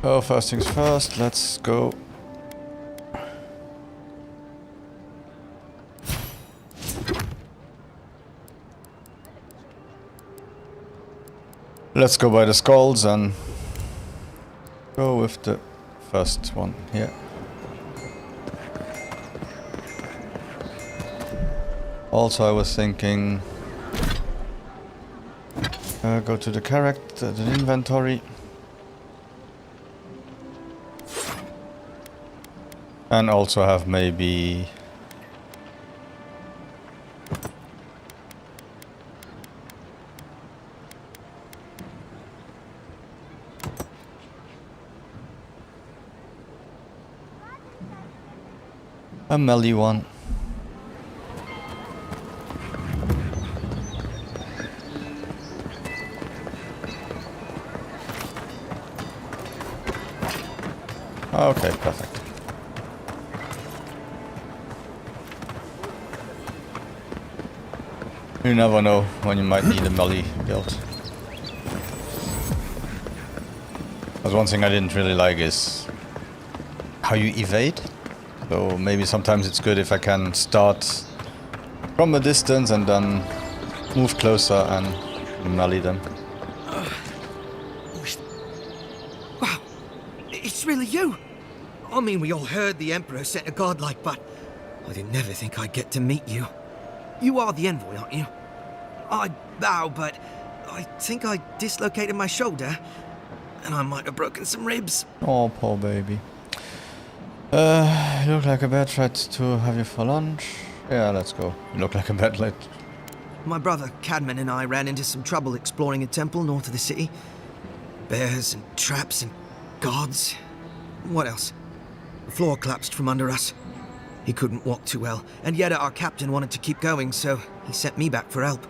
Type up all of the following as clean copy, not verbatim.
Oh, first things first, let's go. Let's go by the skulls and go with the first one here. Also, I was thinking, go to the character, the inventory, and also have maybe a melee one. Okay, perfect. You never know when you might need a melee build. But one thing I didn't really like is how you evade. So maybe sometimes it's good if I can start from a distance and then move closer and melee them. Wow, it's really you! I mean, we all heard the Emperor sent a godlike, but I didn't never think I'd get to meet you. You are the envoy, aren't you? I bow, but I think I dislocated my shoulder, and I might have broken some ribs. Oh, poor baby. You look like a bear tried to have you for lunch. Yeah, let's go. You look like a bad lad. My brother, Cadman, and I ran into some trouble exploring a temple north of the city. Bears and traps and gods. What else? The floor collapsed from under us. He couldn't walk too well, and yet our captain wanted to keep going, so he sent me back for help.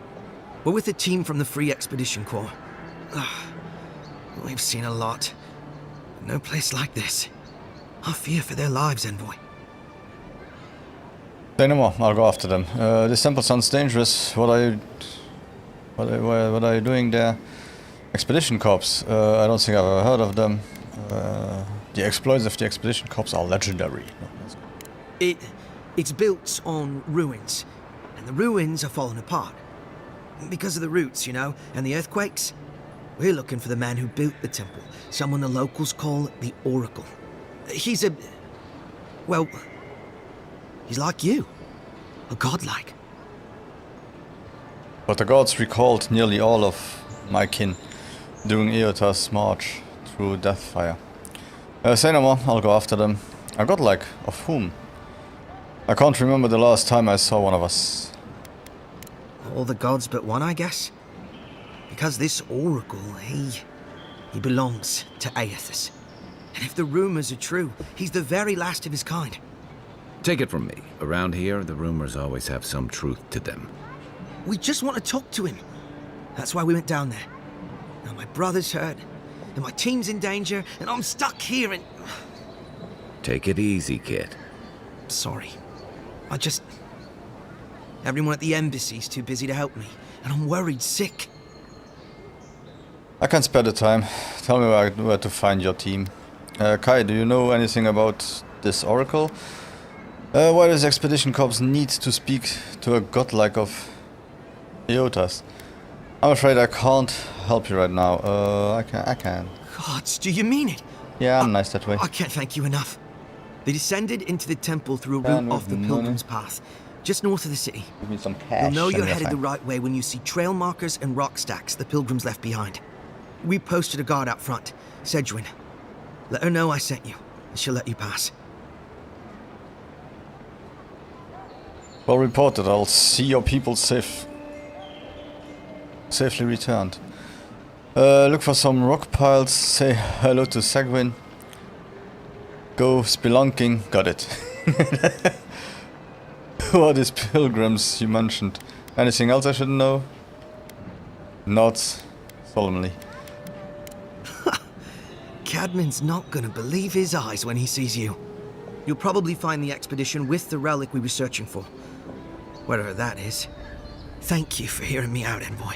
We're with a team from the Free Expedition Corps. We've seen a lot. No place like this. I fear for their lives, Envoy. Say no more, I'll go after them. This temple sounds dangerous. What are you doing there? Expedition Corps. I don't think I've ever heard of them. The exploits of the Expedition Corps are legendary. It's built on ruins, and the ruins are falling apart. Because of the roots, you know, and the earthquakes. We're looking for the man who built the temple, someone the locals call the Oracle. He's well, he's like you, a godlike. But the gods recalled nearly all of my kin during Eota's march through Deathfire. Say no more, I'll go after them. A godlike? Of whom? I can't remember the last time I saw one of us. All the gods but one, I guess. Because this Oracle, he belongs to Aethys. And if the rumors are true, he's the very last of his kind. Take it from me. Around here, the rumors always have some truth to them. We just want to talk to him. That's why we went down there. Now my brother's hurt, and my team's in danger, and I'm stuck here and... Take it easy, kid. Sorry. Everyone at the embassy's too busy to help me, and I'm worried sick. I can spare the time. Tell me where to find your team. Kai, do you know anything about this Oracle? Why does Expedition Corps need to speak to a godlike of Eotas? I'm afraid I can't help you right now. I can. Gods, do you mean it? Yeah, I'm nice that way. I can't thank you enough. They descended into the temple through a route off the Pilgrim's Path, just north of the city. Give me some cash. You'll know you're headed the right way when you see trail markers and rock stacks the Pilgrims left behind. We posted a guard out front, Sedgwin. Let her know I sent you, and she'll let you pass. Well reported. I'll see your people safely returned. Look for some rock piles. Say hello to Segwin. Go spelunking. Got it. Who are these pilgrims you mentioned? Anything else I should know? Nods solemnly. Cadman's not gonna believe his eyes when he sees you. You'll probably find the expedition with the relic we were searching for. Whatever that is. Thank you for hearing me out, Envoy.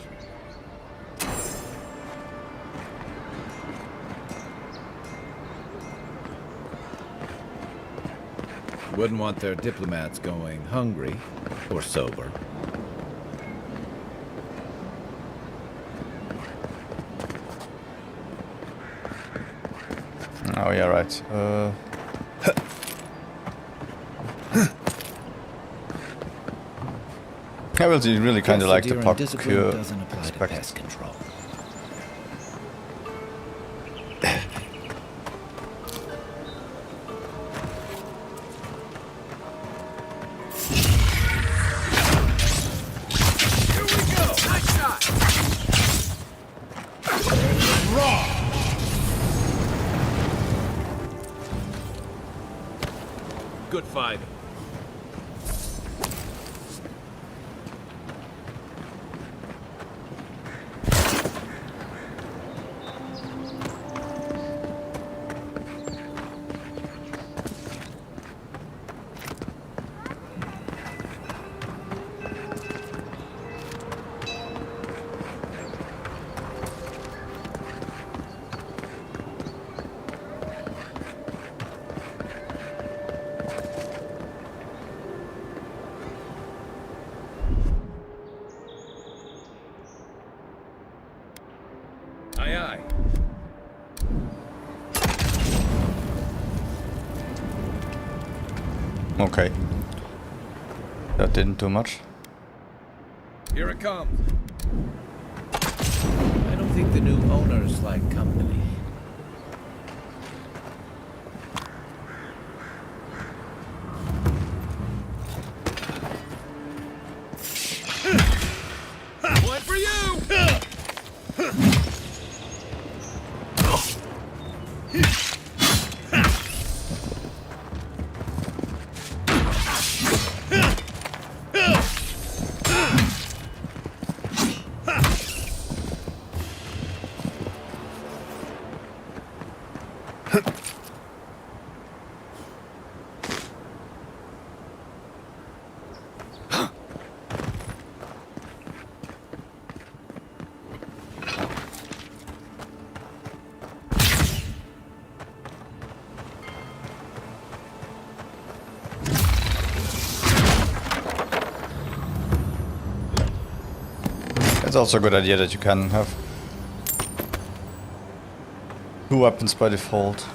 Wouldn't want their diplomats going hungry or sober. Oh yeah, right. I really kind of like the parkour doesn't apply to aspect. pest control. Good fight. Aye, aye. Okay. That didn't do much. Here it comes. I don't think the new owners like company. One for you! It's also a good idea that you can have 2 weapons by default.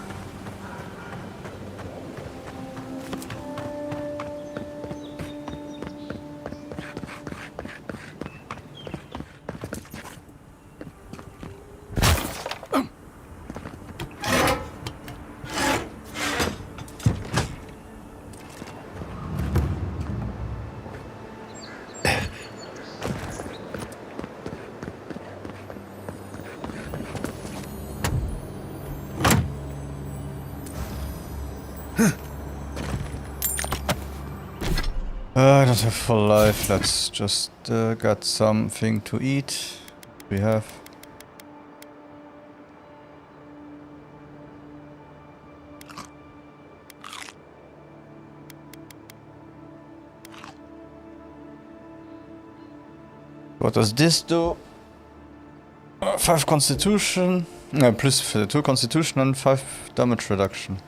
I don't have full life. Let's just get something to eat. We have. What does this do? 5 constitution. Plus 2 constitution and 5 damage reduction.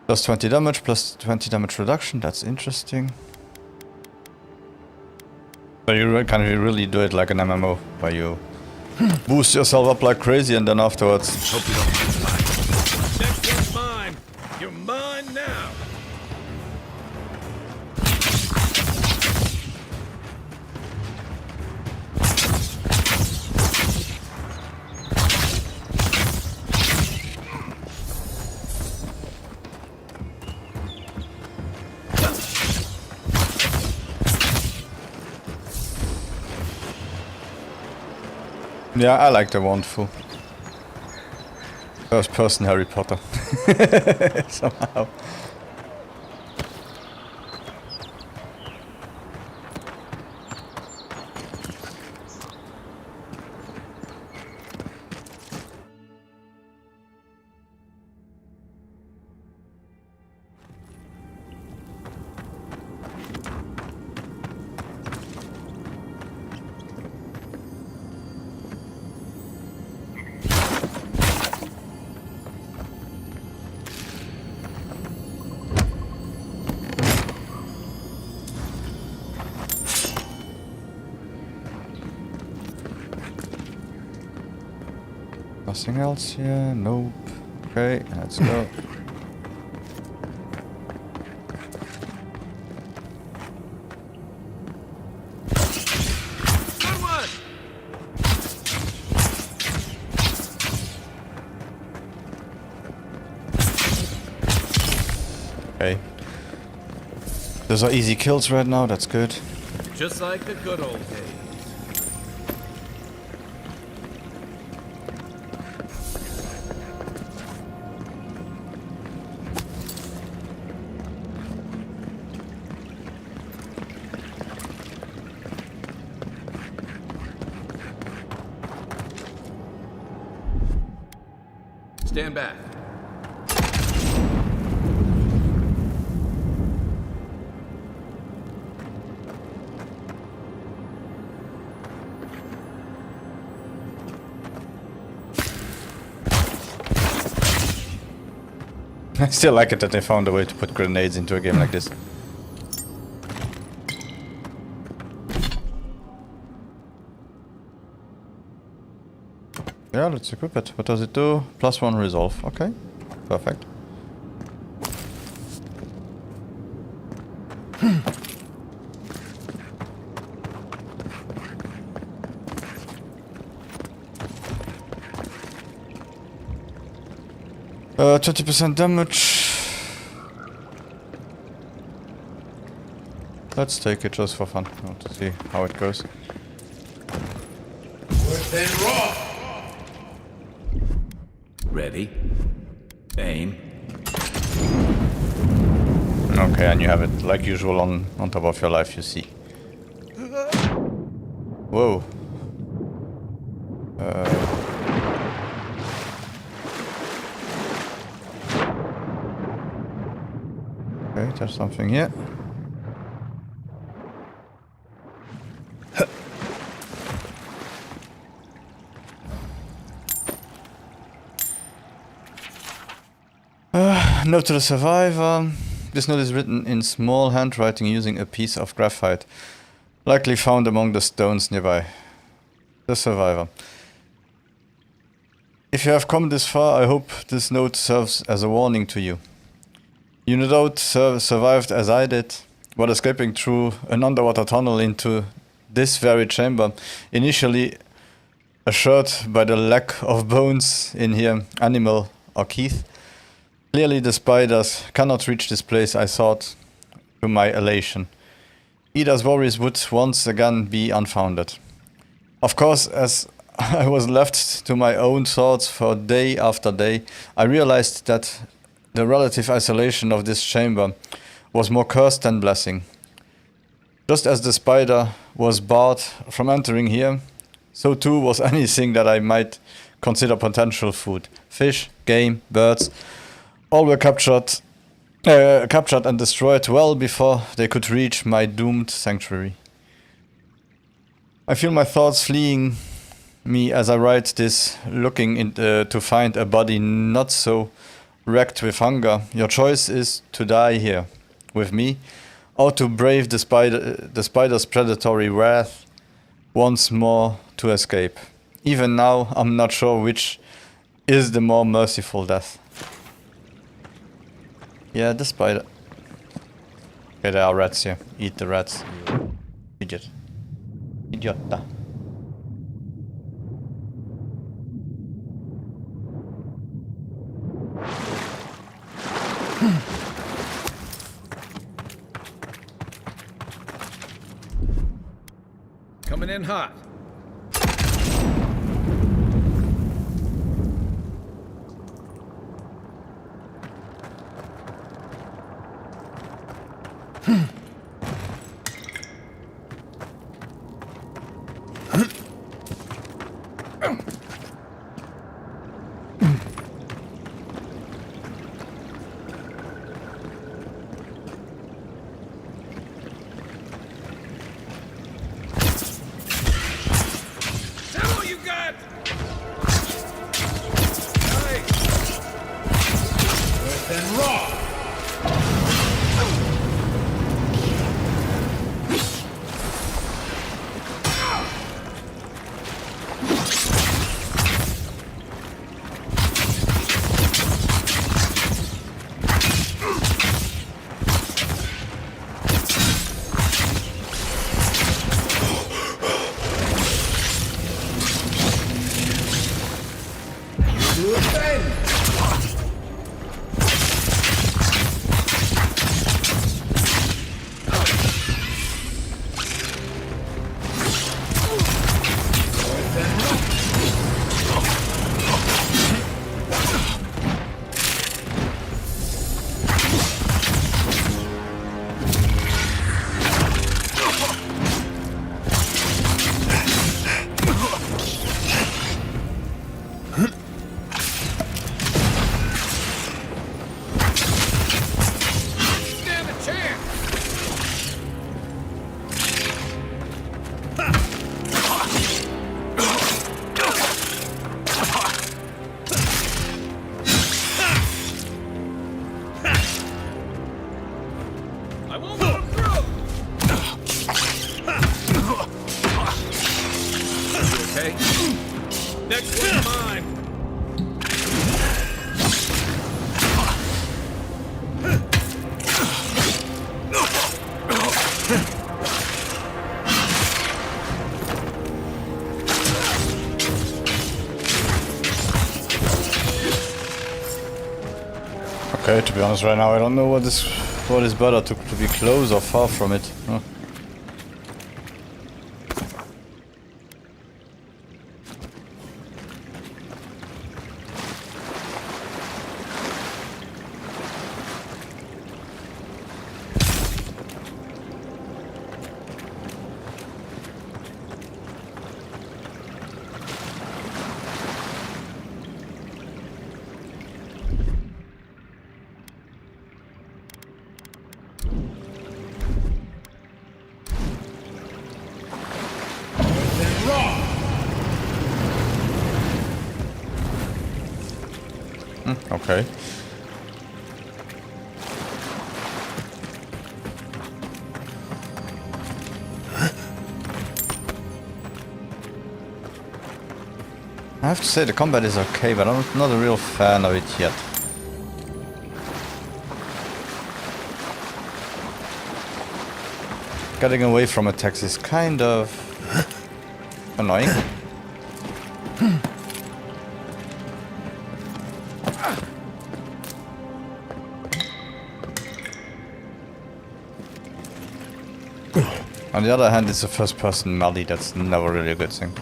Plus 20 damage, plus 20 damage reduction, that's interesting. So you can really do it like an MMO, where you boost yourself up like crazy and then afterwards... Hope you don't miss mine. Next one's mine! You're mine now! Yeah, I like the Wandfu. First person Harry Potter. Somehow. Nothing else here? Nope. Okay, let's go. Good one! Okay. Those are easy kills right now, that's good. Just like the good old days. Stand back. I still like it that they found a way to put grenades into a game like this. Yeah, let's equip it. What does it do? +1 resolve. Okay, perfect. 20% damage. Let's take it just for fun. I want to see how it goes. Ready. Aim. Okay, and you have it like usual on top of your life, you see. Whoa. Okay, there's something here. Note to the survivor. This note is written in small handwriting using a piece of graphite, likely found among the stones nearby. The survivor. If you have come this far, I hope this note serves as a warning to you. You no doubt survived as I did, while escaping through an underwater tunnel into this very chamber, initially assured by the lack of bones in here, animal or Keith. Clearly the spiders cannot reach this place, I thought, to my elation. Ida's worries would once again be unfounded. Of course, as I was left to my own thoughts for day after day, I realized that the relative isolation of this chamber was more curse than blessing. Just as the spider was barred from entering here, so too was anything that I might consider potential food. Fish, game, birds, all were captured and destroyed well before they could reach my doomed sanctuary. I feel my thoughts fleeing me as I write this, looking to find a body not so wrecked with hunger. Your choice is to die here with me, or to brave the spider's predatory wrath once more to escape. Even now, I'm not sure which is the more merciful death. Yeah, the spider. Okay, there are rats here. Eat the rats. Idiot. Idiota. Coming in hot. I won't let him through! Okay? Next one's mine! Okay, to be honest, right now I don't know what is better, to be close or far from it. Huh. Okay. I have to say the combat is okay, but I'm not a real fan of it yet. Getting away from attacks is kind of annoying. On the other hand, it's a first-person melee, that's never really a good thing.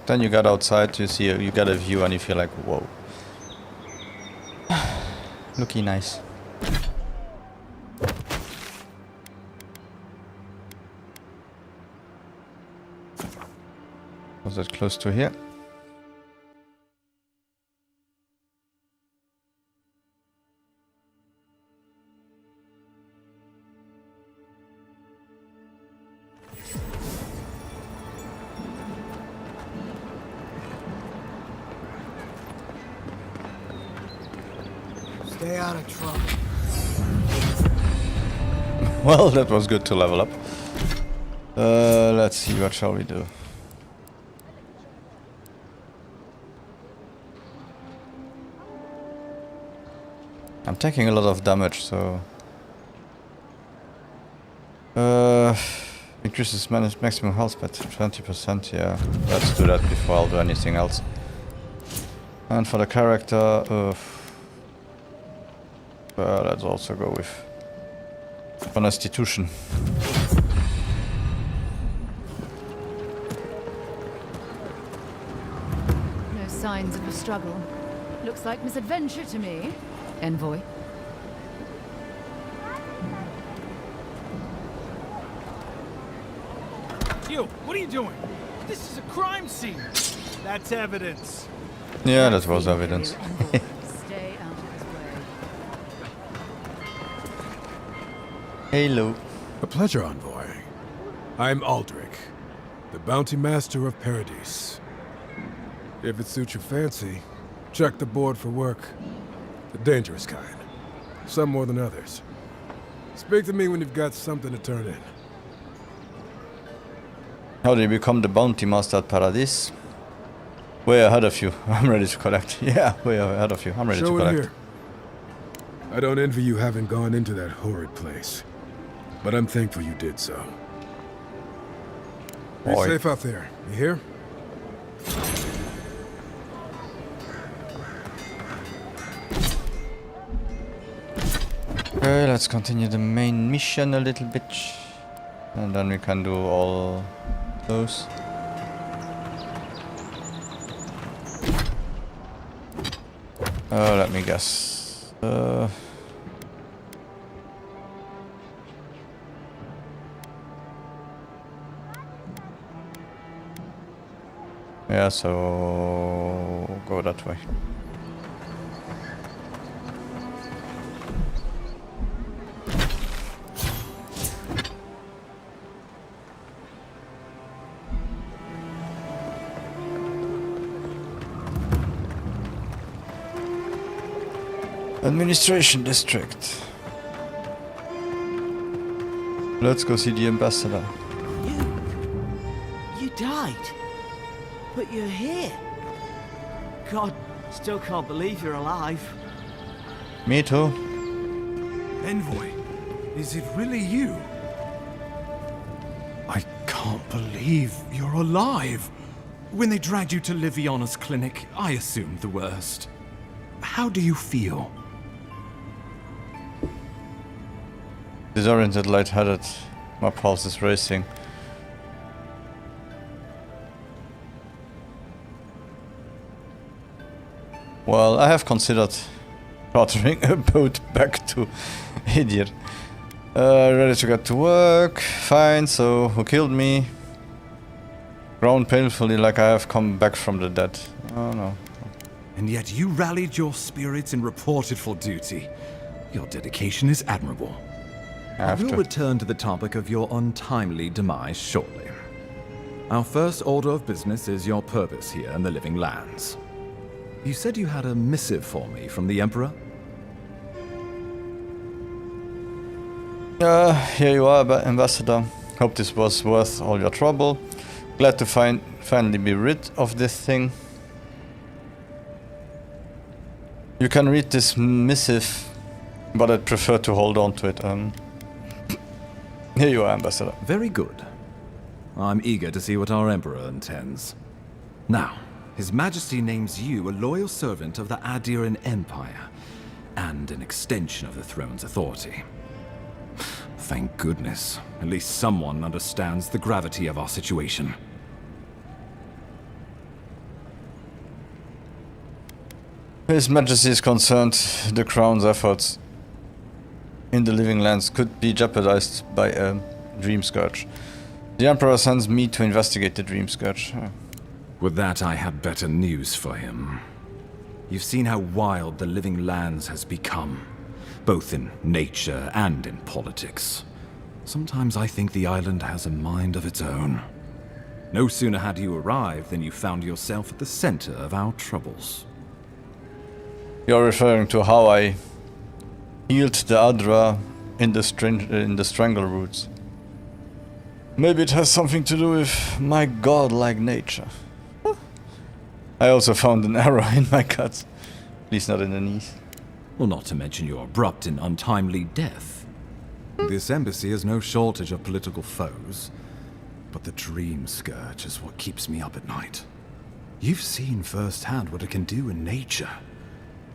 Then you get outside, you see, you get a view, and you feel like, whoa, looky nice. Was that close to here? Stay out of trouble. Well, that was good to level up. Let's see, what shall we do? I'm taking a lot of damage, so... increases maximum health by 20%, yeah. Let's do that before I'll do anything else. And for the character, let's also go with Constitution. No signs of a struggle. Looks like misadventure to me. Envoy. You, what are you doing? This is a crime scene. That's evidence. Yeah, that was evidence. Stay out of his way. Halo. A pleasure, Envoy. I'm Aldrich, the bounty master of Paradise. If it suits your fancy, check the board for work. The dangerous kind. Some more than others. Speak to me when you've got something to turn in. How do you become the bounty master at Paradise? Way ahead of you. I'm ready to collect. Yeah, way ahead of you. I'm ready Show to it collect. here. I don't envy you having gone into that horrid place. But I'm thankful you did so. Be Boy. safe out there. You hear? Okay, let's continue the main mission a little bit. And then we can do all those. Let me guess. Yeah, so go that way. Administration district. Let's go see the ambassador. You died? But you're here. God, still can't believe you're alive. Me too. Envoy, is it really you? I can't believe you're alive. When they dragged you to Liviana's clinic, I assumed the worst. How do you feel? Disoriented, lightheaded. My pulse is racing. Well, I have considered chartering a boat back to Idir. Ready to get to work. Fine, so who killed me? Grown painfully like I have come back from the dead. Oh no. And yet you rallied your spirits and reported for duty. Your dedication is admirable. I have We'll to. return to the topic of your untimely demise shortly. Our first order of business is your purpose here in the Living Lands. You said you had a missive for me from the Emperor? Here you are, Ambassador. Hope this was worth all your trouble. Glad to finally be rid of this thing. You can read this missive, but I'd prefer to hold on to it. Here you are, Ambassador. Very good. I'm eager to see what our Emperor intends. Now, His Majesty names you a loyal servant of the Adiran Empire, and an extension of the throne's authority. Thank goodness. At least someone understands the gravity of our situation. His Majesty is concerned the Crown's efforts in the Living Lands could be jeopardized by a Dream Scourge. The Emperor sends me to investigate the Dream Scourge. With that, I had better news for him. You've seen how wild the Living Lands has become, both in nature and in politics. Sometimes I think the island has a mind of its own. No sooner had you arrived than you found yourself at the center of our troubles. You're referring to how I healed the Adra in the strangle roots. Maybe it has something to do with my godlike nature. I also found an arrow in my gut. At least not in the knees. Well, not to mention your abrupt and untimely death. This embassy has no shortage of political foes, but the Dream Scourge is what keeps me up at night. You've seen firsthand what it can do in nature.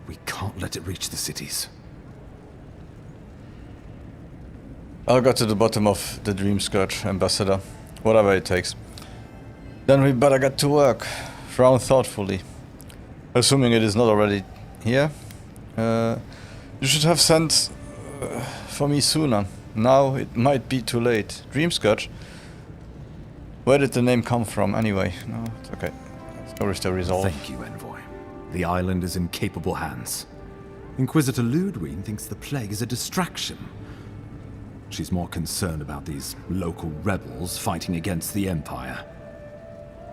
We can't let it reach the cities. I'll go to the bottom of the Dream Scourge, Ambassador. Whatever it takes. Then we better get to work. Frown thoughtfully. Assuming it is not already here. You should have sent for me sooner. Now it might be too late. Dream Scourge? Where did the name come from anyway? No, it's okay. Let's go with the resolve. Thank you, Envoy. The island is in capable hands. Inquisitor Ludwig thinks the plague is a distraction. She's more concerned about these local rebels fighting against the Empire.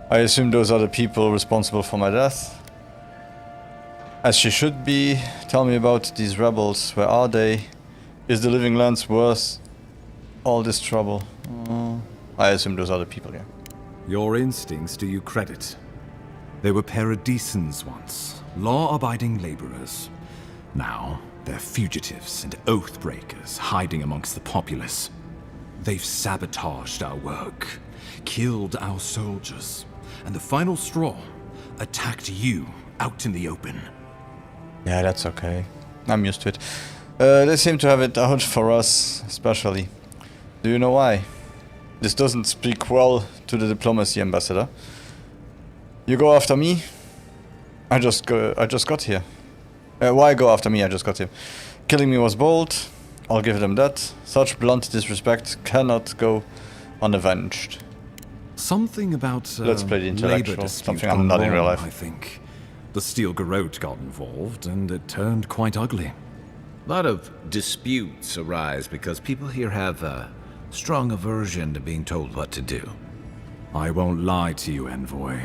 I assume those are the people responsible for my death. As she should be. Tell me about these rebels. Where are they? Is the Living Lands worth all this trouble? I assume those are the people, yeah. Your instincts do you credit. They were paradisans once, law-abiding laborers. Now, they're fugitives and oath-breakers hiding amongst the populace. They've sabotaged our work, killed our soldiers, and the final straw, attacked you out in the open. Yeah, that's okay. I'm used to it. They seem to have it out for us, especially. Do you know why? This doesn't speak well to the diplomacy, Ambassador. You go after me? I just got here. Why go after me? I just got here. Killing me was bold. I'll give them that. Such blunt disrespect cannot go unavenged. Something about Let's play the labor intellectual. dispute Something I'm gone not in real wrong, life. I think. The Steel Garrote got involved, and it turned quite ugly. A lot of disputes arise because people here have a strong aversion to being told what to do. I won't lie to you, Envoy.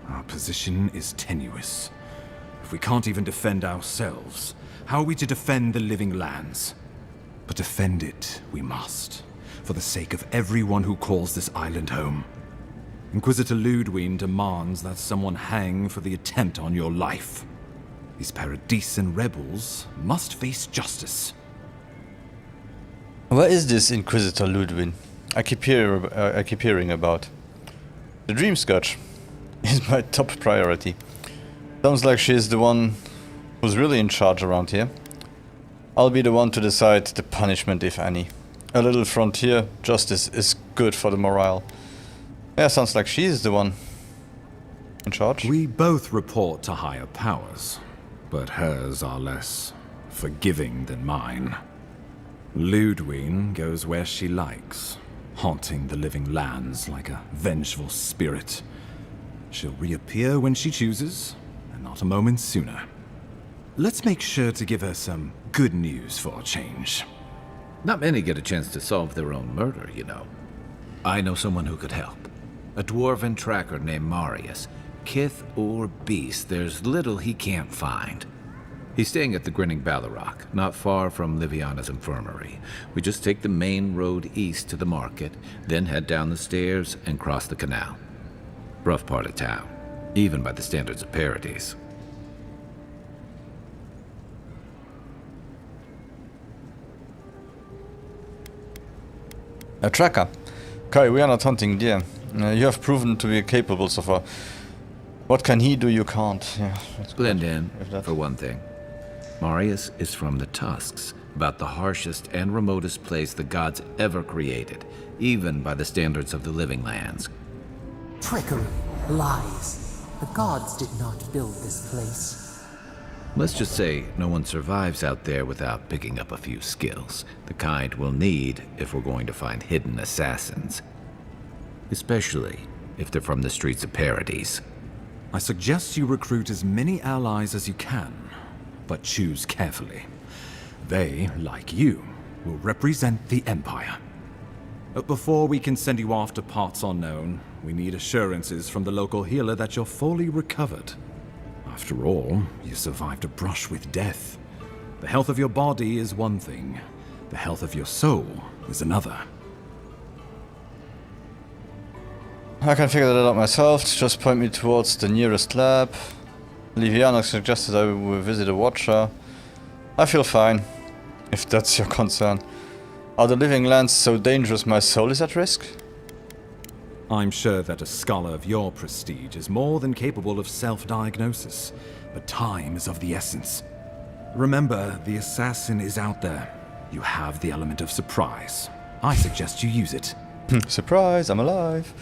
Our position is tenuous. If we can't even defend ourselves, how are we to defend the living lands? But defend it we must, for the sake of everyone who calls this island home. Inquisitor Ludwig demands that someone hang for the attempt on your life. These Paradisian rebels must face justice. Where is this Inquisitor Ludwig? I keep hearing about. The Dream Scourge is my top priority. Sounds like she is the one who's really in charge around here. I'll be the one to decide the punishment, if any. A little frontier justice is good for the morale. Yeah, sounds like she's the one in charge. We both report to higher powers, but hers are less forgiving than mine. Ludwig goes where she likes, haunting the living lands like a vengeful spirit. She'll reappear when she chooses, and not a moment sooner. Let's make sure to give her some good news for a change. Not many get a chance to solve their own murder, you know. I know someone who could help. A dwarven tracker named Marius. Kith or beast, there's little he can't find. He's staying at the Grinning Ballarrock, not far from Liviana's infirmary. We just take the main road east to the market, then head down the stairs and cross the canal. Rough part of town, even by the standards of Paradise. A tracker. Kai, we are not hunting deer. You have proven to be capable so far. What can he do you can't? Yeah, that's Blend good. in, for one thing. Marius is from the Tusks, about the harshest and remotest place the gods ever created, even by the standards of the living lands. Trickery, lies. The gods did not build this place. Let's just say no one survives out there without picking up a few skills, the kind we'll need if we're going to find hidden assassins. Especially if they're from the streets of Paradise. I suggest you recruit as many allies as you can, but choose carefully. They, like you, will represent the Empire. But before we can send you off to parts unknown, we need assurances from the local healer that you're fully recovered. After all, you survived a brush with death. The health of your body is one thing. The health of your soul is another. I can figure that out myself. Just point me towards the nearest lab. Liviana suggested I will visit a watcher. I feel fine, if that's your concern. Are the living lands so dangerous my soul is at risk? I'm sure that a scholar of your prestige is more than capable of self-diagnosis, but time is of the essence. Remember, the assassin is out there. You have the element of surprise. I suggest you use it. Surprise, I'm alive.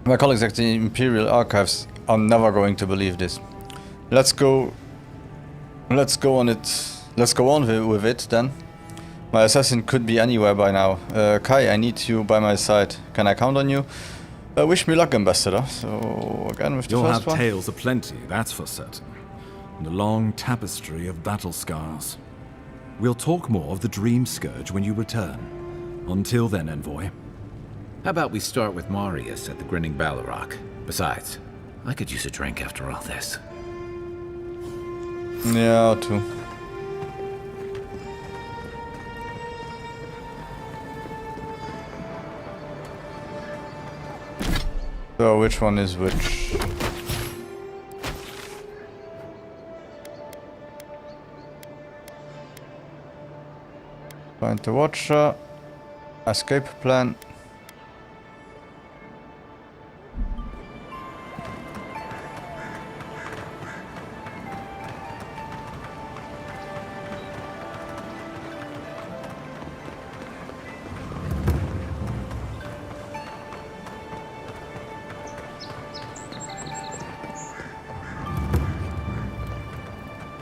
My colleagues at the Imperial Archives are never going to believe this. Let's go on with it then. My assassin could be anywhere by now. Kai, I need you by my side. Can I count on you? Wish me luck, Ambassador. So, again with the You'll first have one. tales aplenty, that's for certain. And a long tapestry of battle scars. We'll talk more of the Dream Scourge when you return. Until then, Envoy. How about we start with Marius at the Grinning Ballarrock? Besides, I could use a drink after all this. Yeah, too. So, which one is which? Find the Watcher. Escape plan.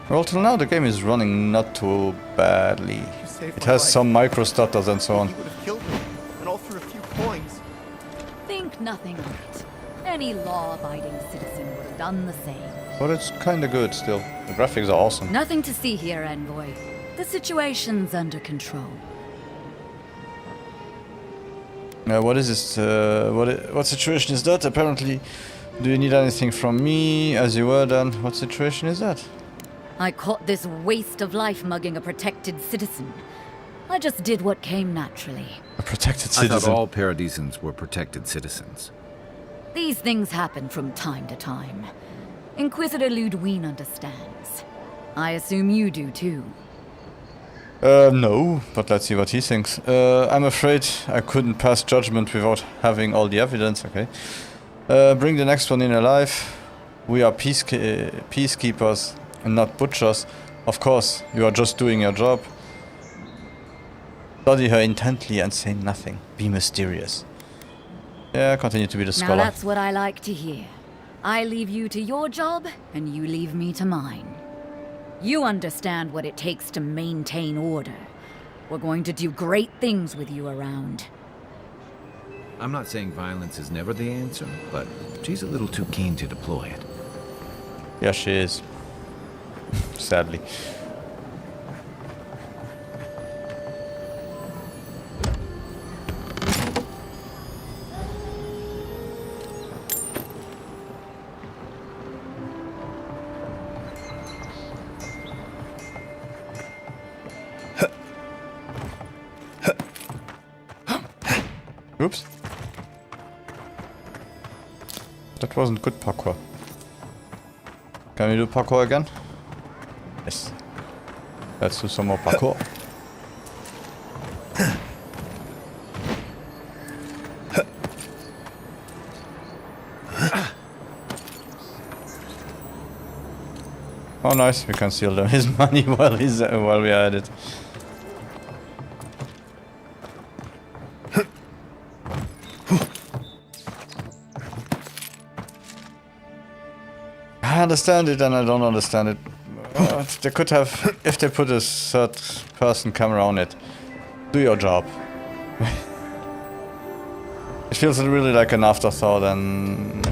Well, till now the game is running not too badly. It has some micro stutters and so on. You would have killed me, and all for a Any law-abiding citizen would have done the same. But it's kinda good still. The graphics are awesome. Nothing to see here, Envoy. The situation's under control. What is this? What situation is that? Apparently, do you need anything from me? As you were then, what situation is that? I caught this waste of life mugging a protected citizen. I just did what came naturally. A protected I thought citizen. all Paradisans were protected citizens. These things happen from time to time. Inquisitor Ludwine understands. I assume you do too. No, but let's see what he thinks. I'm afraid I couldn't pass judgment without having all the evidence, okay. Bring the next one in alive. We are peacekeepers and not butchers. Of course, you are just doing your job. Study her intently and say nothing. Be mysterious. Yeah, continue to be the scholar. Now that's what I like to hear. I leave you to your job, and you leave me to mine. You understand what it takes to maintain order. We're going to do great things with you around. I'm not saying violence is never the answer, but she's a little too keen to deploy it. Yeah, she is. Sadly. Oops. That wasn't good parkour. Can we do parkour again? Yes. Let's do some more parkour. Oh nice, we can steal them his money while we are at it. I understand it and I don't understand it. They could have, if they put a third person camera on it, do your job. It feels really like an afterthought and...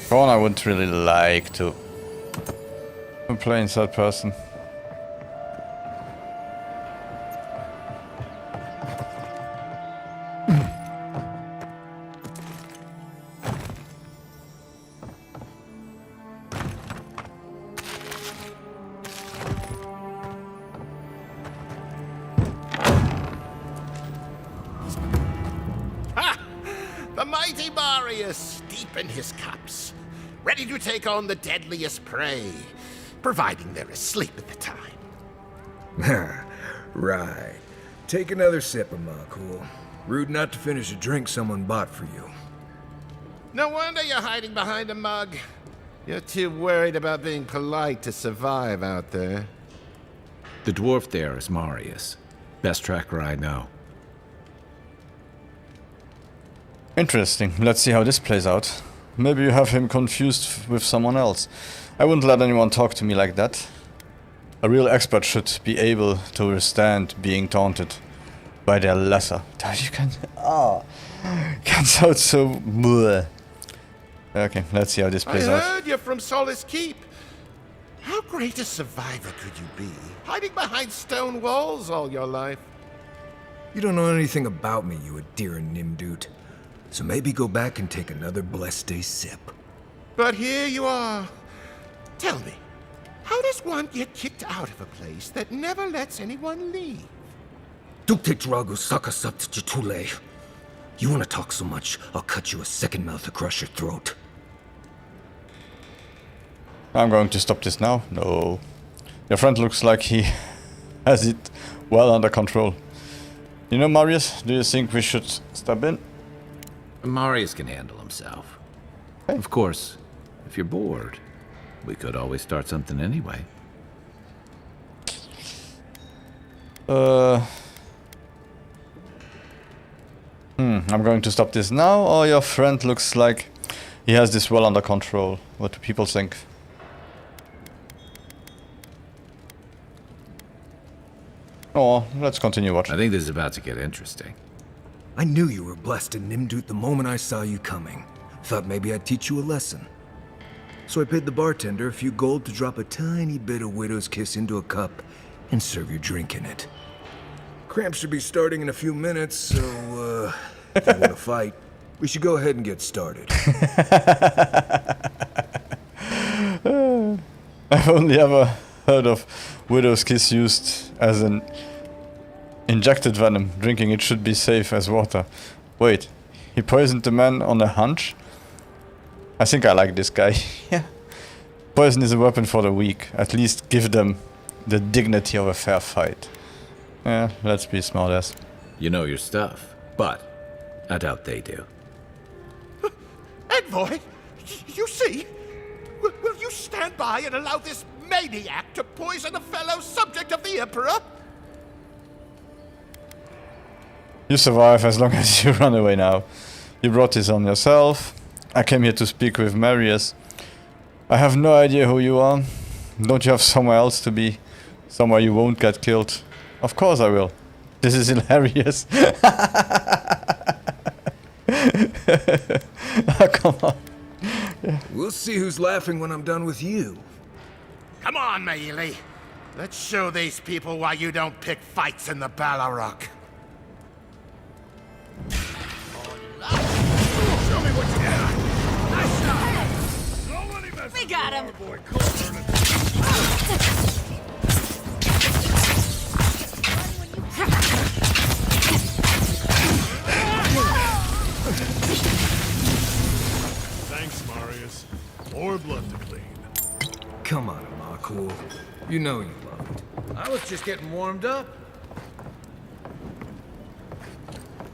For one, I wouldn't really like to play in third person. The mighty Marius, deep in his cups, ready to take on the deadliest prey, providing they're asleep at the time. Right. Take another sip of my cool. Rude not to finish a drink someone bought for you. No wonder you're hiding behind a mug. You're too worried about being polite to survive out there. The dwarf there is Marius. Best tracker I know. Interesting. Let's see how this plays out. Maybe you have him confused with someone else. I wouldn't let anyone talk to me like that. A real expert should be able to withstand being taunted by their lesser. You can... Can sound so... bleh. Okay, let's see how this plays out. I heard you're from Solace Keep. How great a survivor could you be, hiding behind stone walls all your life? You don't know anything about me, you Adira Nimdut. So maybe go back and take another blessed day sip. But here you are. Tell me, how does one get kicked out of a place that never lets anyone leave? Dukte Drago Sakasapt Jitule. You wanna talk so much, I'll cut you a second mouth across your throat. I'm going to stop this now. No. Your friend looks like he has it well under control. You know, Marius, do you think we should step in? Marius can handle himself. Hey. Of course, if you're bored, we could always start something anyway. I'm going to stop this now, or your friend looks like he has this well under control. What do people think? Oh, let's continue watching. I think this is about to get interesting. I knew you were blessed in Nimdut the moment I saw you coming. Thought maybe I'd teach you a lesson. So I paid the bartender a few gold to drop a tiny bit of Widow's Kiss into a cup and serve your drink in it. Cramps should be starting in a few minutes, so, if you want to fight, we should go ahead and get started. I've only ever heard of Widow's Kiss used as an injected venom. Drinking it should be safe as water. Wait, he poisoned the man on a hunch? I think I like this guy. Yeah. Poison is a weapon for the weak. At least give them the dignity of a fair fight. Yeah, let's be smartass. You know your stuff, but I doubt they do. Envoy, you see? Will you stand by and allow this maniac to poison a fellow subject of the Emperor? You survive as long as you run away now. You brought this on yourself. I came here to speak with Marius. I have no idea who you are. Don't you have somewhere else to be? Somewhere you won't get killed? Of course I will. This is hilarious. Oh, come on. Yeah. We'll see who's laughing when I'm done with you. Come on, Maili. Let's show these people why you don't pick fights in the Ballarok. Show me what you got. Nice shot. We got him. Thanks, Marius. More blood to clean. Come on, Makul. You know you love it. I was just getting warmed up.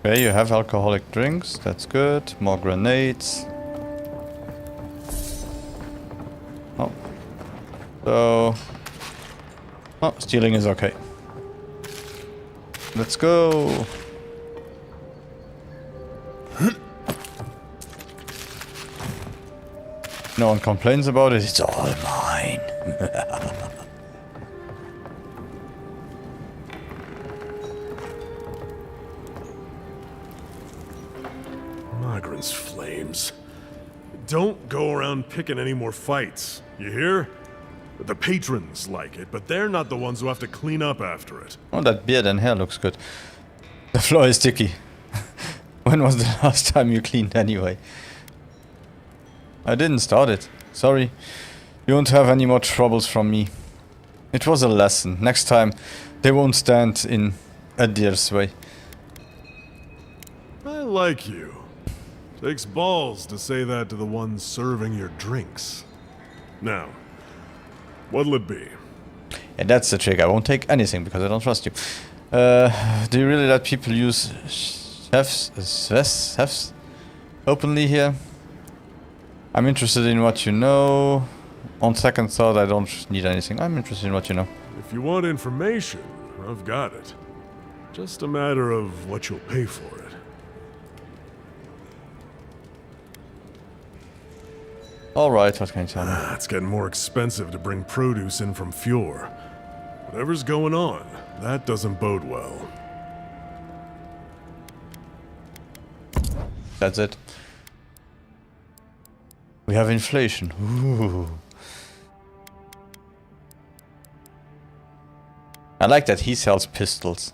Okay, you have alcoholic drinks. That's good. More grenades. Oh. So... Oh, stealing is okay. Let's go. No one complains about it. It's all mine. Migrants' flames. Don't go around picking any more fights. You hear? The patrons like it, but they're not the ones who have to clean up after it. Oh, that beard and hair looks good. The floor is sticky. When was the last time you cleaned anyway? I didn't start it. Sorry. You won't have any more troubles from me. It was a lesson. Next time, they won't stand in Adir's way. I like you. Takes balls to say that to the ones serving your drinks. Now, what'll it be? And that's the trick. I won't take anything because I don't trust you. Do you really let people use chefs openly here? I'm interested in what you know. On second thought, I don't need anything. I'm interested in what you know. If you want information, I've got it. Just a matter of what you'll pay for it. Alright, what can you tell me? It's getting more expensive to bring produce in from Fjord. Whatever's going on, that doesn't bode well. That's it. We have inflation. Ooh. I like that he sells pistols.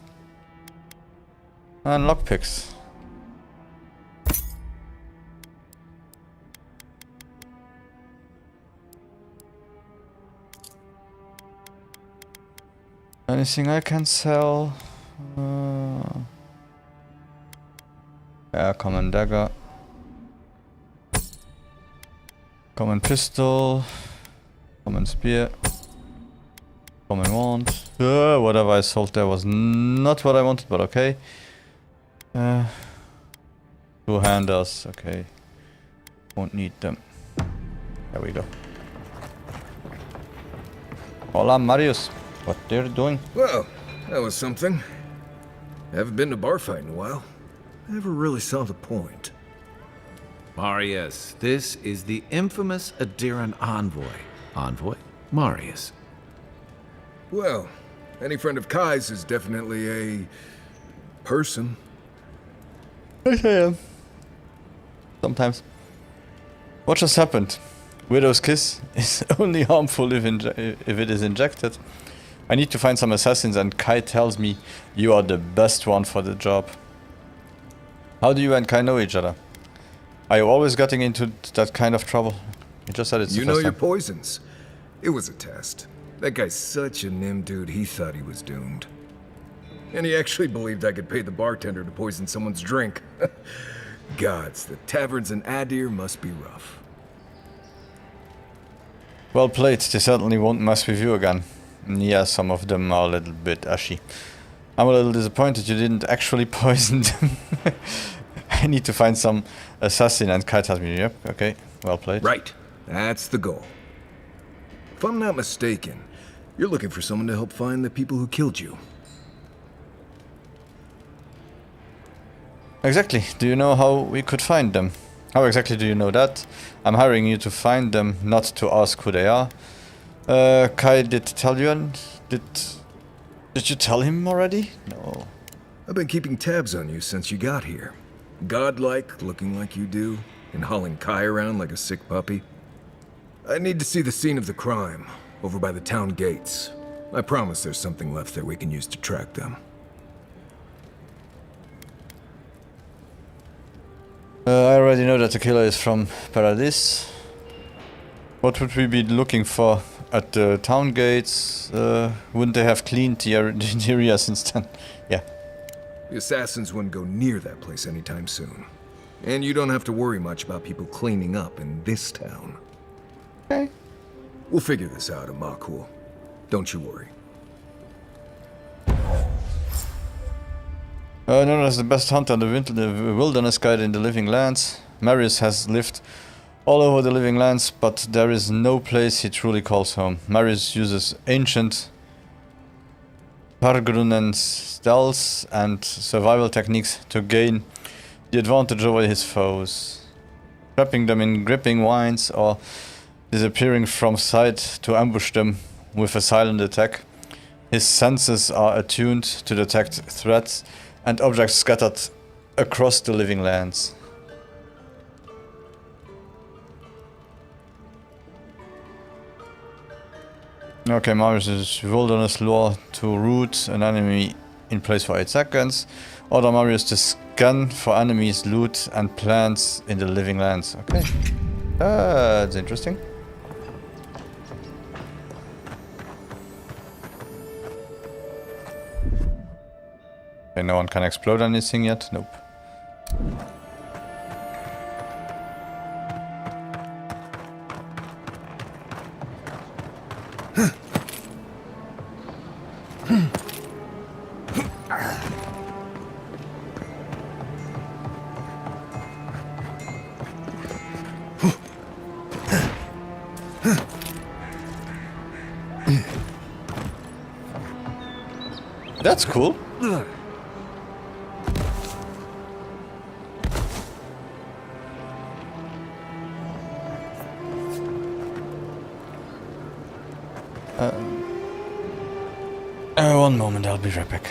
And lockpicks. Anything I can sell? Yeah, common dagger. Common pistol. Common spear. Common wand. Whatever I sold there was not what I wanted, but okay. Two-handers, okay. Won't need them. There we go. Hola, Marius. What they're doing? Well, that was something. Haven't been to bar fight in a while. Never really saw the point. Marius, this is the infamous Adiran envoy. Envoy? Marius. Well, any friend of Kai's is definitely a person. Yes, I am. Sometimes. What just happened? Widow's Kiss is only harmful if it is injected. I need to find some assassins and Kai tells me you are the best one for the job. How do you and Kai know each other? Are you always getting into that kind of trouble? You just said it's the You know first your time. poisons. It was a test. That guy's such a nim dude, he thought he was doomed. And he actually believed I could pay the bartender to poison someone's drink. Gods, the taverns in Adir must be rough. Well played, they certainly won't mess with you again. Yeah, some of them are a little bit ashy. I'm a little disappointed you didn't actually poison them. I need to find some assassin and Kai tells me, yep, okay, well played. Right, that's the goal. If I'm not mistaken, you're looking for someone to help find the people who killed you. Exactly, do you know how we could find them? How exactly do you know that? I'm hiring you to find them, not to ask who they are. Kai did tell you and did you tell him already? No. I've been keeping tabs on you since you got here. Godlike, looking like you do, and hauling Kai around like a sick puppy. I need to see the scene of the crime, over by the town gates. I promise there's something left there we can use to track them. I already know that the killer is from Paradis. What would we be looking for at the town gates? Wouldn't they have cleaned the area since then? Yeah. The assassins wouldn't go near that place anytime soon. And you don't have to worry much about people cleaning up in this town. Okay. We'll figure this out at Makul. Don't you worry. Known as the best hunter, the wilderness guide in the Living Lands, Marius has lived all over the Living Lands, but there is no place he truly calls home. Marius uses ancient Pargrunen spells and survival techniques to gain the advantage over his foes, trapping them in gripping vines or disappearing from sight to ambush them with a silent attack. His senses are attuned to detect threats and objects scattered across the Living Lands. Okay, Marius uses wilderness lore to root an enemy in place for 8 seconds. Order Marius to scan for enemies, loot and plants in the Living Lands. Okay, that's interesting. Okay, no one can explode anything yet? Nope. That's cool. One moment, I'll be right back.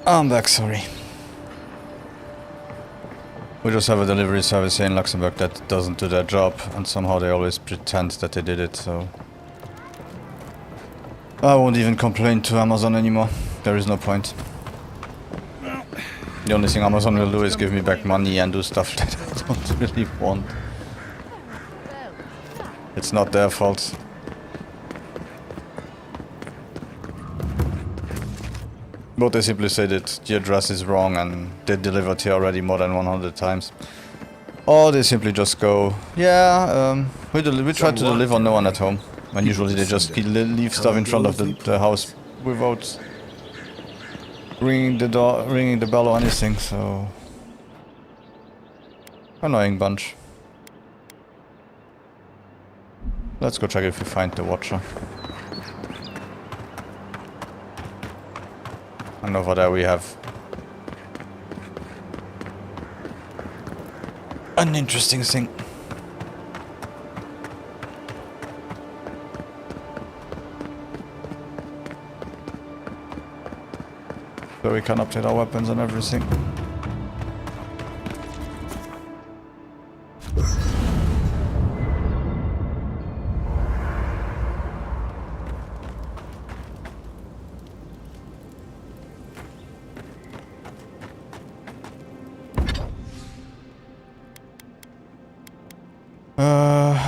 I'm back, sorry. We just have a delivery service here in Luxembourg that doesn't do their job, and somehow they always pretend that they did it, so... I won't even complain to Amazon anymore. There is no point. The only thing Amazon will do is give me back money and do stuff that I don't really want. It's not their fault. But they simply say that the address is wrong and they delivered here already more than 100 times. Or they simply just go, yeah, we try to deliver, no one at home. And usually they just leave stuff in front of the house without ringing the bell or anything, so... Annoying bunch. Let's go check if we find the Watcher. And over there we have an interesting thing. So we can update our weapons and everything.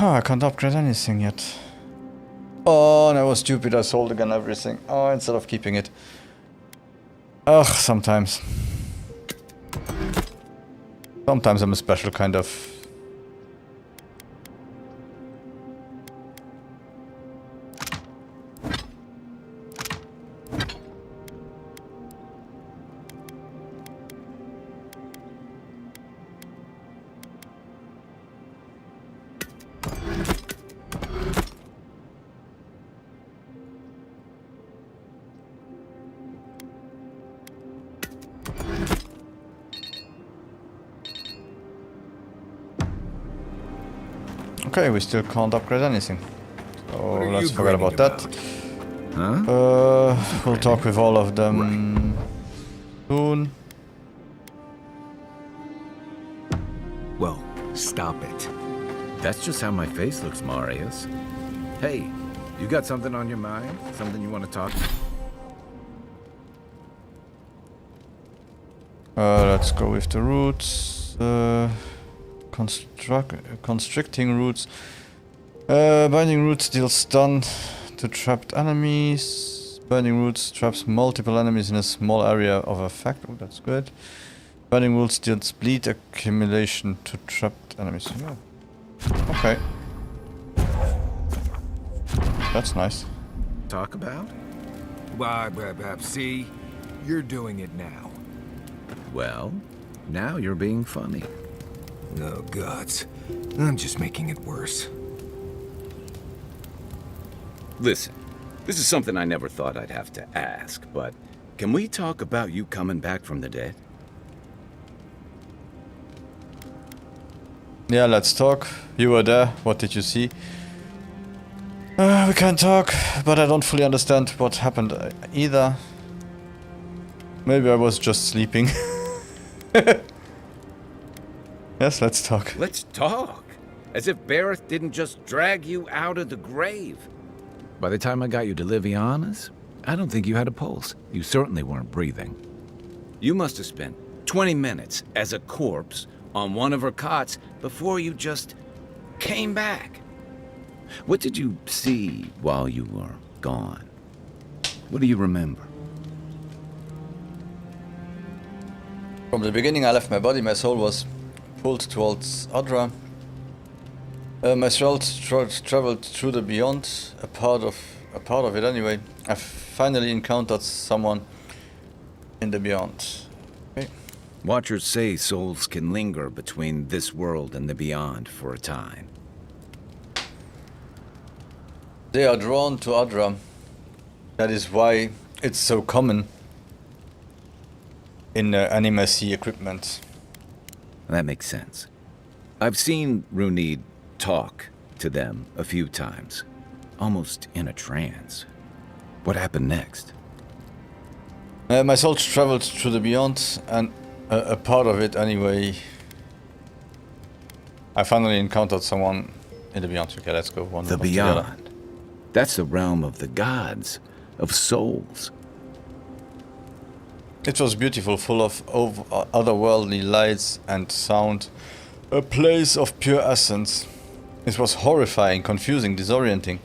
I can't upgrade anything yet. Oh, that was stupid. I sold again everything. Oh, instead of keeping it. Ugh, sometimes. Sometimes I'm a special kind of... Okay, we still can't upgrade anything. So let's forget about that. Huh? We'll talk with all of them soon. Well, stop it. That's just how my face looks, Marius. Hey, you got something on your mind? Something you want to talk? Let's go with the roots. Constricting roots. Binding roots deals stun to trapped enemies. Binding roots traps multiple enemies in a small area of effect. Oh, that's good. Binding roots deals bleed accumulation to trapped enemies. Yeah. Okay. That's nice. Talk about? See, you're doing it now. Well, now you're being funny. Oh, gods. I'm just making it worse. Listen, this is something I never thought I'd have to ask, but can we talk about you coming back from the dead? Yeah, let's talk. You were there. What did you see? We can talk, but I don't fully understand what happened either. Maybe I was just sleeping. Yes, let's talk. Let's talk. As if Bareth didn't just drag you out of the grave. By the time I got you to Liviana's, I don't think you had a pulse. You certainly weren't breathing. You must have spent 20 minutes as a corpse on one of her cots before you just came back. What did you see while you were gone? What do you remember? From the beginning I left my body, my soul was pulled towards Adra. My soul traveled through the beyond, a part of it anyway. I finally encountered someone in the beyond. Okay. Watchers say souls can linger between this world and the beyond for a time. They are drawn to Adra. That is why it's so common in animacy equipment. That makes sense. I've seen Runid talk to them a few times, almost in a trance. What happened next? My soul traveled to the beyond, and a part of it anyway. I finally encountered someone in the beyond. Okay, let's go one The one together. beyond. That's the realm of the gods, of souls. It was beautiful, full of otherworldly lights and sound. A place of pure essence. It was horrifying, confusing, disorienting.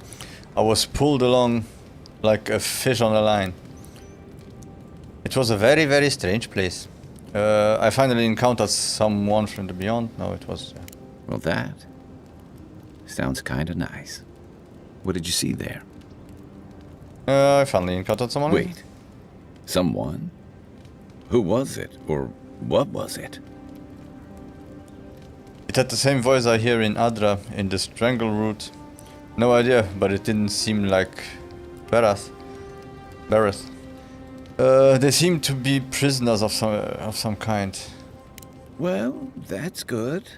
I was pulled along like a fish on a line. It was a very, very strange place. I finally encountered someone from the beyond. No, it was... Well, that sounds kind of nice. What did you see there? I finally encountered someone. Wait. Someone? Who was it? Or what was it? It had the same voice I hear in Adra, in the Strangle Root. No idea, but it didn't seem like Barath. They seemed to be prisoners of some kind. Well, that's good.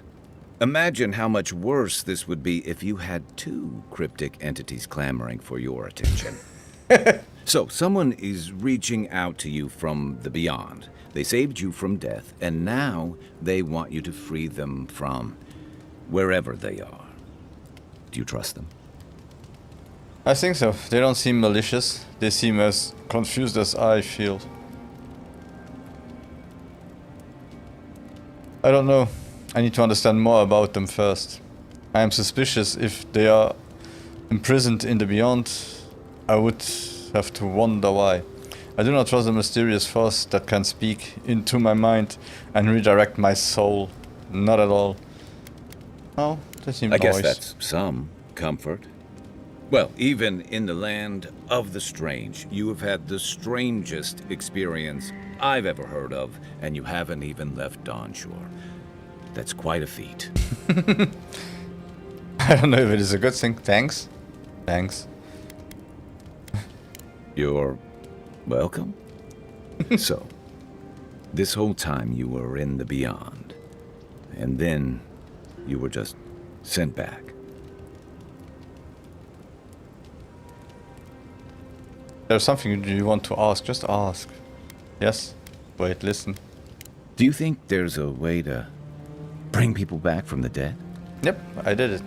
Imagine how much worse this would be if you had two cryptic entities clamoring for your attention. So, someone is reaching out to you from the beyond. They saved you from death, and now they want you to free them from wherever they are. Do you trust them? I think so. They don't seem malicious. They seem as confused as I feel. I don't know. I need to understand more about them first. I am suspicious if they are imprisoned in the beyond. I would have to wonder why. I do not trust a mysterious force that can speak into my mind and redirect my soul. Not at all. Oh, they seem I guess nice. that's some comfort. Well, even in the land of the strange, you have had the strangest experience I've ever heard of, and you haven't even left Dawn Shore. That's quite a feat. I don't know if it is a good thing. Thanks. Thanks. You're welcome. So, this whole time you were in the beyond, and then you were just sent back. There's something you want to ask. Just ask. Yes? Wait, listen. Do you think there's a way to bring people back from the dead? Yep, I did it.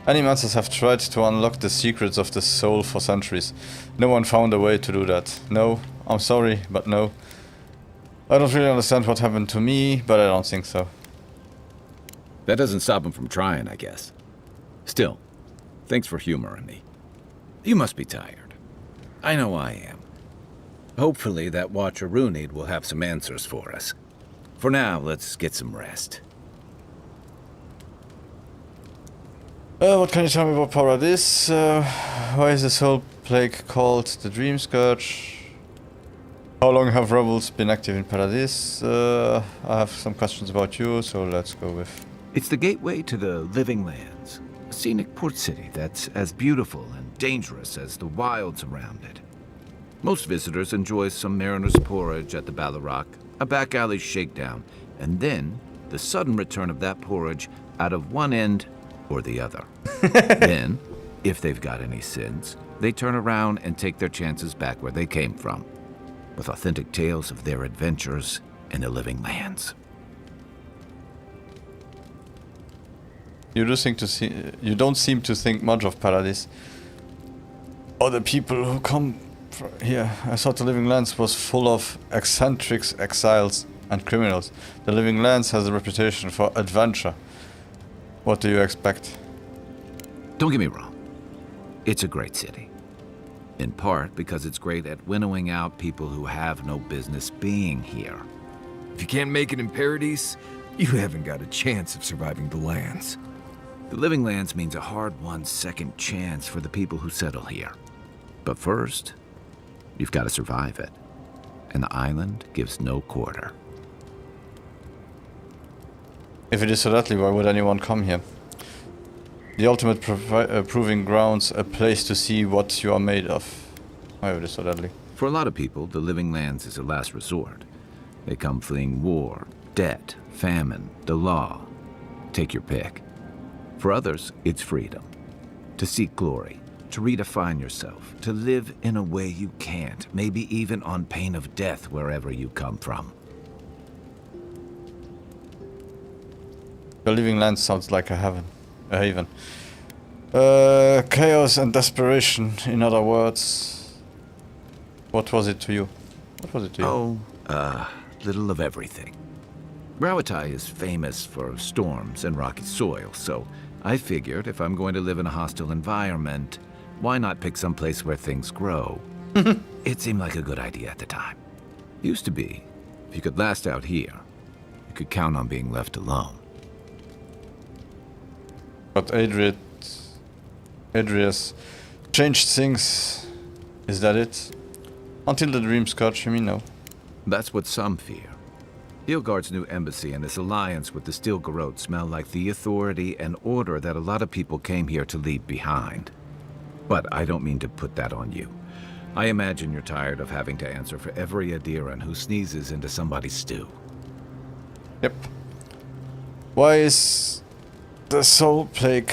Animators have tried to unlock the secrets of the soul for centuries. No one found a way to do that. No, I'm sorry, but no. I don't really understand what happened to me, but I don't think so. That doesn't stop them from trying, I guess. Still, thanks for humoring me. You must be tired. I know I am. Hopefully that Watcher Runid will have some answers for us. For now, let's get some rest. What can you tell me about Paradis? Why is this whole plague called the Dream Scourge? How long have rebels been active in Paradis? I have some questions about you, so let's go with... It's the gateway to the Living Lands, a scenic port city that's as beautiful and dangerous as the wilds around it. Most visitors enjoy some mariner's porridge at the Ballarrock, a back alley shakedown, and then the sudden return of that porridge out of one end or the other. Then, if they've got any sins, they turn around and take their chances back where they came from, with authentic tales of their adventures in the Living Lands. You don't seem to think much of Paradis. Or the people who come here. I thought the Living Lands was full of eccentrics, exiles, and criminals. The Living Lands has a reputation for adventure. What do you expect? Don't get me wrong. It's a great city. In part because it's great at winnowing out people who have no business being here. If you can't make it in Paradise, you haven't got a chance of surviving the lands. The Living Lands means a hard-won second chance for the people who settle here. But first, you've got to survive it. And the island gives no quarter. If it is so deadly, why would anyone come here? The ultimate proving grounds, a place to see what you are made of. Why would it so deadly? For a lot of people, the Living Lands is a last resort. They come fleeing war, debt, famine, the law. Take your pick. For others, it's freedom. To seek glory, to redefine yourself, to live in a way you can't, maybe even on pain of death wherever you come from. The Living Land sounds like a haven. Chaos and desperation, in other words. What was it to you? What was it to you? Little of everything. Rawatai is famous for storms and rocky soil, so I figured if I'm going to live in a hostile environment, why not pick some place where things grow? It seemed like a good idea at the time. Used to be. If you could last out here, you could count on being left alone. But Adrius changed things. Is that it? Until the dream scourge, you mean no? That's what some fear. Hilgard's new embassy and his alliance with the Stilgarode smell like the authority and order that a lot of people came here to leave behind. But I don't mean to put that on you. I imagine you're tired of having to answer for every Adiran who sneezes into somebody's stew. Yep. Why is the soul plague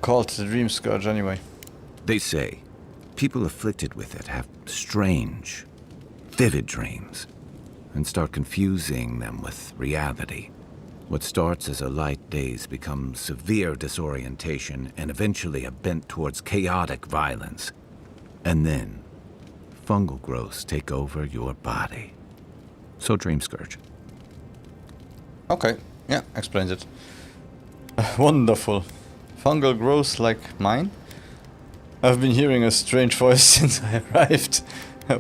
called the dream scourge anyway? They say people afflicted with it have strange, vivid dreams and start confusing them with reality. What starts as a light daze becomes severe disorientation and eventually a bent towards chaotic violence. And then, fungal growths take over your body. So Dream Scourge. Okay, yeah, explains it. Wonderful. Fungal growths like mine? I've been hearing a strange voice since I arrived.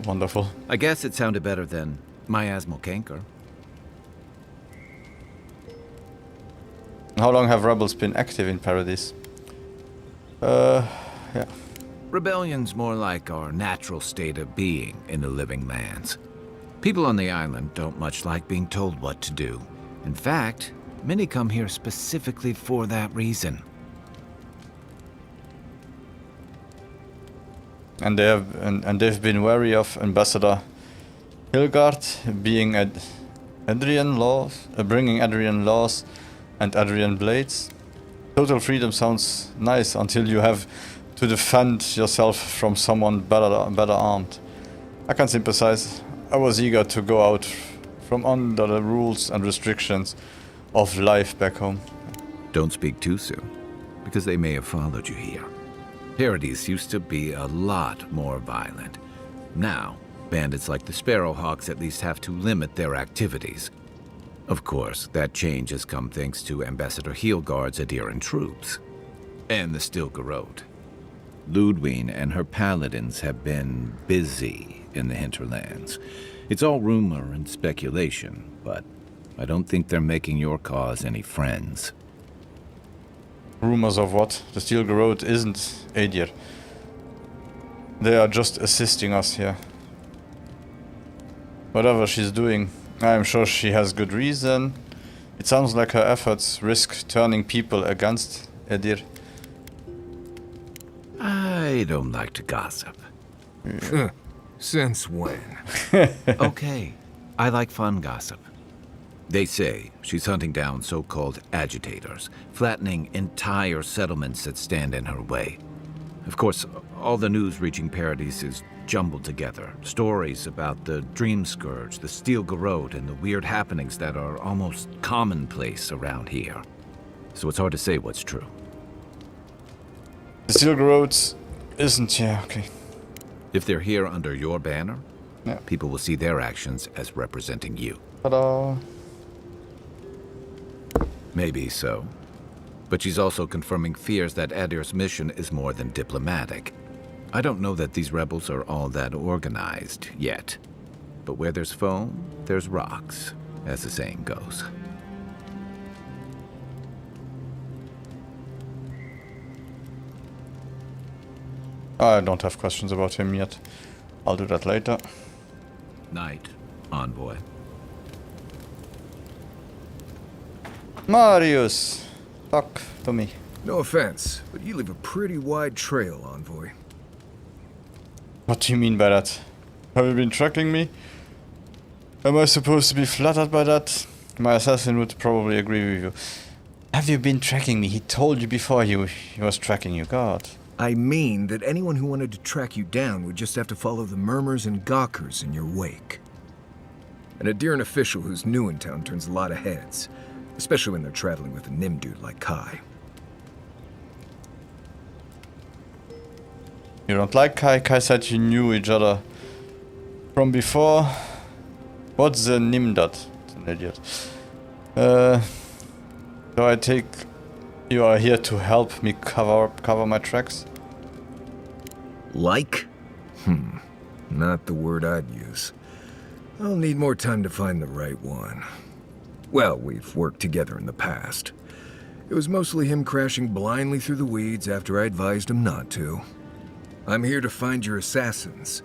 Wonderful. I guess it sounded better than miasmal canker. How long have rebels been active in Paradise? Yeah. Rebellion's more like our natural state of being in the living lands. People on the island don't much like being told what to do. In fact, many come here specifically for that reason. And they've been wary of Ambassador Hilgard being Adrian laws, bringing Adrian laws and Adrian blades. Total freedom sounds nice until you have to defend yourself from someone better armed. I can sympathize. I was eager to go out from under the rules and restrictions of life back home. Don't speak too soon, because they may have followed you here. Paradise used to be a lot more violent. Now, bandits like the Sparrowhawks at least have to limit their activities. Of course, that change has come thanks to Ambassador Hilgard's Adiran troops. And the Stilgarode. Ludwine and her paladins have been busy in the hinterlands. It's all rumor and speculation, but I don't think they're making your cause any friends. Rumors of what? The Stilgarode isn't Adir. They are just assisting us here. Whatever she's doing, I'm sure she has good reason. It sounds like her efforts risk turning people against Adir. I don't like to gossip. Since when? Okay, I like fun gossip. They say she's hunting down so-called agitators, flattening entire settlements that stand in her way. Of course, all the news reaching Paradise is jumbled together. Stories about the Dream Scourge, the Stilgarode, and the weird happenings that are almost commonplace around here. So it's hard to say what's true. The Stilgarode isn't, yeah, okay. If they're here under your banner, yeah, people will see their actions as representing you. Ta-da! Maybe so. But she's also confirming fears that Adir's mission is more than diplomatic. I don't know that these rebels are all that organized yet. But where there's foam, there's rocks, as the saying goes. I don't have questions about him yet. I'll do that later. Night, envoy. Marius! Talk to me. No offense, but you leave a pretty wide trail, Envoy. What do you mean by that? Have you been tracking me? Am I supposed to be flattered by that? My assassin would probably agree with you. Have you been tracking me? He told you before he was tracking you. God. I mean that anyone who wanted to track you down would just have to follow the murmurs and gawkers in your wake. An Adyrn official who's new in town turns a lot of heads, especially when they're traveling with a Nim dude like Kai. You don't like Kai? Kai said you knew each other from before. What's the Nimdot? It's an idiot. So I take you are here to help me cover my tracks? Like? Not the word I'd use. I'll need more time to find the right one. Well, we've worked together in the past. It was mostly him crashing blindly through the weeds after I advised him not to. I'm here to find your assassins.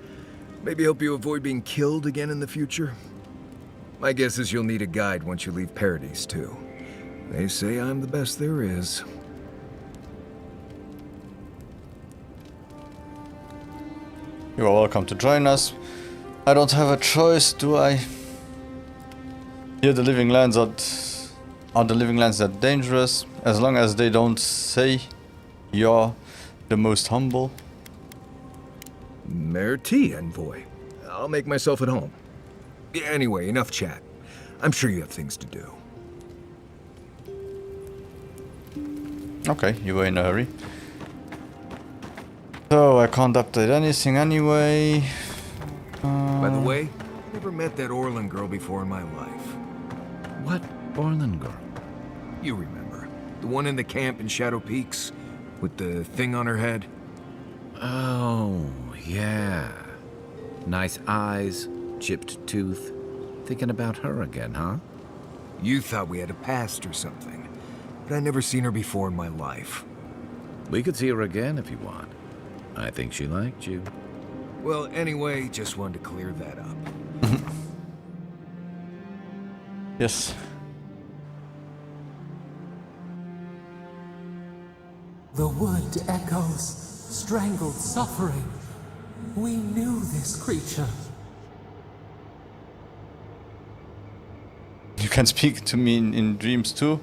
Maybe help you avoid being killed again in the future. My guess is you'll need a guide once you leave Paradise, too. They say I'm the best there is. You are welcome to join us. I don't have a choice, do I? Here the living lands are the living lands that dangerous, as long as they don't say you're the most humble. Merci, envoy. I'll make myself at home. Anyway, enough chat. I'm sure you have things to do. Okay, you were in a hurry. So I can't update anything anyway. By the way, never met that Orlin girl before in my life. What Orlin girl? You remember. The one in the camp in Shadow Peaks? With the thing on her head? Oh, yeah. Nice eyes, chipped tooth. Thinking about her again, huh? You thought we had a past or something. But I'd never seen her before in my life. We could see her again if you want. I think she liked you. Well, anyway, just wanted to clear that up. Yes. The wood echoes, strangled suffering. We knew this creature. You can speak to me in dreams too.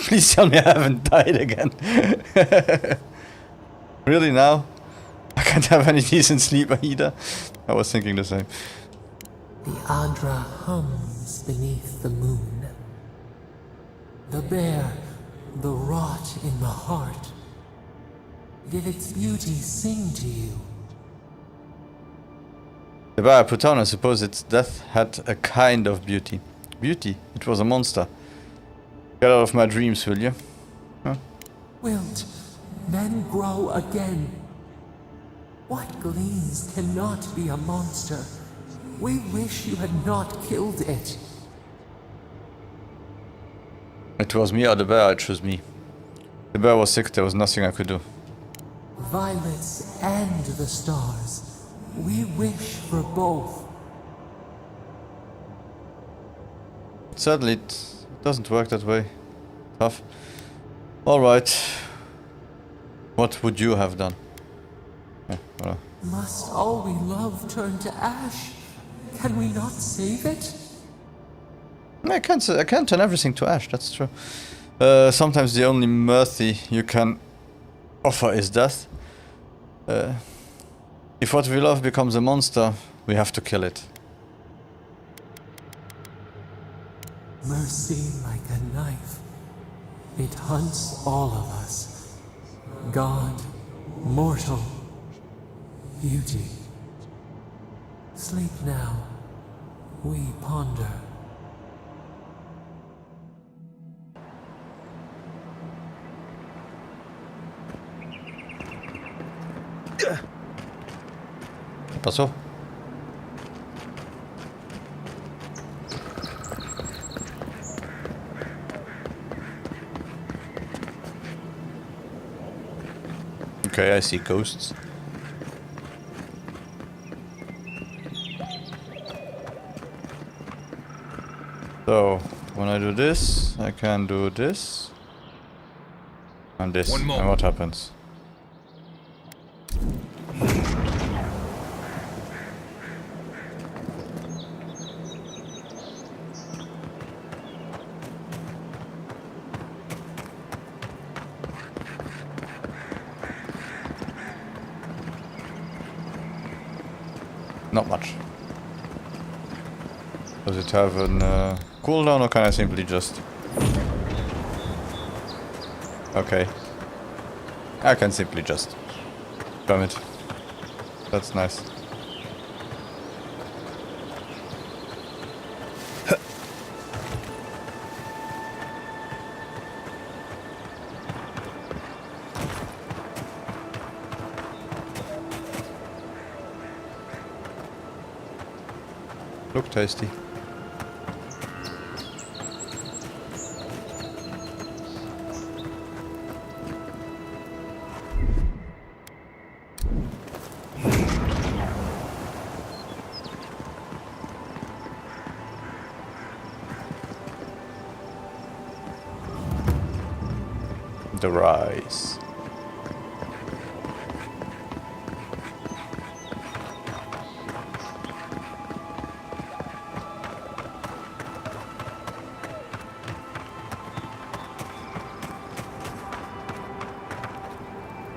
Please tell me I haven't died again. Really now? I can't have any decent sleep either. I was thinking the same. The Adra hums beneath the moon. The bear, the rot in the heart. Did its beauty sing to you? The bar I put on, I suppose its death had a kind of beauty. Beauty? It was a monster. Get out of my dreams, will you? Huh? Wilt, then grow again. What gleams cannot be a monster? We wish you had not killed it. It was me or the bear, I chose me. The bear was sick, there was nothing I could do. Violets and the stars. We wish for both. Sadly, it doesn't work that way. Tough. Alright. What would you have done? Yeah, voilà. Must all we love turn to ash? Can we not save it? I can't turn everything to ash, that's true. Sometimes the only mercy you can offer is death. If what we love becomes a monster, we have to kill it. Mercy like a knife. It hunts all of us. God, mortal, beauty. Sleep now. We ponder. ¿Qué pasó? Okay, I see ghosts. So, when I do this, I can do this. And this. One more. And what happens? Not much. Does it have a cooldown or can I simply just... Okay. I can simply just spam it. That's nice. Look tasty. The rice.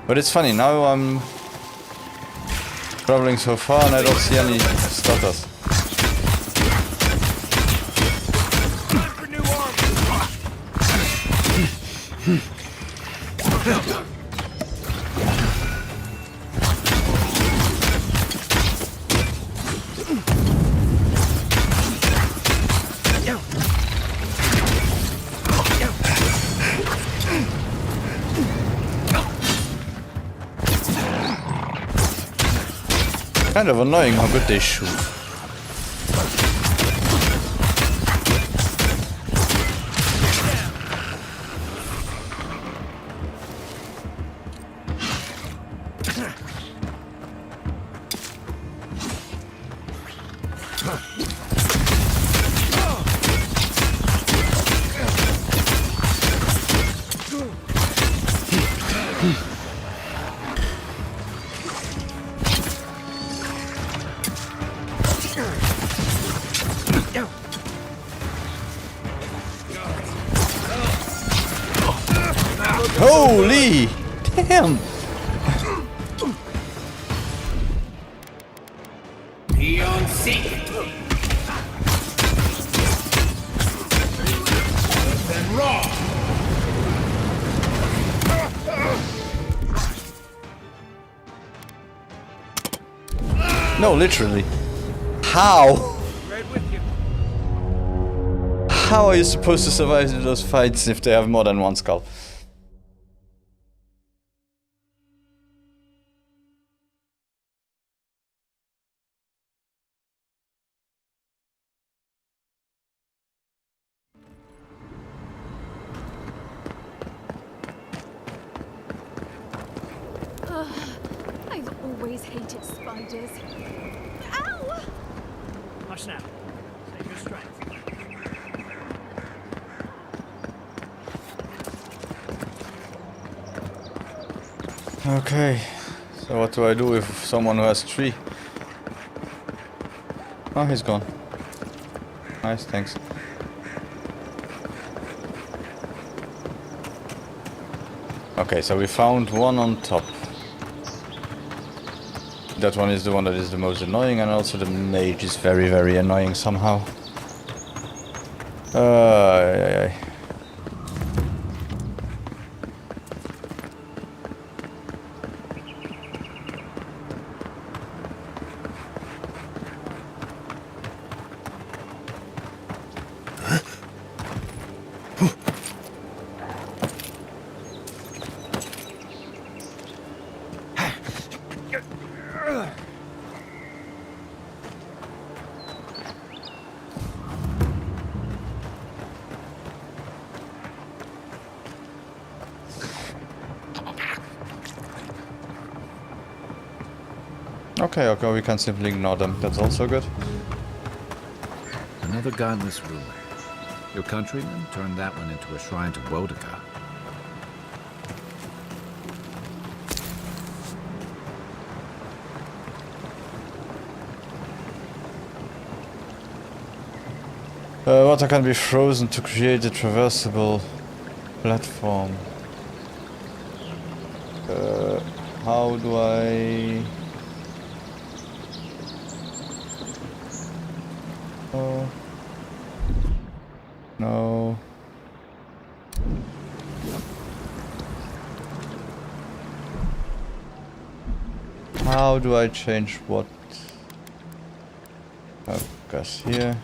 But it's funny, now I'm traveling so far and I don't see any stutters. Kind of annoying how good they shoot. Holy! Damn! Beyond seek. Then raw. No, literally. How? How are you supposed to survive those fights if they have more than one skull? I've always hated spiders. Ow! Hush now. Save your strength. Okay, so what do I do with someone who has 3? Oh, he's gone. Nice, thanks. Okay, so we found one on top. That one is the one that is the most annoying, and also the mage is very, very annoying somehow. Ay. Okay, we can simply ignore them. That's also good. Another godless ruler. Your countrymen turned that one into a shrine to Wodika. Water can be frozen to create a traversable platform. How do I... Oh. No. How do I change what? I guess here.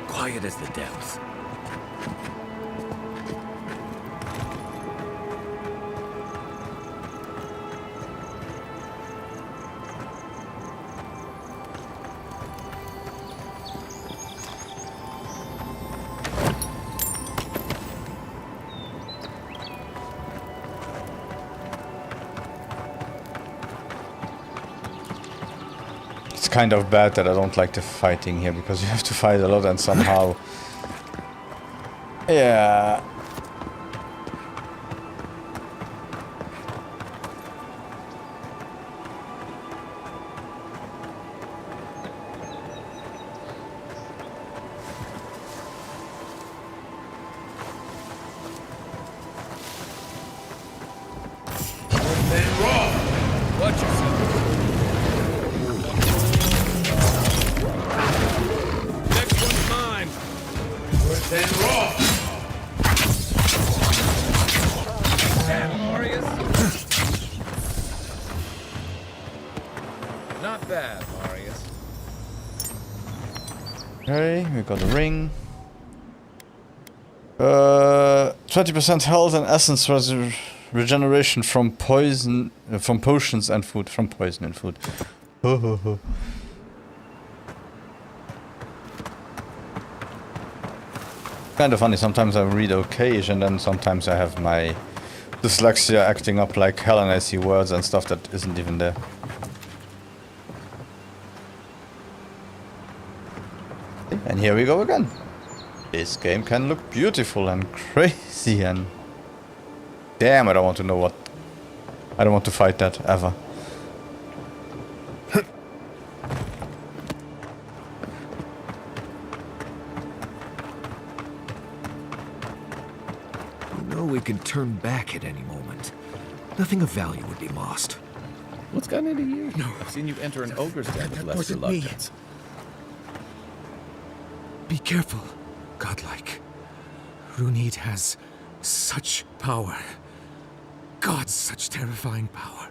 Quiet as the depths. It's kind of bad that I don't like the fighting here, because you have to fight a lot and somehow... yeah... Watch yourself. Next one's mine. Then raw. Marius. Not bad, Marius. Okay, we got a ring. 20% health and essence regeneration from poison, from potions and food. From poison and food. Kind of funny. Sometimes I read okay, and then sometimes I have my dyslexia acting up like hell, and I see words and stuff that isn't even there. And here we go again. This game can look beautiful and crazy and... damn, I don't want to know what... I don't want to fight that, ever. You know we can turn back at any moment. Nothing of value would be lost. What's gotten into you? No. I've seen you enter an ogre's den with less wasn't me. reluctance. Be careful, godlike. Runid has such power. God, such terrifying power.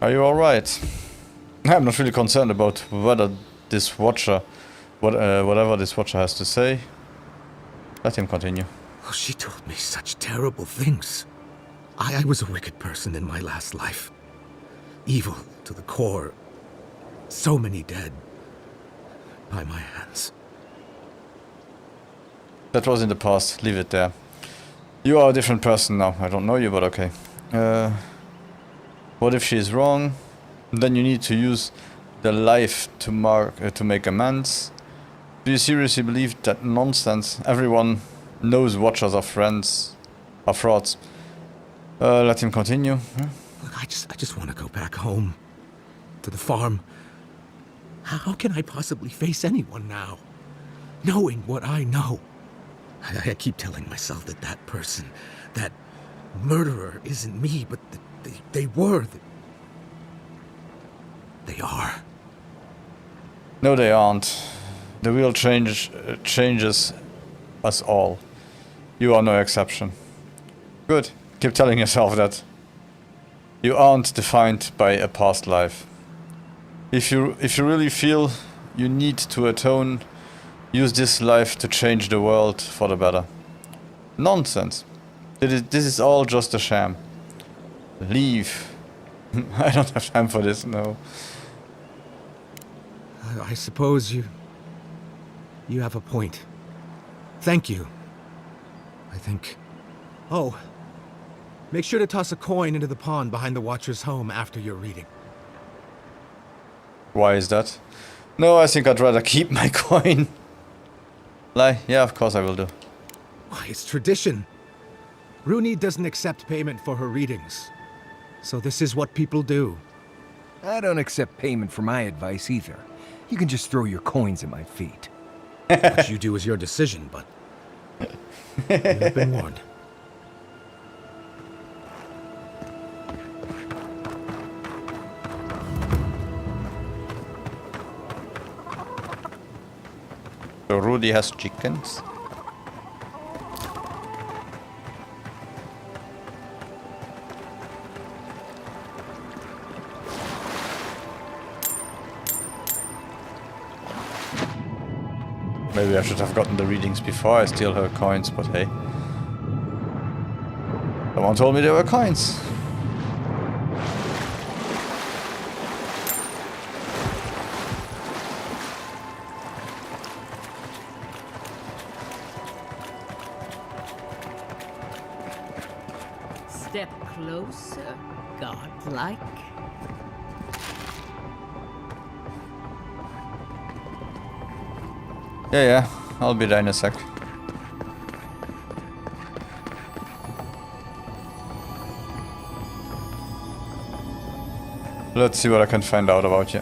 Are you alright? I'm not really concerned about whether this watcher, whatever this watcher has to say. Let him continue. Oh, she told me such terrible things. I was a wicked person in my last life. Evil to the core. So many dead. By my hands. That was in the past. Leave it there. You are a different person now. I don't know you, but okay. What if she is wrong? Then you need to use the life to to make amends. Do you seriously believe that nonsense? Everyone knows watchers are friends, are frauds. Let him continue. Look, I just want to go back home. To the farm. How can I possibly face anyone now? Knowing what I know. I keep telling myself that that person, that murderer isn't me, but they were. They are. No, they aren't. The real changes us all. You are no exception. Good. Keep telling yourself that. You aren't defined by a past life. If you really feel you need to atone, use this life to change the world for the better. Nonsense. This is all just a sham. Leave. I don't have time for this, no. I suppose you have a point. Thank you. I think... Oh, make sure to toss a coin into the pond behind the Watcher's home after your reading. Why is that? No, I think I'd rather keep my coin. Lie? Yeah, of course I will do. Why, it's tradition. Rooney doesn't accept payment for her readings. So this is what people do. I don't accept payment for my advice either. You can just throw your coins at my feet. What you do is your decision, but... You've been warned. So Rudy has chickens. Maybe I should have gotten the readings before I steal her coins, but hey. Someone told me there were coins. Step closer, godlike. Yeah, I'll be there in a sec. Let's see what I can find out about you.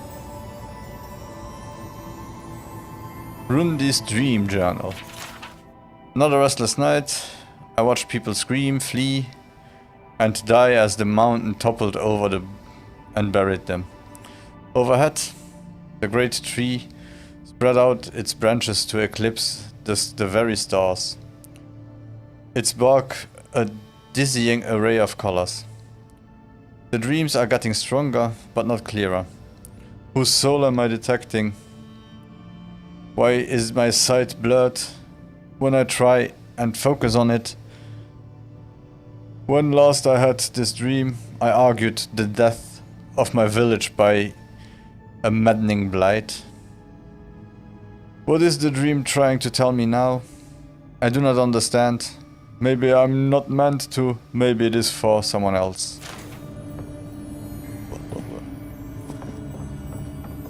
Rundi's Dream Journal. Another restless night. I watched people scream, flee, and die as the mountain toppled over and buried them. Overhead, the great tree spread out its branches to eclipse the very stars. Its bark a dizzying array of colors. The dreams are getting stronger, but not clearer. Whose soul am I detecting? Why is my sight blurred when I try and focus on it? When last I had this dream, I argued the death of my village by a maddening blight. What is the dream trying to tell me now? I do not understand. Maybe I'm not meant to. Maybe it is for someone else.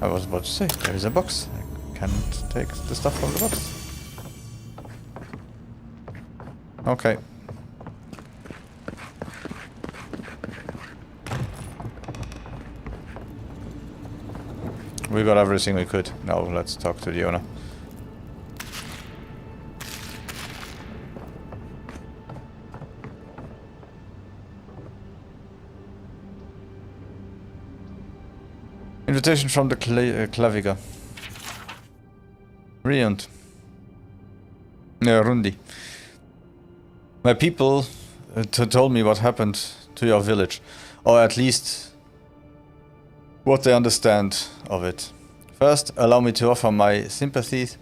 I was about to say, there is a box. I can't take the stuff from the box. Okay. We got everything we could. Now let's talk to the owner. Invitation from the Klaviger. Brilliant. Rundi. My people told me what happened to your village, or at least what they understand of it. First, allow me to offer my sympathies.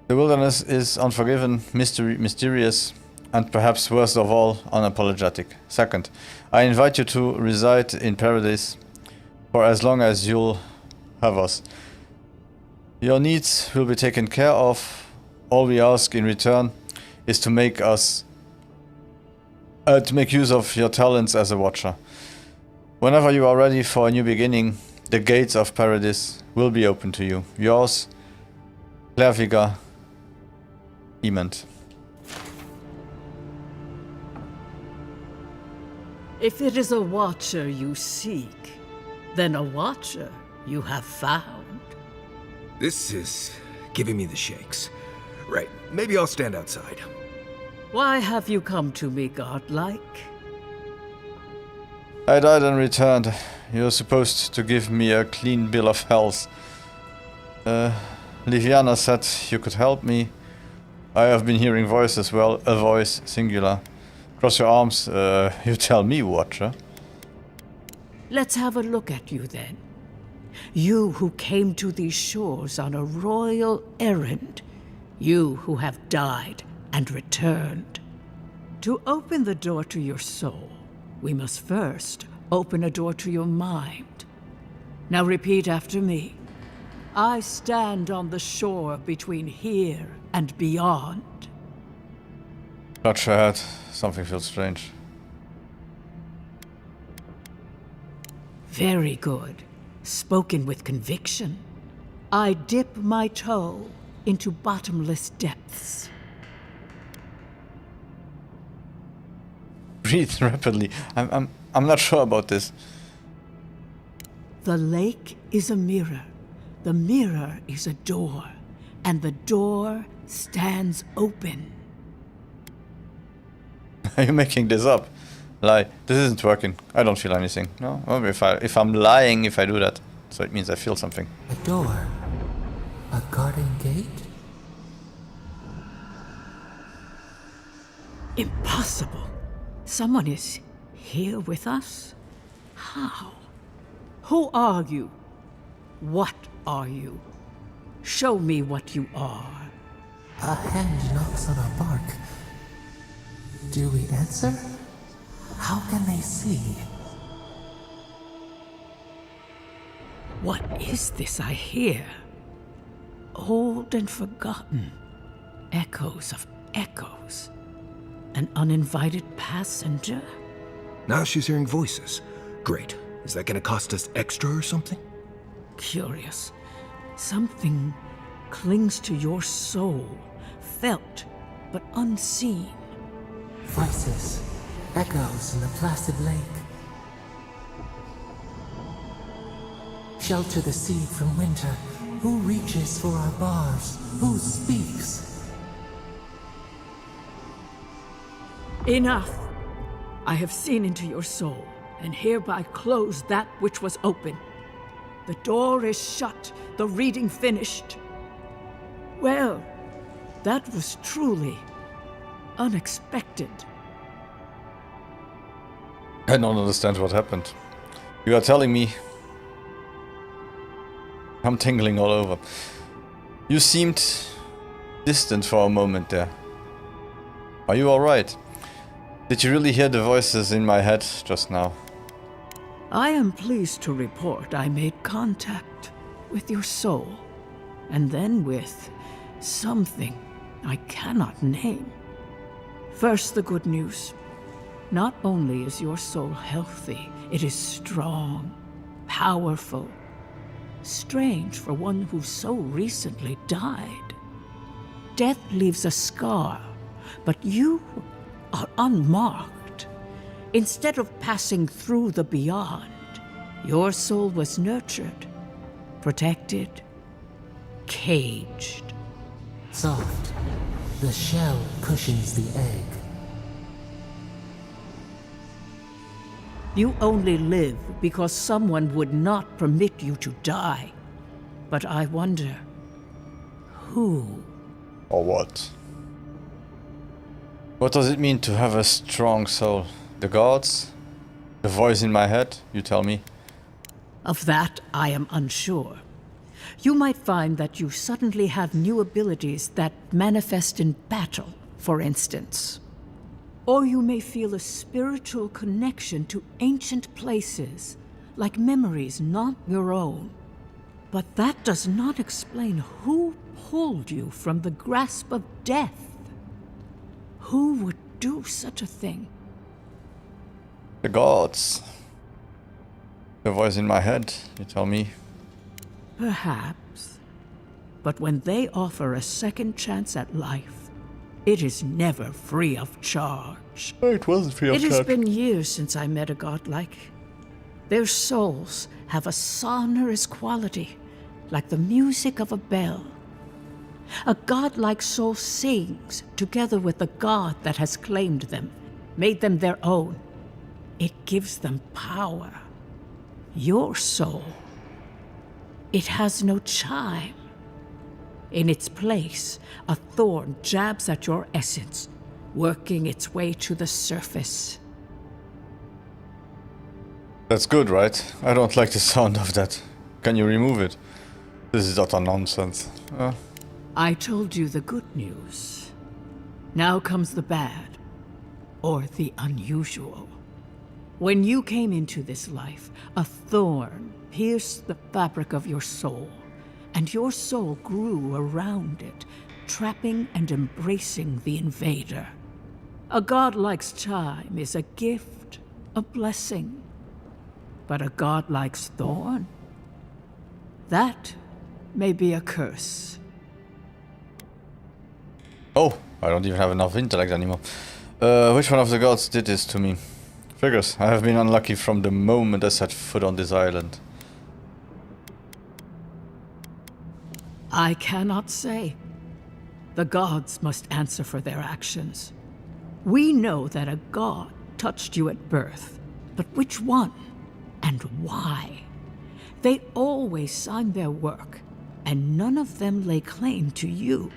The wilderness is unforgiven, mysterious, and perhaps worst of all, unapologetic. Second, I invite you to reside in paradise for as long as you'll have us. Your needs will be taken care of. All we ask in return is to make use of your talents as a watcher. Whenever you are ready for a new beginning, the gates of paradise will be open to you. Yours, Klaviger Ement. If it is a watcher you seek, then a watcher you have found. This is giving me the shakes. Right, maybe I'll stand outside. Why have you come to me, godlike? I died and returned. You're supposed to give me a clean bill of health. Liviana said you could help me. I have been hearing voices, well, a voice, singular. Cross your arms, you tell me, Watcher. Let's have a look at you then. You who came to these shores on a royal errand. You who have died and returned. To open the door to your soul, we must first open a door to your mind. Now repeat after me. I stand on the shore between here and beyond. Touch her head. Something feels strange. Very good. Spoken with conviction. I dip my toe into bottomless depths. Breathe rapidly. I'm not sure about this. The lake is a mirror. The mirror is a door. And the door stands open. Are you making this up? Lie. This isn't working. I don't feel anything. No? Or if I'm lying if I do that. So it means I feel something. A door? A garden gate? Impossible. Someone is here with us? How? Who are you? What are you? Show me what you are. A hand knocks on our bark. Do we answer? How can they see? What is this I hear? Old and forgotten. Echoes of echoes. An uninvited passenger? Now she's hearing voices. Great. Is that gonna cost us extra or something? Curious. Something clings to your soul, felt but unseen. Voices, echoes in the placid lake. Shelter the sea from winter. Who reaches for our bars? Who speaks? Enough! I have seen into your soul, and hereby close that which was open. The door is shut, the reading finished. Well, that was truly unexpected. I don't understand what happened. You are telling me... I'm tingling all over. You seemed distant for a moment there. Are you alright? Did you really hear the voices in my head just now? I am pleased to report I made contact with your soul, and then with something I cannot name. First, the good news. Not only is your soul healthy, it is strong, powerful. Strange for one who so recently died. Death leaves a scar, but you are unmarked. Instead of passing through the beyond, your soul was nurtured, protected, caged. Soft. The shell cushions the egg. You only live because someone would not permit you to die. But I wonder, who? Or what? What does it mean to have a strong soul? The gods? The voice in my head? You tell me. Of that, I am unsure. You might find that you suddenly have new abilities that manifest in battle, for instance. Or you may feel a spiritual connection to ancient places, like memories not your own. But that does not explain who pulled you from the grasp of death. Who would do such a thing? The gods. The voice in my head, you tell me. Perhaps. But when they offer a second chance at life, It is never free of charge. It wasn't free of It charge. has been years since I met a godlike. Their souls have a sonorous quality, like the music of a bell. A godlike soul sings together with the god that has claimed them, made them their own. It gives them power. Your soul, it has no chime. In its place, a thorn jabs at your essence, working its way to the surface. That's good, right? I don't like the sound of that. Can you remove it? This is utter nonsense. I told you the good news. Now comes the bad, or the unusual. When you came into this life, a thorn pierced the fabric of your soul, and your soul grew around it, trapping and embracing the invader. A godlike's chime is a gift, a blessing. But a godlike's thorn? That may be a curse. Oh, I don't even have enough intellect anymore. Which one of the gods did this to me? Figures, I have been unlucky from the moment I set foot on this island. I cannot say. The gods must answer for their actions. We know that a god touched you at birth, but which one and why? They always sign their work, and none of them lay claim to you.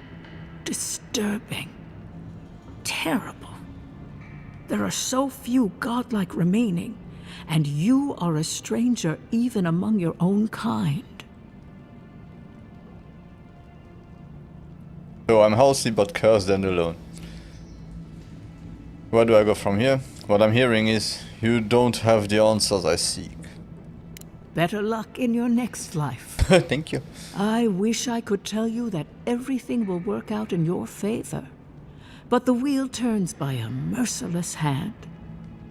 Disturbing. Terrible. There are so few godlike remaining, and you are a stranger even among your own kind. So I'm healthy but cursed and alone. Where do I go from here? What I'm hearing is, you don't have the answers I seek. Better luck in your next life. Thank you. I wish I could tell you that everything will work out in your favor. But the wheel turns by a merciless hand.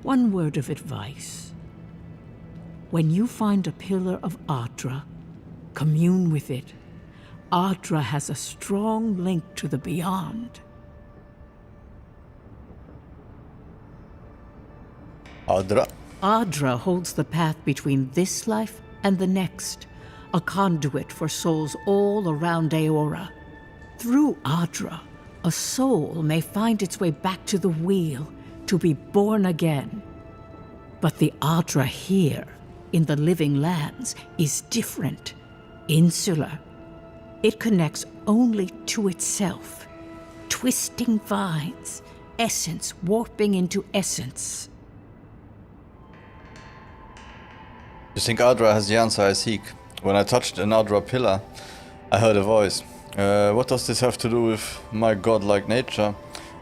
One word of advice. When you find a pillar of Adra, commune with it. Adra has a strong link to the beyond. Adra? Adra holds the path between this life and the next, a conduit for souls all around Aora. Through Adra, a soul may find its way back to the wheel to be born again. But the Adra here, in the living lands, is different, insular. It connects only to itself, twisting vines, essence warping into essence. You think Adra has the answer I seek? When I touched an Adra pillar, I heard a voice. What does this have to do with my godlike nature?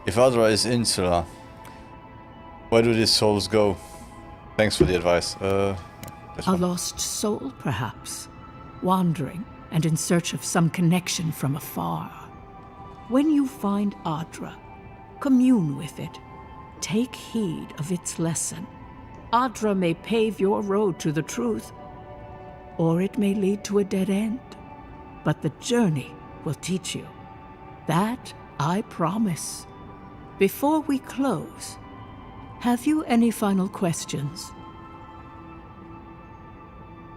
If Adra is insular, where do these souls go? Thanks for the advice. A lost soul, perhaps, wandering and in search of some connection from afar. When you find Adra, commune with it. Take heed of its lesson. Adra may pave your road to the truth, or it may lead to a dead end. But the journey will teach you. That I promise. Before we close, have you any final questions?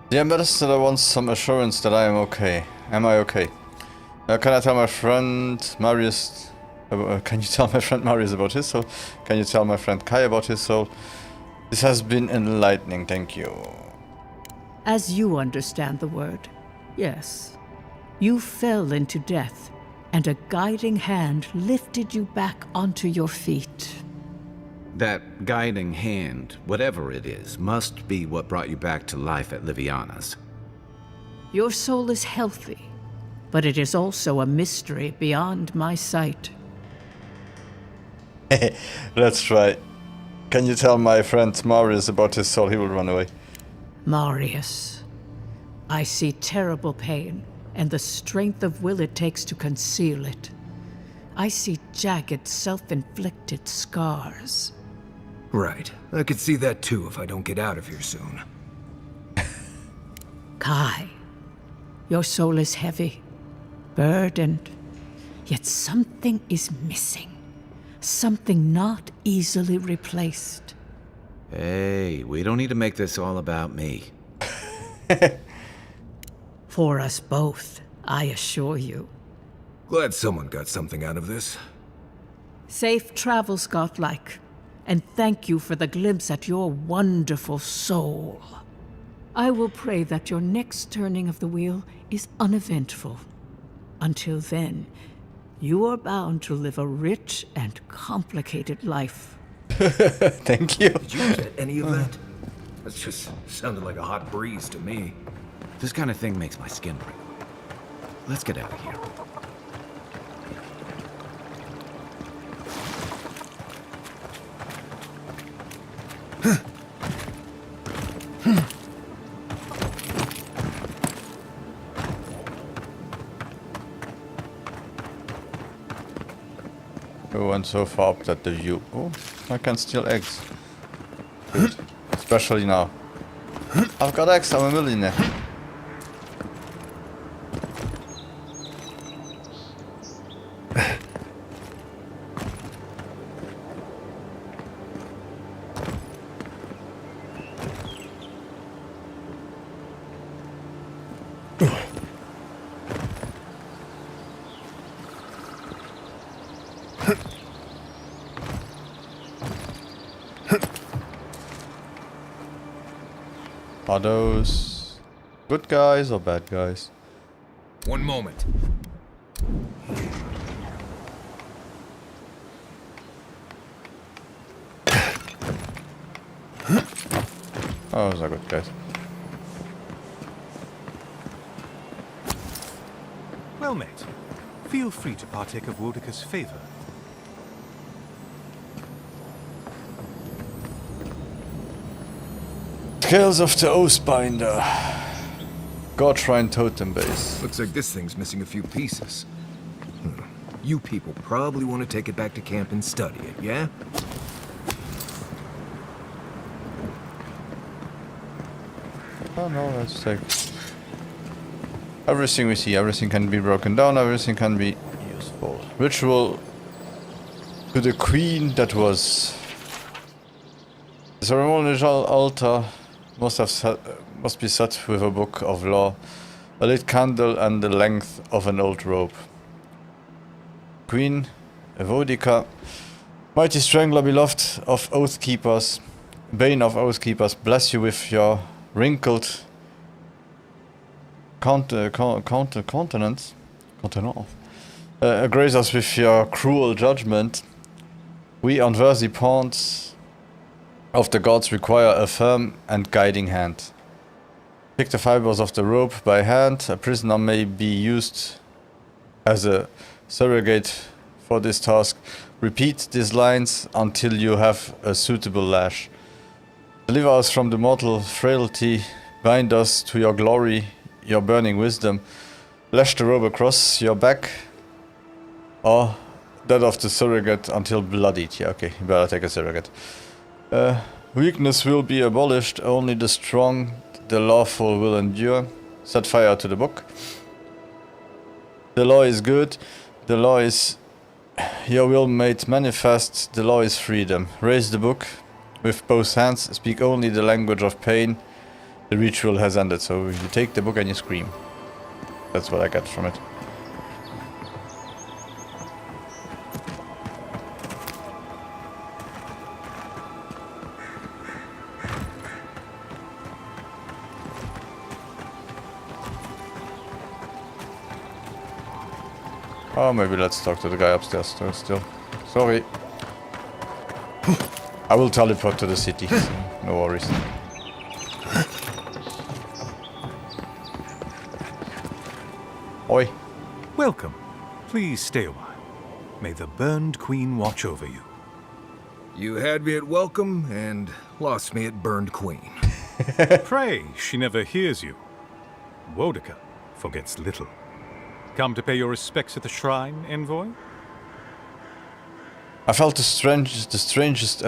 The ambassador wants some assurance that I am okay. Am I okay? Can I tell my friend Marius... can you tell my friend Marius about his soul? Can you tell my friend Kai about his soul? This has been enlightening, thank you. As you understand the word, yes. You fell into death, and a guiding hand lifted you back onto your feet. That guiding hand, whatever it is, must be what brought you back to life at Liviana's. Your soul is healthy, but it is also a mystery beyond my sight. Let's try. Can you tell my friend Marius about his soul? He will run away. Marius, I see terrible pain and the strength of will it takes to conceal it. I see jagged, self-inflicted scars. Right. I could see that too if I don't get out of here soon. Kai, your soul is heavy, burdened, yet something is missing. something not easily replaced. Hey, we don't need to make this all about me. For us both, I assure you. Glad someone got something out of this. Safe travels, godlike, and thank you for the glimpse at your wonderful soul. I will pray that your next turning of the wheel is uneventful. Until then, you are bound to live a rich and complicated life. Thank you. Did you get any of that? That just sounded like a hot breeze to me. This kind of thing makes my skin prickle. Let's get out of here. We went so far up that the view. Oh, I can steal eggs. Good. Especially now. I've got eggs, I'm a millionaire. Are those good guys or bad guys? One moment. Oh, those are good guys. Well met. Feel free to partake of Wodeca's favor. Tales of the Oathbinder. God Shrine Totem Base. Looks like this thing's missing a few pieces. You people probably want to take it back to camp and study it, yeah? Oh no, let's take everything we see. Everything can be broken down, everything can be useful. Ritual to the queen that was. The ceremonial altar must be set with a book of law, a lit candle, and the length of an old rope. Queen Avowed, mighty strangler, beloved of oathkeepers, bane of oathkeepers, bless you with your wrinkled countenance, grace us with your cruel judgment. We unworthy pawns of the gods require a firm and guiding hand. Pick the fibers of the rope by hand. A prisoner may be used as a surrogate for this task. Repeat these lines until you have a suitable lash. Deliver us from the mortal frailty. Bind us to your glory, your burning wisdom. Lash the rope across your back or that of the surrogate until bloodied. Yeah, okay, you better take a surrogate. Weakness will be abolished, only the strong, the lawful will endure. Set fire to the book. The law is good, the law is your will made manifest, the law is freedom. Raise the book with both hands, speak only the language of pain. The ritual has ended, so you take the book and you scream. That's what I got from it. Oh, maybe let's talk to the guy upstairs still. Sorry. I will teleport to the city, so no worries. Oi. Welcome. Please stay a while. May the Burned Queen watch over you. You had me at welcome and lost me at Burned Queen. Pray, she never hears you. Wodeca forgets little. Come to pay your respects at the shrine, envoy? I felt the strangest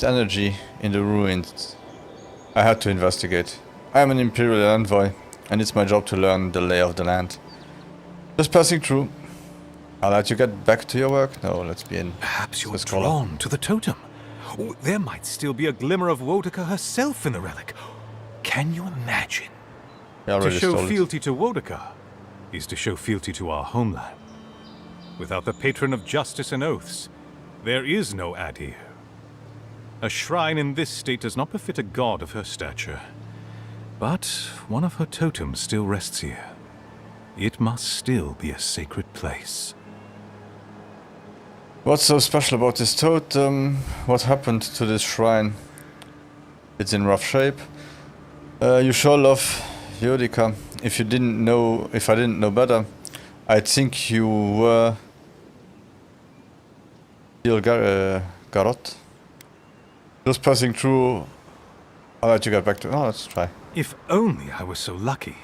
energy in the ruins. I had to investigate. I am an imperial envoy, and it's my job to learn the lay of the land. Just passing through. I'll let you get back to your work. No, let's be in. Perhaps you're the scholar. drawn to the totem. Or there might still be a glimmer of Wodeka herself in the relic. Can you imagine? To show fealty to Wodeka is to show fealty to our homeland. Without the patron of justice and oaths, there is no Adir. A shrine in this state does not befit a god of her stature. But one of her totems still rests here. It must still be a sacred place. What's so special about this totem? What happened to this shrine? It's in rough shape. You sure love Wodeka. If I didn't know better, I'd think you were Garot. Just passing through. I'll let you get back to. Oh, let's try. If only I were so lucky.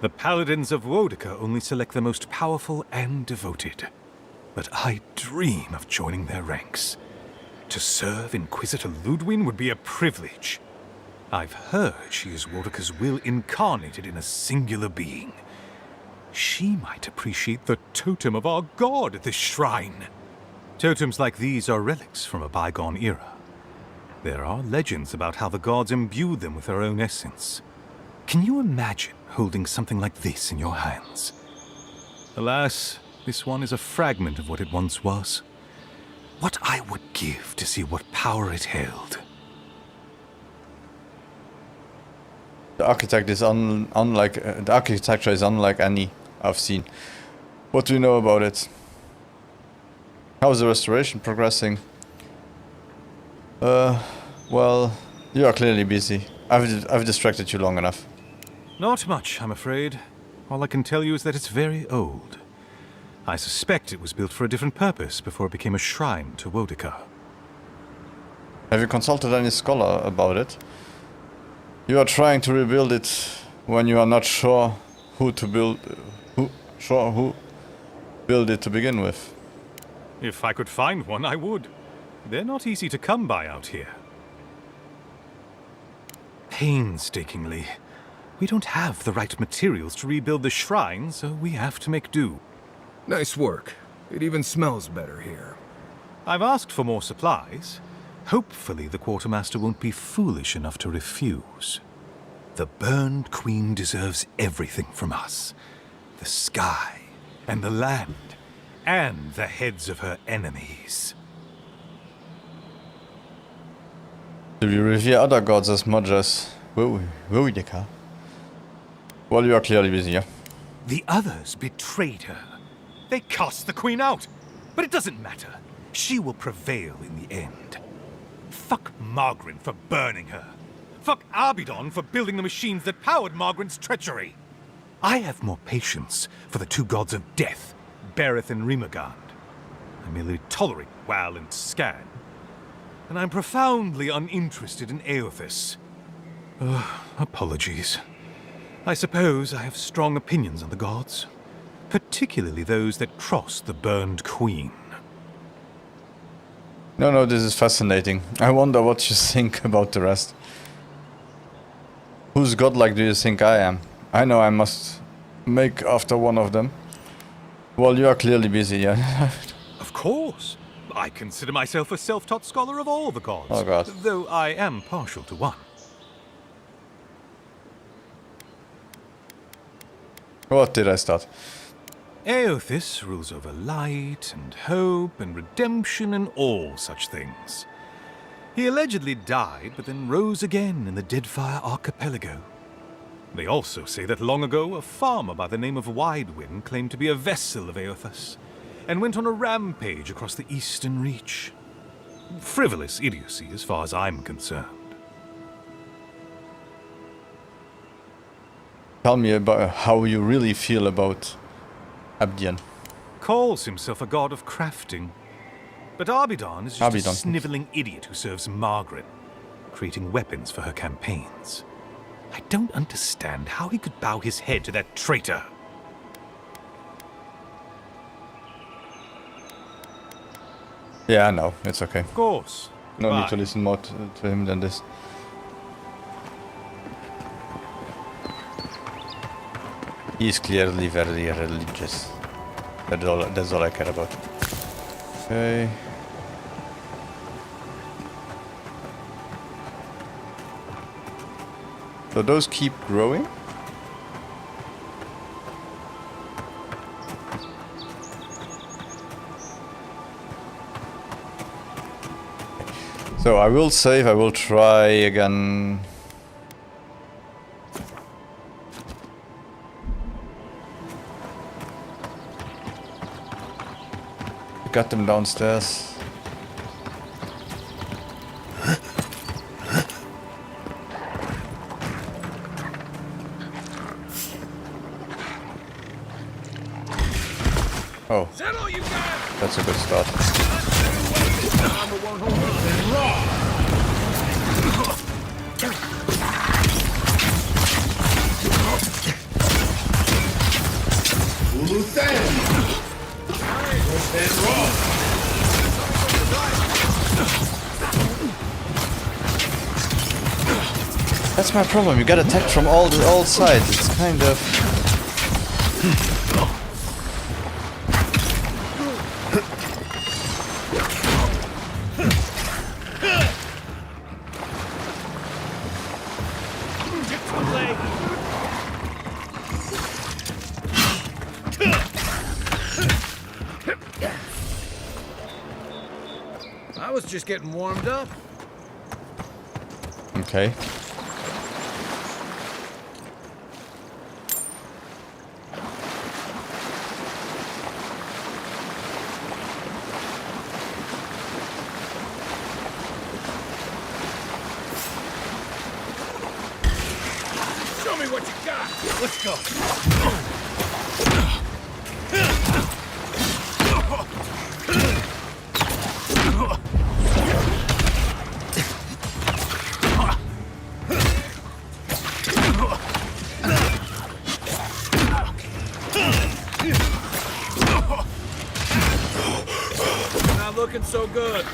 The paladins of Wodeka only select the most powerful and devoted. But I dream of joining their ranks. To serve Inquisitor Ludwin would be a privilege. I've heard she is Wodeka's will incarnated in a singular being. She might appreciate the totem of our god at this shrine. Totems like these are relics from a bygone era. There are legends about how the gods imbued them with their own essence. Can you imagine holding something like this in your hands? Alas, this one is a fragment of what it once was. What I would give to see what power it held. The architecture is unlike any I've seen. What do you know about it? How's the restoration progressing? Well, you are clearly busy. I've distracted you long enough. Not much, I'm afraid. All I can tell you is that it's very old. I suspect it was built for a different purpose before it became a shrine to Wodeka. Have you consulted any scholar about it? You are trying to rebuild it when you are not sure who build it to begin with. If I could find one, I would. They're not easy to come by out here. Painstakingly. We don't have the right materials to rebuild the shrine, so we have to make do. Nice work. It even smells better here. I've asked for more supplies. Hopefully the quartermaster won't be foolish enough to refuse. The Burned Queen deserves everything from us. The sky, and the land, and the heads of her enemies. Do you revere other gods as much as Wodeka? Well, you are clearly busy, yeah? The others betrayed her. They cast the Queen out. But it doesn't matter. She will prevail in the end. Fuck Margaret for burning her. Fuck Abidon for building the machines that powered Margaret's treachery. I have more patience for the two gods of death, Bereth and Rimagand. I merely tolerate Wal and Scan. And I'm profoundly uninterested in Eothas. Apologies. I suppose I have strong opinions on the gods, particularly those that cross the Burned Queen. No, this is fascinating. I wonder what you think about the rest. Whose godlike do you think I am? I know I must make after one of them. Well, you are clearly busy, yeah? Of course. I consider myself a self-taught scholar of all the gods. Oh god. Though I am partial to one. What did I start? Eothas rules over light and hope and redemption and all such things. He allegedly died, but then rose again in the Deadfire Archipelago. They also say that long ago, a farmer by the name of Widewind claimed to be a vessel of Eothas, and went on a rampage across the Eastern Reach. Frivolous idiocy as far as I'm concerned. Tell me about how you really feel about Abdian. Calls himself a god of crafting. But Abidon is just a sniveling idiot who serves Margaret, creating weapons for her campaigns. I don't understand how he could bow his head to that traitor. Yeah, no, it's okay. Of course. No need to listen more to him than this. He's clearly very religious. That's all I care about. Okay. So those keep growing? So I will save, I will try again. Got them downstairs. Oh, that's a good start. That's my problem, you get attacked from all sides, it's kind of... I was just getting warmed up. Okay. Show me what you got. Let's go. Not looking so good.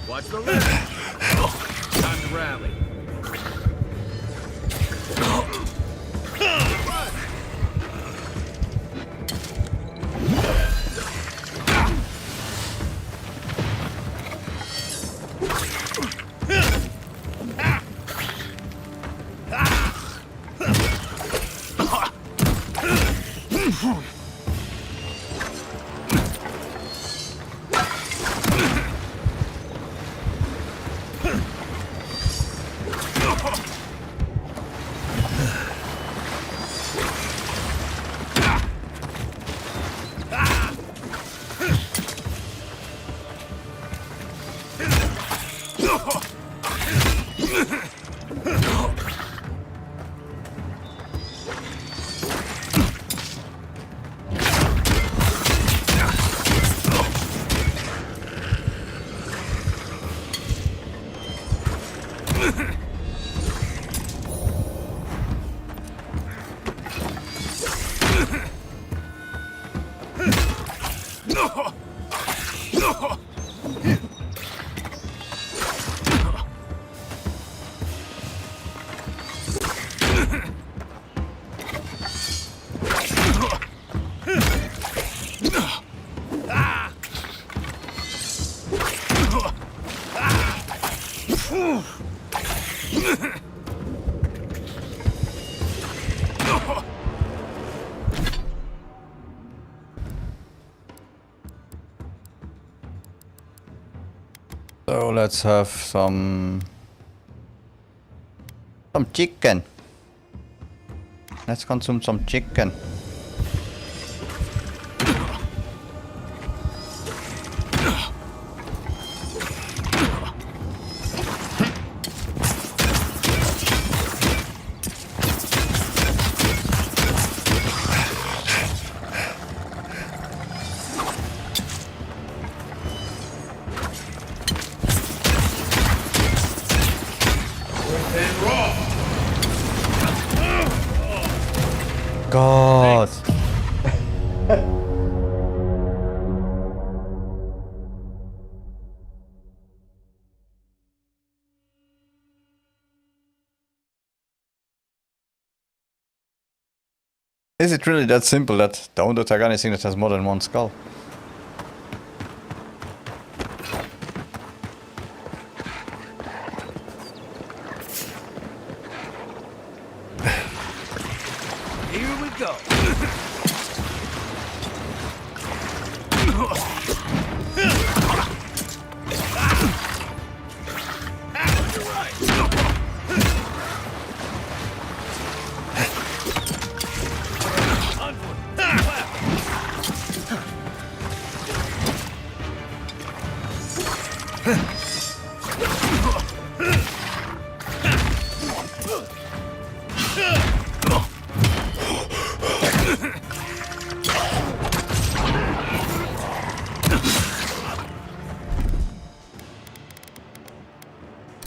Watch the left. Time to rally. So let's have some chicken. Let's consume some chicken. Is it really that simple that don't attack anything that has more than one skull? Here we go.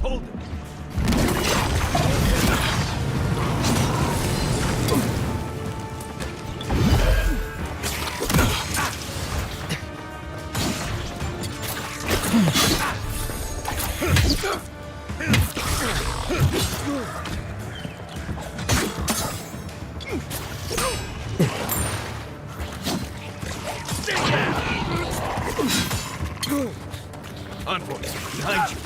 Hold it. Envoy, behind you.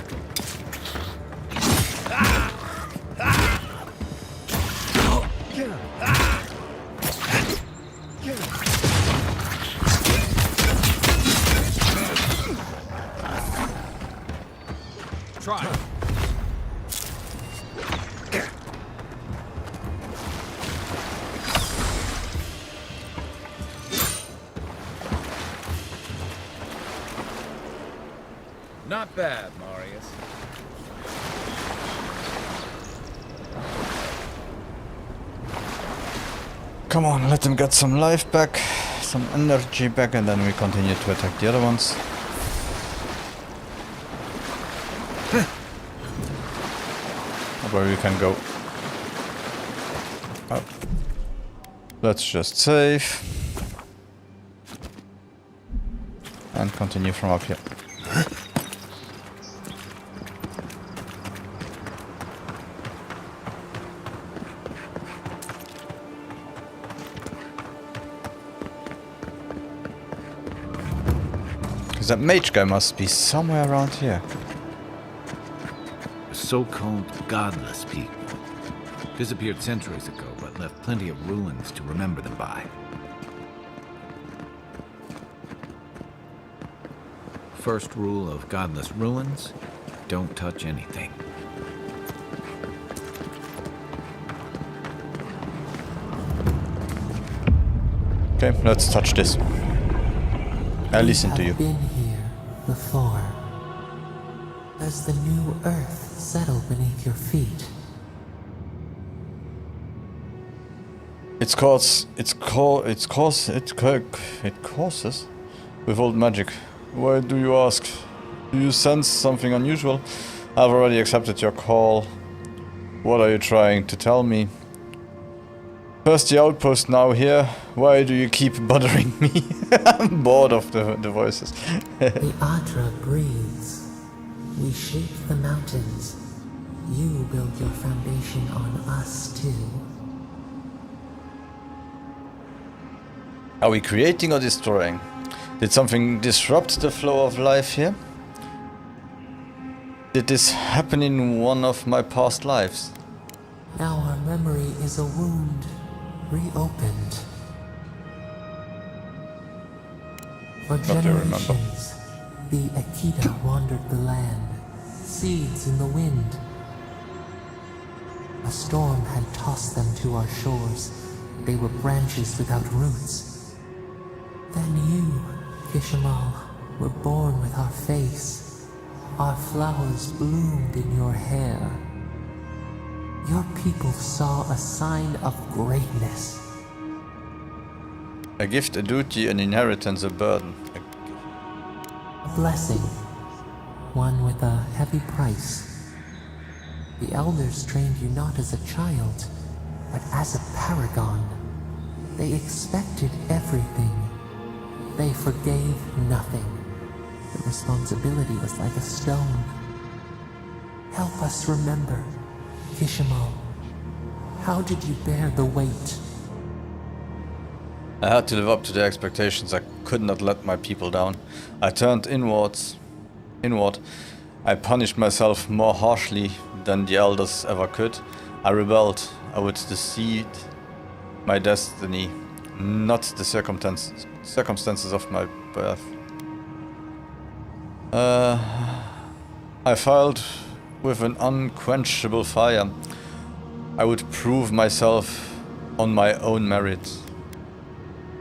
Try. Not bad, Marius. Come on, let them get some life back, some energy back, and then we continue to attack the other ones. Where we can go. Oh. Let's just save. And continue from up here. Because that mage guy must be somewhere around here. So-called godless people. Disappeared centuries ago, but left plenty of ruins to remember them by. First rule of godless ruins, don't touch anything. Okay, let's touch this. I listen to you. I've been here before. Does the new earth settle beneath your feet? It causes with old magic. Why do you ask? Do you sense something unusual? I've already accepted your call. What are you trying to tell me? First the outpost, now here. Why do you keep bothering me? I'm bored of the voices. The Adra breathes. We shape the mountains. You build your foundation on us too. Are we creating or destroying? Did something disrupt the flow of life here? Did this happen in one of my past lives? Now our memory is a wound reopened. For generations, the Akita wandered the land, seeds in the wind. A storm had tossed them to our shores. They were branches without roots. Then you, Kishimal, were born with our face. Our flowers bloomed in your hair. Your people saw a sign of greatness. A gift, a duty, an inheritance, a burden. A blessing. One with a heavy price. The elders trained you not as a child, but as a paragon. They expected everything. They forgave nothing. The responsibility was like a stone. Help us remember, Kishimal. How did you bear the weight? I had to live up to their expectations. I could not let my people down. I turned inward. I punished myself more harshly than the elders ever could. I rebelled. I would decide my destiny, not the circumstances of my birth. I filed with an unquenchable fire. I would prove myself on my own merit.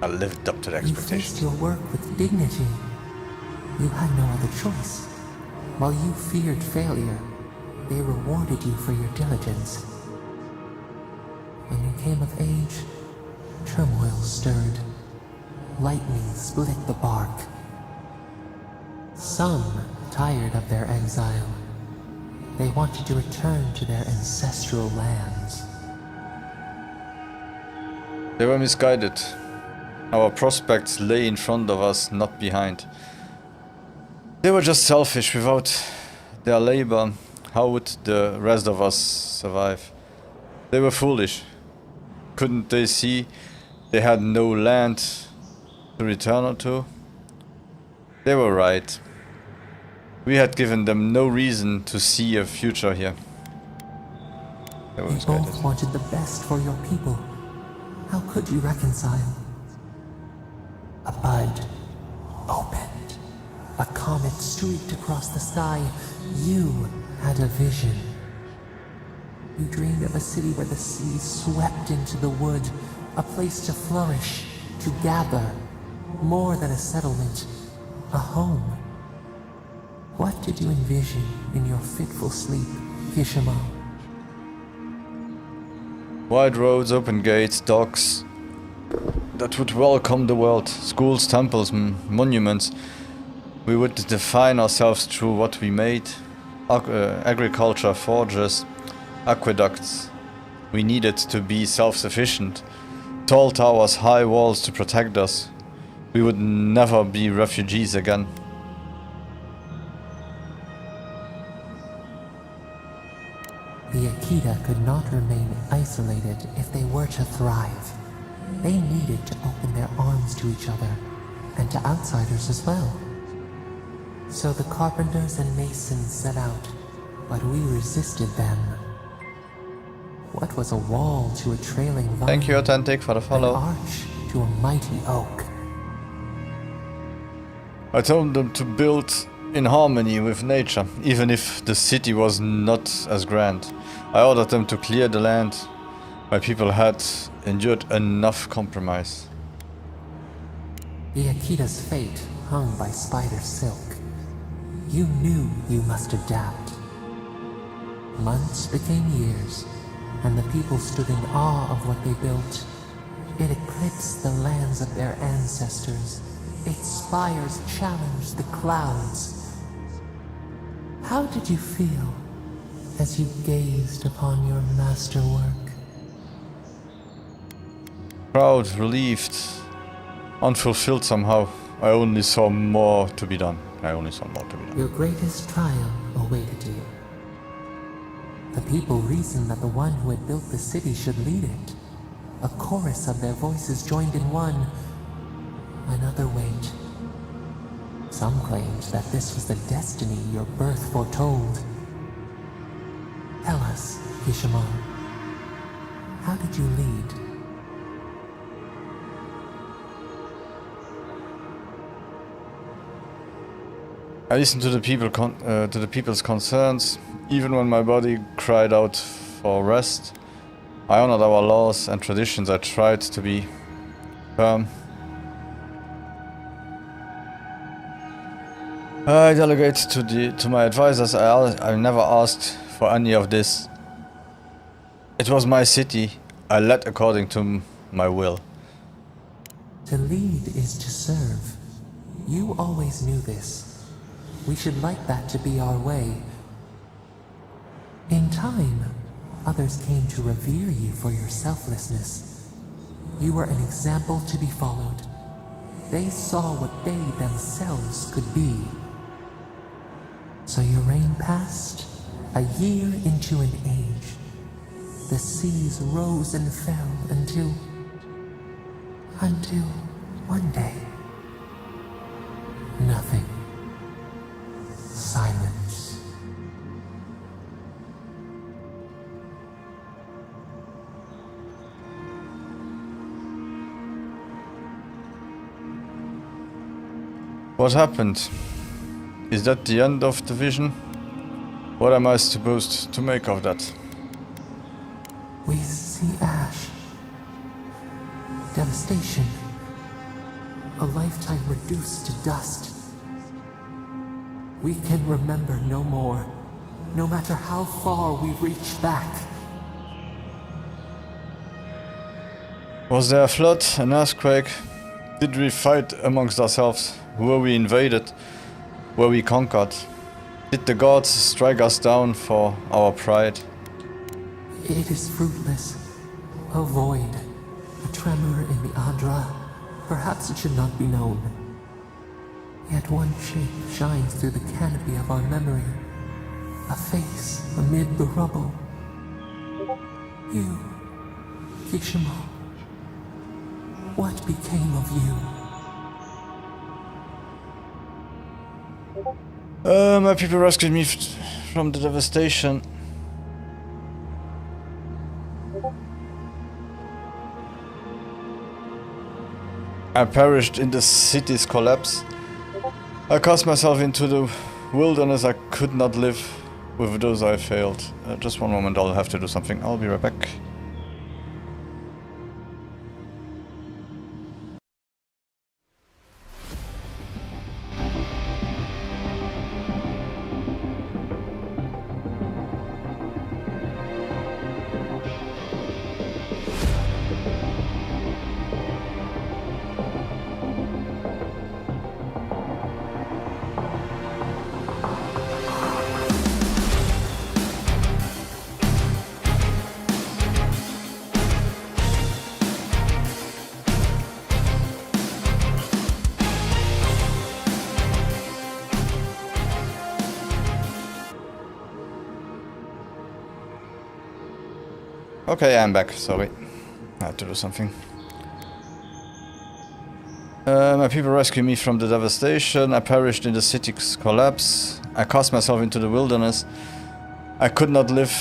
I lived up to the You expectations. faced your work with dignity. You had no other choice. While you feared failure, they rewarded you for your diligence. When you came of age, turmoil stirred. Lightning split the bark. Some, tired of their exile, they wanted to return to their ancestral lands. They were misguided. Our prospects lay in front of us, not behind. They were just selfish. Without their labor, how would the rest of us survive? They were foolish. Couldn't they see they had no land to return to? They were right. We had given them no reason to see a future here. They were You misguided. both wanted the best for your people. How could you reconcile? A bud opened. A comet streaked across the sky. You had a vision. You dreamed of a city where the sea swept into the wood, a place to flourish, to gather, more than a settlement, a home. What did you envision in your fitful sleep, Kishima? Wide roads, open gates, docks that would welcome the world. Schools, temples, monuments. We would define ourselves through what we made. Agriculture, forges, aqueducts. We needed to be self-sufficient. Tall towers, high walls to protect us. We would never be refugees again. The Akita could not remain isolated if they were to thrive. They needed to open their arms to each other, and to outsiders as well. So the carpenters and masons set out, but we resisted them. What was a wall to a trailing vine? Thank you, Authentic, for the follow. An arch to a mighty oak. I told them to build in harmony with nature, even if the city was not as grand. I ordered them to clear the land. My people had endured enough compromise. The Akita's fate hung by spider silk. You knew you must adapt. Months became years, and the people stood in awe of what they built. It eclipsed the lands of their ancestors. Its spires challenged the clouds. How did you feel as you gazed upon your masterwork? Proud, relieved, unfulfilled somehow. I only saw more to be done. Your greatest trial awaited you. The people reasoned that the one who had built the city should lead it. A chorus of their voices joined in one. Another wait. Some claimed that this was the destiny your birth foretold. Tell us, Kishima, how did you lead? I listened to the people's concerns, even when my body cried out for rest. I honored our laws and traditions. I tried to be firm. I delegate to my advisors. I never asked for any of this. It was my city. I led according to my will. To lead is to serve. You always knew this. We should like that to be our way. In time, others came to revere you for your selflessness. You were an example to be followed. They saw what they themselves could be. So your reign passed, a year into an age. The seas rose and fell until Until one day, nothing. Silence. What happened? Is that the end of the vision? What am I supposed to make of that? We see ash. Devastation. A lifetime reduced to dust. We can remember no more, no matter how far we reach back. Was there a flood, an earthquake? Did we fight amongst ourselves? Were we invaded? Were we conquered? Did the gods strike us down for our pride? It is fruitless. A void. A tremor in the Adra. Perhaps it should not be known. Yet one shape shines through the canopy of our memory. A face amid the rubble. You, Kishimo. What became of you? My people rescued me from the devastation. I perished in the city's collapse. I cast myself into the wilderness. I could not live with those I failed. Just one moment, I'll have to do something. I'll be right back. Okay, I'm back, sorry. I had to do something. My people rescued me from the devastation. I perished in the city's collapse. I cast myself into the wilderness. I could not live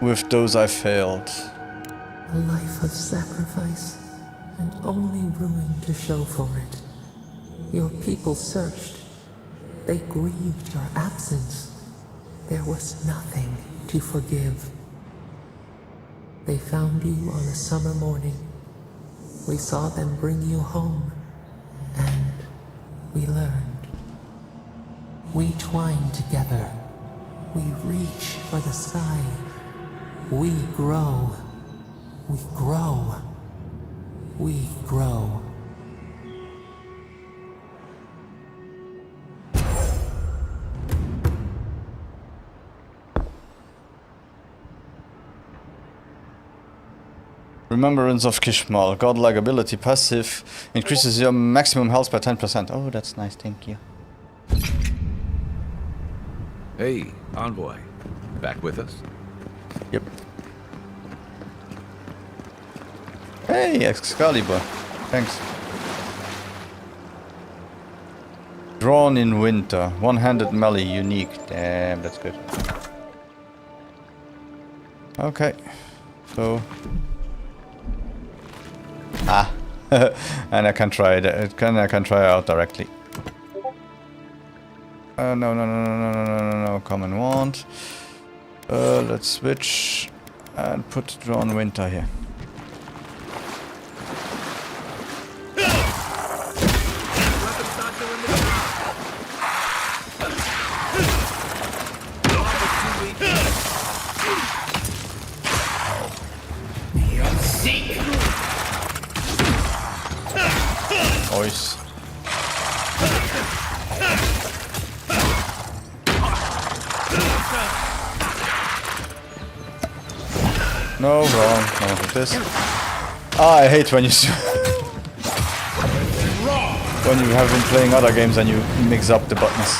with those I failed. A life of sacrifice, and only ruin to show for it. Your people searched. They grieved your absence. There was nothing to forgive. They found you on a summer morning. We saw them bring you home, and we learned. We twine together. We reach for the sky. We grow. We grow. We grow. Remembrance of Kishmal, godlike ability, passive, increases your maximum health by 10%. Oh, that's nice, thank you. Hey, Envoy. Back with us? Yep. Hey, Excalibur. Thanks. Drawn in winter. One-handed melee, unique. Damn, that's good. Okay. So... Ah, and I can try it. I can try it out directly. No. Common wand. Let's switch and put drawn winter here. Ois. No, wrong. No, with this. Ah, I hate when you when you have been playing other games and you mix up the buttons.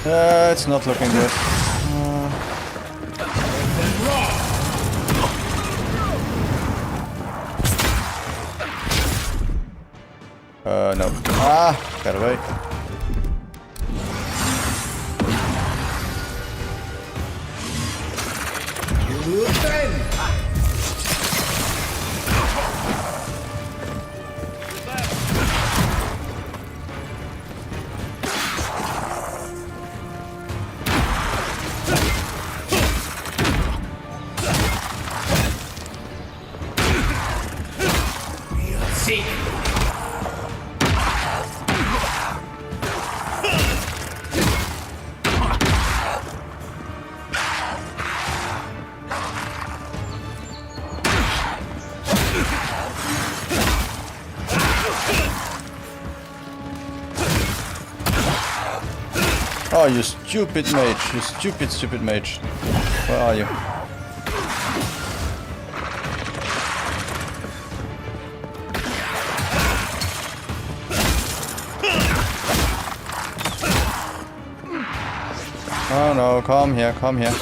It's not looking good. No. Ah, got away. Oh, you stupid mage. You stupid mage. Where are you? Oh no, come here, come here.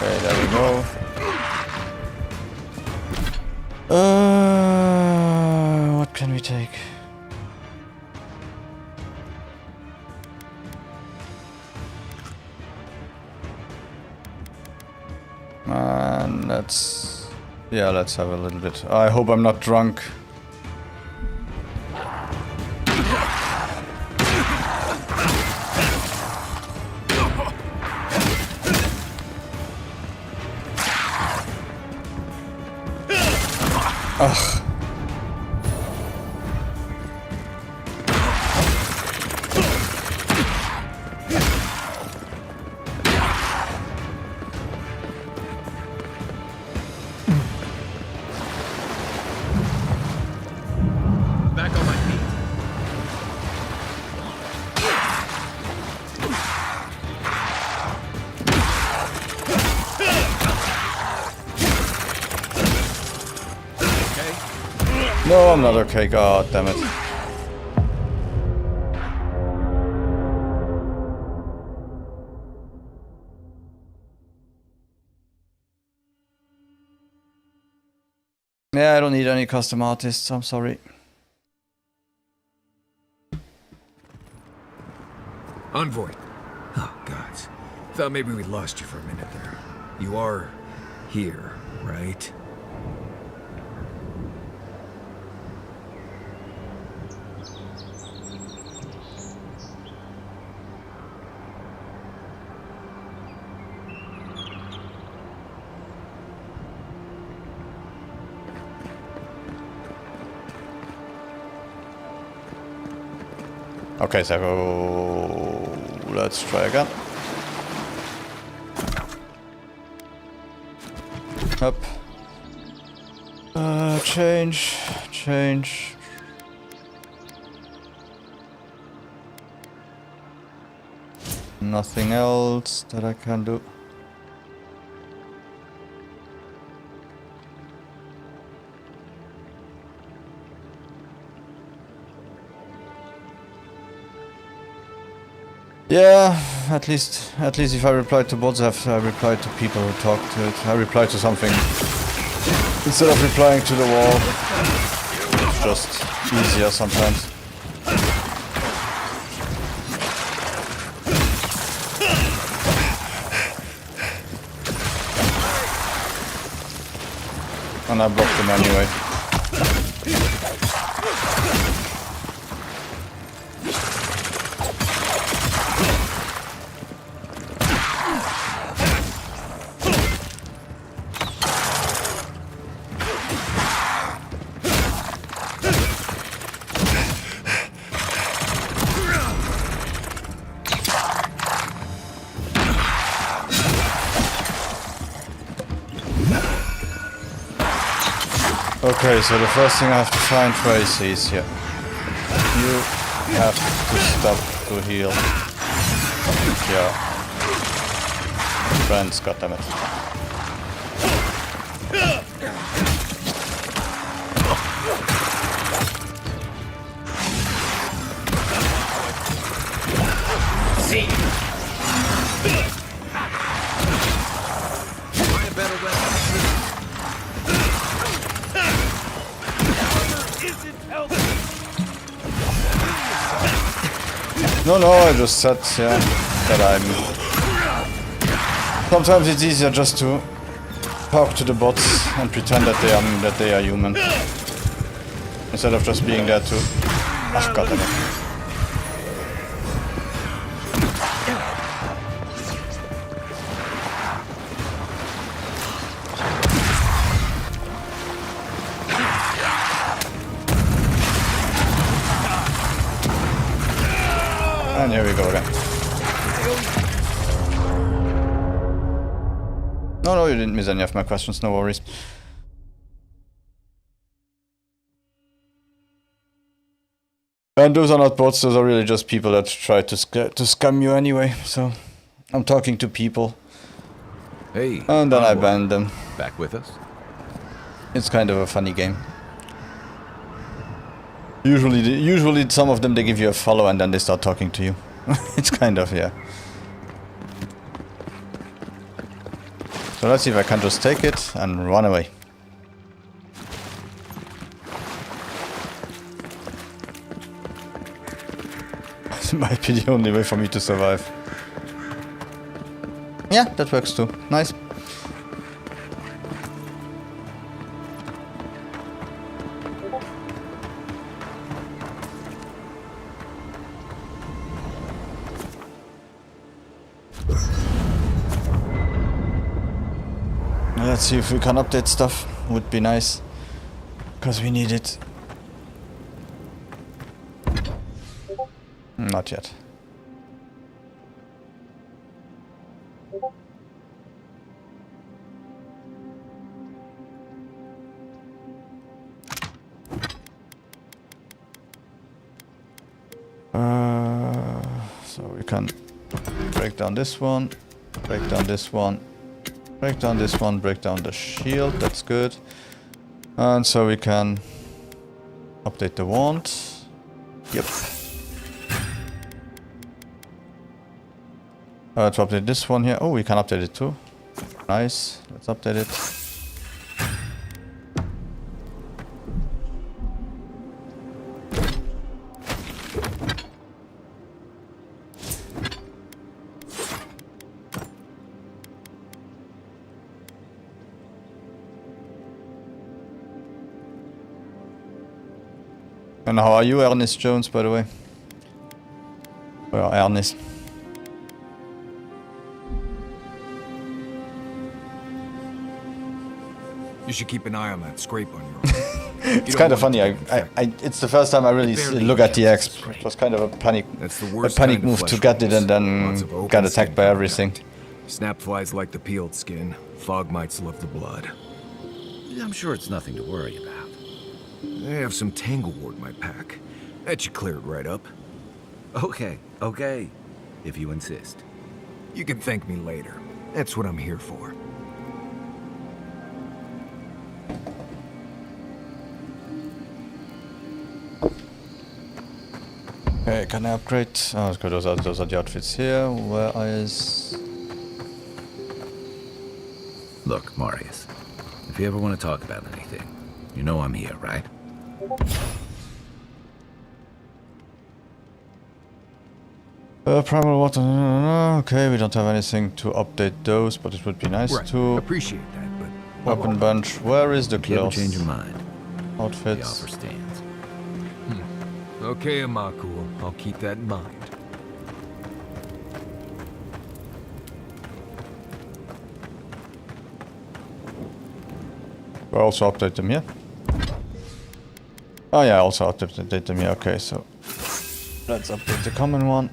Okay, there we go. What can we take? Let's have a little bit. I hope I'm not drunk. Ugh. Back on my feet. No, I'm not okay. God damn it. Yeah, I don't need any custom artists. I'm sorry. Envoy. Oh, gods. Thought maybe we lost you for a minute there. You are here, right? Okay, so let's try again. Up. Change. Nothing else that I can do. Yeah, at least if I reply to bots, I reply to people who talk to it. I reply to something instead of replying to the wall. It's just easier sometimes. And I blocked them anyway. Okay, so the first thing I have to find Tracy is here. You have to stop to heal. Yeah. Friends, goddammit. See. No, I just said, yeah, that I'm... Sometimes it's easier just to talk to the bots and pretend that they are human. Instead of just being there to... Oh, god damn it. And here we go again. No, you didn't miss any of my questions, no worries. And those are not bots, those are really just people that try to scam you anyway, so... I'm talking to people. Hey. And then I banned them. Back with us? It's kind of a funny game. Usually some of them, they give you a follow and then they start talking to you. It's kind of, yeah. So let's see if I can just take it and run away. This might be the only way for me to survive. Yeah, that works too. Nice. Let's see if we can update stuff. Would be nice. Because we need it. Not yet. So we can break down this one, break down this one, break down this one, break down the shield, that's good. And so we can update the wand. Yep. To update this one here. Oh, we can update it too. Nice. Let's update it. And how are you, Ernest Jones, by the way? Well, Ernest. You should keep an eye on that scrape on your arm. It's kind of funny. It's the first time I really look at the exp. It was kind of a panic move to get it and then got attacked by everything. Snapflies like the peeled skin. Fog mites love the blood. I'm sure it's nothing to worry about. I have some tanglewort in my pack. That should clear it right up. Okay. If you insist. You can thank me later. That's what I'm here for. Okay, can I upgrade? Oh, okay, those are the outfits here. Where is... Look, Marius. If you ever want to talk about anything, you know I'm here, right? Primal water. Okay, we don't have anything to update those, but it would be nice to. Appreciate that, but weapon bench. Where is the clothes? Change your mind. Outfits. The offer stands. Okay, Amakul. I'll keep that in mind. We'll also update them here. Oh yeah, also update them here. Okay, so let's update the common one.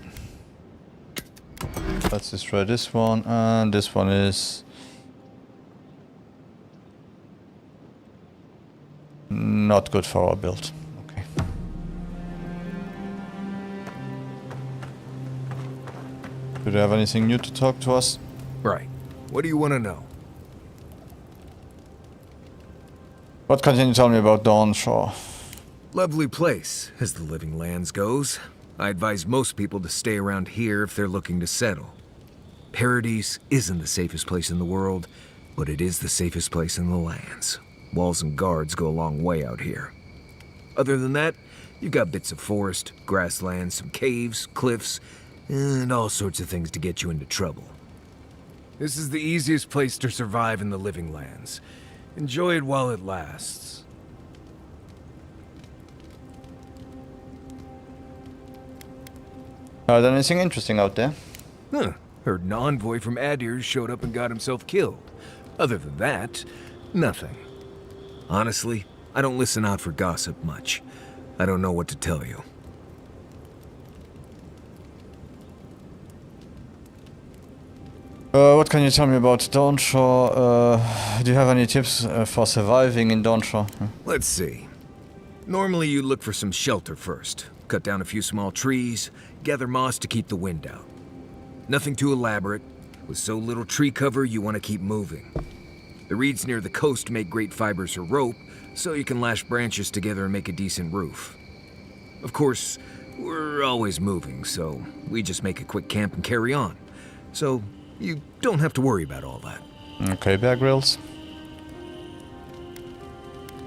Let's destroy this one, and this one is not good for our build. Okay. Do they have anything new to talk to us? Right. What do you want to know? What can you tell me about Dawnshore? Lovely place, as the Living Lands goes. I advise most people to stay around here if they're looking to settle. Paradise isn't the safest place in the world, but it is the safest place in the lands. Walls and guards go a long way out here. Other than that, you've got bits of forest, grasslands, some caves, cliffs, and all sorts of things to get you into trouble. This is the easiest place to survive in the Living Lands. Enjoy it while it lasts. Are there anything interesting out there? Huh. Heard an envoy from Adir showed up and got himself killed. Other than that, nothing. Honestly, I don't listen out for gossip much. I don't know what to tell you. What can you tell me about Dawnshore? Do you have any tips for surviving in Dawnshore? Let's see. Normally you look for some shelter first. Cut down a few small trees, gather moss to keep the wind out. Nothing too elaborate. With so little tree cover, you want to keep moving. The reeds near the coast make great fibers for rope, so you can lash branches together and make a decent roof. Of course, we're always moving, so we just make a quick camp and carry on. So you don't have to worry about all that. Okay, Bear Grylls.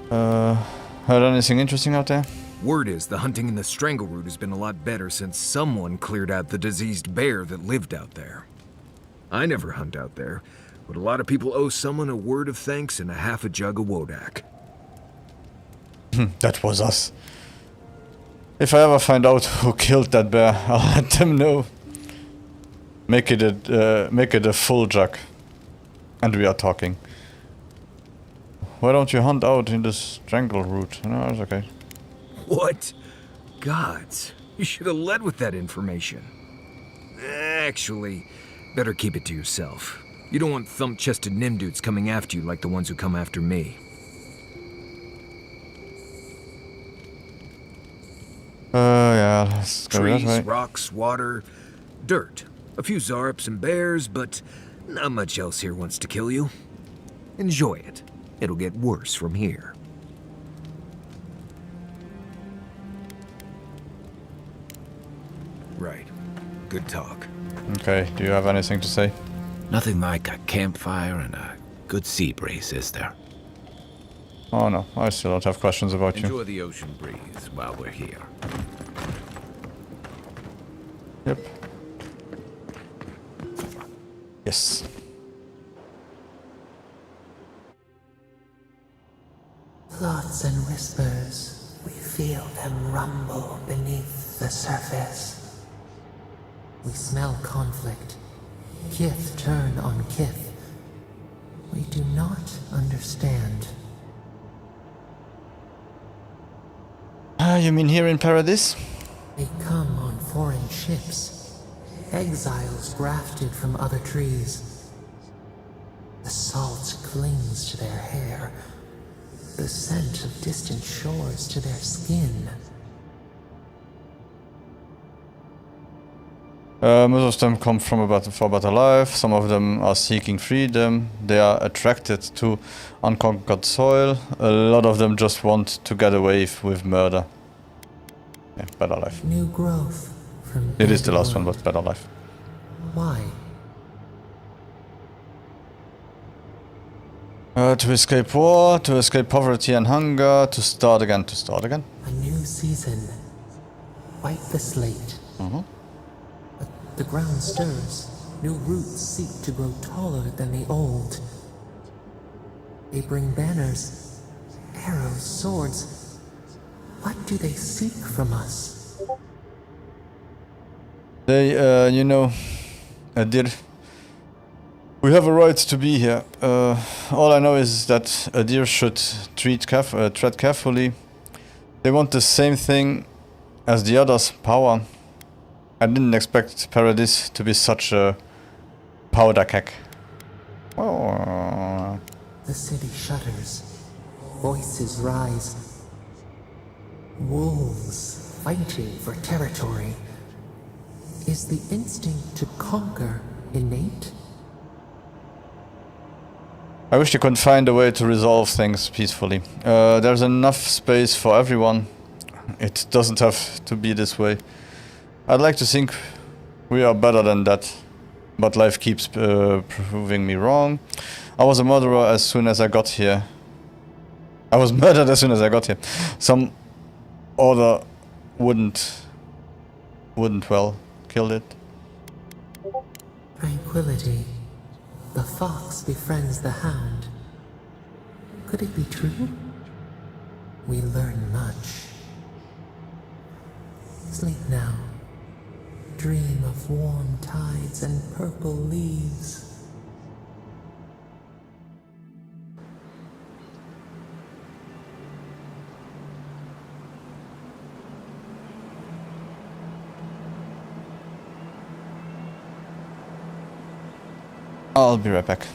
Heard anything interesting out there? Word is the hunting in the Strangleroot has been a lot better since someone cleared out the diseased bear that lived out there. I never hunt out there, but a lot of people owe someone a word of thanks and a half a jug of Wodak. That was us. If I ever find out who killed that bear, I'll let them know. Make it a full jug. And we are talking. Why don't you hunt out in the Strangleroot? No, it's okay. What? Gods, you should have led with that information. Actually, better keep it to yourself. You don't want thump-chested Nimdudes coming after you like the ones who come after me. Yeah, let's go that Trees, way. rocks, water, dirt. A few Zarps and bears, but not much else here wants to kill you. Enjoy it. It'll get worse from here. Right. Good talk. Okay, do you have anything to say? Nothing like a campfire and a good sea breeze, is there? Oh no, I still don't have questions about you. Enjoy the ocean breeze while we're here. Yep. Yes. Thoughts and whispers, we feel them rumble beneath the surface. We smell conflict. Kith turn on kith. We do not understand. You mean here in Paradise? They come on foreign ships. Exiles grafted from other trees. The salt clings to their hair. The scent of distant shores to their skin. Most of them come from for a better life. Some of them are seeking freedom. They are attracted to unconquered soil. A lot of them just want to get away with murder. Yeah, better life. New growth from It is the last one, but better life. Why? To escape war, to escape poverty and hunger, to start again, A new season. Wipe the slate. But the ground stirs. New roots seek to grow taller than the old. They bring banners, arrows, swords. What do they seek from us? They, you know, Adir, we have a right to be here. All I know is that Adir should tread carefully. They want the same thing as the others, power. I didn't expect Paradise to be such a powder keg. Oh. The city shudders. Voices rise. Wolves fighting for territory. Is the instinct to conquer innate? I wish they could find a way to resolve things peacefully. There's enough space for everyone. It doesn't have to be this way. I'd like to think we are better than that, but life keeps proving me wrong. I was a murderer as soon as I got here. I was murdered as soon as I got here. Some order wouldn't well kill it. Tranquility. The fox befriends the hound. Could it be true? We learn much. Sleep now. Dream of warm tides and purple leaves. I'll be right back.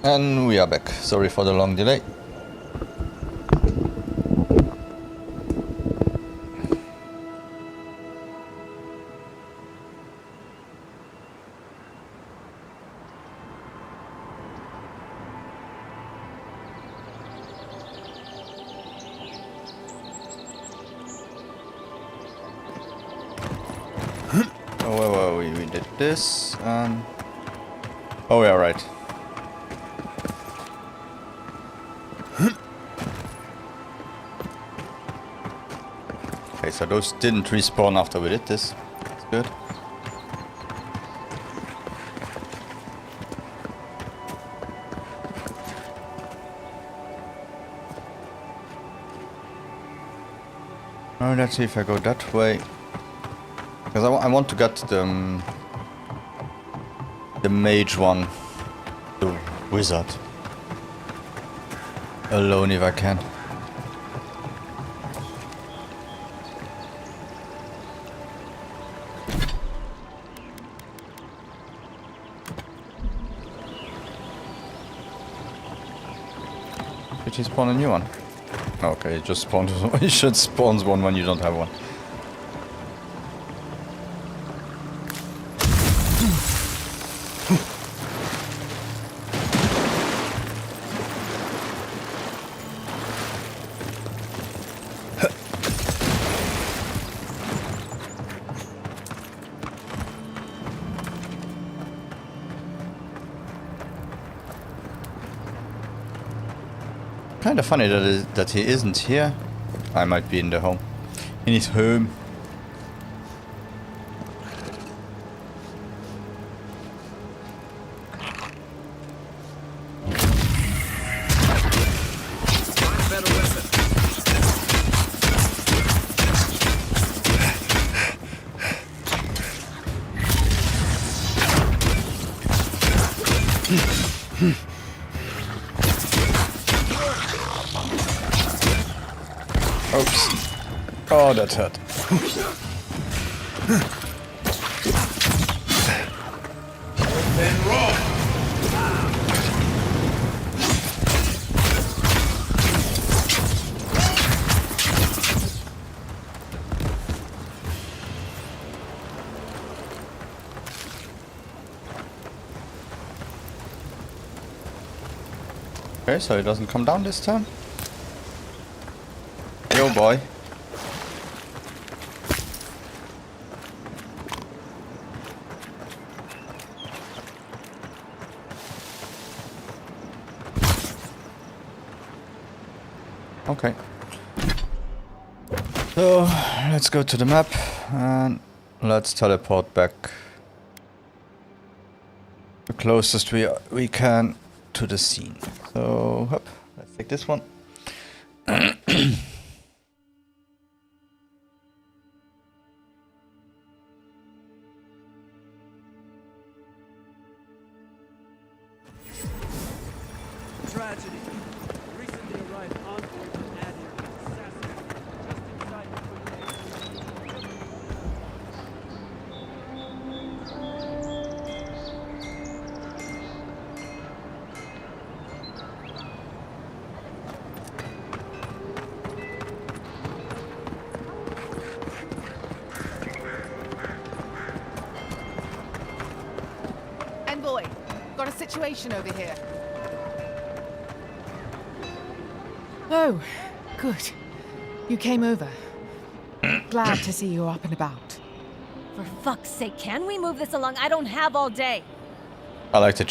And we are back. Sorry for the long delay. Oh, well, we did this, and... Oh, yeah, right. Okay, so those didn't respawn after we did this. That's good. Alright, let's see if I go that way. Because I want to get the mage one, the wizard, alone if I can. Did he spawn a new one? Okay, it just spawned. He should spawn one when you don't have one. Kind of funny that he isn't here. I might be in his home. Oops. Oh, that hurt. Okay, so he doesn't come down this time. Yo, boy. Okay. So, let's go to the map and let's teleport back the closest we can to the scene. So, hop, let's take this one. Tragedy. Recently arrived envoy from Adir, assassinated just inside the Envoy, got a situation over here. Oh, good. You came over. Glad to see you're up and about. For fuck's sake, can we move this along? I don't have all day. I like that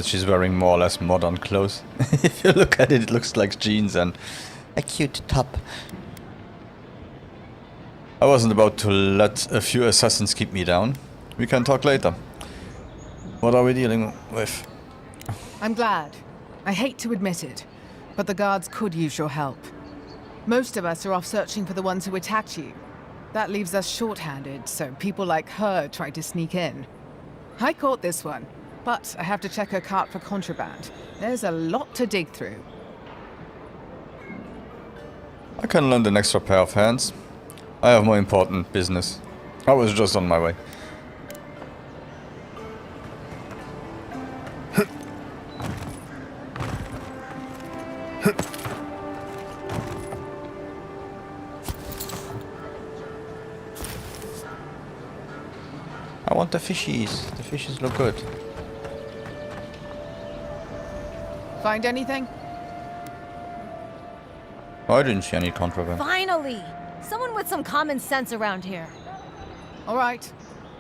she's wearing more or less modern clothes. If you look at it, it looks like jeans and a cute top. I wasn't about to let a few assassins keep me down. We can talk later. What are we dealing with? I'm glad. I hate to admit it, but the guards could use your help. Most of us are off searching for the ones who attacked you. That leaves us short-handed, so people like her try to sneak in. I caught this one, but I have to check her cart for contraband. There's a lot to dig through. I can lend an extra pair of hands. I have more important business. I was just on my way. I want the fishies. The fishies look good. Find anything? Oh, I didn't see any contraband. Finally! Someone with some common sense around here. All right.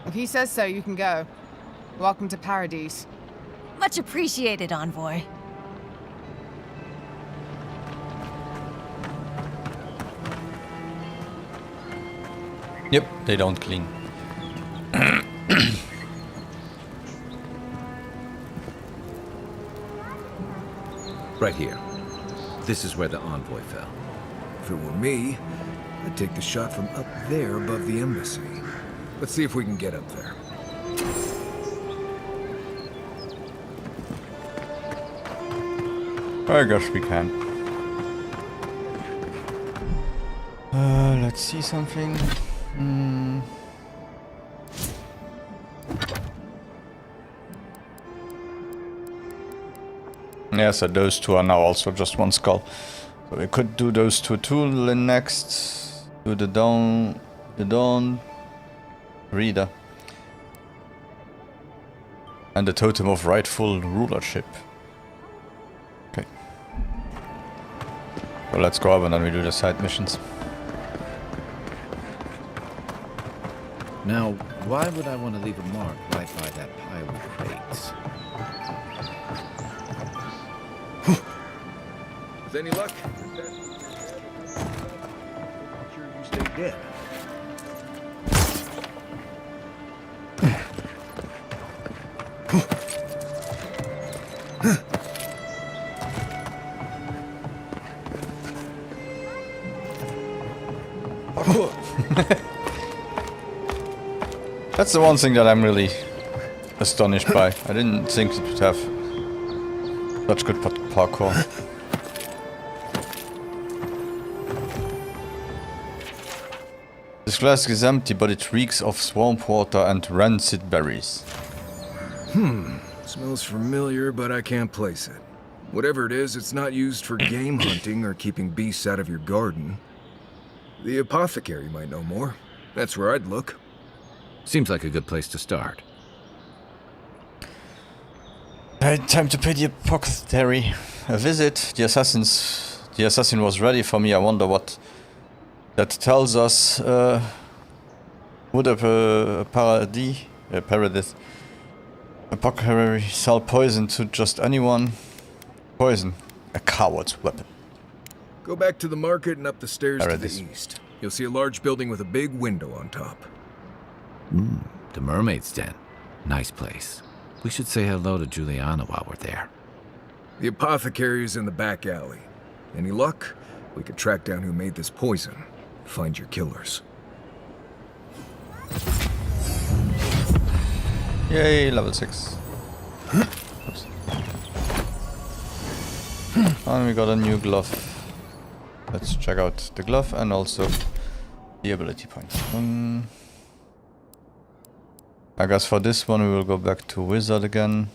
If he says so, you can go. Welcome to Paradise. Much appreciated, Envoy. Yep, they don't clean. Right here. This is where the envoy fell. If it were me, I'd take the shot from up there above the embassy. Let's see if we can get up there. I guess we can. Let's see something. Yeah, so those two are now also just one skull. So we could do those two too next. Do the dawn reader. And the totem of rightful rulership. Okay. So let's go up and then we do the side missions. Now, why would I want to leave a mark right by that pile of crates? With any luck? Sure you stay dead. That's the one thing that I'm really astonished by. I didn't think it would have such good parkour. This flask is empty, but it reeks of swamp water and rancid berries. Smells familiar, but I can't place it. Whatever it is, it's not used for game hunting or keeping beasts out of your garden. The apothecary might know more. That's where I'd look. Seems like a good place to start. Time to pay the apothecary a visit. The assassin was ready for me. I wonder what that tells us. Would a paradise apothecary sell poison to just anyone? Poison, a coward's weapon. Go back to the market and up the stairs to the Paradise. east. You'll see a large building with a big window on top. The Mermaid's Den. Nice place. We should say hello to Juliana while we're there. The apothecary is in the back alley. Any luck? We could track down who made this poison. Find your killers. Yay, level 6. Oops. And we got a new glove. Let's check out the glove and also the ability points. I guess for this one we will go back to Wizard again.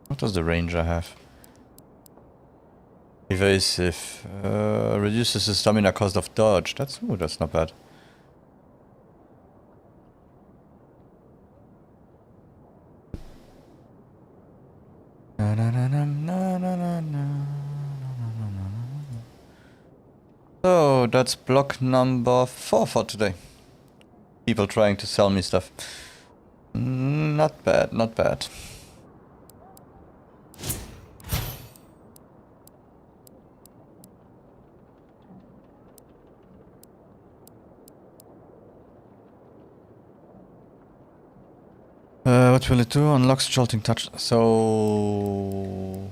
What does the Ranger have? Evasive. Reduces the stamina cost of dodge. That's not bad. So that's block number 4 for today. People trying to sell me stuff. Not bad, not bad. What will it do? Unlocks jolting touch. So,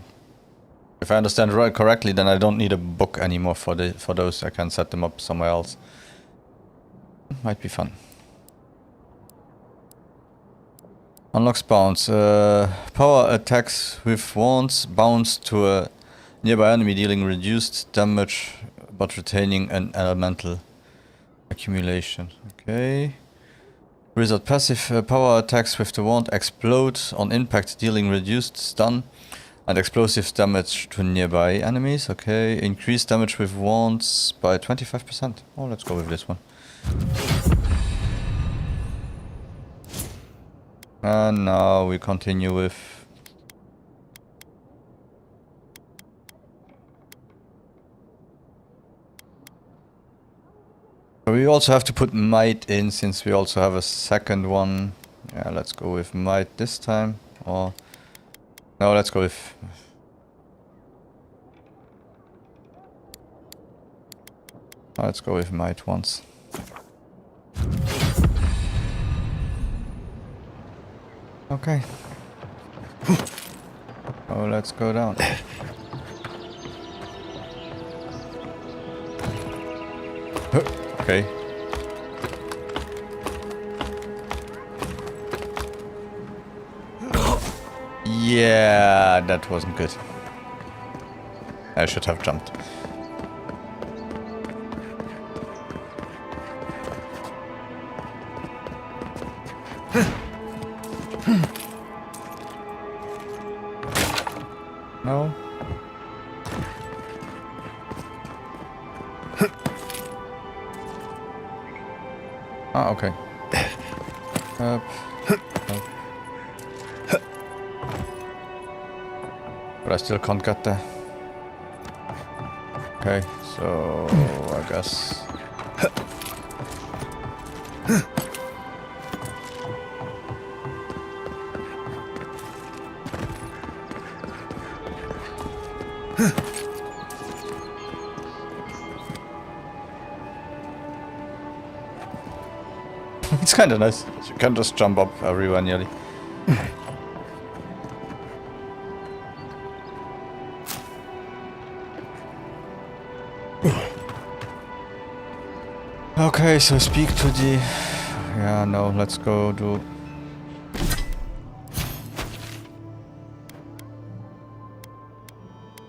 if I understand right correctly, then I don't need a book anymore for those. I can set them up somewhere else. Might be fun. Unlocks bounce. Power attacks with wands bounce to a nearby enemy, dealing reduced damage but retaining an elemental accumulation. Okay. Wizard passive. Power attacks with the wand explode on impact, dealing reduced stun And explosive damage to nearby enemies. Okay. Increase damage with wands by 25%. Oh, let's go with this one. And now we continue with... We also have to put might in, since we also have a second one. Yeah, let's go with might this time. Or... No, let's go with... Let's go with might once. Okay. Oh, let's go down. Okay. Yeah, that wasn't good. I should have jumped. No. Ah, okay. Up. Up. But I still can't get there. Okay, so I guess. It's kind of nice. You can just jump up everywhere nearly. Okay, so speak to the... Yeah, no, let's go do...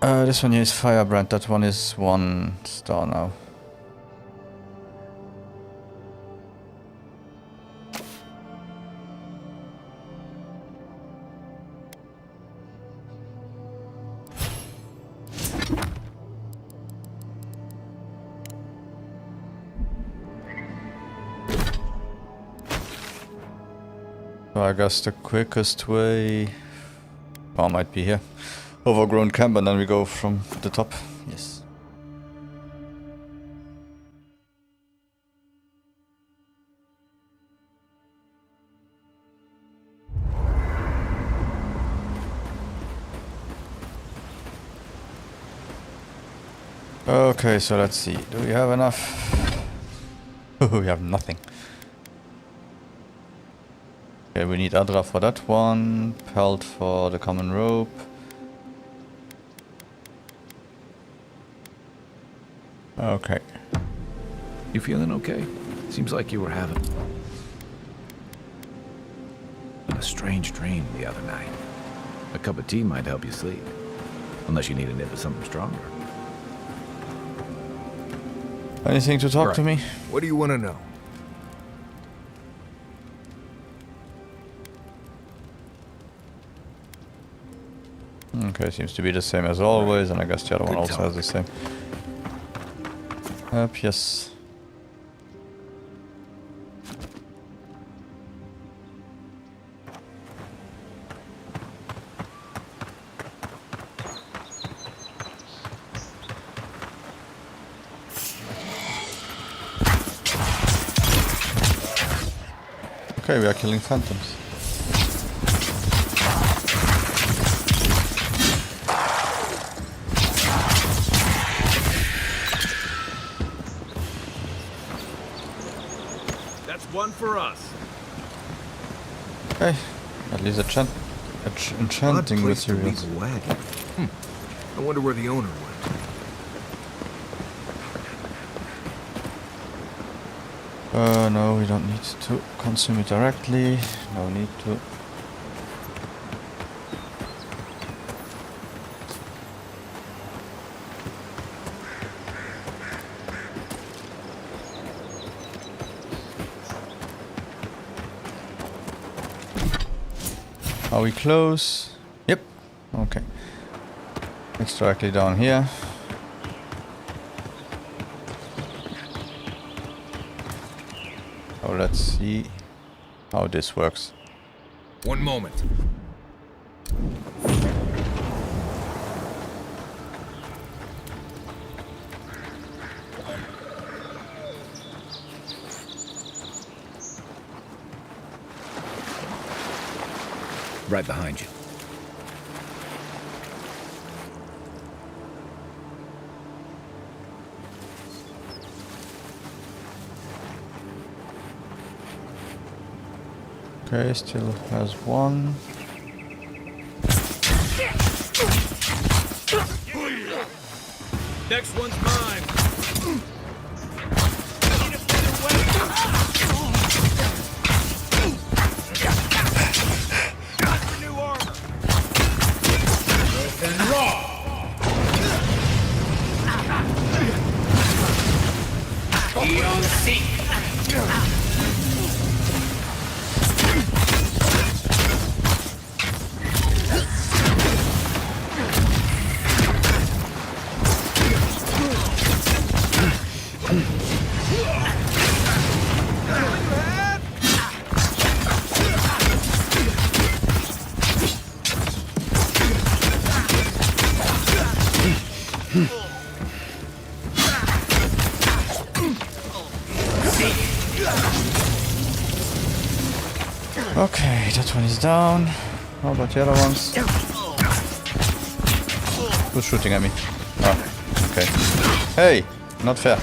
This one here is Firebrand, that one is 1 star now. So I guess the quickest way... Well, might be here. Overgrown camp, and then we go from the top. Yes. Okay, so let's see. Do we have enough? We have nothing. Okay, we need Adra for that one. Pelt for the common rope. Okay. You feeling okay? Seems like you were having a strange dream the other night. A cup of tea might help you sleep. Unless you need a nip of something stronger. Anything to talk to me? What do you want to know? Okay, seems to be the same as always, and I guess the other one also has the same. Yes. Okay, we are killing phantoms. One for us. Okay, at least enchanting materials. I wonder where the owner went. No, we don't need to consume it directly. No need to. Are we close? Yep. Okay. It's directly down here. So let's see how this works. One moment. Right behind you. Okay, still has one. Next one's mine. Okay, that one is down. How about the other ones? Who's shooting at me? Oh, okay. Hey, not fair.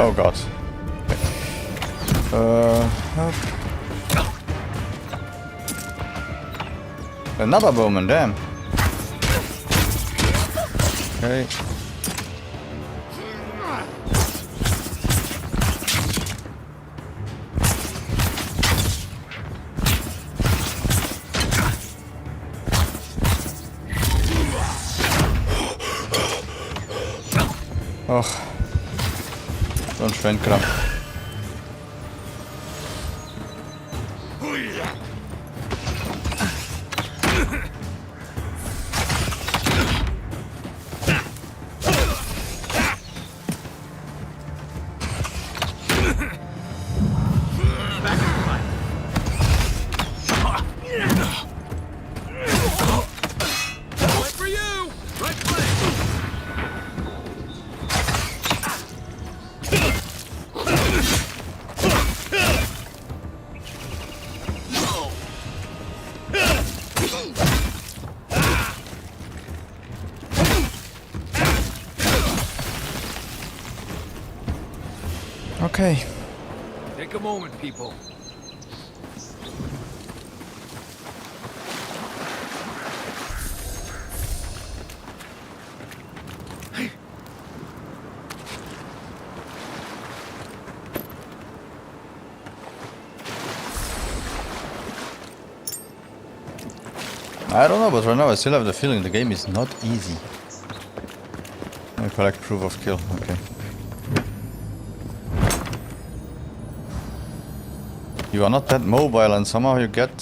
Oh god. Help. Another bowman, damn. Okay. Oh. Don't shrink up. Okay. Take a moment, people. I don't know, but right now I still have the feeling the game is not easy. I collect proof of kill, okay. You are not that mobile and somehow you get...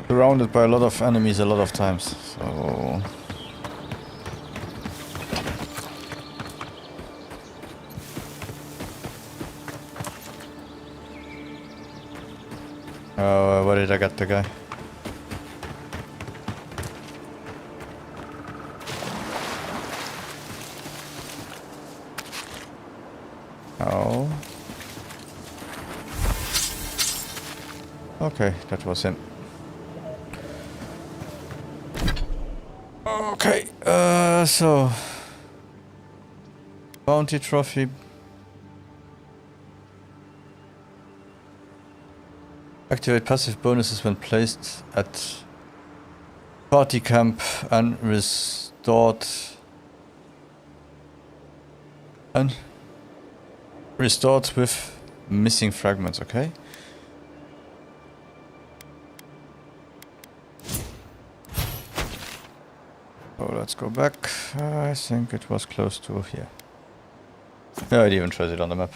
surrounded by a lot of enemies a lot of times, so... Where did I get the guy? Oh. Okay, that was him. Okay, so bounty trophy. Activate passive bonuses when placed at party camp and restored with missing fragments, okay? So let's go back. I think it was close to here. Yeah, I'd even tried it on the map.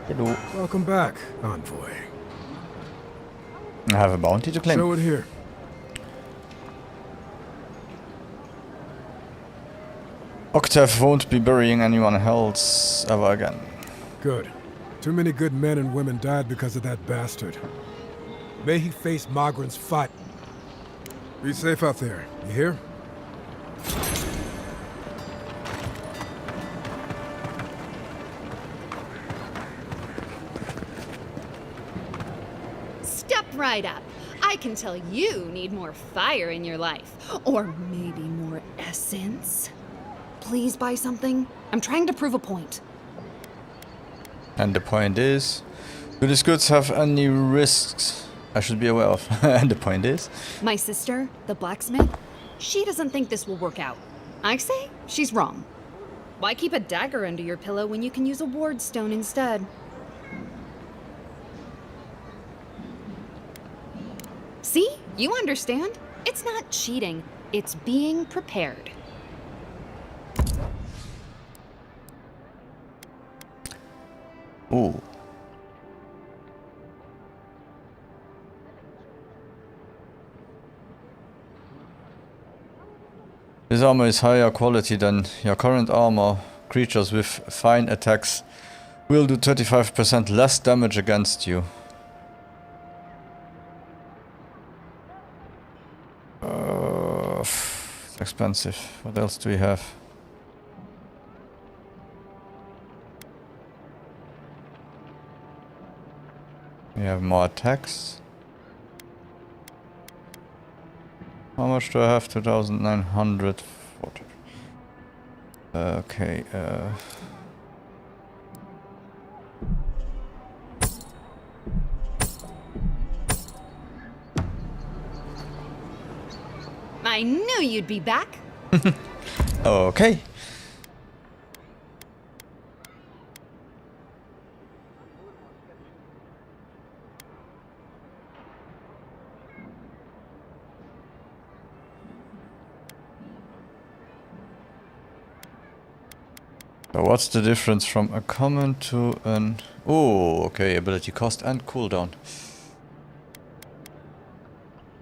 Hello. Welcome back, Envoy. I have a bounty to claim. Show it here. Octave won't be burying anyone else ever again. Good. Too many good men and women died because of that bastard. May he face Magran's fight. Be safe out there, you hear? Step right up. I can tell you need more fire in your life. Or maybe more essence. Please buy something. I'm trying to prove a point. And the point is, do these goods have any risks I should be aware of? And the point is, My sister, the blacksmith, she doesn't think this will work out. I say she's wrong. Why keep a dagger under your pillow when you can use a ward stone instead? See? You understand? It's not cheating. It's being prepared. ooh. This armor is higher quality than your current armor. Creatures with fine attacks will do 35% less damage against you. It's expensive. What else do we have? We have more attacks. How much do I have? 2,940. Okay, I knew you'd be back. okay. So what's the difference from a common to an... Oh, okay, ability cost and cooldown.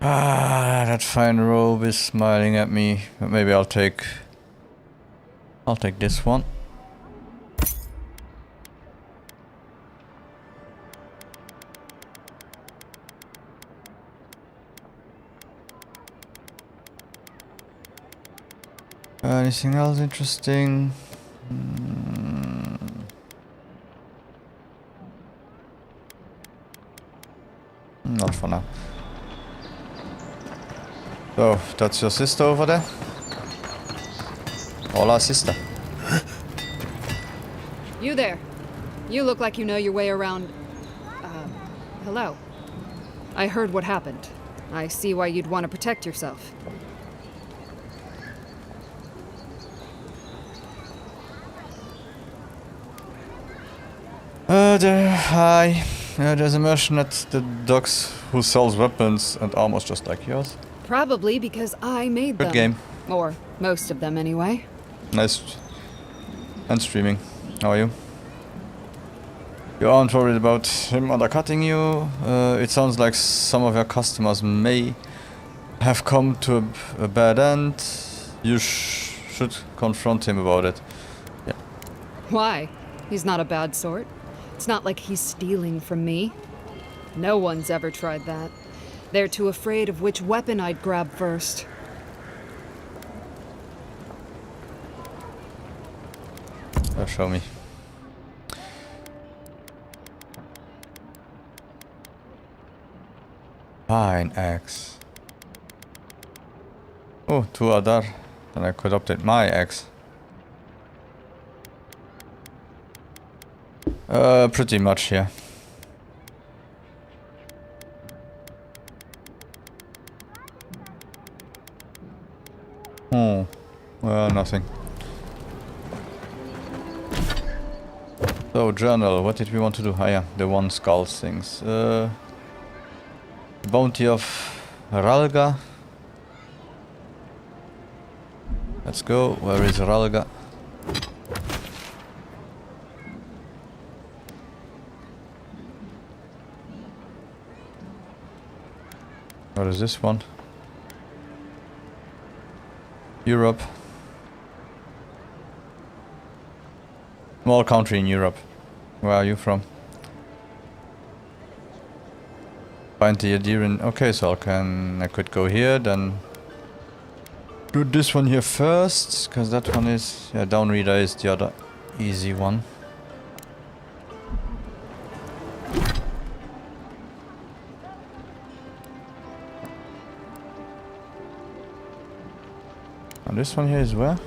Ah, that fine robe is smiling at me. But maybe I'll take this one. Anything else interesting? Not for now. So, that's your sister over there? Hola, sister. You there. You look like you know your way around... hello. I heard what happened. I see why you'd want to protect yourself. Hi. there's a merchant at the docks who sells weapons and armors just like yours. Probably because I made them. Good game. Or most of them, anyway. Nice. And streaming. How are you? You aren't worried about him undercutting you? It sounds like some of your customers may have come to a bad end. You should confront him about it. Yeah. Why? He's not a bad sort. It's not like he's stealing from me. No one's ever tried that. They're too afraid of which weapon I'd grab first. Show me. Fine, axe. Oh, 2 other. Then I could update my axe. Pretty much, yeah. Oh, well, nothing. So, journal, what did we want to do? Ah, yeah, the one skull things. Bounty of Ralga. Let's go. Where is Ralga? What is this one? Europe. Small country in Europe. Where are you from? Find the adherent. Okay, so I could go here, then do this one here first, because that one is, yeah, down reader is the other easy one. And this one here is where?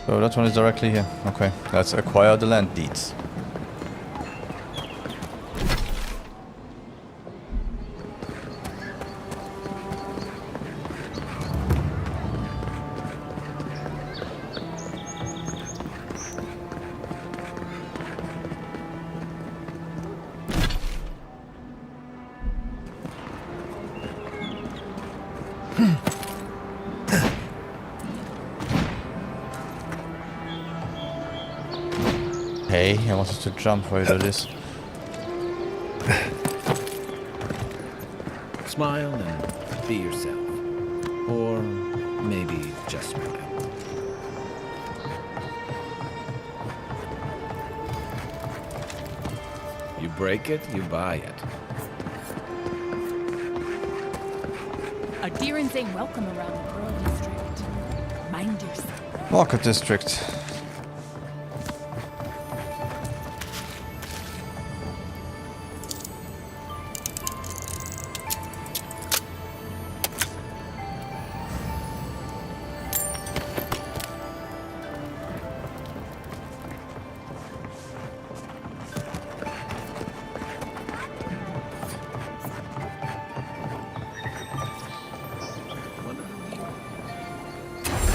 So that one is directly here. Okay, let's acquire the land deeds. Hey, I wanted to jump while you do this. Smile and be yourself. Or maybe just smile. You break it, you buy it. Adherents ain't welcome around the Pearl District. Mind yourself. Market District.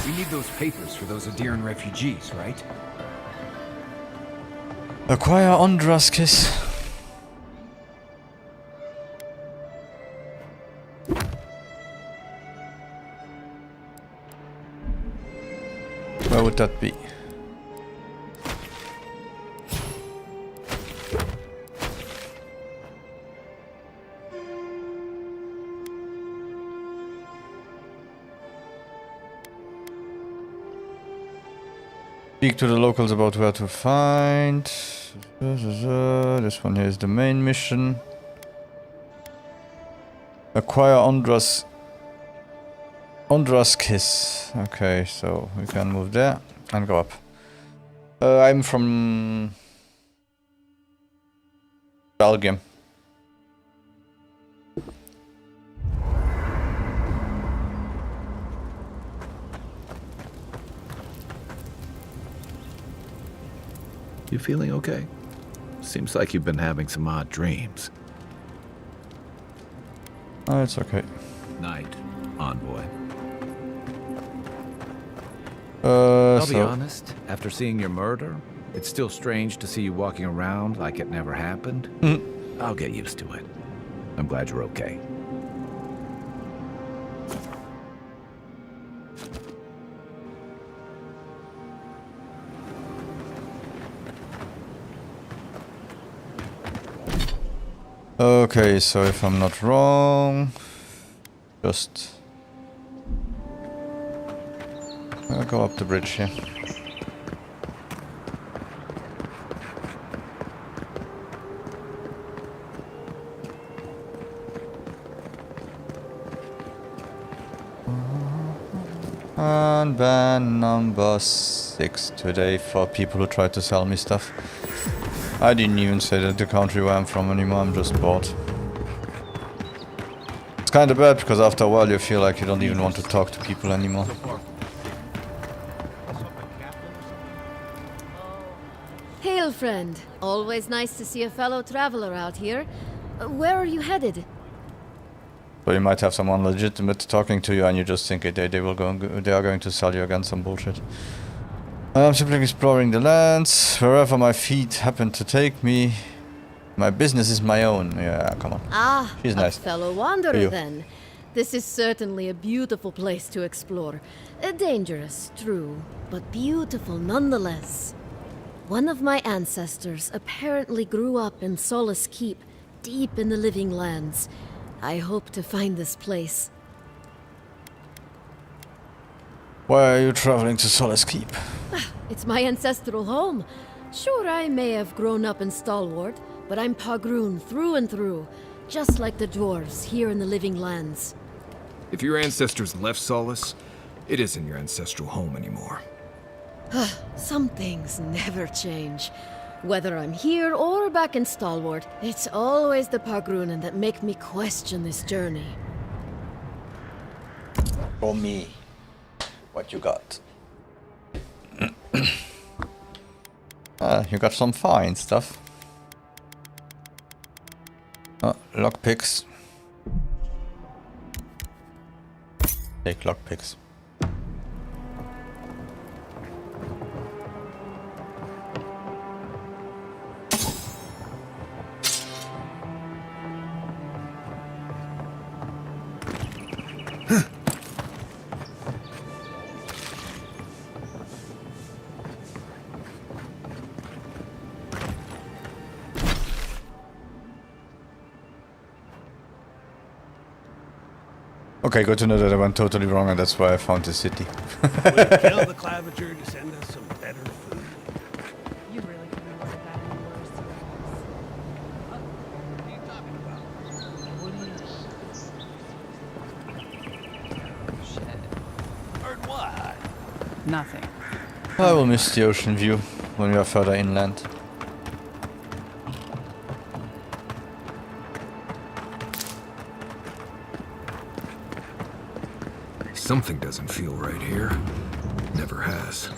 We need those papers for those Adiran refugees, right? Acquire Ondra's Kiss. Where would that be? Speak to the locals about where to find. This one here is the main mission. Acquire Ondra's Kiss. Okay, so we can move there and go up. I'm from Belgium. You feeling okay? Seems like you've been having some odd dreams. Oh, it's okay. Night, envoy. I'll be So honest, after seeing your murder, it's still strange to see you walking around like it never happened. I'll get used to it. I'm glad you're okay. Okay, so if I'm not wrong, just I'll go up the bridge here. And ban number 6 today for people who try to sell me stuff. I didn't even say that the country where I'm from anymore, I'm just bored. It's kinda bad because after a while you feel like you don't even want to talk to people anymore. Hail, friend. Always nice to see a fellow traveler out here. Where are you headed? So you might have someone legitimate talking to you and you just think they are going to sell you against some bullshit. I'm simply exploring the lands, wherever my feet happen to take me. My business is my own. Yeah, come on. Ah, She's a nice. fellow Who are wanderer you? then. This is certainly a beautiful place to explore. Dangerous, true, but beautiful nonetheless. One of my ancestors apparently grew up in Solace Keep, deep in the living lands. I hope to find this place. Why are you traveling to Solace Keep? It's my ancestral home. Sure, I may have grown up in Stalwart, but I'm Pagroon through and through, just like the dwarves here in the living lands. If your ancestors left Solace, it isn't your ancestral home anymore. Some things never change. Whether I'm here or back in Stalwart, it's always the Pagroonen that make me question this journey. For me. What you got? You got some fine stuff. Lockpicks. Take lockpicks. Okay, good to know that I went totally wrong and that's why I found the city. We'll kill the Claviger to send us some better food. You really couldn't look at that any worse. What are you talking about? What do you... Shit. Heard what? Nothing. I will miss the ocean view when we are further inland. Something doesn't feel right here. Never has.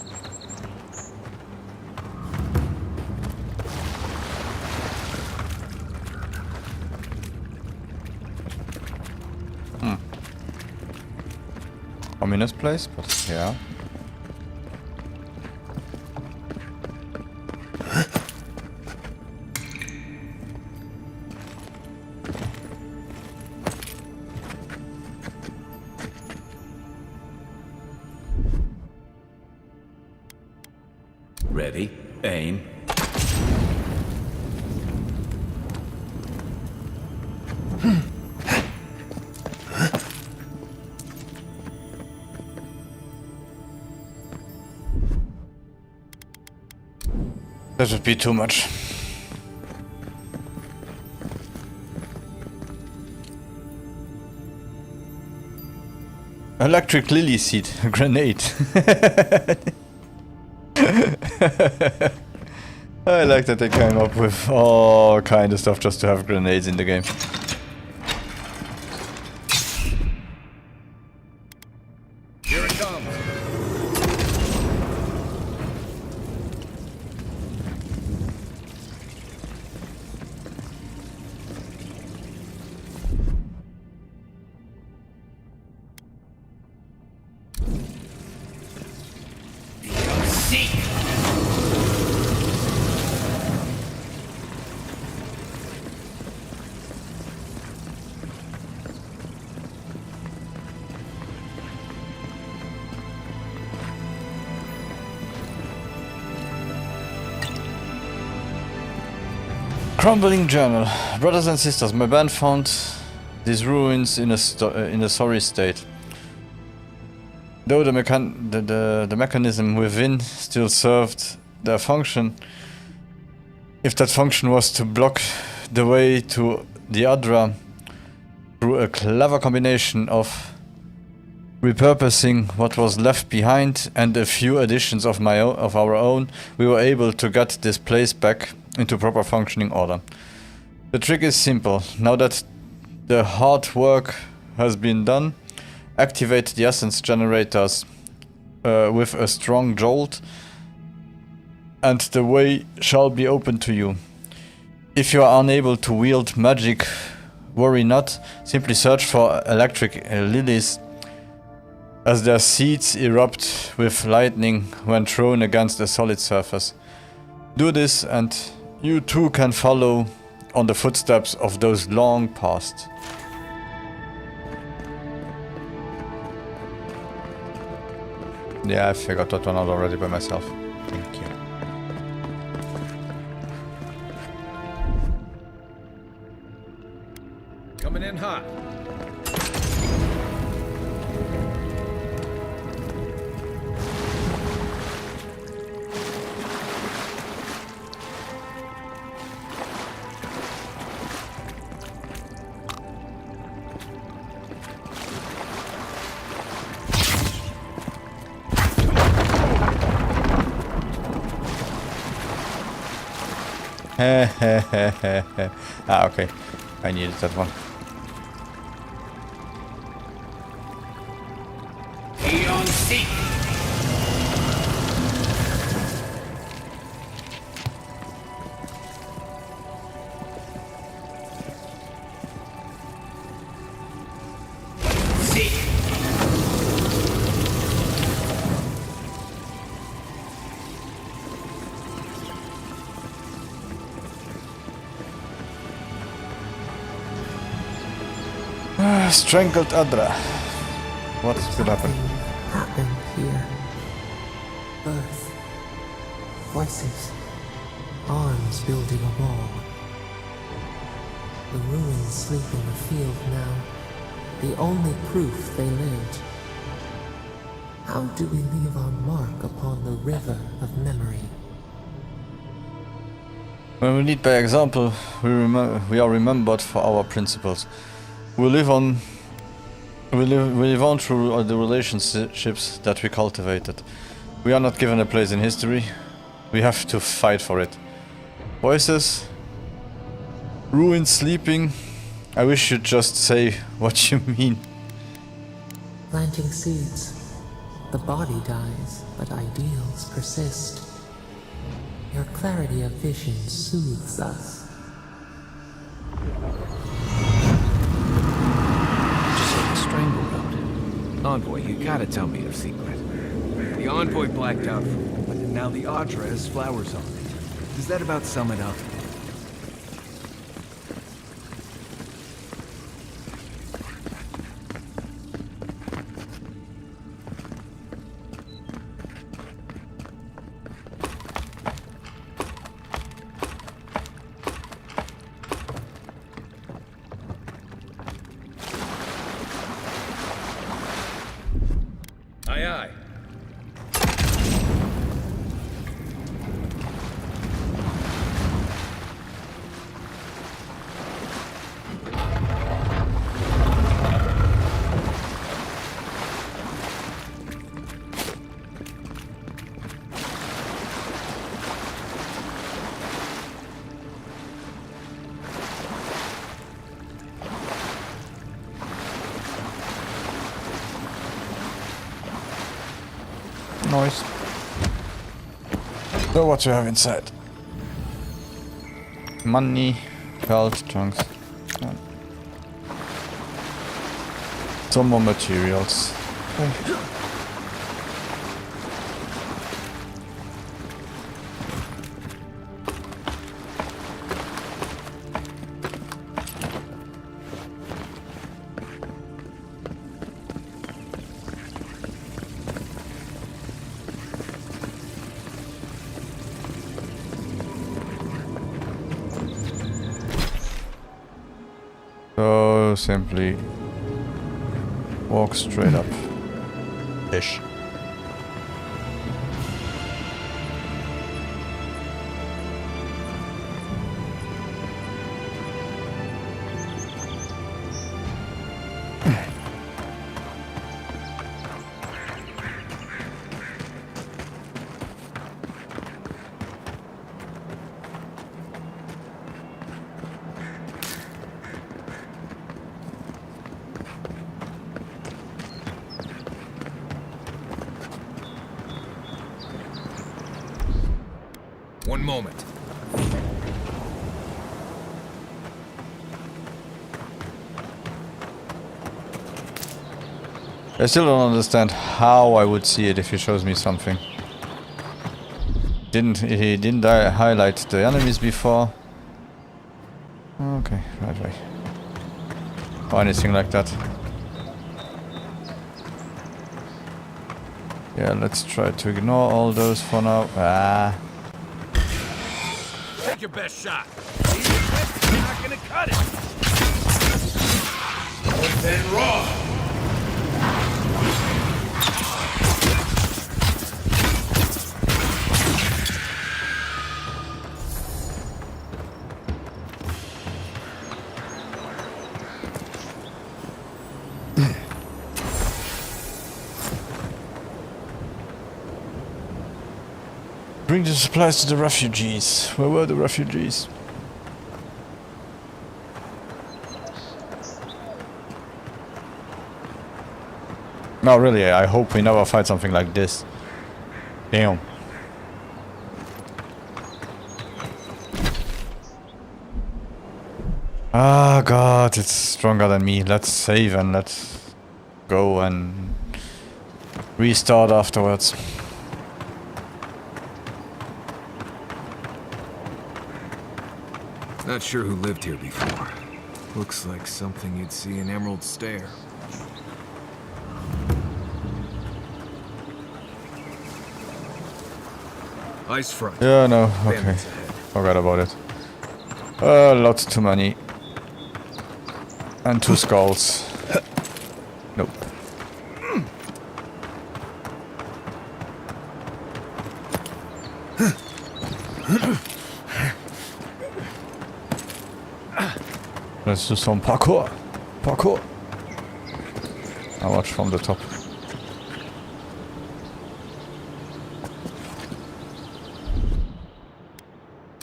Ominous place, but yeah. Ready, aim. That would be too much. Electric lily seed, grenade. I like that they came up with all kind of stuff just to have grenades in the game. Here it comes. Crumbling journal. Brothers and sisters, my band found these ruins in a sorry state. Though the mechanism within still served their function, if that function was to block the way to the Adra through a clever combination of repurposing what was left behind and a few additions of our own, we were able to get this place back into proper functioning order. The trick is simple. Now that the hard work has been done, activate the essence generators with a strong jolt, and the way shall be open to you. If you are unable to wield magic, worry not. Simply search for electric lilies, as their seeds erupt with lightning when thrown against a solid surface. Do this and you too can follow on the footsteps of those long past. Yeah, I figured that one out already by myself. Thank you. Coming in hot. Ah, okay. I needed that one. Strangled Adra. What could happen? Happened here. Birth. Voices. Arms building a wall. The ruins sleep in the field now. The only proof they lived. How do we leave our mark upon the river of memory? When we lead by example, we are remembered for our principles. We live on through the relationships that we cultivated. We are not given a place in history. We have to fight for it. Voices, ruins sleeping. I wish you'd just say what you mean. Planting seeds. The body dies, but ideals persist. Your clarity of vision soothes us. Envoy, you gotta tell me your secret. The Envoy blacked out for a moment, and now the Adra has flowers on it. Does that about sum it up? Aye, aye. Nice. So what do you have inside? Money, health, chunks. Some more materials. Okay. so simply walk straight up. Ish. One moment. I still don't understand how I would see it if he shows me something. He didn't highlight the enemies before? Okay, right. Or anything like that. Yeah, let's try to ignore all those for now. Ah. Take your best shot. You're not gonna cut it. Then raw. Bring the supplies to the refugees. Where were the refugees? No, really, I hope we never fight something like this. Damn. Ah, God, it's stronger than me. Let's save and let's go and restart afterwards. Not sure who lived here before. Looks like something you'd see in Emerald Stair. Ice front. Yeah, no, okay. Forgot about it. Lots too many. And 2 skulls. Nope. Let's do some parkour. Parkour. I'll watch from the top.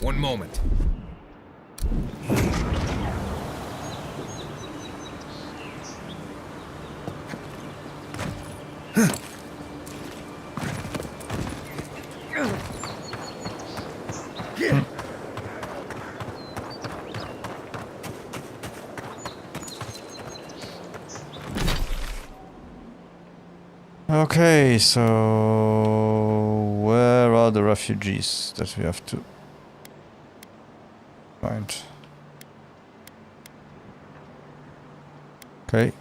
One moment. Okay, so where are the refugees that we have to find? Okay.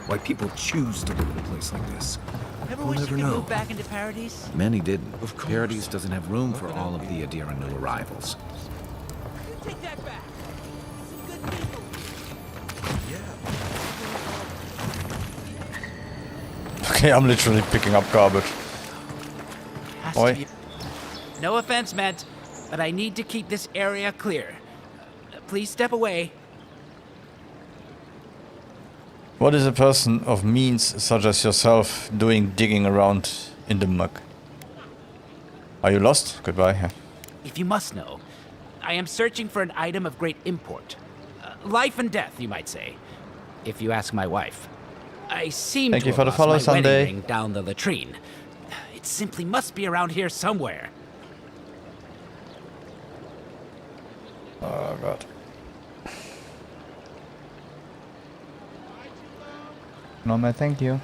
Why people choose to live in a place like this. Ever We'll wish never you could know. move back into Paradise? Many didn't. Paradise doesn't have room for all of the Adira new arrivals. Take that back. Some good people. Okay, I'm literally picking up garbage. Has to Oi. be. No offense meant, but I need to keep this area clear. Please step away. What is a person of means such as yourself doing digging around in the muck? Are you lost? Goodbye. If you must know, I am searching for an item of great import. Life and death, you might say, if you ask my wife. I seem Thank to you have for the lost follow, my Sunday. wedding ring down the latrine. It simply must be around here somewhere. Oh God. Nomad, thank you.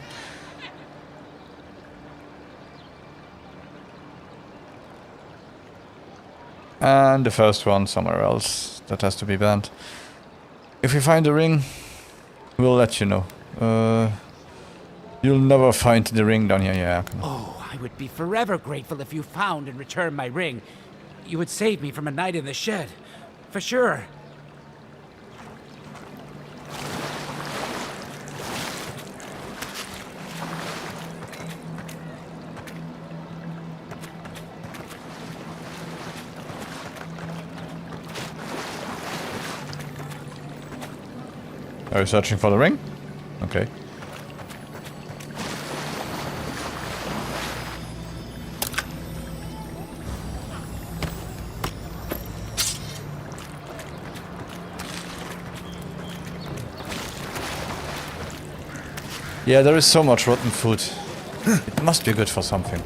And the first one somewhere else. That has to be banned. If we find the ring, we'll let you know. You'll never find the ring down here, yeah. Oh, I would be forever grateful if you found and returned my ring. You would save me from a night in the shed. For sure. Are you searching for the ring? Okay. Yeah, there is so much rotten food. It must be good for something.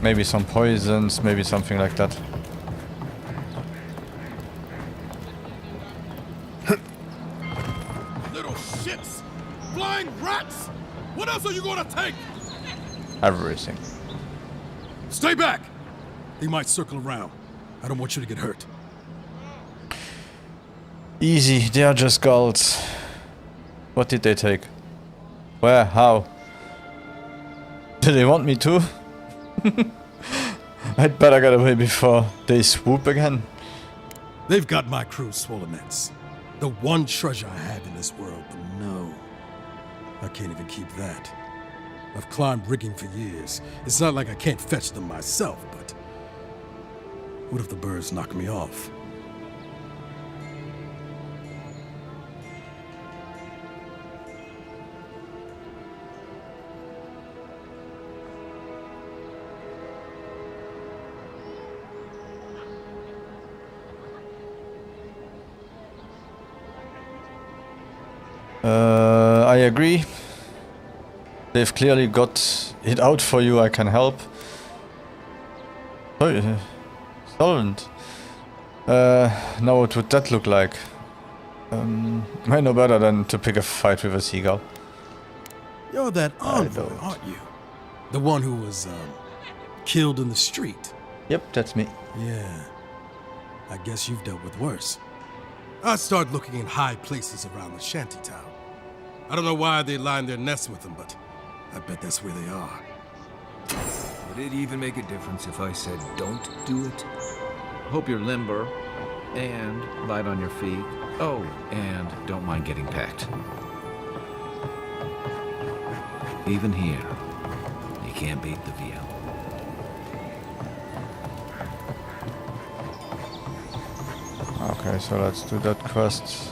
Maybe some poisons, maybe something like that. Little shits! Flying rats! What else are you gonna take? Everything. Stay back! They might circle around. I don't want you to get hurt. Easy, they are just gulls. What did they take? Where? How? Do they want me to? I'd better get away before they swoop again. They've got my crew's swollen nets. The one treasure I have in this world, but no. I can't even keep that. I've climbed rigging for years. It's not like I can't fetch them myself, but... what if the birds knock me off? I agree. They've clearly got it out for you, I can help. Oh, solvent. Now what would that look like? I know better than to pick a fight with a seagull. You're that envoy, aren't you? The one who was, killed in the street. Yep, that's me. Yeah. I guess you've dealt with worse. I start looking in high places around the shantytown. I don't know why they line their nests with them, but I bet that's where they are. Would it even make a difference if I said don't do it? Hope you're limber and light on your feet. Oh, and don't mind getting pecked. Even here, you can't beat the view. Okay, so let's do that quest.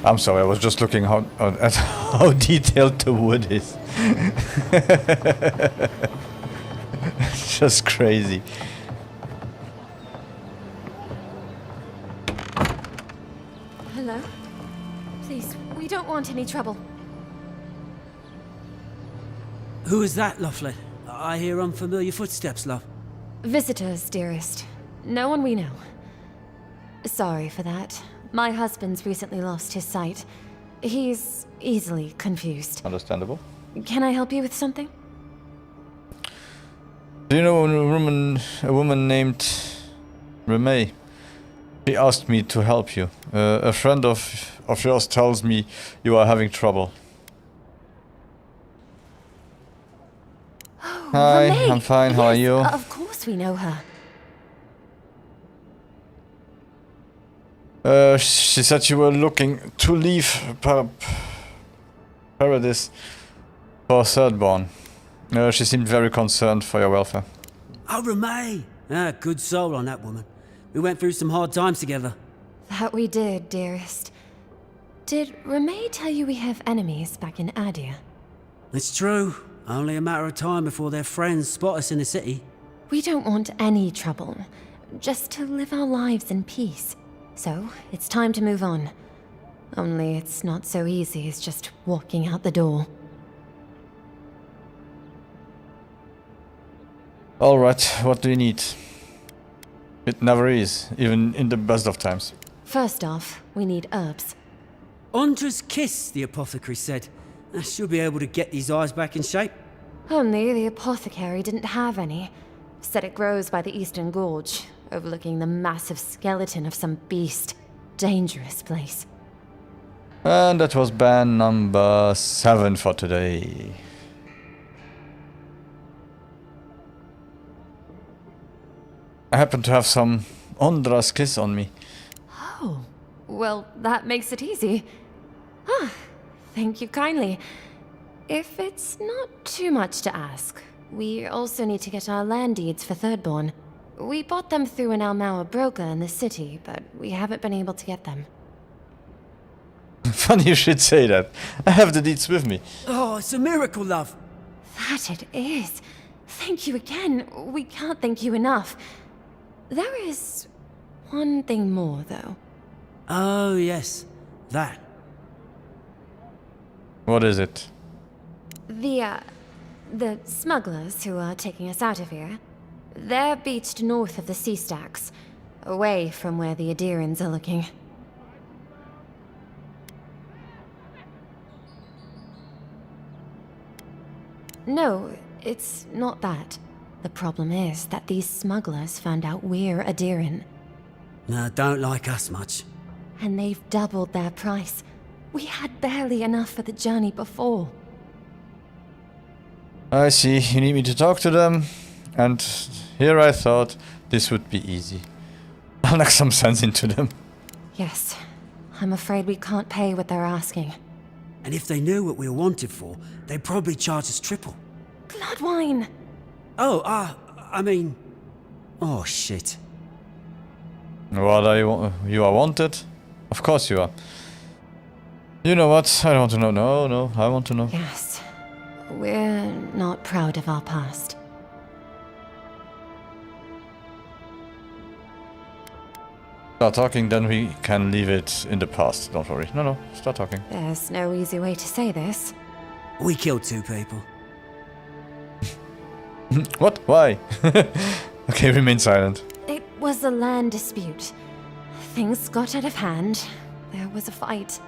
I'm sorry, I was just looking at how detailed the wood is. It's just crazy. Hello? Please, we don't want any trouble. Who is that, Lovely? I hear unfamiliar footsteps, love. Visitors, dearest. No one we know. Sorry for that. My husband's recently lost his sight. He's easily confused. Understandable. Can I help you with something? Do you know a woman named Remay? She asked me to help you. A friend of yours tells me you are having trouble. Oh, Hi, Remay. I'm fine. How are you? Of course we know her. She said you were looking to leave Paradise for Thirdborn. She seemed very concerned for your welfare. Oh, Remay! Ah, good soul on that woman. We went through some hard times together. That we did, dearest. Did Remay tell you we have enemies back in Adia? It's true. Only a matter of time before their friends spot us in the city. We don't want any trouble. Just to live our lives in peace. So, it's time to move on. Only it's not so easy as just walking out the door. Alright, what do you need? It never is, even in the best of times. First off, we need herbs. Andra's kiss, the apothecary said. I should be able to get these eyes back in shape. Only the apothecary didn't have any. Said it grows by the Eastern Gorge, overlooking the massive skeleton of some beast. Dangerous place. And that was ban number 7 for today. I happen to have some Ondra's kiss on me. Oh, well, that makes it easy. Ah, thank you kindly. If it's not too much to ask, we also need to get our land deeds for Thirdborn. We bought them through an Almauer broker in the city, but we haven't been able to get them. Funny you should say that. I have the deeds with me. Oh, it's a miracle, love. That it is. Thank you again. We can't thank you enough. There is one thing more, though. Oh, yes. That. What is it? The smugglers who are taking us out of here, they're beached north of the sea stacks, away from where the Adirans are looking. No, it's not that. The problem is that these smugglers found out we're Adiran. No, don't like us much. And they've doubled their price. We had barely enough for the journey before. I see, you need me to talk to them. And here I thought this would be easy. I'll knock some sense into them. Yes. I'm afraid we can't pay what they're asking. And if they knew what we were wanted for, they'd probably charge us triple. Bloodwine! Oh, I mean... Oh, shit. What are you? You are wanted? Of course you are. You know what? I don't want to know. No, I want to know. Yes. We're not proud of our past. Start talking, then we can leave it in the past. Don't worry. No, start talking. There's no easy way to say this. We killed 2 people. What? Why? Okay, remain silent. It was a land dispute. Things got out of hand. There was a fight.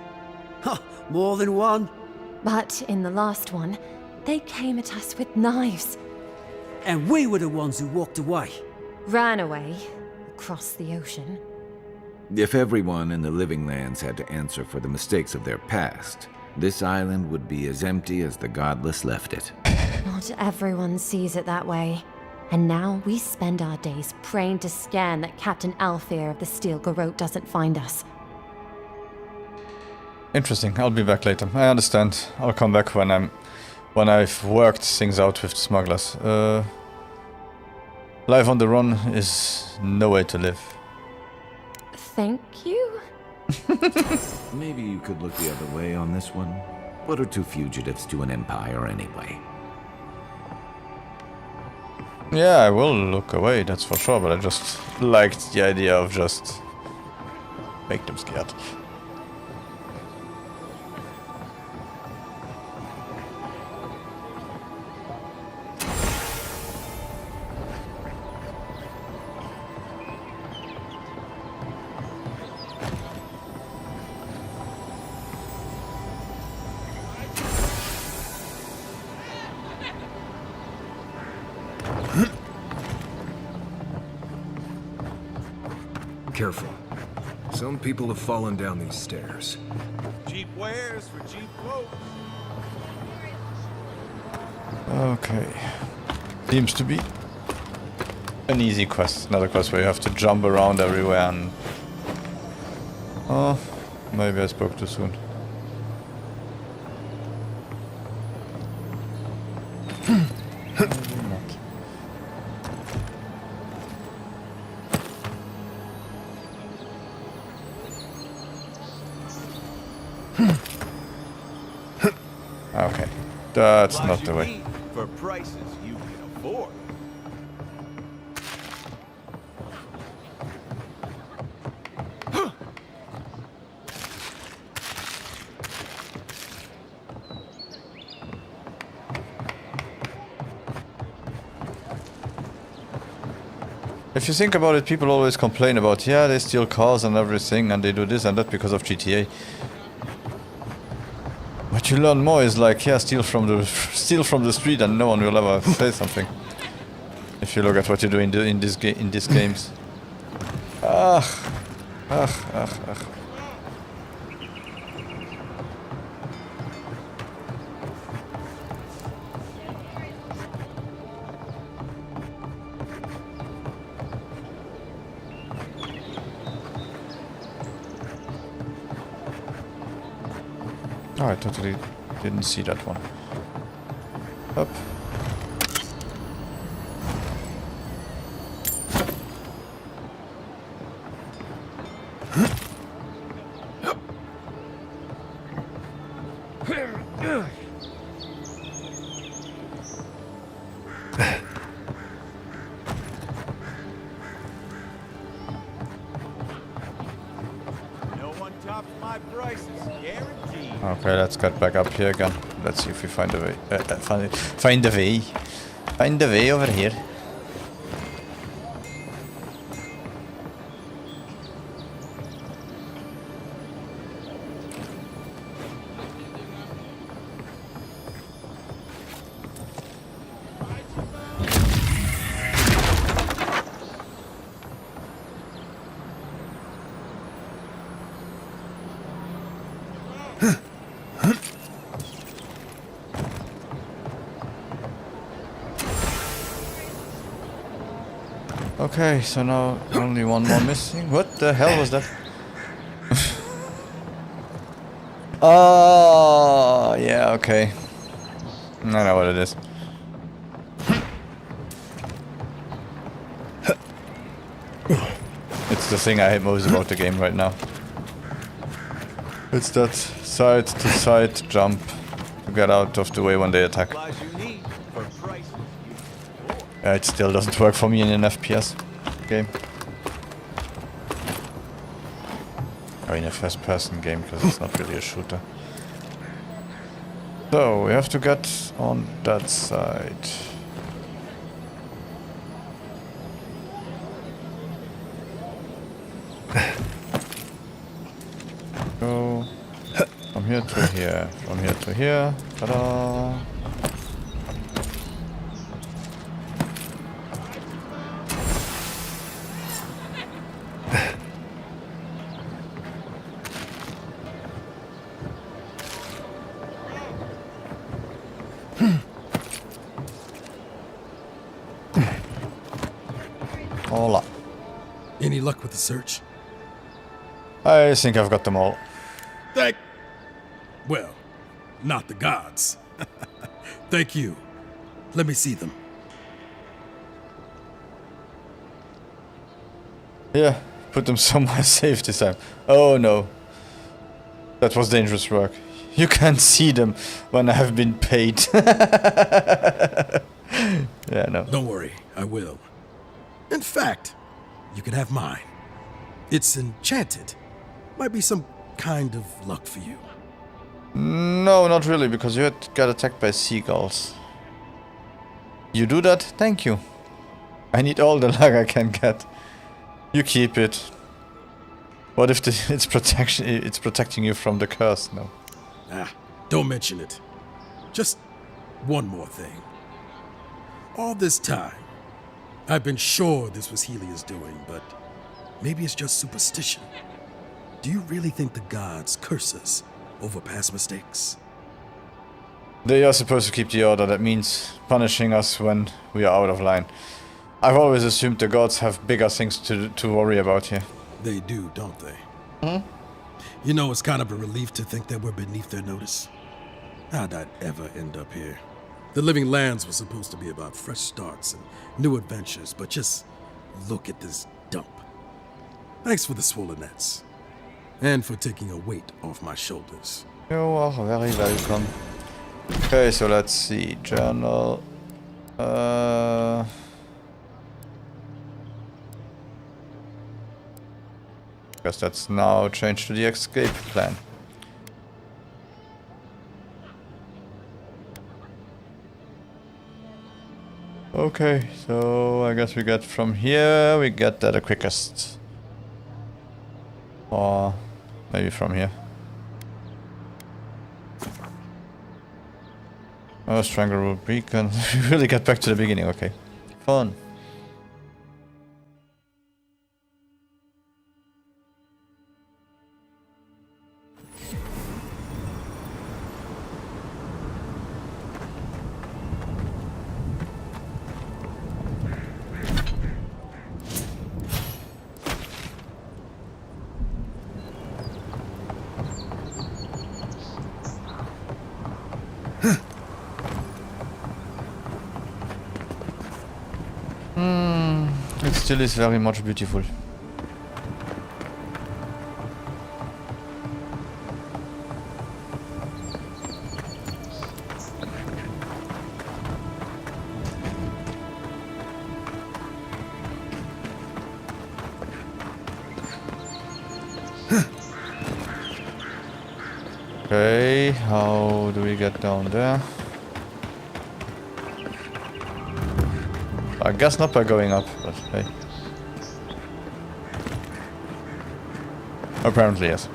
Huh, more than one. But in the last one, they came at us with knives. And we were the ones who walked away. Ran away. Across the ocean. If everyone in the Living Lands had to answer for the mistakes of their past, this island would be as empty as the Godless left it. Not everyone sees it that way. And now we spend our days praying to Scan that Captain Alfear of the Steel Garrote doesn't find us. Interesting. I'll be back later. I understand. I'll come back when I've worked things out with the smugglers. Life on the run is no way to live. Thank you? Maybe you could look the other way on this one. What are 2 fugitives to an empire anyway? Yeah, I will look away, that's for sure, but I just liked the idea of just make them scared. Careful. Some people have fallen down these stairs. Cheap wares for cheap quotes. Okay. Seems to be an easy quest. Another quest where you have to jump around everywhere and... Oh, maybe I spoke too soon. Okay, that's not the way. For prices you can afford. If you think about it, people always complain about, yeah, they steal cars and everything, and they do this and that because of GTA. What you learn more is like, yeah, steal from the street, and no one will ever say something. If you look at what you do in these games. Ugh. Oh, I totally didn't see that one. Up. Okay, let's get back up here again. Let's see if we find a way. Find a way over here. Okay, so now only one more missing. What the hell was that? Oh, yeah, okay. I know what it is. It's the thing I hate most about the game right now. It's that side-to-side jump to get out of the way when they attack. It still doesn't work for me in an FPS game. Or in a first-person game, because it's not really a shooter. So, we have to get on that side. Go from here to here, from here to here. Ta-da! Hola. Any luck with the search? I think I've got them all. Well, not the gods. Thank you. Let me see them. Yeah, put them somewhere safe this time. Oh no. That was dangerous work. You can't see them when I have been paid. Yeah, no. Don't worry, I will. In fact, you can have mine. It's enchanted. Might be some kind of luck for you. No, not really, because you got attacked by seagulls. You do that? Thank you. I need all the luck I can get. You keep it. What if it's protecting you from the curse? No. Don't mention it. Just one more thing. All this time, I've been sure this was Helia's doing, but maybe it's just superstition. Do you really think the gods curse us over past mistakes? They are supposed to keep the order. That means punishing us when we are out of line. I've always assumed the gods have bigger things to worry about here. They do, don't they? You know, it's kind of a relief to think that we're beneath their notice. How'd I ever end up here? The Living Lands was supposed to be about fresh starts and new adventures, but just look at this dump. Thanks for the swollen nets. And for taking a weight off my shoulders. You are very welcome. Okay, so let's see. Journal. Guess that's now changed to the escape plan. Okay, so I guess we get from here, we get there the quickest. Or maybe from here. Oh, Strangleroot Beacon. We really get back to the beginning, okay. Fun. It still is very much beautiful. Okay, how do we get down there? I guess not by going up, but hey. Apparently, yes.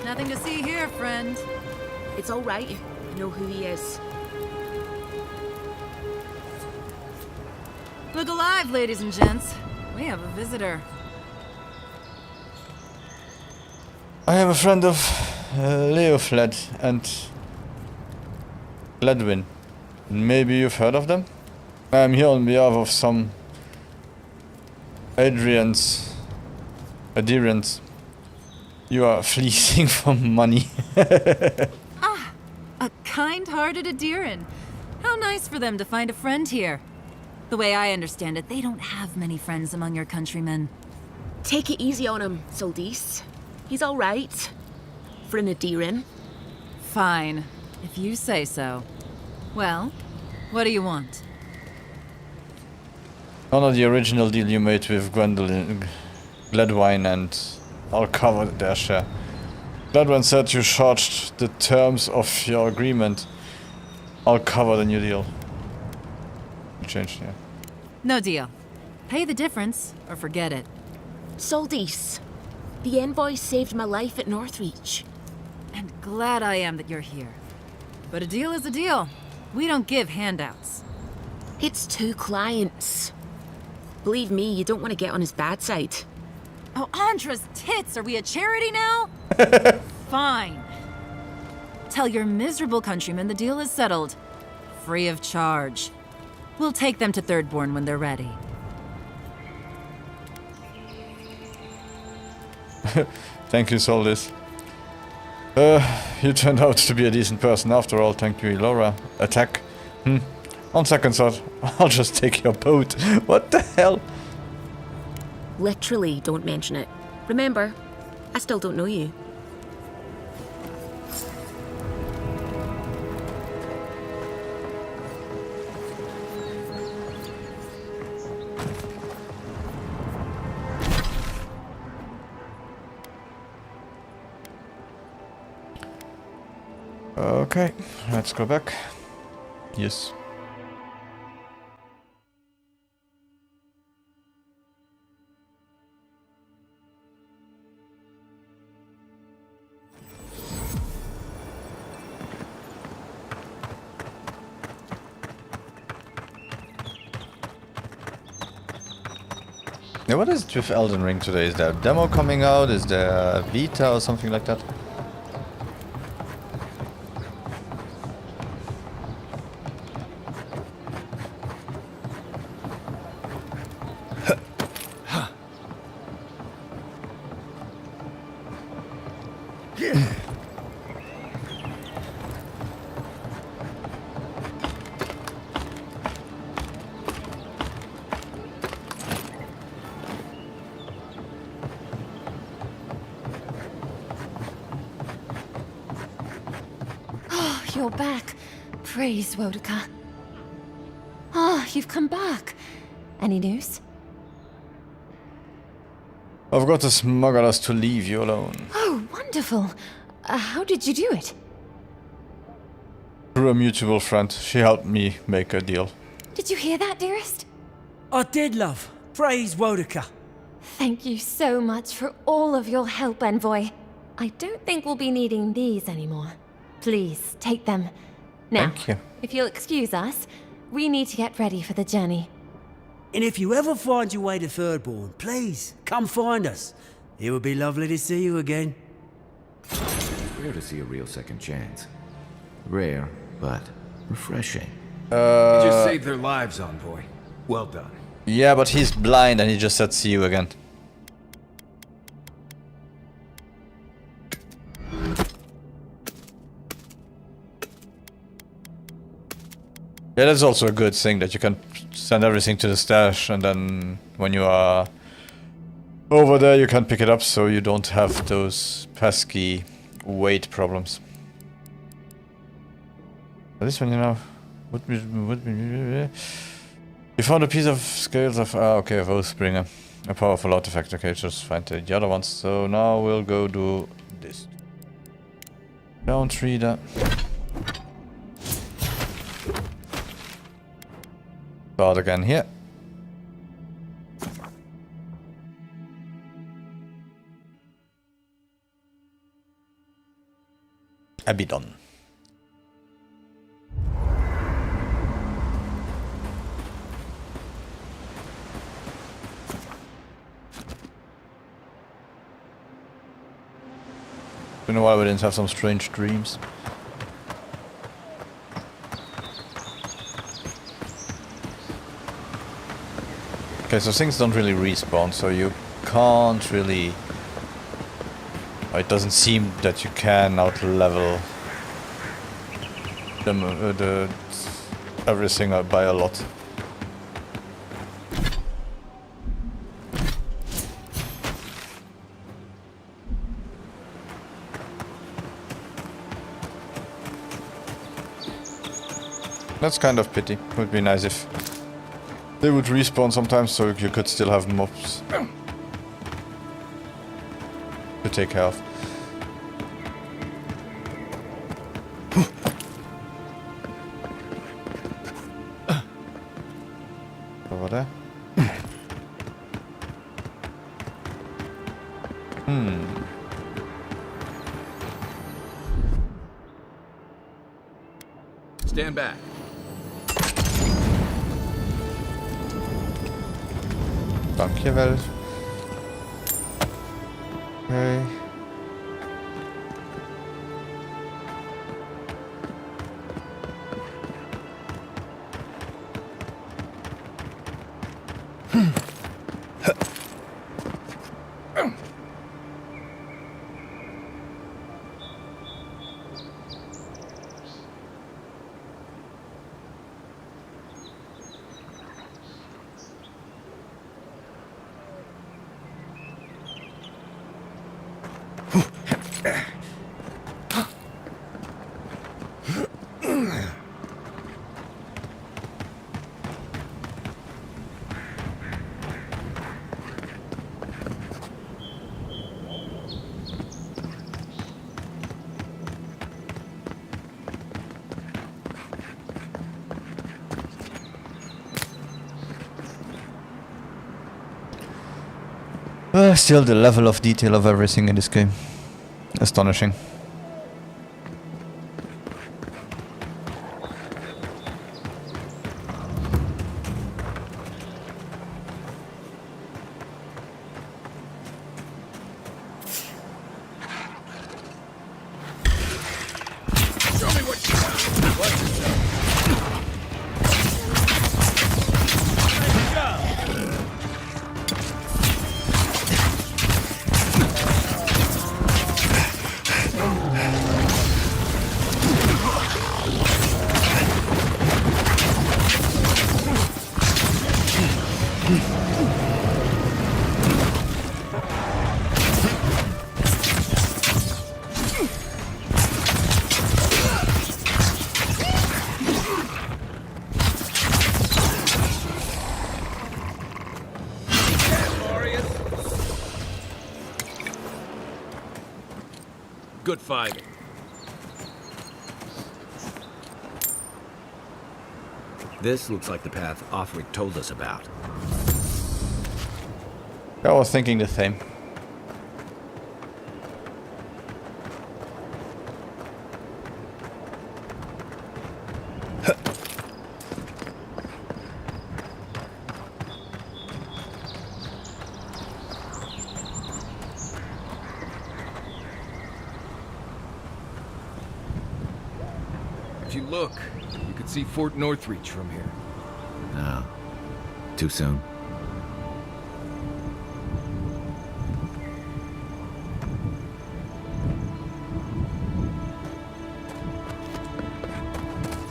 Nothing to see here, friend. It's all right. I know who he is. Look alive, ladies and gents. We have a visitor. I have a friend of Leofled and Gladwin. Maybe you've heard of them? I'm here on behalf of some Adrians. You are fleecing for money. Ah, a kind-hearted Adiran. How nice for them to find a friend here. The way I understand it, they don't have many friends among your countrymen. Take it easy on him, Soldis. He's all right. For an Adiran. Fine, if you say so. Well, what do you want? Honor the original deal you made with Gwendolyn, Gladwine, and I'll cover their share. Gladwine said you charged the terms of your agreement. I'll cover the new deal. Changed, yeah. No deal. Pay the difference, or forget it. Soldis, the envoy saved my life at Northreach. And glad I am that you're here. But a deal is a deal. We don't give handouts. It's 2 clients. Believe me, you don't want to get on his bad side. Oh, Andra's tits! Are we a charity now? Fine. Tell your miserable countrymen the deal is settled. Free of charge. We'll take them to Thirdborn when they're ready. Thank you, Soldis. You turned out to be a decent person after all, thank you, Elora. Attack. On second thought, I'll just take your boat. What the hell? Literally, don't mention it. Remember, I still don't know you. Okay, let's go back. Yes. Yeah, what is it with Elden Ring today? Is there a demo coming out? Is there a beta or something like that? You're back. Praise Wodika. Ah, you've come back. Any news? I've got the smugglers to leave you alone. Oh, wonderful. How did you do it? Through a mutual friend. She helped me make a deal. Did you hear that, dearest? I did, love. Praise Wodika. Thank you so much for all of your help, Envoy. I don't think we'll be needing these anymore. Please, take them. Now, Thank you. if you'll excuse us, we need to get ready for the journey. And if you ever find your way to Thirdborn, please, come find us. It would be lovely to see you again. It's rare to see a real second chance. Rare, but refreshing. You just saved their lives, Envoy. Well done. Yeah, but he's blind and he just said see you again. Yeah, that's also a good thing that you can send everything to the stash and then when you are over there you can pick it up so you don't have those pesky weight problems. This one, you know, would be you found a piece of scales of okay, of Oathbringer. A powerful artifact. Okay, just find the other ones. So now we'll go do this. Don't read that. Start again here. Abaddon. Been a while we didn't have some strange dreams. Okay, so things don't really respawn, so you can't really... It doesn't seem that you can out-level the everything by a lot. That's kind of pity. Would be nice if they would respawn sometimes so you could still have mobs to take care of. Over there. Stand back. Dankjewel. Okay. Still the level of detail of everything in this game. Astonishing. good fighting. This looks like the path Offric told us about. I was thinking the same. If you look, you could see Fort Northreach from here. No. Too soon.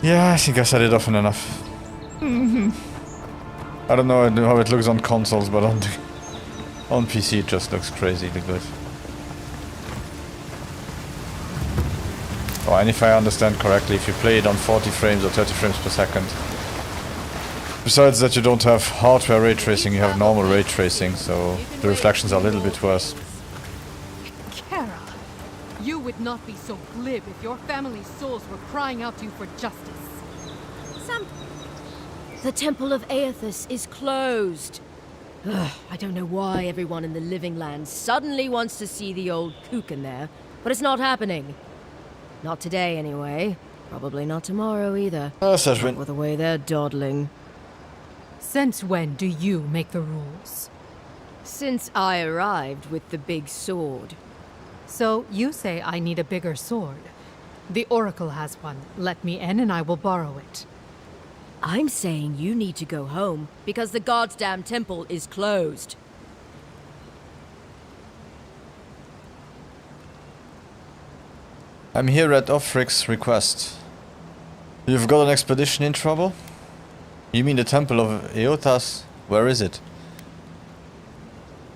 Yeah, I think I said it often enough. I don't know how it looks on consoles, but on PC it just looks crazily good. Oh, and if I understand correctly, if you play it on 40 frames or 30 frames per second, besides that you don't have hardware ray tracing, you have normal ray tracing, so the reflections are a little bit worse. Kara, you would not be so glib if your family's souls were crying out to you for justice. The Temple of Aethys is closed. Ugh, I don't know why everyone in the Living Land suddenly wants to see the old kook in there, but it's not happening. Not today, anyway. Probably not tomorrow, either. Not with the way they're dawdling. Since when do you make the rules? Since I arrived with the big sword. So you say I need a bigger sword. The Oracle has one. Let me in and I will borrow it. I'm saying you need to go home, because the goddamn temple is closed. I'm here at Offric's request. You've got an expedition in trouble? You mean the Temple of Eotas? Where is it?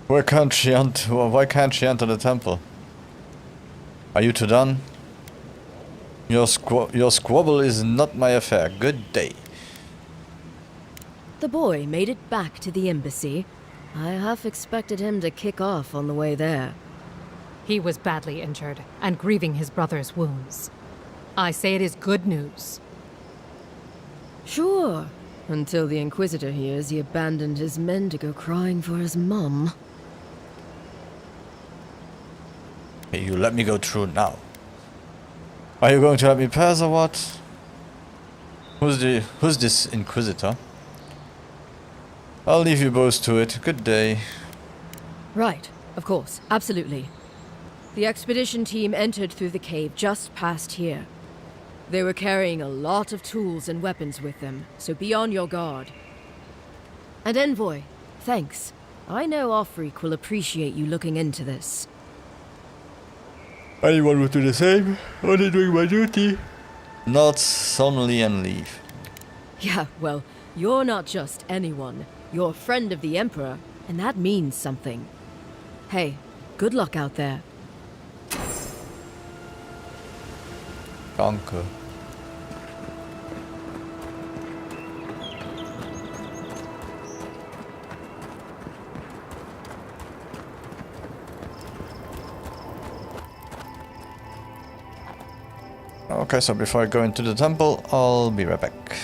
Why can't she enter the temple? Are you two done? Your squabble is not my affair. Good day. The boy made it back to the embassy. I half expected him to kick off on the way there. He was badly injured and grieving his brother's wounds. I say it is good news. Sure. Until the Inquisitor hears he abandoned his men to go crying for his mum. Hey, you let me go through now. Are you going to let me pass or what? Who's this Inquisitor? I'll leave you both to it. Good day. Right, of course, absolutely. The expedition team entered through the cave just past here. They were carrying a lot of tools and weapons with them, so be on your guard. And Envoy, thanks. I know Offric will appreciate you looking into this. Anyone would do the same. Only doing my duty. Not solemnly and leave. Yeah, well, you're not just anyone. You're a friend of the Emperor, and that means something. Hey, good luck out there. Danke. Okay, so before I go into the temple, I'll be right back.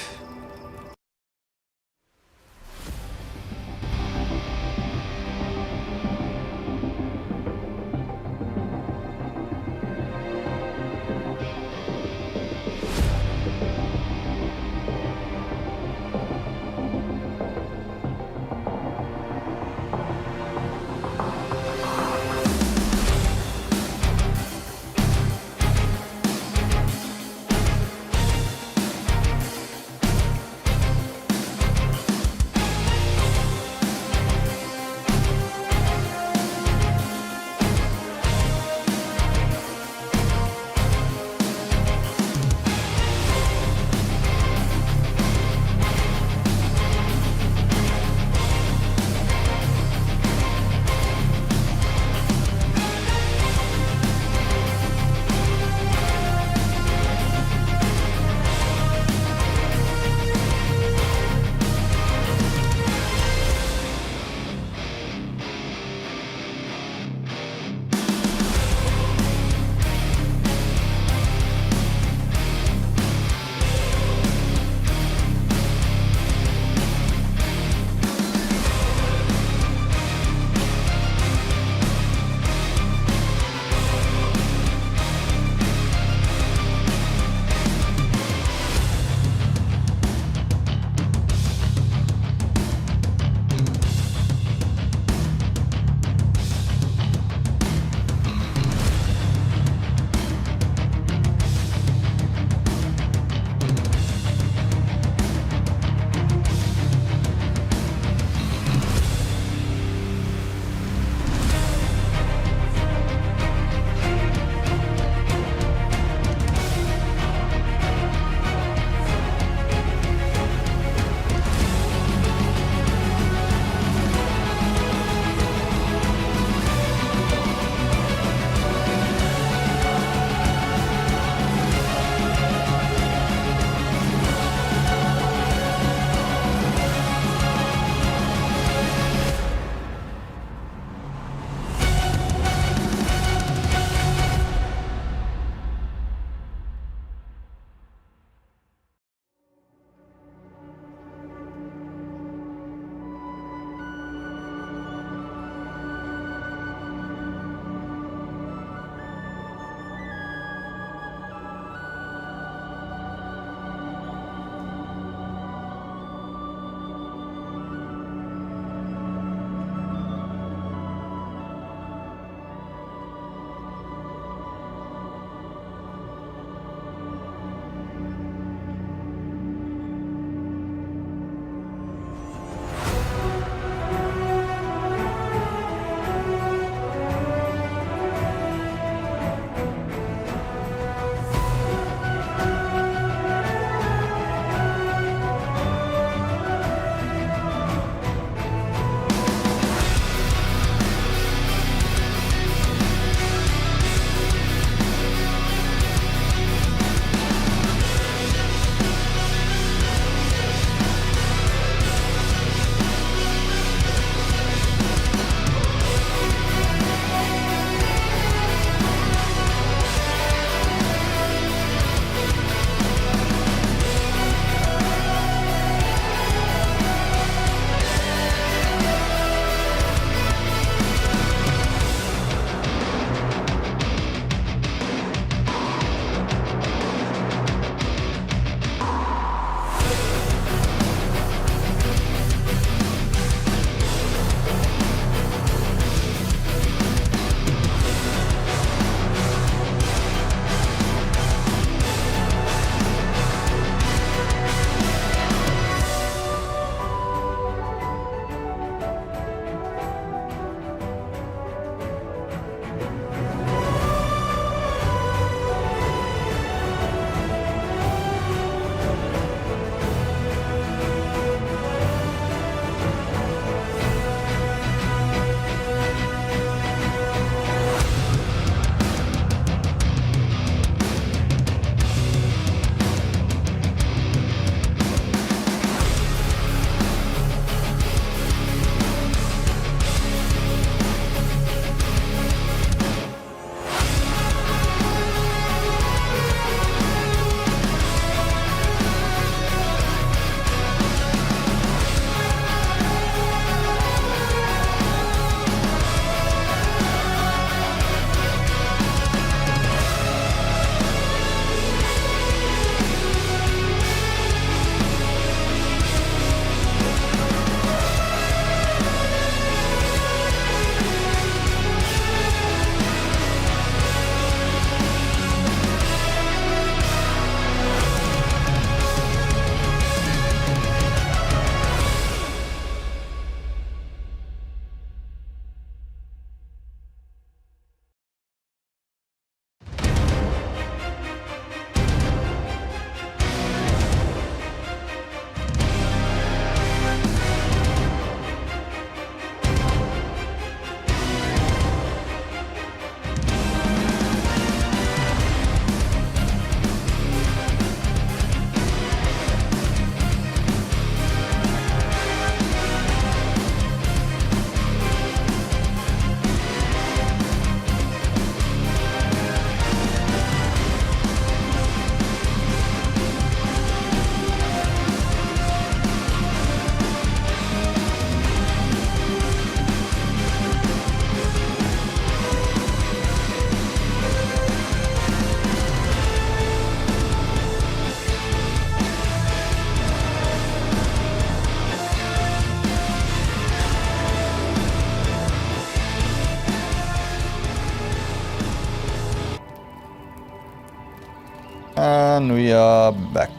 And we are back.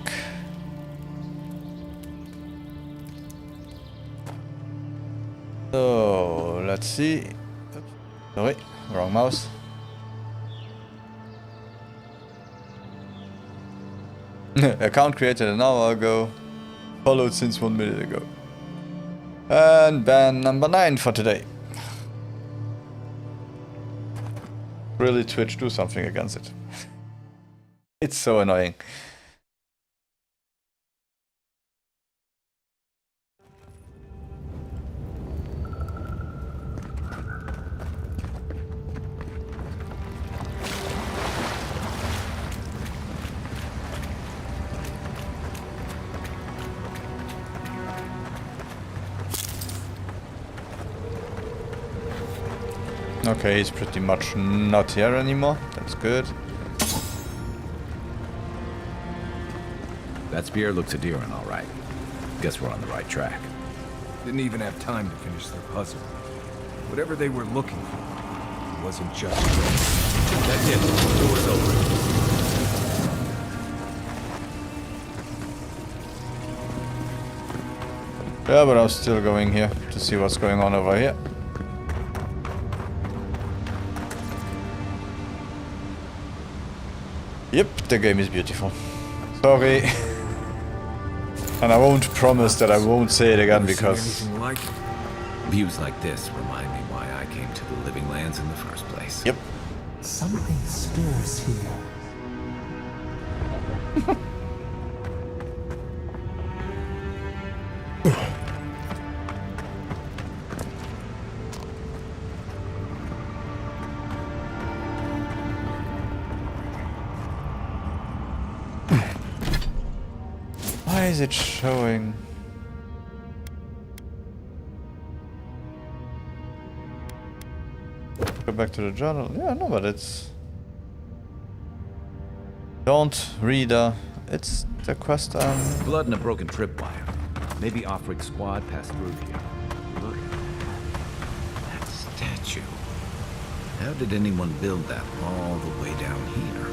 So, let's see. Oops. Sorry, wrong mouse. Account created an hour ago. Followed since 1 minute ago. And ban number 9 for today. Really, Twitch, do something against it. It's so annoying. Okay, he's pretty much not here anymore. That's good. That spear looks Adiran, all right. Guess we're on the right track. Didn't even have time to finish their puzzle. Whatever they were looking for wasn't just That's it. The door's open. Yeah, but I'm still going here to see what's going on over here. Yep, the game is beautiful. Sorry. And I won't promise that I won't say it again because... Views like this remind me why I came to the Living Lands in the first place. Yep. Something stirs here. Why is it showing? Go back to the journal. Yeah, no, but it's... Don't reader. It's the quest. Blood and a broken tripwire. Maybe Offric squad passed through here. Look at that statue. How did anyone build that all the way down here?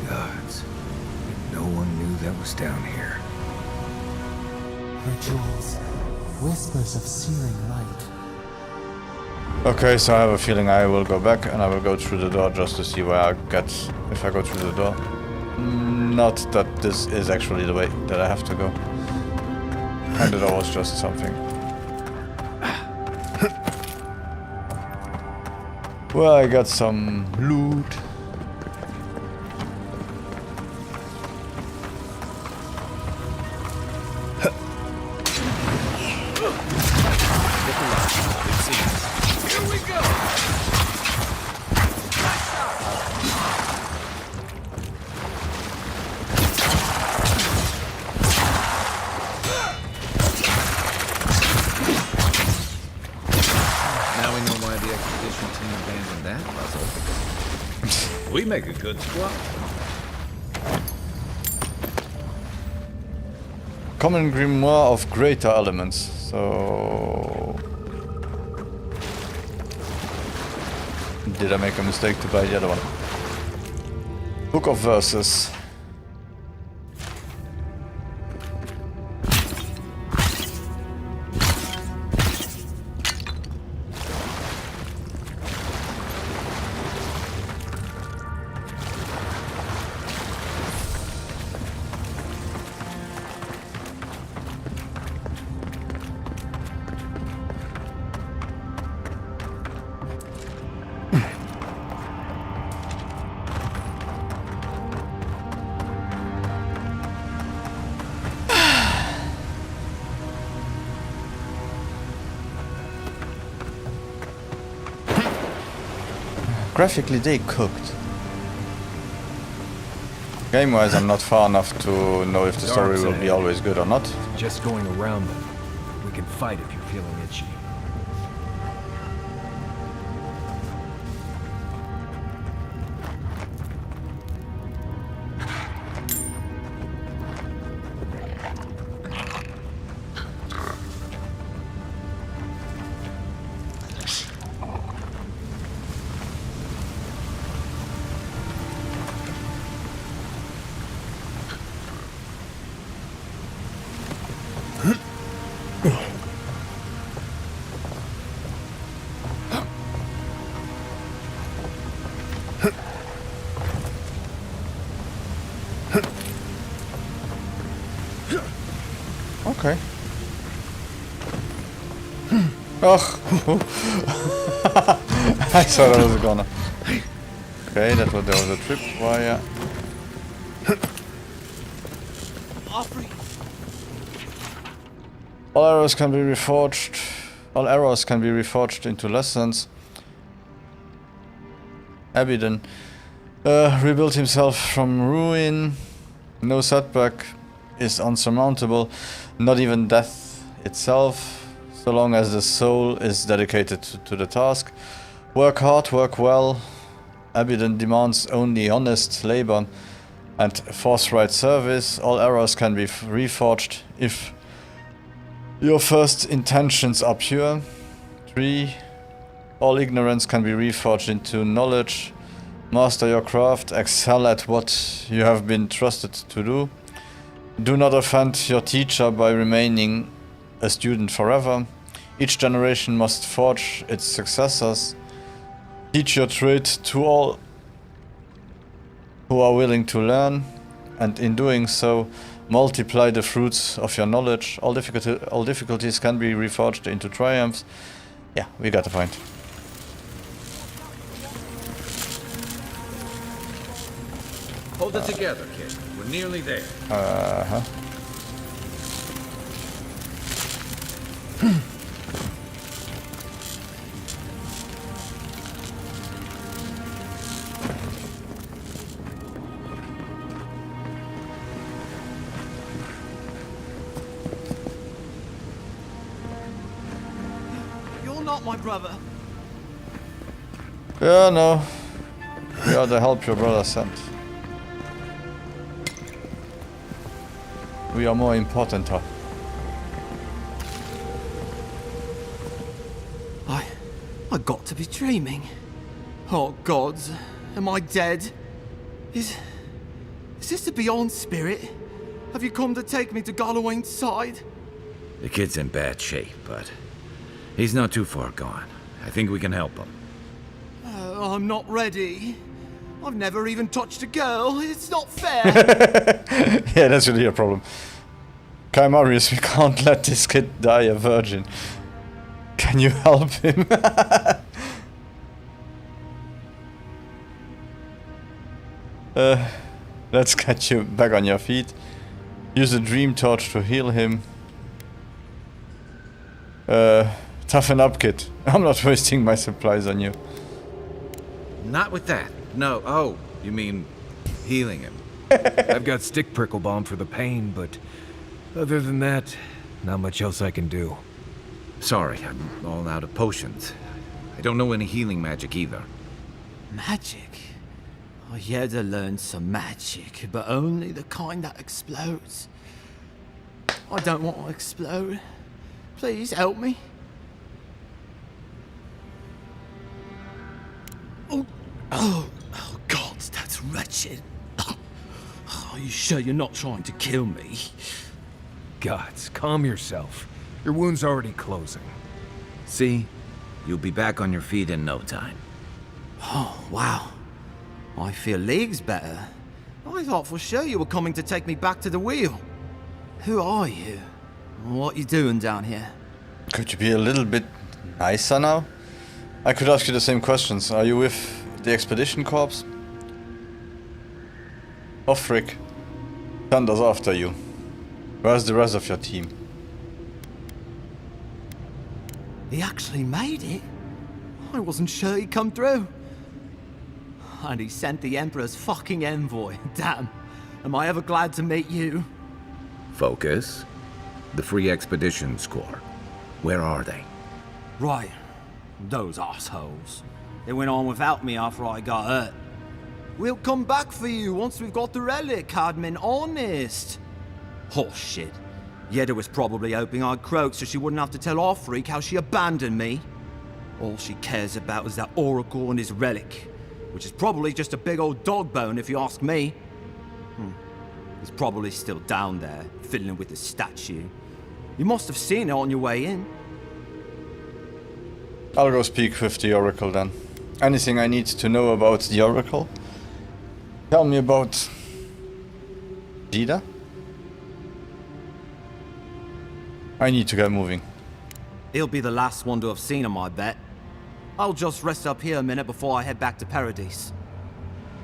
gods. No one knew that was down here. Her jewels, whispers of searing light. Okay, so I have a feeling I will go back and I will go through the door just to see where I get if I go through the door. Not that this is actually the way that I have to go. And it was just something. Well, I got some loot. Here we go! Now we know why the expedition team abandoned that puzzle. We make a good squad. Common grimoire of greater elements. So... Did I make a mistake to buy the other one? Book of Verses. Graphically, they cooked. Game-wise, I'm not far enough to know if the story will be always good or not. Just going around them. We can fight if you're feeling itchy. Okay. Oh. I thought I was gonna. Okay, there was a tripwire. All arrows can be reforged. All arrows can be reforged into lessons. Abidin rebuilt himself from ruin. No setback is unsurmountable, not even death itself, so long as the soul is dedicated to the task. Work hard, work well. Abidin demands only honest labor and forthright service. All arrows can be reforged if your first intentions are pure. 3. All ignorance can be reforged into knowledge. Master your craft, excel at what you have been trusted to do. Do not offend your teacher by remaining a student forever. Each generation must forge its successors. Teach your trade to all who are willing to learn, and in doing so, multiply the fruits of your knowledge. All difficulties can be reforged into triumphs. Yeah, we got the point. Hold it together, kid. We're nearly there. Uh-huh. You're not my brother. Yeah, no. We are the help your brother sent. We are more important, huh? I got to be dreaming. Oh gods, am I dead? Is this the Beyond Spirit? Have you come to take me to Galloway's side? The kid's in bad shape, but he's not too far gone. I think we can help him. I'm not ready. I've never even touched a girl. It's not fair. Yeah, that's really a problem. Kai Marius, we can't let this kid die a virgin. Can you help him? Let's get you back on your feet. Use a dream torch to heal him. Toughen up, kid. I'm not wasting my supplies on you. Not with that. No. Oh, you mean healing him? I've got stick prickle balm for the pain, but other than that, not much else I can do. Sorry, I'm all out of potions. I don't know any healing magic either. Magic? I had to learn some magic, but only the kind that explodes. I don't want to explode. Please help me. Oh, God, that's wretched. Are you sure you're not trying to kill me? Gods, calm yourself. Your wound's already closing. See? You'll be back on your feet in no time. Oh, wow. I feel leagues better. I thought for sure you were coming to take me back to the wheel. Who are you? What you doing down here? Could you be a little bit nicer now? I could ask you the same questions. Are you with the Expedition Corps? Offric, Thunder's after you. Where's the rest of your team? He actually made it? I wasn't sure he'd come through. And he sent the Emperor's fucking envoy. Damn. Am I ever glad to meet you? Focus. The Free Expeditions Corps. Where are they? Right. Those assholes. They went on without me after I got hurt. We'll come back for you once we've got the relic, Cadman, honest. Oh, shit. Yeda was probably hoping I'd croak so she wouldn't have to tell Offreak how she abandoned me. All she cares about is that Oracle and his relic, which is probably just a big old dog bone if you ask me. He's probably still down there, fiddling with the statue. You must have seen it on your way in. I'll go speak with the Oracle then. Anything I need to know about the Oracle? Tell me about Dida? I need to get moving. He'll be the last one to have seen him, I bet. I'll just rest up here a minute before I head back to Paradise.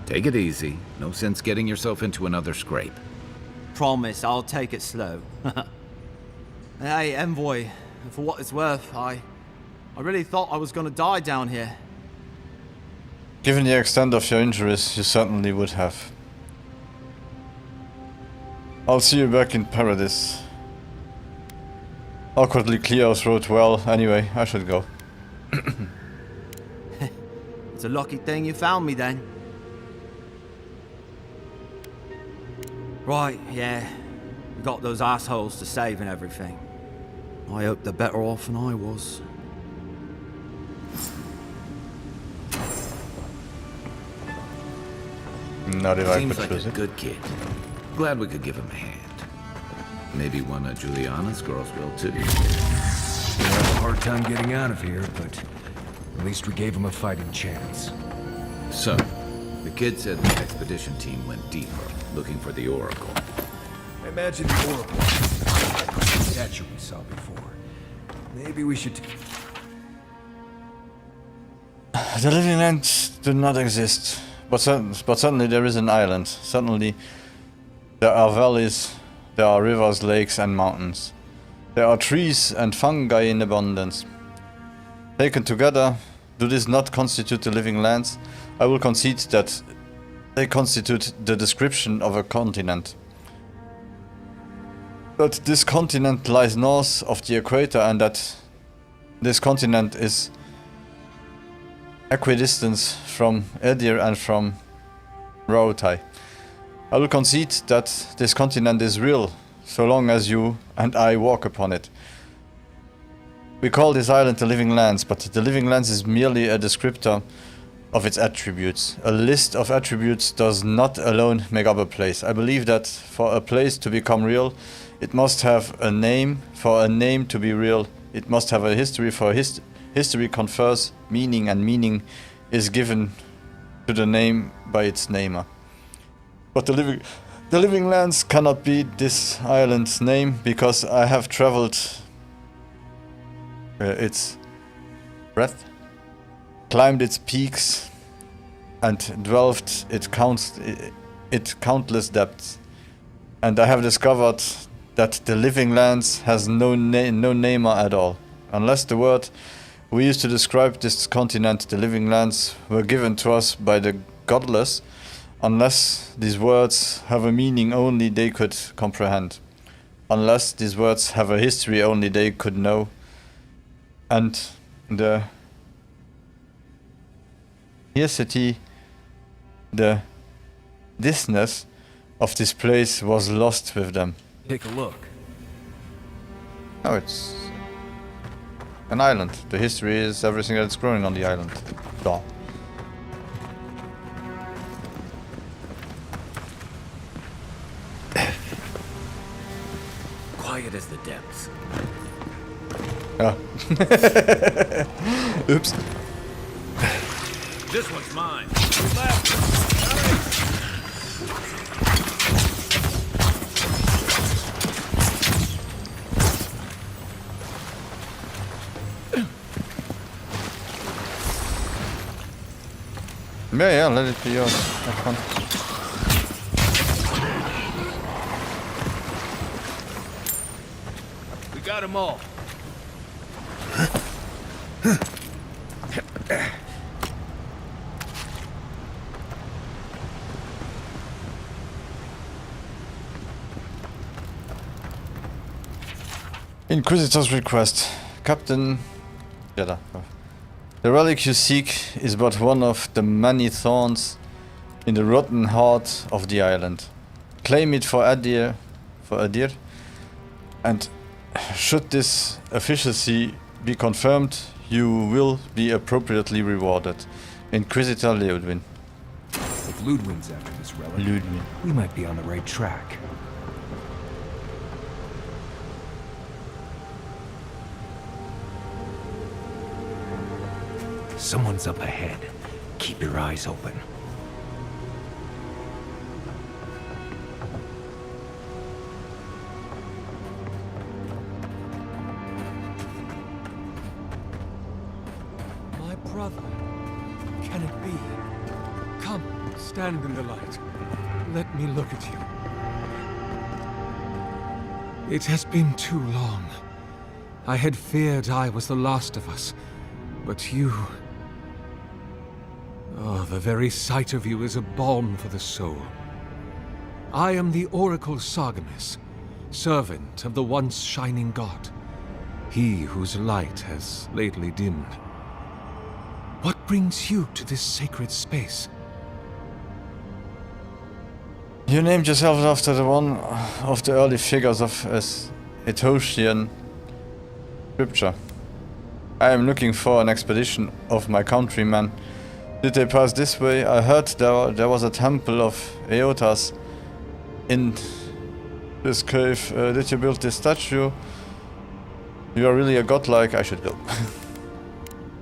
Take it easy. No sense getting yourself into another scrape. Promise, I'll take it slow. Hey, Envoy, for what it's worth, I really thought I was gonna die down here. Given the extent of your injuries, you certainly would have. I'll see you back in Paradise. Awkwardly, Cleo's wrote well. Anyway, I should go. It's a lucky thing you found me then. Right, yeah. We got those assholes to save and everything. I hope they're better off than I was. Not if I Seems could like choose a it. good kid. Glad we could give him a hand. Maybe one of Juliana's girls will too. We'll have a hard time getting out of here, but at least we gave him a fighting chance. So, the kid said the expedition team went deeper, looking for the Oracle. I imagine the Oracle is the statue we saw before. Maybe we should... The living lands do not exist, but certainly there is an island. Certainly there are valleys, there are rivers, lakes and mountains. There are trees and fungi in abundance. Taken together, do this not constitute the living lands? I will concede that they constitute the description of a continent. But this continent lies north of the equator and that this continent is equidistant from Edir and from Rautai. I will concede that this continent is real, so long as you and I walk upon it. We call this island the Living Lands, but the Living Lands is merely a descriptor of its attributes. A list of attributes does not alone make up a place. I believe that for a place to become real, it must have a name. For a name to be real, it must have a history. For history confers meaning, and meaning is given to the name by its namer. But the Living Lands cannot be this island's name, because I have traveled its breadth, climbed its peaks, and dwelled its countless depths. And I have discovered that the Living Lands has no namer at all. Unless the word we used to describe this continent, the Living Lands, were given to us by the godless, unless these words have a meaning only they could comprehend, unless these words have a history only they could know, and the history, the thisness of this place was lost with them. Take a look. No, it's an island. The history is everything that's growing on the island. Duh. Quiet as the depths. Yeah. Oops. This one's mine. Yeah, let it be yours. Have fun. We got them all. Inquisitor's request. Captain... Jedi. The relic you seek is but one of the many thorns in the rotten heart of the island. Claim it for Adir, and should this efficacy be confirmed, you will be appropriately rewarded. Inquisitor Ludwin. If Ludwin's after this relic, Ludwin. we might be on the right track. Someone's up ahead. Keep your eyes open. brother. Can it be? Come, stand in the light. Let me look at you. It has been too long. I had feared I was the last of us, but you... Oh, the very sight of you is a balm for the soul. I am the Oracle Sargamas, servant of the once shining god, he whose light has lately dimmed. What brings you to this sacred space? You named yourself after the one of the early figures of Ethiopian scripture. I am looking for an expedition of my countrymen. Did they pass this way? I heard there was a temple of Eotas in this cave. Did you build this statue? You are really a godlike. I should go.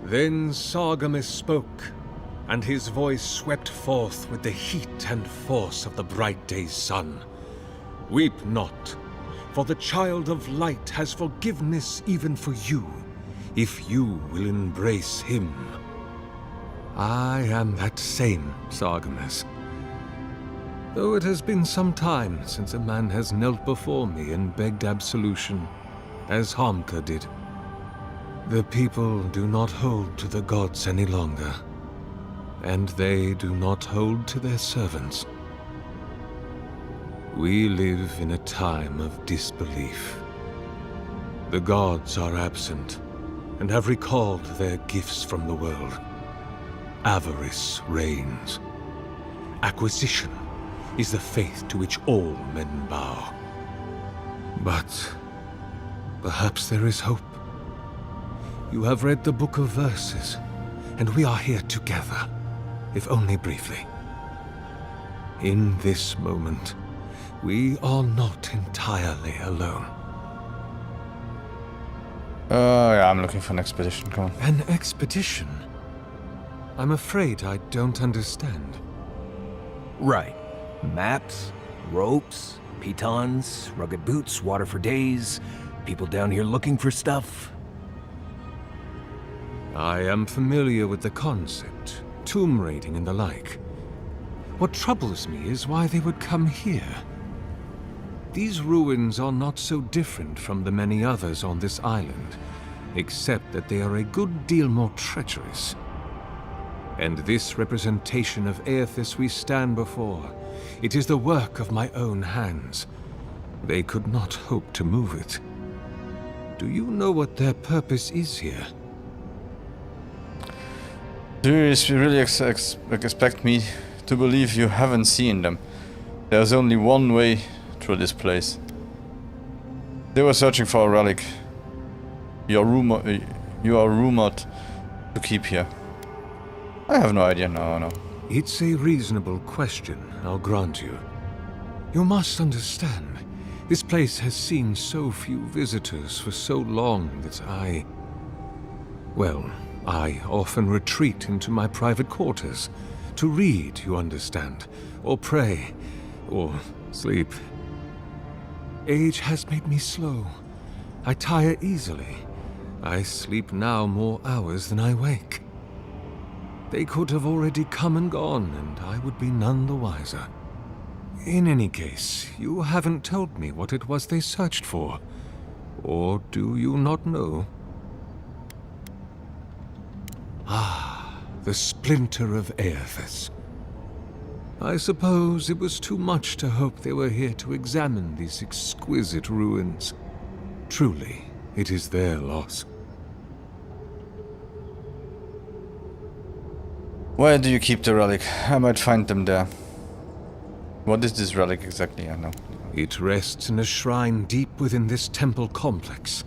Then Sargamas spoke, and his voice swept forth with the heat and force of the bright day's sun. Weep not, for the child of light has forgiveness even for you, if you will embrace him. I am that same Sargamas. Though it has been some time since a man has knelt before me and begged absolution, as Hamka did. The people do not hold to the gods any longer, and they do not hold to their servants. We live in a time of disbelief. The gods are absent, and have recalled their gifts from the world. Avarice reigns. Acquisition is the faith to which all men bow. But perhaps there is hope. You have read the Book of Verses, and we are here together, if only briefly. In this moment, we are not entirely alone. Yeah, I'm looking for an expedition, come on. An expedition? I'm afraid I don't understand. Right. Maps, ropes, pitons, rugged boots, water for days, people down here looking for stuff. I am familiar with the concept, tomb raiding and the like. What troubles me is why they would come here. These ruins are not so different from the many others on this island, except that they are a good deal more treacherous. And this representation of Aethys we stand before, it is the work of my own hands. They could not hope to move it. Do you know what their purpose is here? Do you really expect me to believe you haven't seen them? There's only one way through this place. They were searching for a relic. You are rumored to keep here. I have no idea, no. It's a reasonable question, I'll grant you. You must understand, this place has seen so few visitors for so long that I often retreat into my private quarters. To read, you understand, or pray, or sleep. Age has made me slow. I tire easily. I sleep now more hours than I wake. They could have already come and gone, and I would be none the wiser. In any case, you haven't told me what it was they searched for. Or do you not know? Ah, the splinter of Aethys. I suppose it was too much to hope they were here to examine these exquisite ruins. Truly, it is their loss. Where do you keep the relic? I might find them there. What is this relic exactly? I know. It rests in a shrine deep within this temple complex,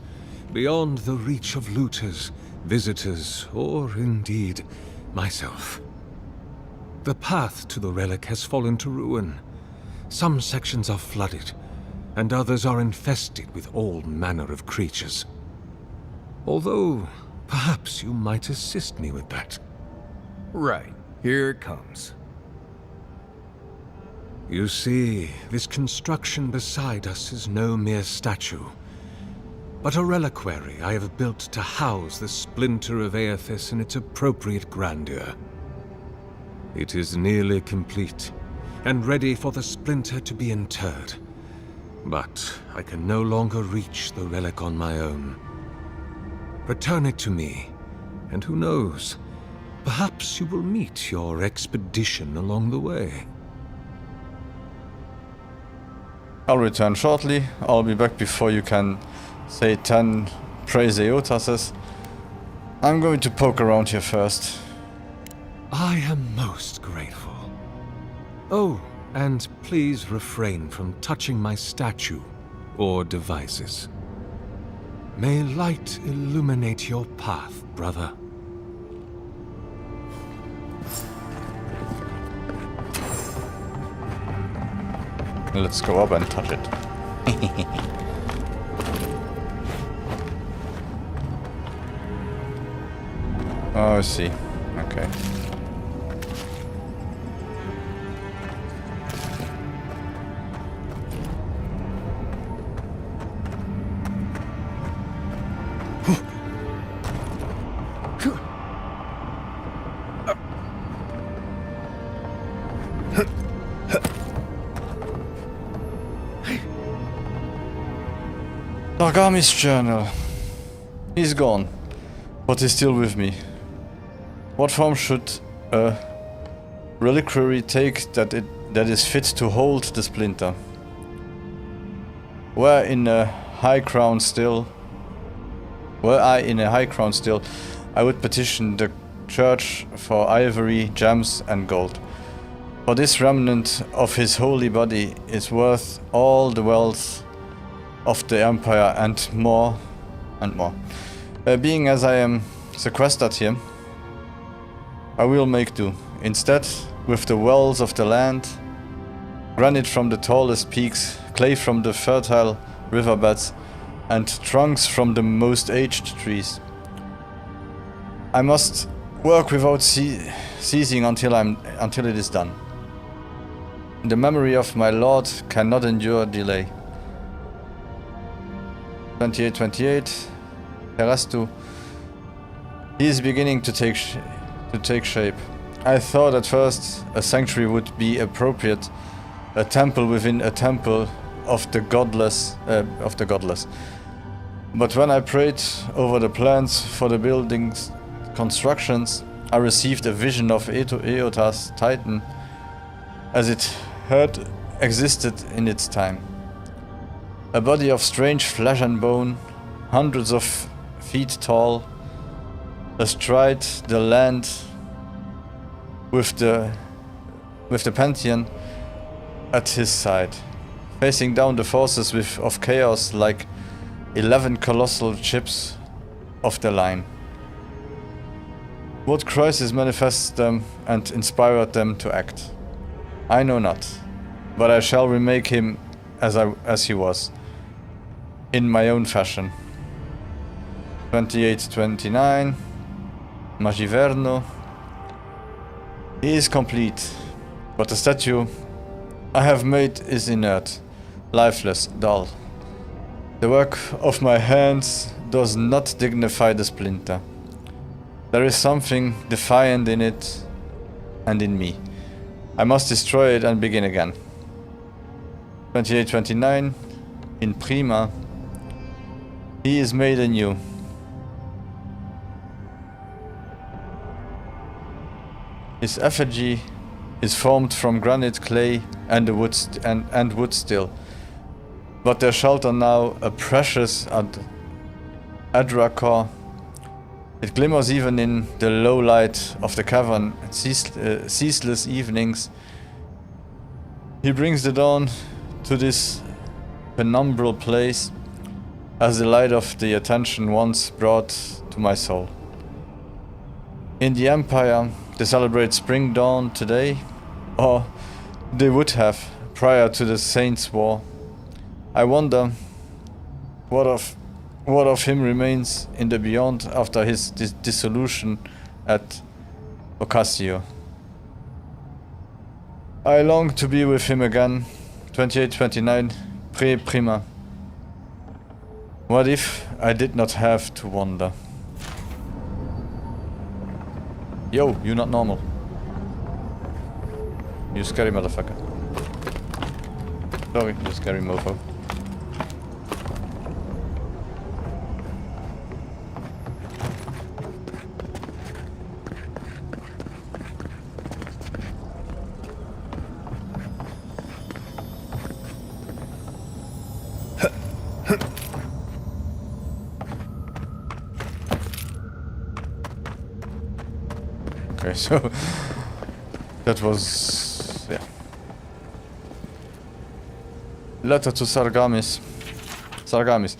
beyond the reach of looters, visitors, or indeed, myself. The path to the relic has fallen to ruin. Some sections are flooded, and others are infested with all manner of creatures. Although, perhaps you might assist me with that. Right, here it comes. You see, this construction beside us is no mere statue. but a reliquary I have built to house the splinter of Aethys in its appropriate grandeur. It is nearly complete, and ready for the splinter to be interred. But I can no longer reach the relic on my own. Return it to me, and who knows, perhaps you will meet your expedition along the way. I'll return shortly. I'll be back before you can say 10 praise Eotases. I'm going to poke around here first. I am most grateful. Oh, and please refrain from touching my statue or devices. May light illuminate your path, brother. Let's go up and touch it. Oh, I see. Okay. Nagami's journal. He's gone, but he's still with me. What form should a reliquary take that is fit to hold the splinter? Were I in a high crown still, I would petition the church for ivory, gems, and gold. For this remnant of his holy body is worth all the wealth of the Empire and more and more. Being as I am sequestered here, I will make do. Instead, with the wells of the land, granite from the tallest peaks, clay from the fertile riverbeds, and trunks from the most aged trees. I must work without ceasing until it is done. The memory of my Lord cannot endure delay. 2828, Herastu. He is beginning to take shape. I thought at first a sanctuary would be appropriate, a temple within a temple of the godless. But when I prayed over the plans for the building's constructions, I received a vision of Eota's Titan as it had existed in its time. A body of strange flesh and bone, hundreds of feet tall, astride the land with the Pantheon at his side, facing down the forces of chaos like 11 colossal ships of the line. What crisis manifests them and inspired them to act? I know not, but I shall remake him as he was, in my own fashion. 2829, Magiverno. He is complete, but the statue I have made is inert, lifeless, dull. The work of my hands does not dignify the splinter. There is something defiant in it and in me. I must destroy it and begin again. 2829, in Prima. He is made anew. His effigy is formed from granite, clay, and wood still. But there shelter now a precious Adrakor. It glimmers even in the low light of the cavern, ceaseless evenings. He brings the dawn to this penumbral place as the light of the attention once brought to my soul. In the Empire, they celebrate spring dawn today, or they would have prior to the Saints' War. I wonder what of him remains in the beyond after his dissolution at Ocasio. I long to be with him again. 2829, Prima. What if I did not have to wonder? Yo, you're not normal. You scary motherfucker. Sorry, you scary mofo. Okay, so that was, yeah. Letter to Sargamis. Sargamis.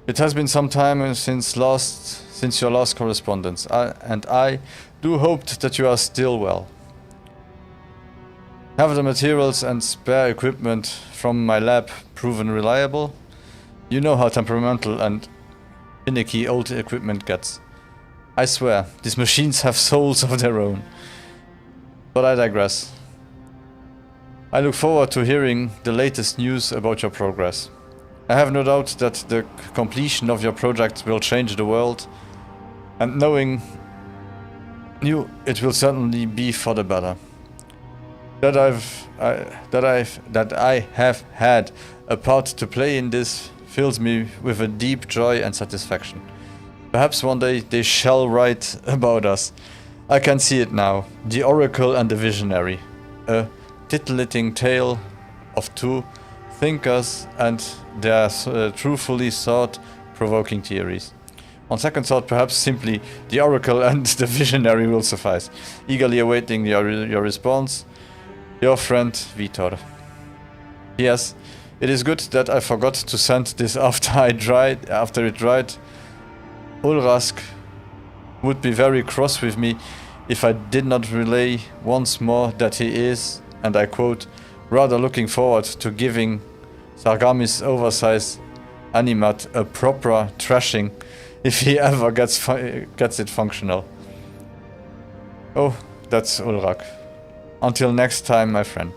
It has been some time since your last correspondence, and I do hope that you are still well. Have the materials and spare equipment from my lab proven reliable? You know how temperamental and finicky old equipment gets. I swear, these machines have souls of their own. But I digress. I look forward to hearing the latest news about your progress. I have no doubt that the completion of your project will change the world, and knowing you, it will certainly be for the better. That I have had a part to play in this fills me with a deep joy and satisfaction. Perhaps one day they shall write about us. I can see it now. The Oracle and the Visionary. A titillating tale of two thinkers and their truthfully thought-provoking theories. On second thought, perhaps simply the Oracle and the Visionary will suffice. Eagerly awaiting your response. Your friend, Vitor. Yes, it is good that I forgot to send this after it dried. Ulrask would be very cross with me if I did not relay once more that he is, and I quote, rather looking forward to giving Sargamis' oversized animat a proper thrashing if he ever gets it functional. Oh, that's Ulrak. Until next time, my friend.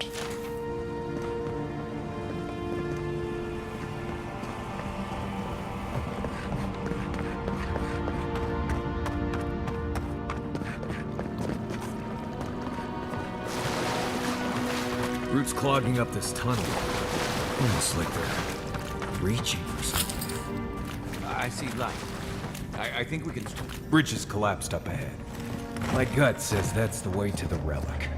Roots clogging up this tunnel. Almost like they're reaching for something. I see light. I think we can... Bridge has collapsed up ahead. My gut says that's the way to the relic.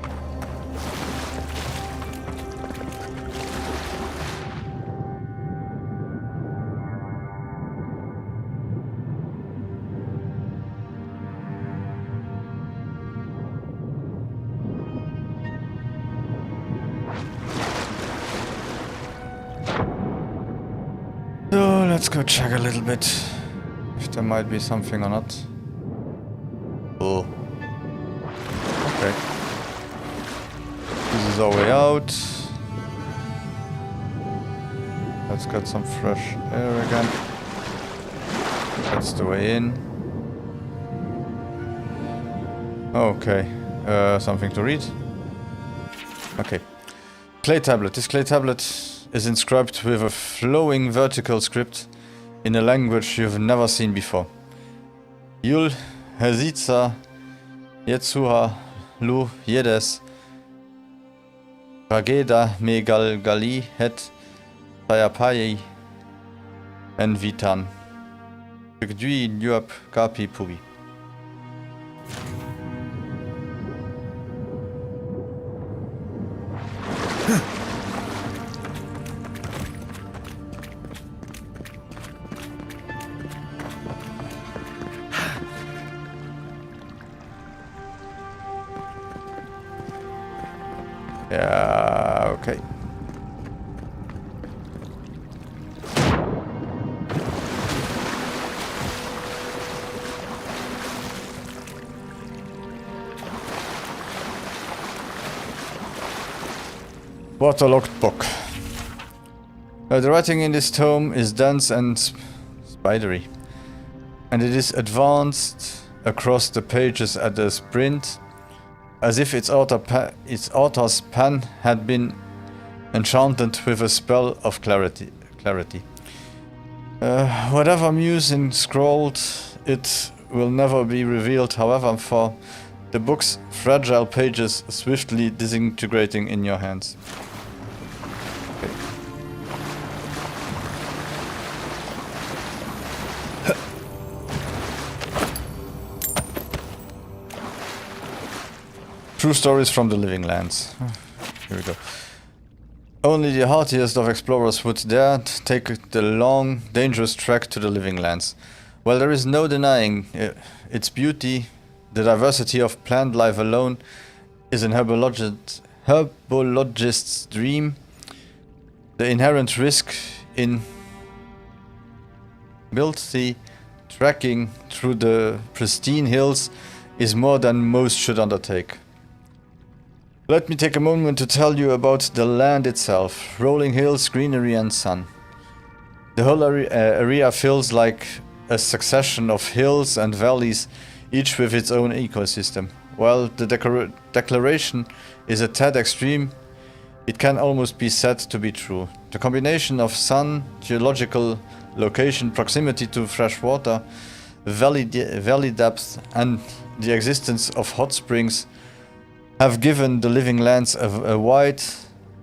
So let's go check a little bit if there might be something or not. Oh. Okay. This is our way out. Let's get some fresh air again. That's the way in. Okay. Something to read? Okay. Clay tablet. This clay tablet is inscribed with a flowing vertical script in a language you've never seen before. Yul Hezitsa Yetsuha Lu Yedes Rageda Megalgali Het Payapayi En Vitan Pigdui Nyuap Kapi Pubi. Yeah, okay. Waterlogged book. The writing in this tome is dense and spidery, and it is advanced across the pages at a sprint, as if its author's pen had been enchanted with a spell of clarity. Whatever Muse scrawled, it will never be revealed, however, for the book's fragile pages swiftly disintegrating in your hands. Okay. True stories from the Living Lands. Here we go. Only the hardiest of explorers would dare take the long, dangerous trek to the Living Lands. While there is no denying its beauty, the diversity of plant life alone is an herbologist's dream. The inherent risk in stealthy trekking through the pristine hills is more than most should undertake. Let me take a moment to tell you about the land itself. Rolling hills, greenery and sun. The whole area feels like a succession of hills and valleys, each with its own ecosystem. While the declaration is a tad extreme, it can almost be said to be true. The combination of sun, geological location, proximity to fresh water, valley depth and the existence of hot springs have given the Living Lands a wide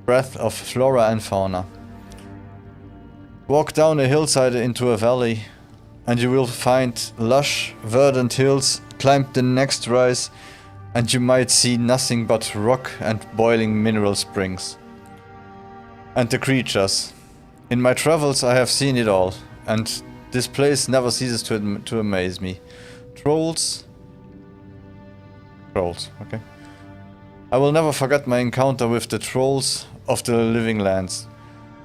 breadth of flora and fauna. Walk down a hillside into a valley and you will find lush, verdant hills. Climb the next rise and you might see nothing but rock and boiling mineral springs. And the creatures. In my travels I have seen it all, and this place never ceases to amaze me. Trolls, okay. I will never forget my encounter with the trolls of the Living Lands.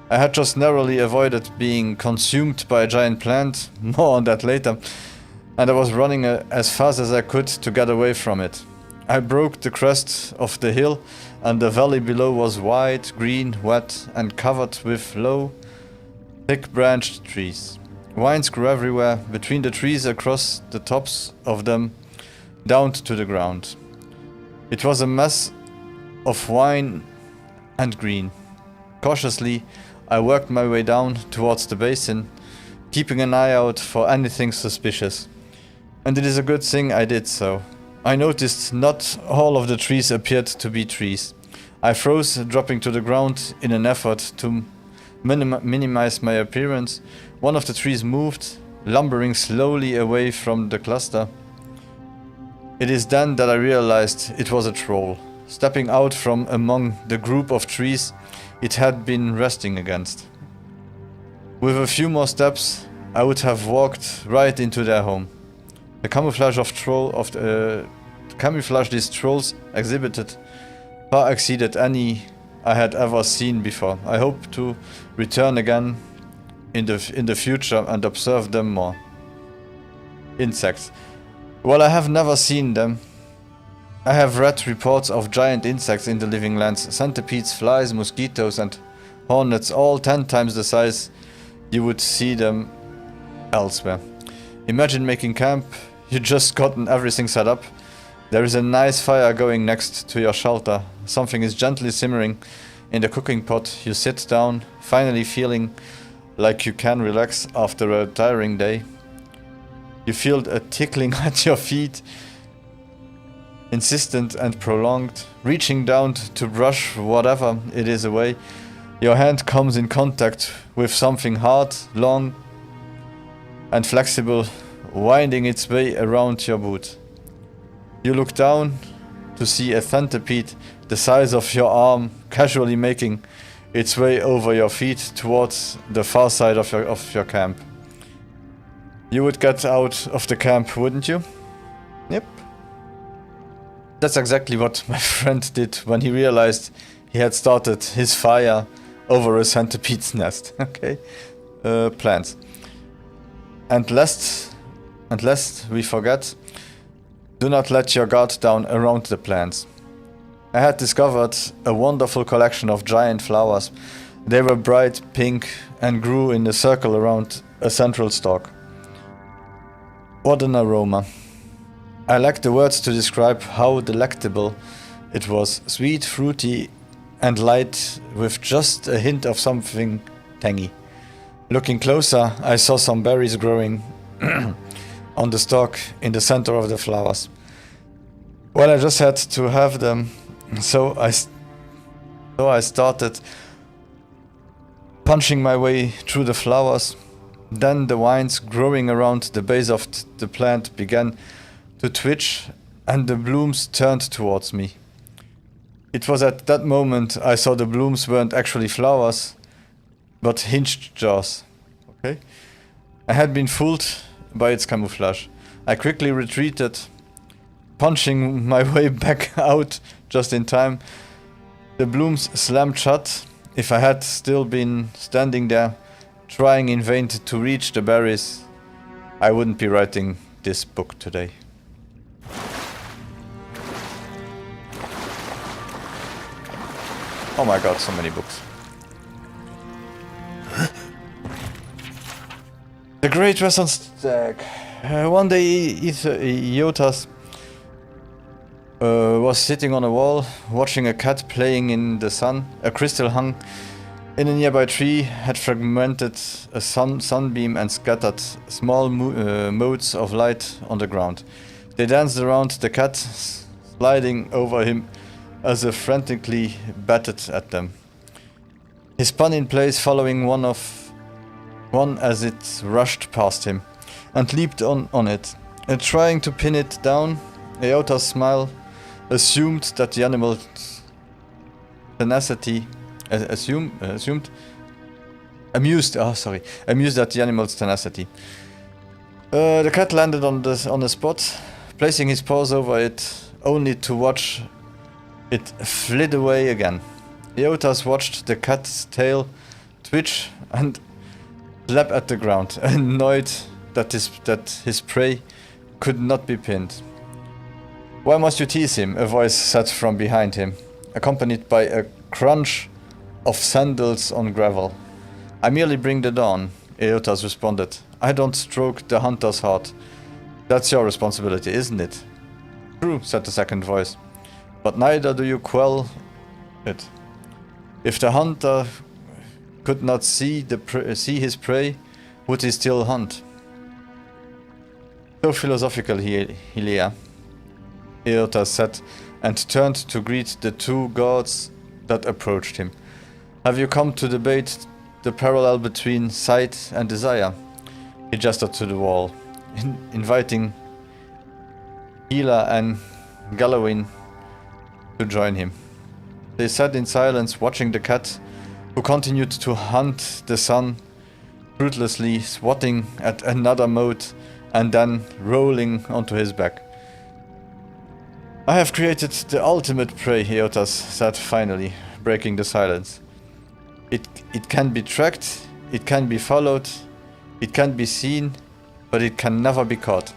I had just narrowly avoided being consumed by a giant plant, more on that later, and I was running as fast as I could to get away from it. I broke the crest of the hill, and the valley below was wide, green, wet, and covered with low, thick-branched trees. Vines grew everywhere, between the trees, across the tops of them, down to the ground. It was a mess of wine and green. Cautiously, I worked my way down towards the basin, keeping an eye out for anything suspicious. And it is a good thing I did so. I noticed not all of the trees appeared to be trees. I froze, dropping to the ground in an effort to minimize my appearance. One of the trees moved, lumbering slowly away from the cluster. It is then that I realized it was a troll. Stepping out from among the group of trees it had been resting against. With a few more steps, I would have walked right into their home. The camouflage these trolls exhibited far exceeded any I had ever seen before. I hope to return again in the future and observe them more. Insects. While I have never seen them, I have read reports of giant insects in the Living Lands. Centipedes, flies, mosquitoes and hornets, all 10 times the size you would see them elsewhere. Imagine making camp. You just gotten everything set up. There is a nice fire going next to your shelter. Something is gently simmering in the cooking pot. You sit down, finally feeling like you can relax after a tiring day. You feel a tickling at your feet, insistent and prolonged. Reaching down to brush whatever it is away, your hand comes in contact with something hard, long and flexible, winding its way around your boot. You look down to see a centipede the size of your arm casually making its way over your feet towards the far side of your camp. You would get out of the camp, wouldn't you? Yep. That's exactly what my friend did when he realized he had started his fire over a centipede's nest. Okay. Plants. And lest we forget, do not let your guard down around the plants. I had discovered a wonderful collection of giant flowers. They were bright pink and grew in a circle around a central stalk. What an aroma. I lack the words to describe how delectable it was. Sweet, fruity and light with just a hint of something tangy. Looking closer, I saw some berries growing on the stalk in the center of the flowers. Well, I just had to have them, so I started punching my way through the flowers. Then the vines growing around the base of the plant began to twitch and the blooms turned towards me. It was at that moment I saw the blooms weren't actually flowers, but hinged jaws. Okay? I had been fooled by its camouflage. I quickly retreated, punching my way back out just in time. The blooms slammed shut. If I had still been standing there, trying in vain to reach the berries, I wouldn't be writing this book today. Oh my god, so many books. The Great Western Stag. One day, Iotas was sitting on a wall, watching a cat playing in the sun. A crystal hung in a nearby tree had fragmented a sunbeam and scattered small motes of light on the ground. They danced around the cat, sliding over him as if frantically batted at them. He spun in place, following one as it rushed past him, and leaped on it. And trying to pin it down, Iota's smile assumed that the animal's tenacity amused at the animal's tenacity. The cat landed on the spot, placing his paws over it, only to watch it flit away again. Iotas watched the cat's tail twitch and slap at the ground, annoyed that his prey could not be pinned. "Why must you tease him?" a voice said from behind him, accompanied by a crunch of sandals on gravel. "I merely bring the dawn," Iotas responded. "I don't stroke the hunter's heart. That's your responsibility, isn't it?" "True," said the second voice, "but neither do you quell it. If the hunter could not see his prey, would he still hunt?" "So philosophical, Hilia," Iotas said, and turned to greet the two gods that approached him. "Have you come to debate the parallel between sight and desire?" He gestured to the wall, inviting Hila and Gallowin to join him. They sat in silence, watching the cat, who continued to hunt the sun, fruitlessly swatting at another mote and then rolling onto his back. "I have created the ultimate prey," Iotas said finally, breaking the silence. It can be tracked, it can be followed, it can be seen, but it can never be caught."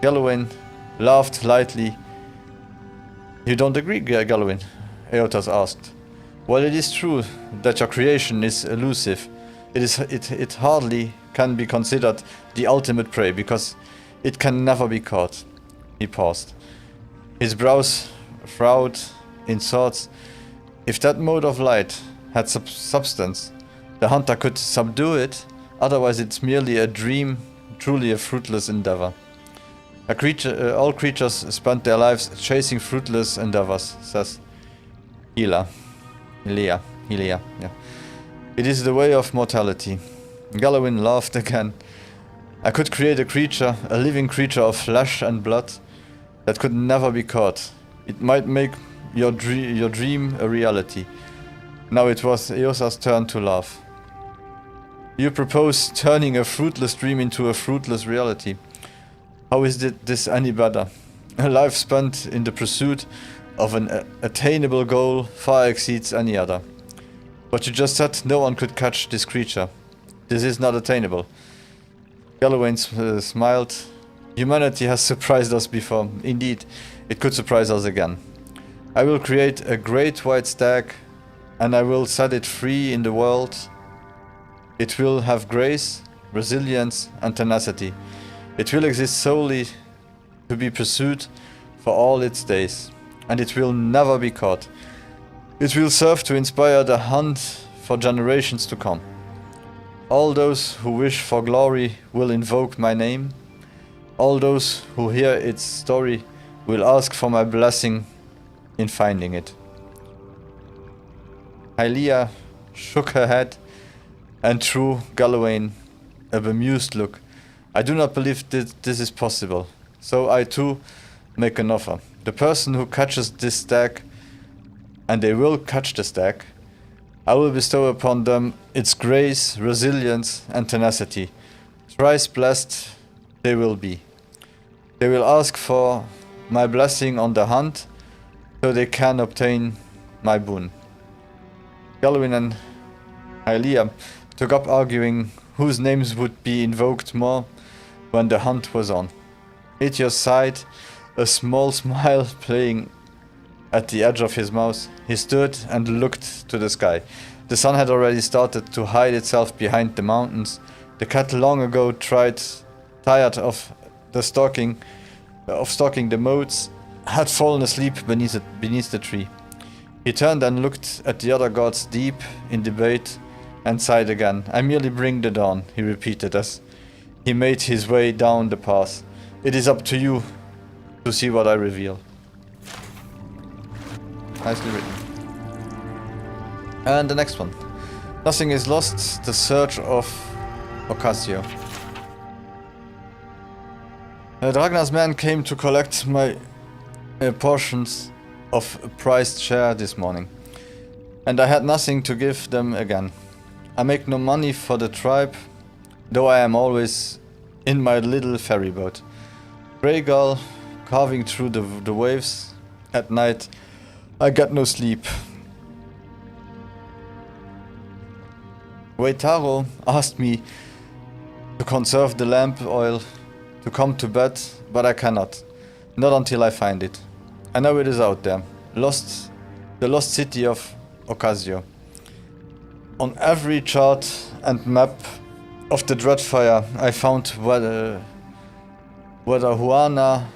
Gallowin laughed lightly. "You don't agree, Gallowin?" Iotas asked. "Well, it is true that your creation is elusive. It hardly can be considered the ultimate prey, because it can never be caught." He paused. His brows furrowed in thoughts. If that mode of light had substance, the hunter could subdue it, otherwise it's merely a dream, truly a fruitless endeavor. All creatures spend their lives chasing fruitless endeavors, says Hilia. Yeah. It is the way of mortality. Gallowin laughed again. "I could create a creature, a living creature of flesh and blood, that could never be caught. It might make your dream a reality." Now it was Iosa's turn to laugh. "You propose turning a fruitless dream into a fruitless reality. How is this any better? A life spent in the pursuit of an attainable goal far exceeds any other. But you just said no one could catch this creature. This is not attainable." Gallowin smiled. "Humanity has surprised us before. Indeed, it could surprise us again. I will create a great white stag, and I will set it free in the world. It will have grace, resilience, and tenacity. It will exist solely to be pursued for all its days, and it will never be caught. It will serve to inspire the hunt for generations to come." All those who wish for glory will invoke my name. All those who hear its story will ask for my blessing in finding it. Hylia shook her head and threw Galawain a bemused look. I do not believe that this is possible, so I too make an offer. The person who catches this stag, and they will catch the stag, I will bestow upon them its grace, resilience, and tenacity. Thrice blessed they will be. They will ask for my blessing on the hunt, so they can obtain my boon. Galwin and Hylia took up arguing whose names would be invoked more when the hunt was on. Aetius sighed, a small smile playing at the edge of his mouth. He stood and looked to the sky. The sun had already started to hide itself behind the mountains. The cat long ago tired of stalking the moats, had fallen asleep beneath the tree. He turned and looked at the other gods deep in debate and sighed again. I merely bring the dawn, he repeated as he made his way down the path. It is up to you to see what I reveal. Nicely written. And the next one. Nothing is lost, the search of Ocasio. Ragnar's men came to collect my portions of a prized share this morning, and I had nothing to give them again. I make no money for the tribe, though I am always in my little ferry boat. Grey gull carving through the waves. At night I get no sleep. Waitaro asked me to conserve the lamp oil, to come to bed, but I cannot. Not until I find it. I know it is out there. The lost city of Ocasio. On every chart and map of the Dreadfire I found whether Huana,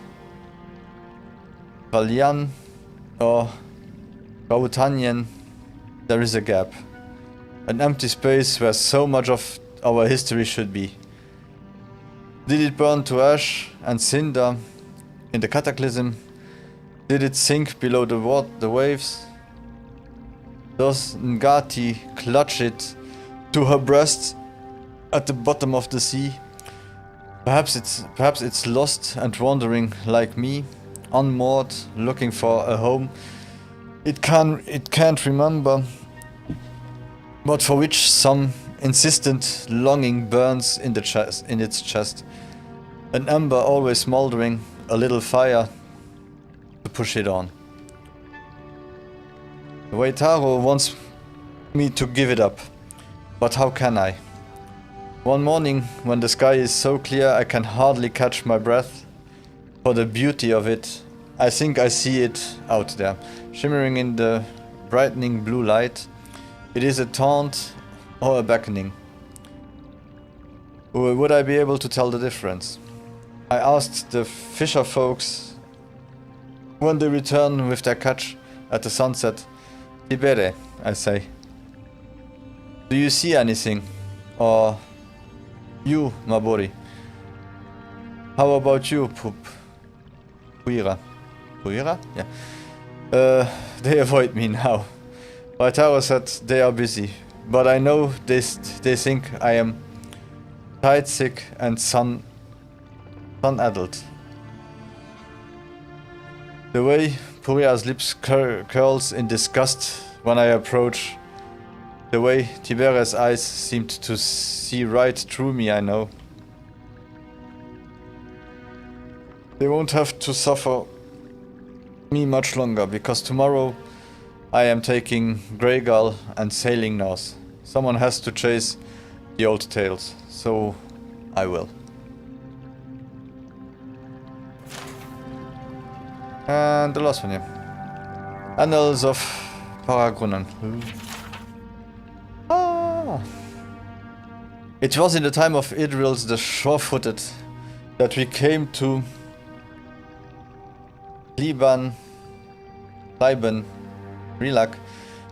Valian or Rautanien, there is a gap. An empty space where so much of our history should be. Did it burn to ash and cinder in the cataclysm? Did it sink below the waves? Does Ngati clutch it to her breast at the bottom of the sea? Perhaps it's lost and wandering like me, unmoored, looking for a home. It can't remember, but for which some insistent longing burns in its chest. An ember always smoldering, a little fire to push it on. Waitaro wants me to give it up, but how can I? One morning, when the sky is so clear I can hardly catch my breath for the beauty of it, I think I see it out there, shimmering in the brightening blue light. It is a taunt or a beckoning. Would I be able to tell the difference? I asked the fisher folks when they return with their catch at the sunset. Tibere, I say. Do you see anything? Or you, Mabori? How about you, Puira? Puira? Yeah. They avoid me now. Waitaro said they are busy, but I know they think I am tide sick and sun-addled. The way Puria's lips curls in disgust when I approach, the way Tibere's eyes seemed to see right through me, I know. They won't have to suffer me much longer, because tomorrow I am taking Grey Gull and sailing north. Someone has to chase the old tales, so I will. And the last one here. Annals of Paragrunnen. Ah. It was in the time of Idrils the Sure-Footed that we came to Liban, Rilak,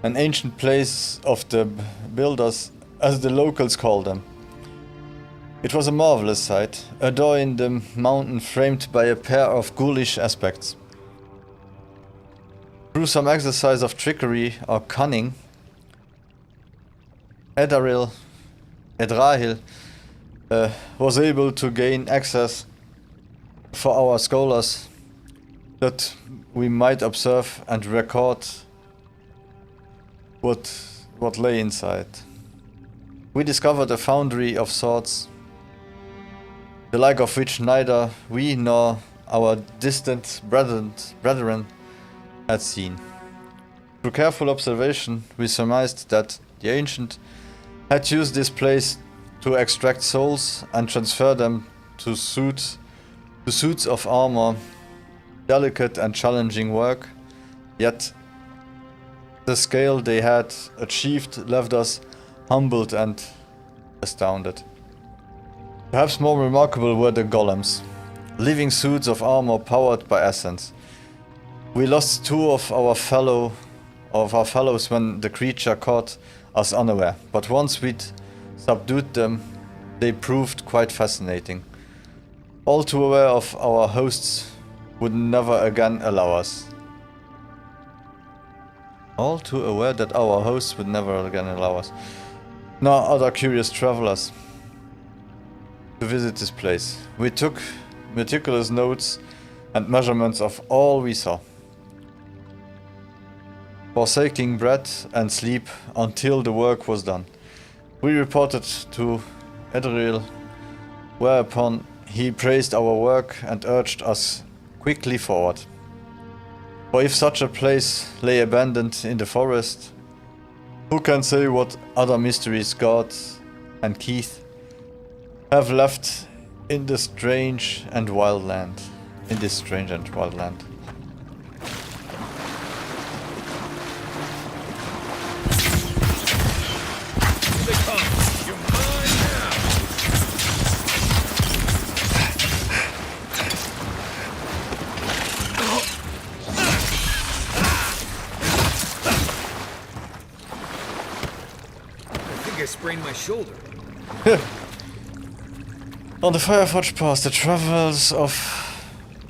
an ancient place of the builders, as the locals call them. It was a marvelous sight, a door in the mountain framed by a pair of ghoulish aspects. Through some exercise of trickery or cunning, Edrahil was able to gain access for our scholars that we might observe and record what lay inside. We discovered a foundry of sorts, the like of which neither we nor our distant brethren had seen. Through careful observation, we surmised that the ancient had used this place to extract souls and transfer them to suits of armor, delicate and challenging work, yet the scale they had achieved left us humbled and astounded. Perhaps more remarkable were the golems, living suits of armor powered by essence. We lost two of our fellows when the creature caught us unaware, but once we'd subdued them, they proved quite fascinating. All too aware of our hosts would never again allow us. All too aware that our hosts would never again allow us, nor other curious travelers, to visit this place. We took meticulous notes and measurements of all we saw, forsaking bread and sleep until the work was done. We reported to Edrahil, whereupon he praised our work and urged us quickly forward. For if such a place lay abandoned in the forest, who can say what other mysteries God and Keith have left in this strange and wild land. I sprained my shoulder. On the Fireforge Pass, the travels of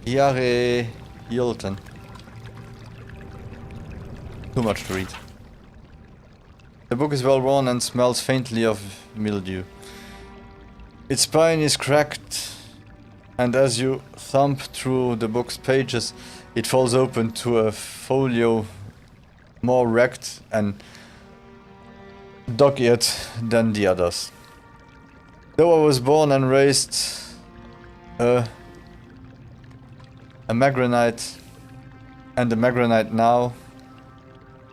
Yare Yulton. Too much to read. The book is well worn and smells faintly of mildew. Its spine is cracked, and as you thump through the book's pages, it falls open to a folio more wrecked and dog-eared than the others. Though I was born and raised a Magranite and a Magranite now,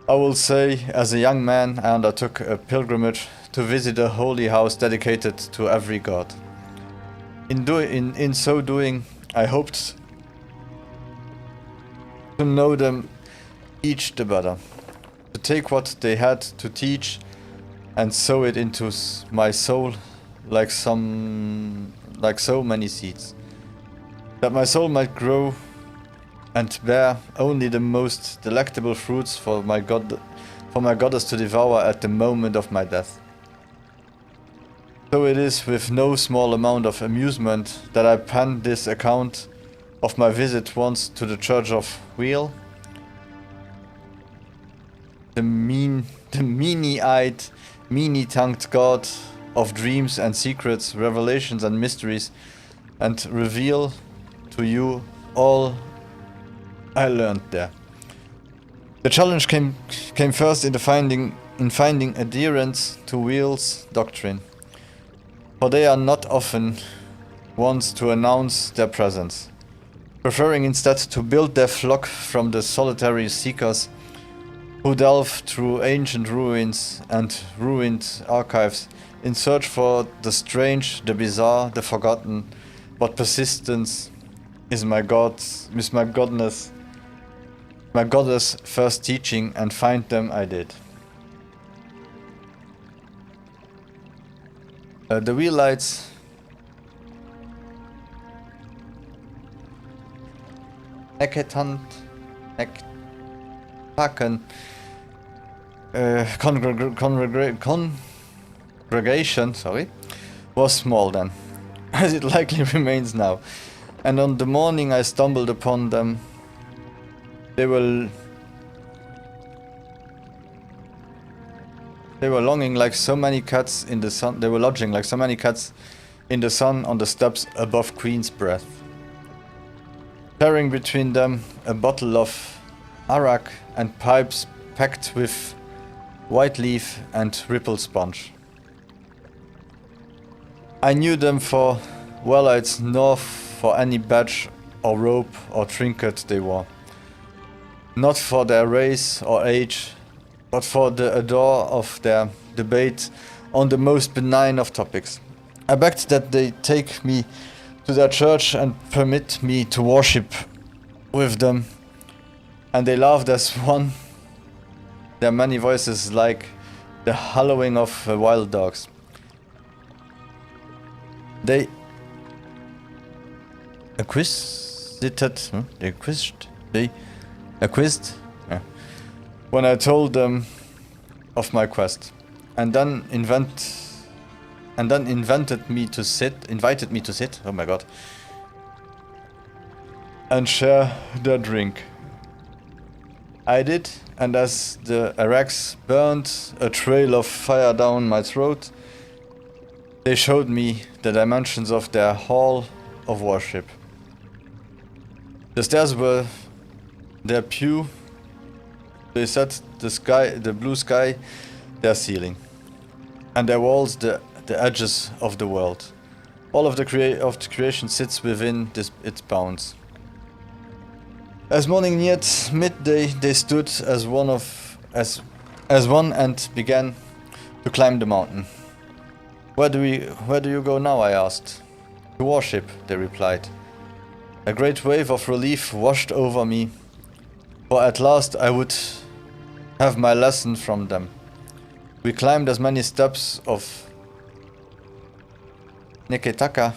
I will say, as a young man, I undertook a pilgrimage to visit a holy house dedicated to every god. In so doing, I hoped to know them each the better, to take what they had to teach and sow it into my soul like so many seeds, that my soul might grow and bear only the most delectable fruits for my goddess to devour at the moment of my death. So it is with no small amount of amusement that I pen this account of my visit once to the Church of Wheel, the meany-eyed, meany-tongued god of dreams and secrets, revelations and mysteries, and reveal to you all I learned there. The challenge came first in finding adherents to Wheel's doctrine, for they are not often ones to announce their presence, preferring instead to build their flock from the solitary seekers who delve through ancient ruins and ruined archives in search for the strange, the bizarre, the forgotten, but persistence is my goddess first teaching, and find them I did. The wheellights congregation was small then, as it likely remains now. And on the morning I stumbled upon them, they were longing like so many cats in the sun. They were lodging like so many cats in the sun on the steps above Queen's Breath. Carrying between them a bottle of arak and pipes packed with white leaf and ripple sponge. I knew them for Wellites nor for any badge or rope or trinket they wore. Not for their race or age, but for the ardor of their debate on the most benign of topics. I begged that they take me to their church and permit me to worship with them, and they laughed as one, their many voices like the howling of wild dogs. They acquiesced when I told them of my quest, and then invited me to sit, oh my god, and share their drink. I did, and as the araks burned a trail of fire down my throat, they showed me the dimensions of their hall of worship. The stairs were their pew. They set the blue sky, their ceiling, and their walls the edges of the world. All of the creation sits within its bounds. As morning neared midday, they stood as one and began to climb the mountain. Where do you go now? I asked. To worship, they replied. A great wave of relief washed over me, for at last I would have my lesson from them. We climbed as many steps of Niketaka,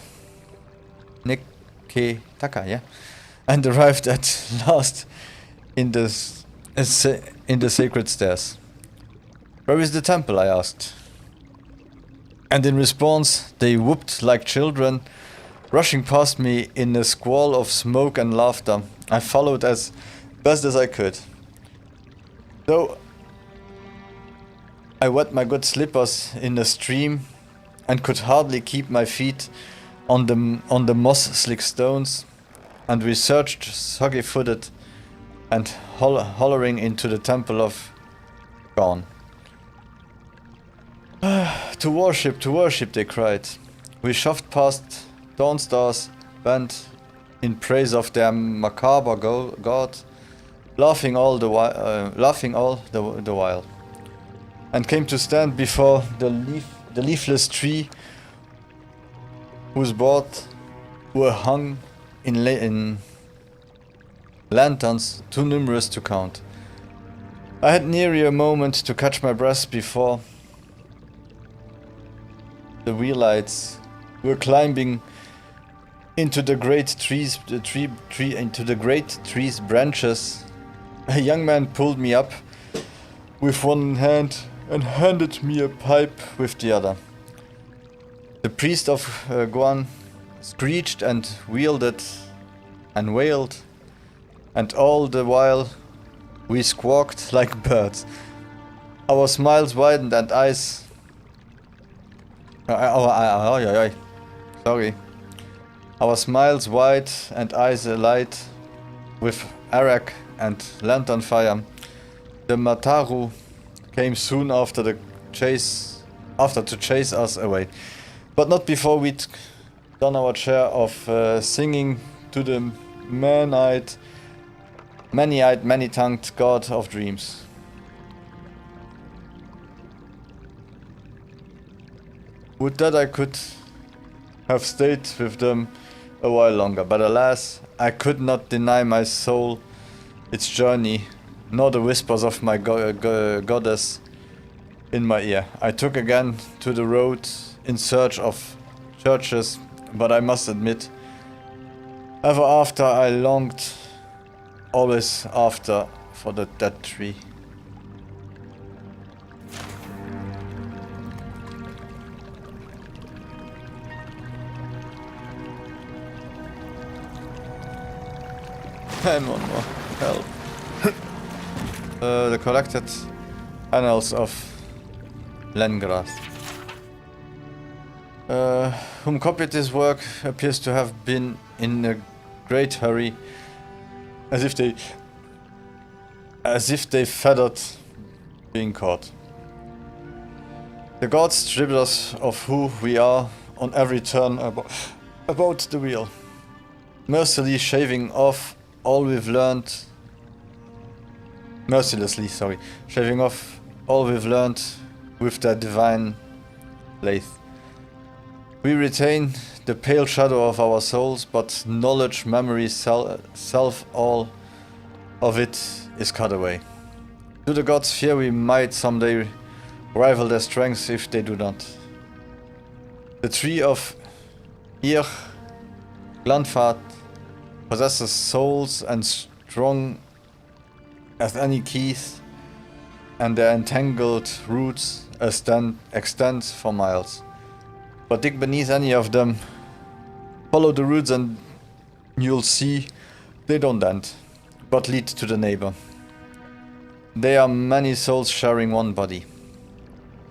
yeah, and arrived at last in the sacred stairs. Where is the temple? I asked. And in response, they whooped like children, rushing past me in a squall of smoke and laughter. I followed as best as I could. Though I wet my good slippers in the stream and could hardly keep my feet on the moss-slick stones, and we surged soggy-footed and hollering into the temple of Gorn. To worship, they cried. We shoved past dawn stars bent in praise of their macabre god, laughing all the while, and came to stand before the leafless tree whose boughs were hung in lanterns too numerous to count. I had nearly a moment to catch my breath before the wheelites were climbing into the great trees, into the great tree's branches. A young man pulled me up with one hand and handed me a pipe with the other. The priest of Guan screeched and wielded and wailed, and all the while we squawked like birds. Our smiles widened and eyes. Our smiles wide and eyes alight with arak and lantern fire. The Mataru came soon after to chase us away, but not before we'd done our share of singing to the many-eyed, many-tongued god of dreams. Would that I could have stayed with them a while longer, but alas, I could not deny my soul its journey, nor the whispers of my goddess in my ear. I took again to the road in search of churches, but I must admit, ever after I longed, always after, for that tree. I'm on more help. The collected annals of Lengrath. Whom copied this work appears to have been in a great hurry, as if they feathered being caught. The gods strip us of who we are on every turn about the wheel, mercilessly shaving off all we've learned. Shaving off all we've learned with their divine lathe. We retain the pale shadow of our souls, but knowledge, memory, self, all of it is cut away. Do the gods fear we might someday rival their strength if they do not? The tree of Ir Glanfart possesses souls and strong as any keys, and their entangled roots extend for miles. But dig beneath any of them, follow the roots and you'll see they don't end, but lead to the neighbor. They are many souls sharing one body.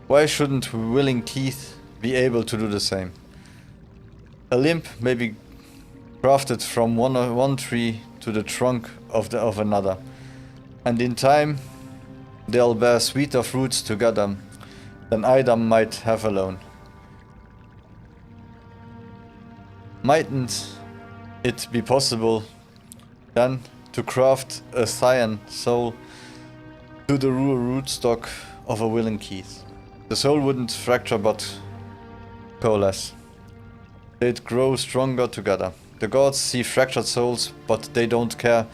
Why shouldn't willing teeth be able to do the same? A limb may be grafted from one tree to the trunk of another, and in time they'll bear sweeter fruits together than either might have alone. Mightn't it be possible then to craft a cyan soul to the rootstock of a willing Keith? The soul wouldn't fracture but coalesce. They'd grow stronger together. The gods see fractured souls, but they don't care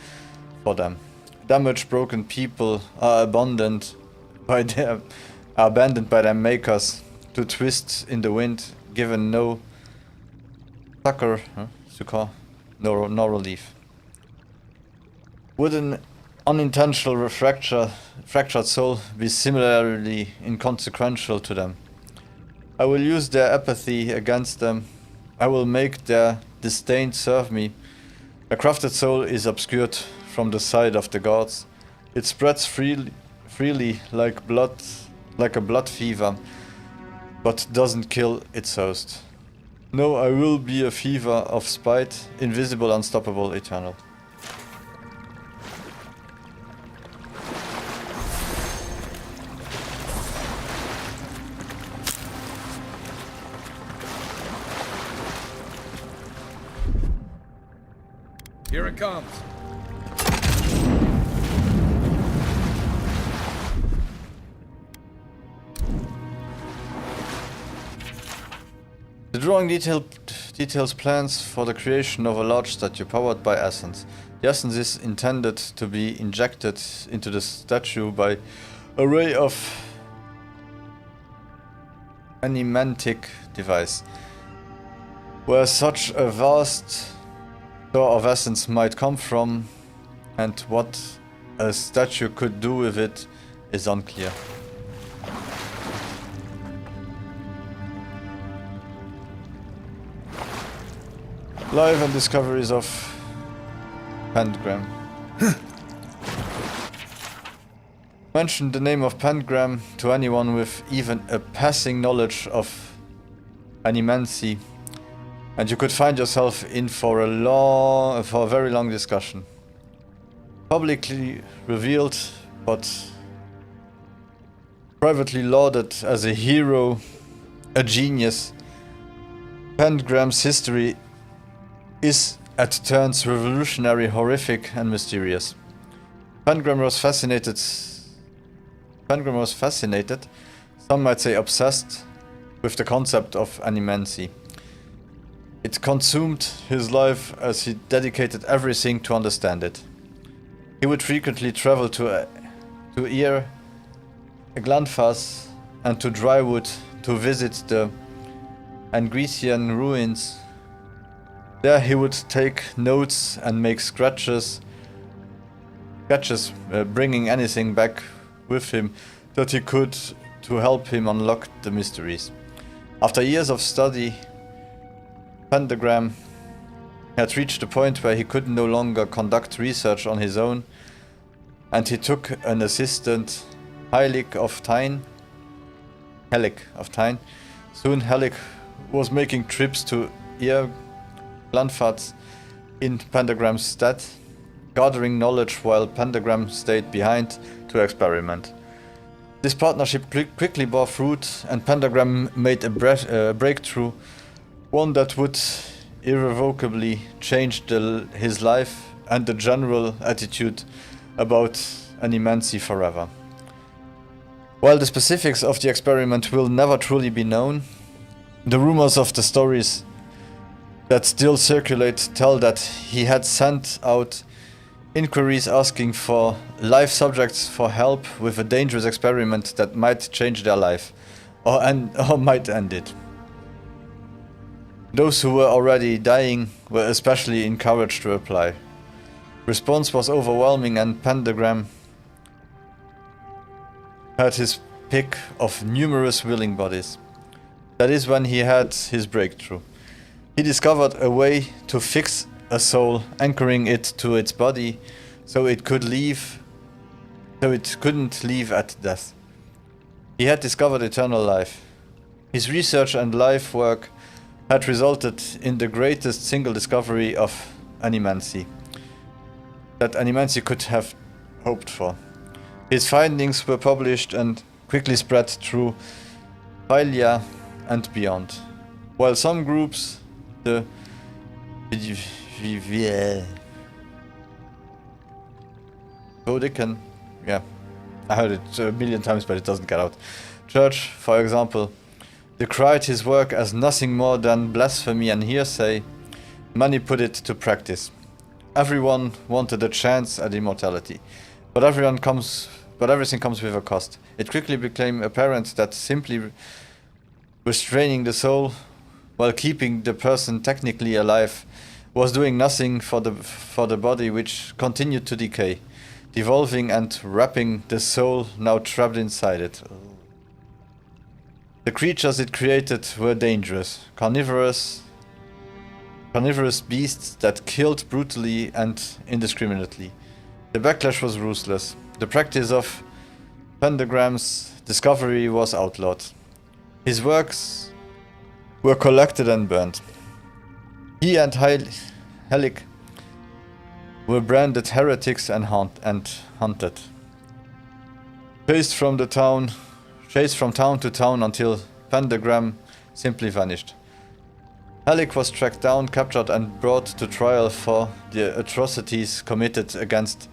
for them. Damaged, broken people are abandoned by their makers to twist in the wind, given no succor, no relief. Would an unintentional fractured soul be similarly inconsequential to them? I will use their apathy against them. I will make their disdain serve me. A crafted soul is obscured from the sight of the gods. It spreads freely like a blood fever, but doesn't kill its host. No, I will be a fever of spite, invisible, unstoppable, eternal. Here it comes. The drawing details plans for the creation of a large statue powered by essence. The essence is intended to be injected into the statue by a ray of animantic device. Where such a vast store of essence might come from and what a statue could do with it is unclear. Life and discoveries of Pentagram. Mention the name of Pentagram to anyone with even a passing knowledge of animancy, and you could find yourself in for a very long discussion. Publicly revealed, but privately lauded as a hero, a genius, Pentagram's history is at turns revolutionary, horrific, and mysterious. Pentagram was fascinated, some might say obsessed, with the concept of animancy. It consumed his life as he dedicated everything to understand it. He would frequently travel to Ir Glanfas and to Drywood to visit the Angrecian ruins. There he would take notes and make sketches, bringing anything back with him that he could to help him unlock the mysteries. After years of study, Pentagram had reached the point where he could no longer conduct research on his own, and he took an assistant, Heilig of Tyne. Soon Heilig was making trips to Glanfats in Pentagram's stead, gathering knowledge while Pentagram stayed behind to experiment. This partnership quickly bore fruit, and Pentagram made a breakthrough, one that would irrevocably change his life and the general attitude about animancy forever. While the specifics of the experiment will never truly be known, the rumors of the stories that still circulate tell that he had sent out inquiries asking for live subjects for help with a dangerous experiment that might change their life, or might end it. Those who were already dying were especially encouraged to apply. Response was overwhelming, and Pentagram had his pick of numerous willing bodies. That is when he had his breakthrough. He discovered a way to fix a soul, anchoring it to its body so it couldn't leave at death. He had discovered eternal life. His research and life work had resulted in the greatest single discovery of animancy that animancy could have hoped for. His findings were published and quickly spread through Hylia and beyond. While some groups, the Vodican, yeah, I heard it a million times but it doesn't get out. Church, for example, decried his work as nothing more than blasphemy and hearsay, many put it to practice. Everyone wanted a chance at immortality, but everything comes with a cost. It quickly became apparent that simply restraining the soul while keeping the person technically alive was doing nothing for the body, which continued to decay, devolving and wrapping the soul now trapped inside it. The creatures it created were dangerous, carnivorous beasts that killed brutally and indiscriminately. The backlash was ruthless. The practice of Pentagram's discovery was outlawed. His works were collected and burned. He and Heilig were branded heretics and hunted. Chased from town to town until Pentagram simply vanished. Heilig was tracked down, captured and brought to trial for the atrocities committed against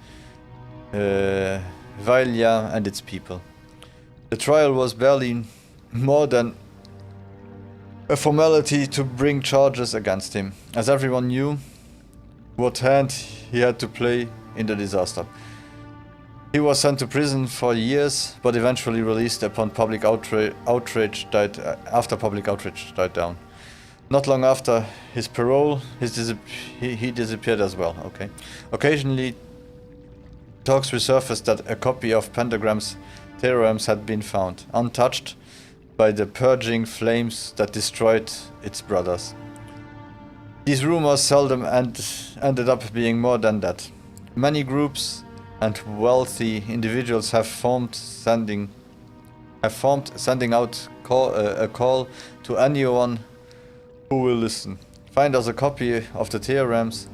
Hylia and its people. The trial was barely more than a formality to bring charges against him, as everyone knew what hand he had to play in the disaster. He was sent to prison for years, but eventually released upon public outrage died down. Not long after his parole, he disappeared as well. Okay. Occasionally, talks resurfaced that a copy of Pentagram's theorems had been found, untouched by the purging flames that destroyed its brothers. These rumors seldom ended up being more than that. Many groups and wealthy individuals have formed sending out a call to anyone who will listen. Find us a copy of the theorems.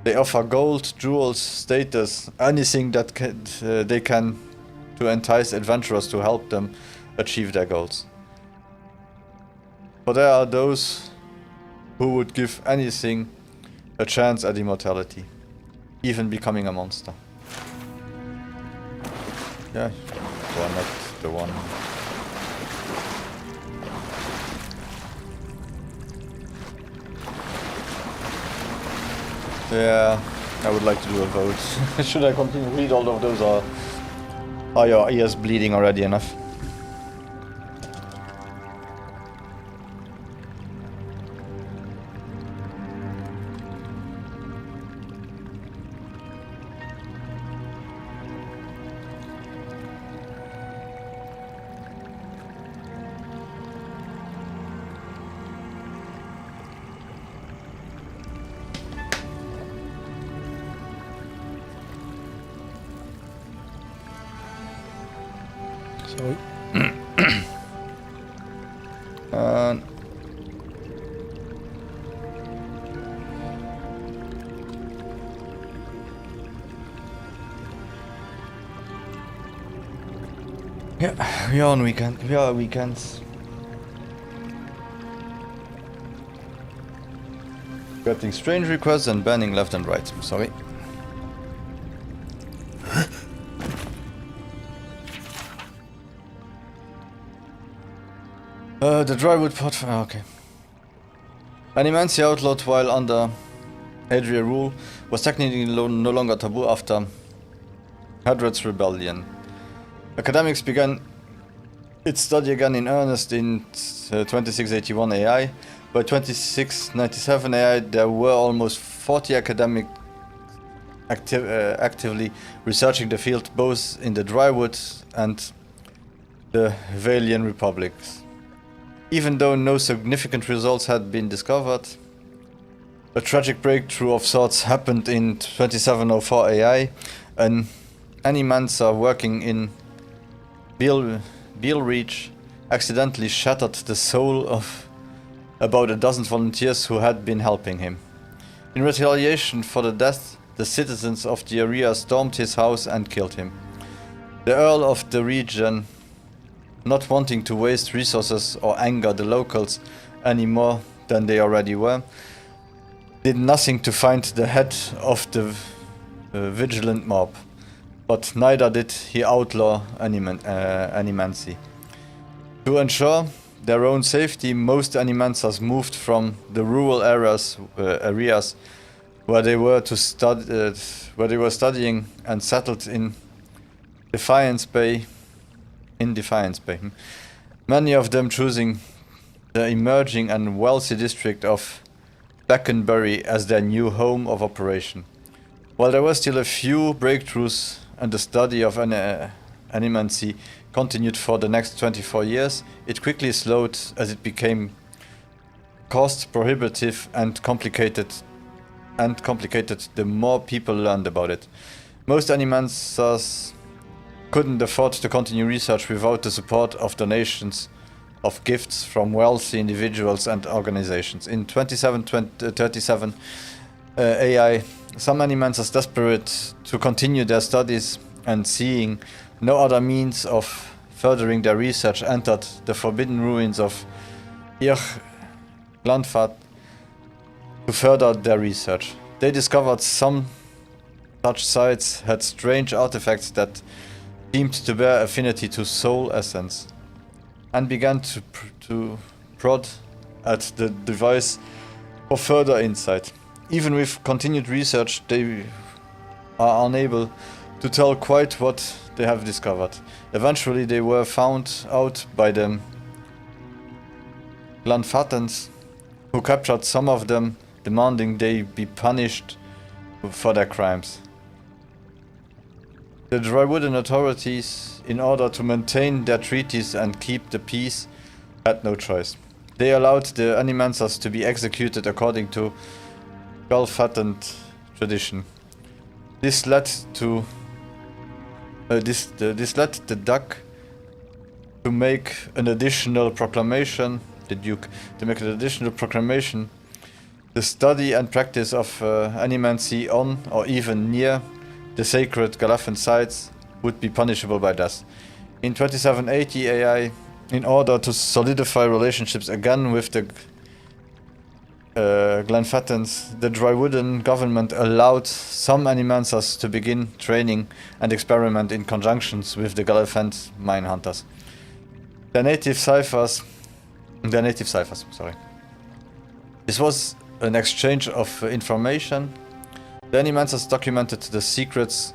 They offer gold, jewels, status, anything that they can to entice adventurers to help them achieve their goals. But there are those who would give anything a chance at immortality, even becoming a monster. Yeah, they're not the one. Yeah, I would like to do a vote. Should I continue to read all of those, or are your ears bleeding already enough? Sorry. Yeah, we are on weekend. We are weekends. Getting strange requests and banning left and right. Sorry. The drywood pot. Okay. Animancy outlawed while under Adria rule was technically no longer taboo after Hadred's rebellion. Academics began its study again in earnest in 2681 AI. By 2697 AI, there were almost 40 academics actively researching the field, both in the Drywood and the Valian republics. Even though no significant results had been discovered, a tragic breakthrough of sorts happened in 2704 AI. An Animancer working in Bealreach accidentally shattered the soul of about a dozen volunteers who had been helping him. In retaliation for the death, the citizens of the area stormed his house and killed him. The Earl of the region, not wanting to waste resources or anger the locals any more than they already were, did nothing to find the head of the vigilant mob, but neither did he outlaw animancy. To ensure their own safety, most Animancers moved from the rural areas where they were studying and settled in Defiance Bay. Many of them choosing the emerging and wealthy district of Beckenbury as their new home of operation. While there were still a few breakthroughs and the study of animancy continued for the next 24 years, it quickly slowed as it became cost prohibitive and complicated the more people learned about it. Most Animancers couldn't afford to continue research without the support of donations of gifts from wealthy individuals and organizations. In 2737 AI, some Animancers desperate to continue their studies and seeing no other means of furthering their research entered the forbidden ruins of Glanfat to further their research. They discovered some such sites had strange artifacts that seemed to bear affinity to soul essence, and began to prod at the device for further insight. Even with continued research, they are unable to tell quite what they have discovered. Eventually they were found out by the Glanfatans, who captured some of them, demanding they be punished for their crimes. The Drywooden authorities, in order to maintain their treaties and keep the peace, had no choice. They allowed the Animancers to be executed according to Gulfatan tradition. This led to this led the Duke to make an additional proclamation. The study and practice of animancy on or even near the sacred Galafan sites would be punishable by death. In 2780 AI, in order to solidify relationships again with the Glenfattans, the Drywooden government allowed some Animancers to begin training and experiment in conjunctions with the Galafant mine hunters. Their native ciphers, sorry. This was an exchange of information. The Animancers documented the secrets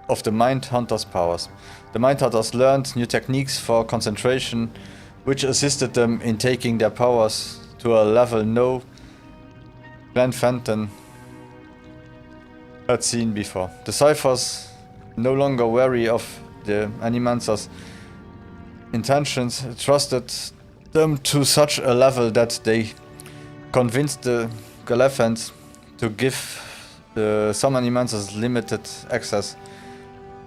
of the Mind Hunters' powers. The Mind Hunters learned new techniques for concentration, which assisted them in taking their powers to a level no Glenfantan had seen before. The ciphers, no longer wary of the Animancers' intentions, trusted them to such a level that they convinced the Galafans to give some Animancers limited access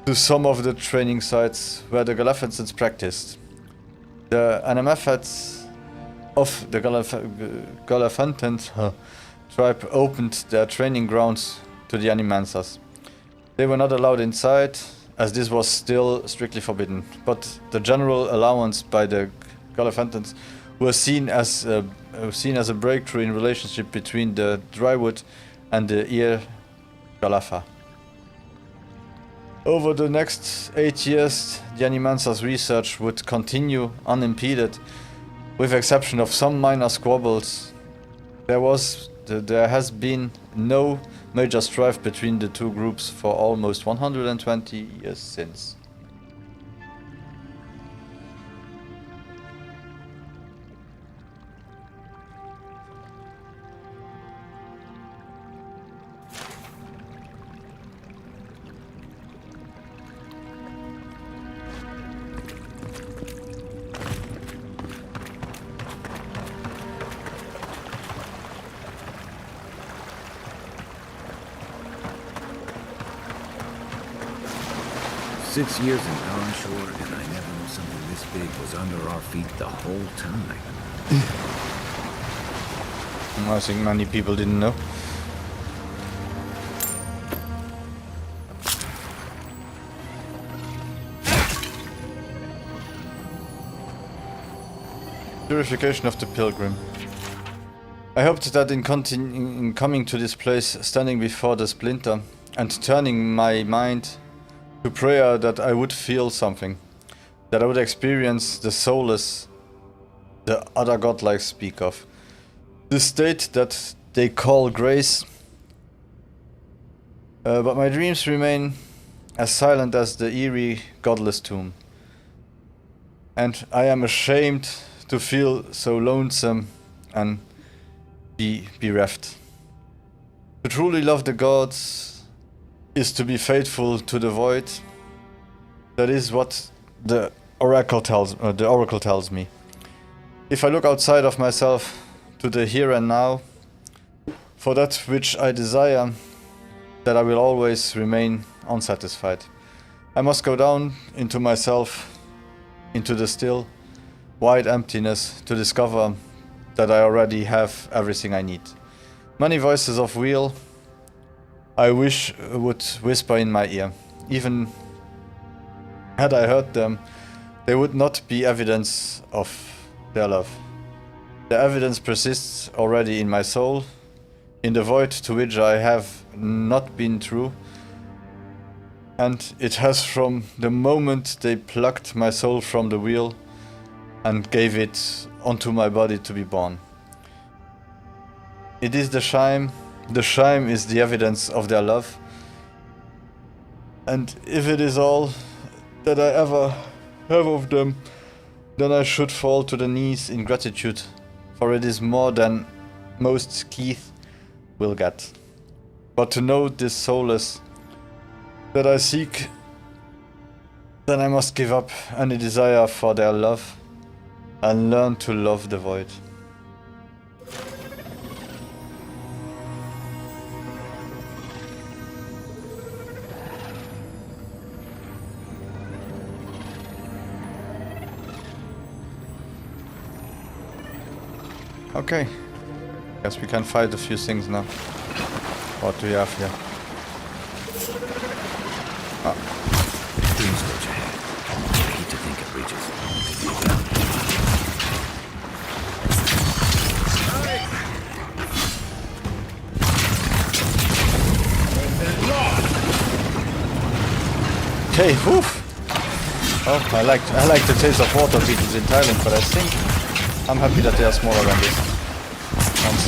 to some of the training sites where the Galaphantans practiced. The Animaphets of the Galaphantans tribe opened their training grounds to the Animancers. They were not allowed inside, as this was still strictly forbidden, but the general allowance by the Galaphantans was seen as a breakthrough in relationship between the Drywood and the Ear Galapha. Over the next 8 years, the Animancers' research would continue unimpeded, with exception of some minor squabbles. There has been no major strife between the two groups for almost 120 years since.6 years in Shore, and I never knew something this big was under our feet the whole time. I think many people didn't know. Purification of the Pilgrim. I hoped that in coming to this place, standing before the splinter, and turning my mind to prayer, that I would feel something, that I would experience the solace the other godlike speak of, the state that they call grace. But my dreams remain as silent as the eerie, godless tomb, and I am ashamed to feel so lonesome and be bereft. To truly love the gods is to be faithful to the void. That is what the oracle tells me. If I look outside of myself to the here and now, for that which I desire, that I will always remain unsatisfied. I must go down into myself, into the still, wide emptiness, to discover that I already have everything I need. Many voices of will I wish would whisper in my ear. Even had I heard them, they would not be evidence of their love. The evidence persists already in my soul, in the void to which I have not been true, and it has from the moment they plucked my soul from the wheel and gave it onto my body to be born. It is the shime is the evidence of their love, and if it is all that I ever have of them, then I should fall to the knees in gratitude, for it is more than most Keith will get. But to know this solace that I seek, then I must give up any desire for their love and learn to love the void. Okay, guess we can fight a few things now. What do we have here? Ah. Doomscourge ahead. I hate to think it reaches. Okay, whew. Oh, I like the taste of water beetles in Thailand, but I think I'm happy that they are smaller than this ones.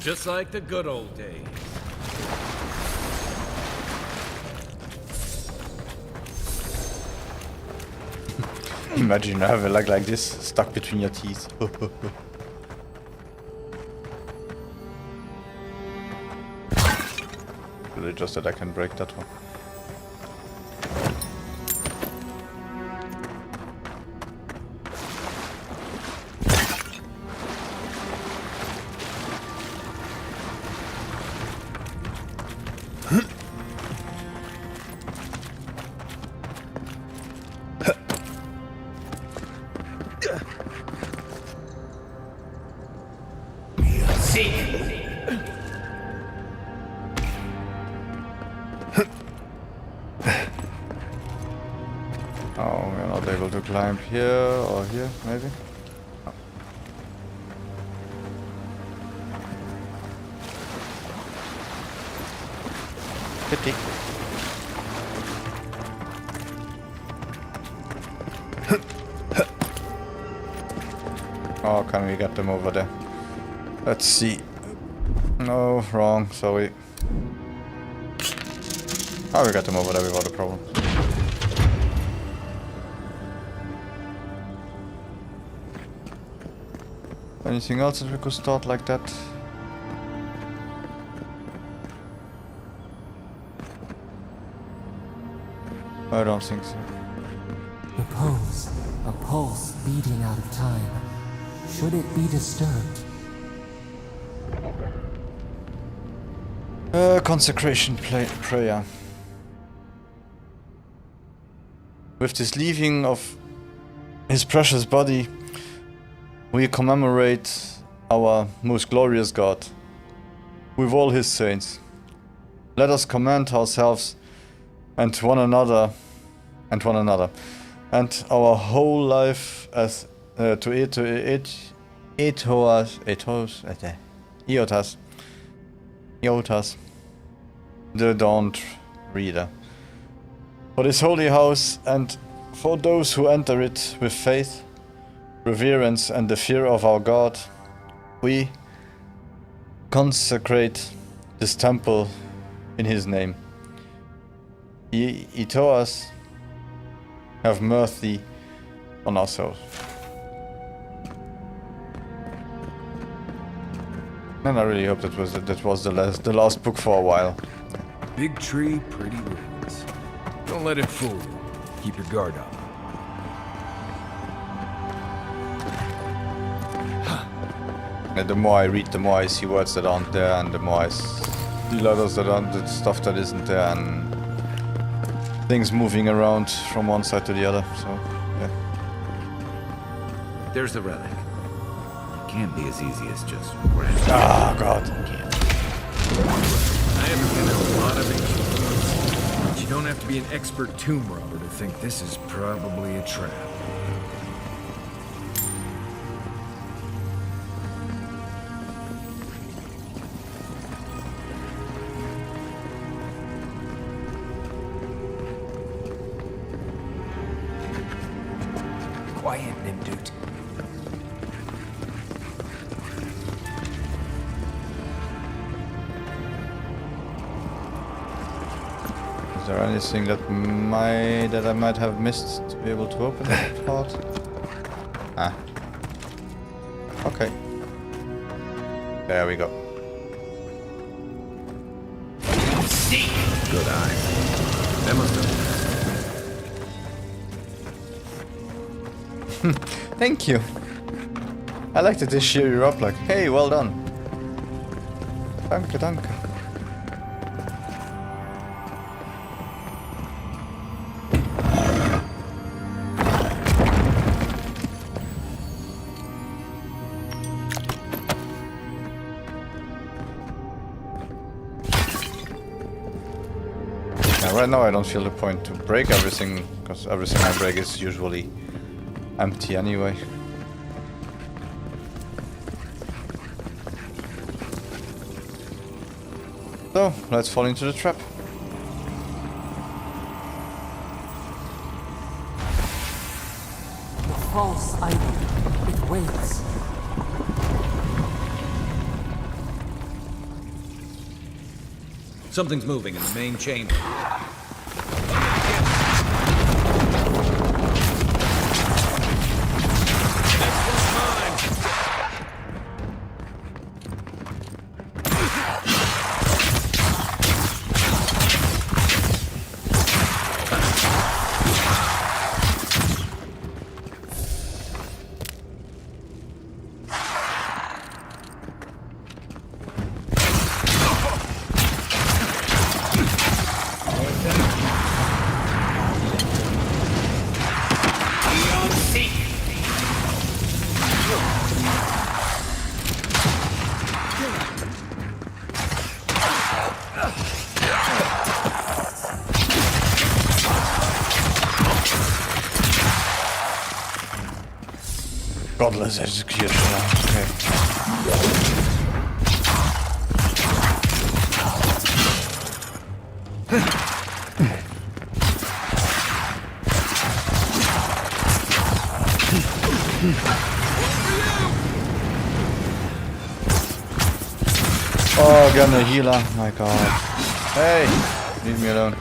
Just like the good old days. Imagine you have a leg like this stuck between your teeth. Really just that I can break that one. Oh, we're not able to climb here or here, maybe? Oh. Pity. Oh, can we get them over there? Let's see. No, wrong, sorry. Oh, we got them over there without a problem. Anything else that we could start like that? I don't think so. The pose, a pulse beating out of time. Should it be disturbed? Consecration prayer. With this leaving of his precious body, we commemorate our most glorious God with all his saints. Let us commend ourselves and one another and our whole life as to Iotas, the dawned reader. For this holy house and for those who enter it with faith, reverence and the fear of our God, we consecrate this temple in his name. Itoas, have mercy on our souls. And I really hope that was the last book for a while. Big tree, pretty words. Don't let it fool you. Keep your guard up. And the more I read, the more I see words that aren't there, and the more I see letters that aren't, the stuff that isn't there, and things moving around from one side to the other. So, yeah. There's the relic. Can't be as easy as just grabbing. Ah, God. I haven't been in a lot of ancient, but you don't have to be an expert tomb robber to think this is probably a trap. Quiet, Nimdut. Is there anything that I might have missed to be able to open that part? Ah. Okay. There we go. Good eye. That must have. Thank you. I like to just cheer you up like, hey, well done. Danke, danke. Now, right now I don't feel the point to break everything, because everything I break is usually empty anyway. So, let's fall into the trap. The false idol. It waits. Something's moving in the main chamber. Godless executioner. Okay. Oh, got a healer. My god. Hey! Leave me alone.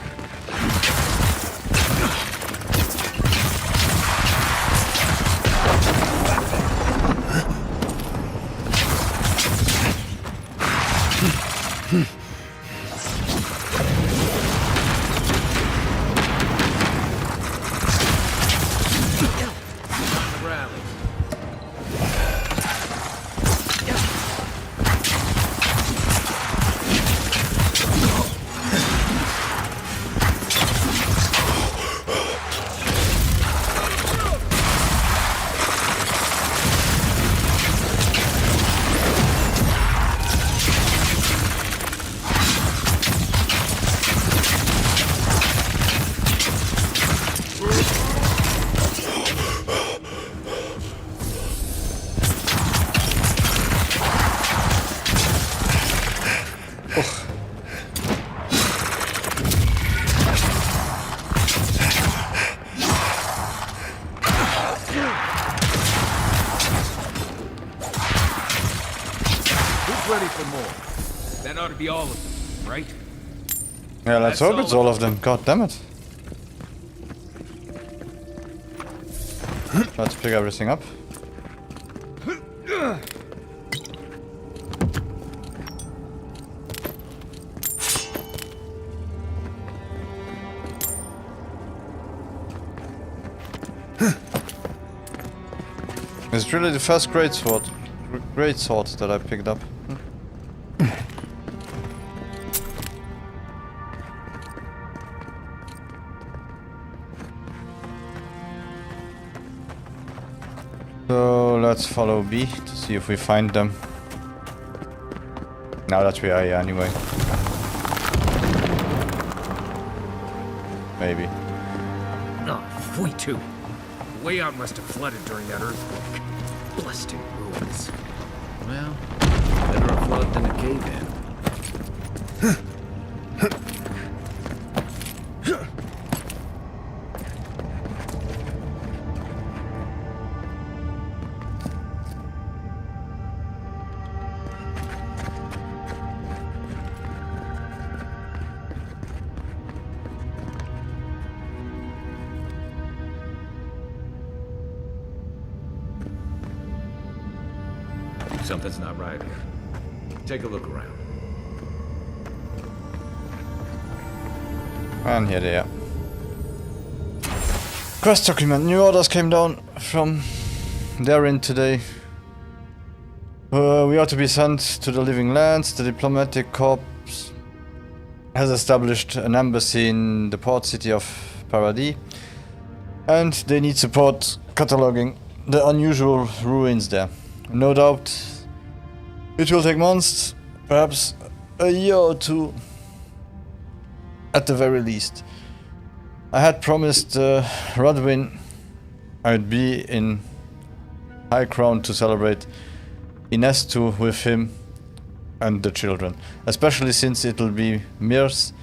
Ready for more. That ought to be all of them, right? Yeah, let's hope it's all of them. God damn it. Let's pick everything up. It's really the first great sword that I picked up. So let's follow B to see if we find them. Now that we are here anyway. Maybe. Oh, we too. The way out must have flooded during that earthquake. Blasted ruins. Well, better a flood than a cave-in. Something's not right here. Take a look around. And here they are. Quest document. New orders came down from Darin today. We are to be sent to the Living Lands. The diplomatic corps has established an embassy in the port city of Paradis. And they need support cataloging the unusual ruins there. No doubt it will take months, perhaps a year or two at the very least. I had promised Rodwin I'd be in High Crown to celebrate Inestu with him and the children, especially since it'll be Mir's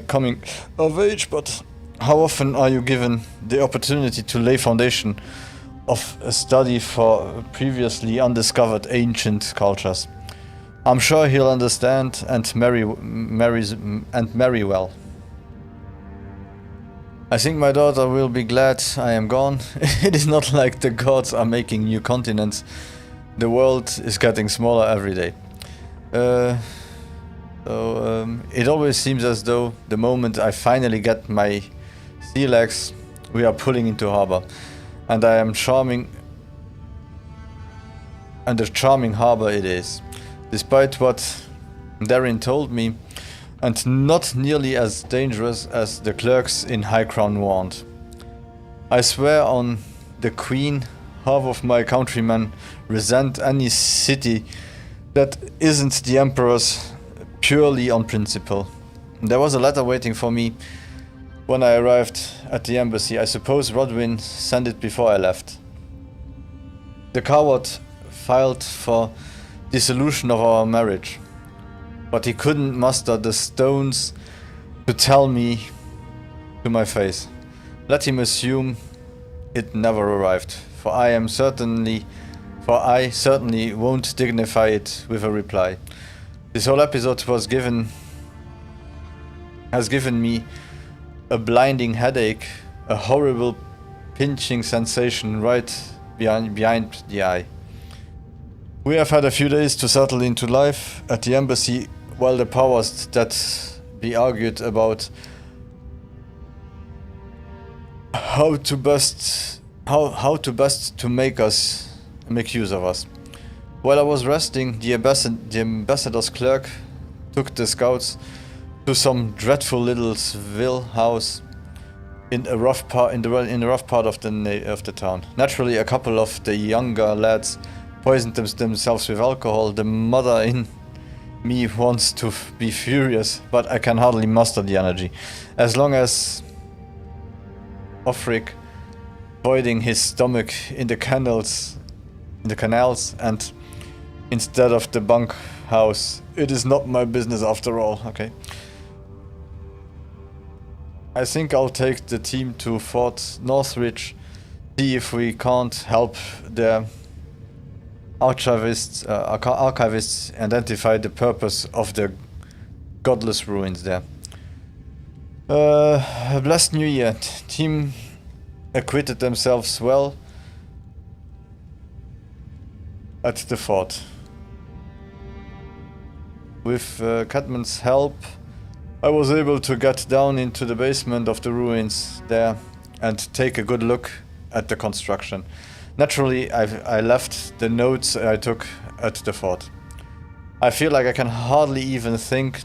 coming of age. But how often are you given the opportunity to lay foundation of a study for previously undiscovered ancient cultures? I'm sure he'll understand and marry well. I think my daughter will be glad I am gone. It is not like the gods are making new continents. The world is getting smaller every day. It always seems as though the moment I finally get my sea legs, we are pulling into harbor. And I am charming, and a charming harbor it is, despite what Darin told me, and not nearly as dangerous as the clerks in High Crown warned. I swear on the Queen, half of my countrymen resent any city that isn't the Emperor's purely on principle. There was a letter waiting for me when I arrived at the embassy. I suppose Rodwin sent it before I left. The coward filed for dissolution of our marriage, but he couldn't muster the stones to tell me to my face. Let him assume it never arrived, for I certainly won't dignify it with a reply. This whole episode has given me a blinding headache, a horrible pinching sensation right behind the eye. We have had a few days to settle into life at the embassy, while the powers that be argued about how to best to make use of us. While I was resting, the ambassador's clerk took the scouts to some dreadful little Seville house in a rough part of the town. Naturally, a couple of the younger lads poisoned themselves with alcohol. The mother in me wants to be furious, but I can hardly muster the energy. As long as Offric voiding his stomach in the canals and instead of the bunkhouse, it is not my business after all. Okay. I think I'll take the team to Fort Northridge, see if we can't help the archivists identify the purpose of the godless ruins there. A blessed new year. Team acquitted themselves well at the fort. With Cadman's help, I was able to get down into the basement of the ruins there and take a good look at the construction. Naturally, I left the notes I took at the fort. I feel like I can hardly even think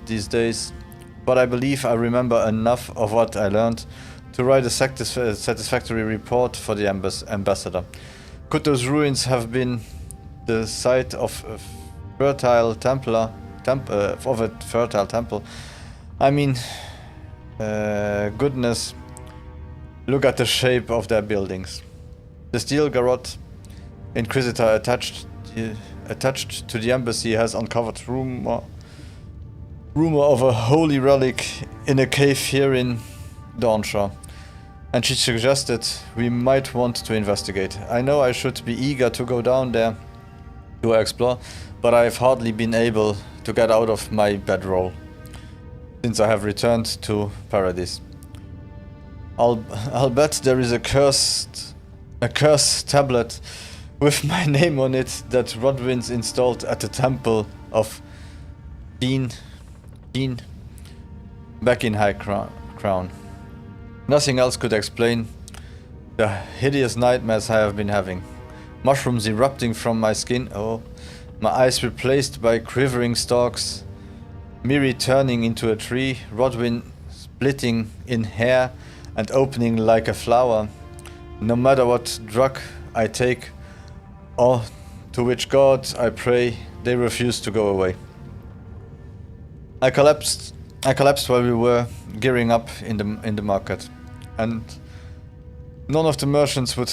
these days, but I believe I remember enough of what I learned to write a satisfactory report for the ambassador. Could those ruins have been the site of a fertile temple? I mean, goodness, look at the shape of their buildings. The steel garrote Inquisitor attached to the embassy has uncovered rumor of a holy relic in a cave here in Dawnshire, and she suggested we might want to investigate. I know I should be eager to go down there to explore, but I've hardly been able to get out of my bedroll since I have returned to Paradise. I'll bet there is a cursed tablet with my name on it that Rodwin's installed at the temple of Dean back in High Crown. Nothing else could explain the hideous nightmares I have been having. Mushrooms erupting from my skin, my eyes replaced by quivering stalks, Miri turning into a tree, Rodwin splitting in hair and opening like a flower. No matter what drug I take or to which god I pray, they refuse to go away. I collapsed while we were gearing up in the market, and none of the merchants would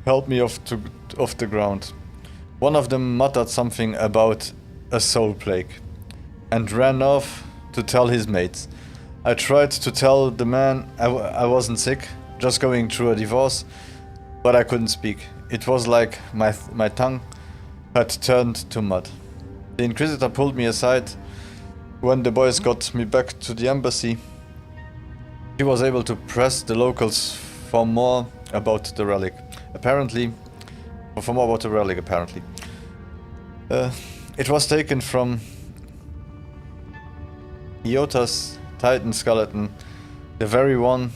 help me off the ground. One of them muttered something about a soul plague and ran off to tell his mates. I tried to tell the man I wasn't sick, just going through a divorce, but I couldn't speak. It was like my tongue had turned to mud. The Inquisitor pulled me aside when the boys got me back to the embassy. He was able to press the locals for more about the relic. Apparently. It was taken from Iota's Titan skeleton, the very one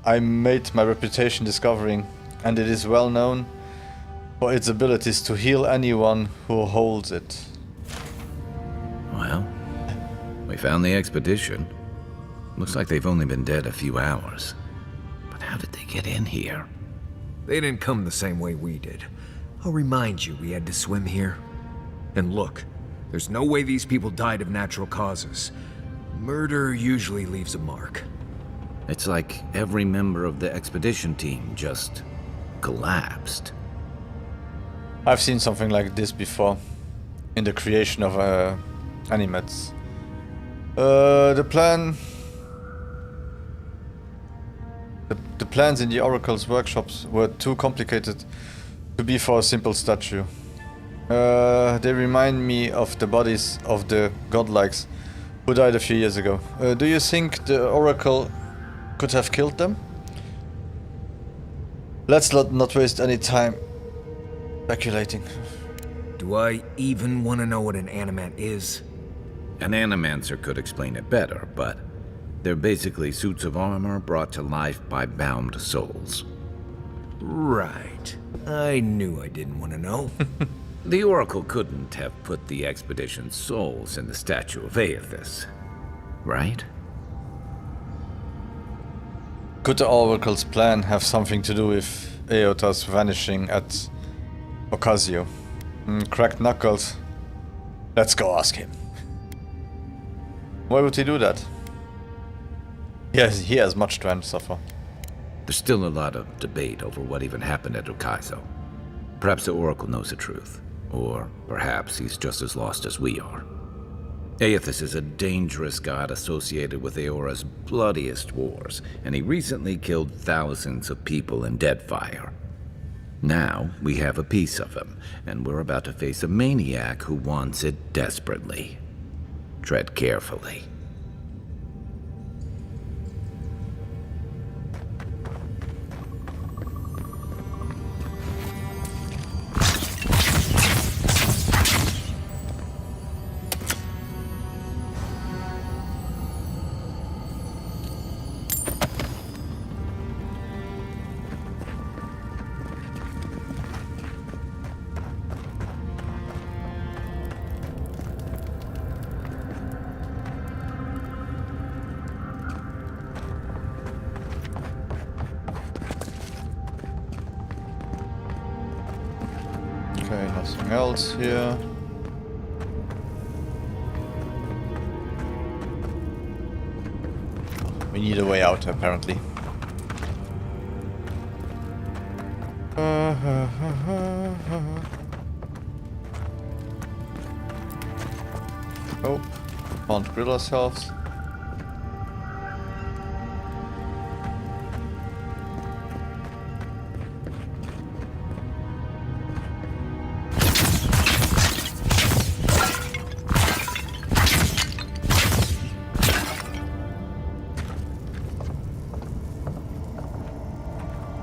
I made my reputation discovering, and it is well known for its abilities to heal anyone who holds it. Well, we found the expedition. Looks like they've only been dead a few hours. But how did they get in here? They didn't come the same way we did. I'll remind you we had to swim here. And look, there's no way these people died of natural causes. Murder usually leaves a mark. It's like every member of the expedition team just collapsed. I've seen something like this before in the creation of animats. The plans in the Oracle's workshops were too complicated to be for a simple statue. They remind me of the bodies of the godlikes who died a few years ago. Do you think the Oracle could have killed them? Let's not waste any time speculating. Do I even want to know what an animat is? An animancer could explain it better, but they're basically suits of armor brought to life by bound souls. Right. I knew I didn't want to know. The Oracle couldn't have put the expedition's souls in the statue of Aethys, right? Could the Oracle's plan have something to do with Eota's vanishing at Ocasio? Cracked knuckles. Let's go ask him. Why would he do that? Yes, he has much to suffer. There's still a lot of debate over what even happened at Ocasio. Perhaps the Oracle knows the truth. Or perhaps he's just as lost as we are. Aethys is a dangerous god associated with Eora's bloodiest wars, and he recently killed thousands of people in Deadfire. Now, we have a piece of him, and we're about to face a maniac who wants it desperately. Tread carefully. Okay, nothing else here. We need a way out, apparently. Oh, can't grill ourselves.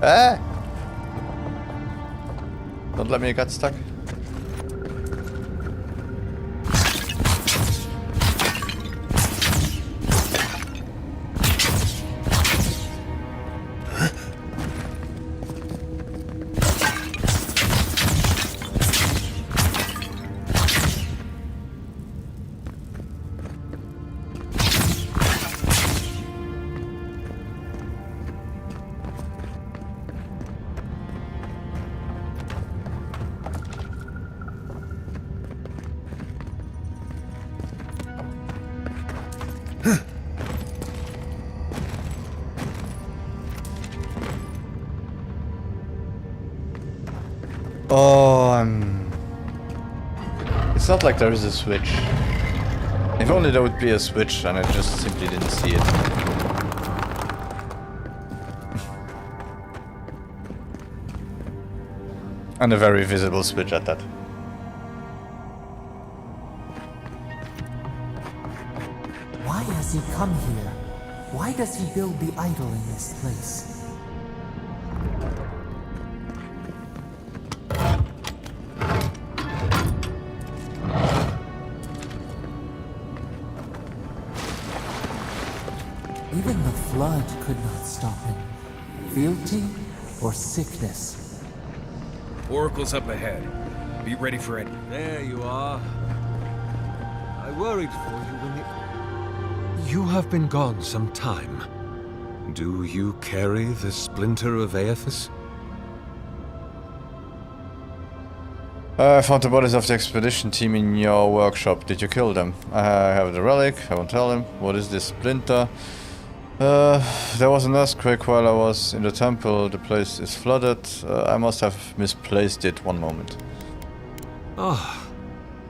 Ah! Don't let me get stuck. Oh, it's not like there is a switch. If only there would be a switch and I just simply didn't see it. And a very visible switch at that. Why has he come here? Why does he build the idol in this place? Even the flood could not stop him. Fealty or sickness? Oracle's up ahead. Be ready for it. There you are. I worried for you when you have been gone some time. Do you carry the splinter of Aethys? I found the bodies of the expedition team in your workshop. Did you kill them? I have the relic. I won't tell him. What is this splinter? There was an earthquake while I was in the temple. The place is flooded. I must have misplaced it. One moment. Ah,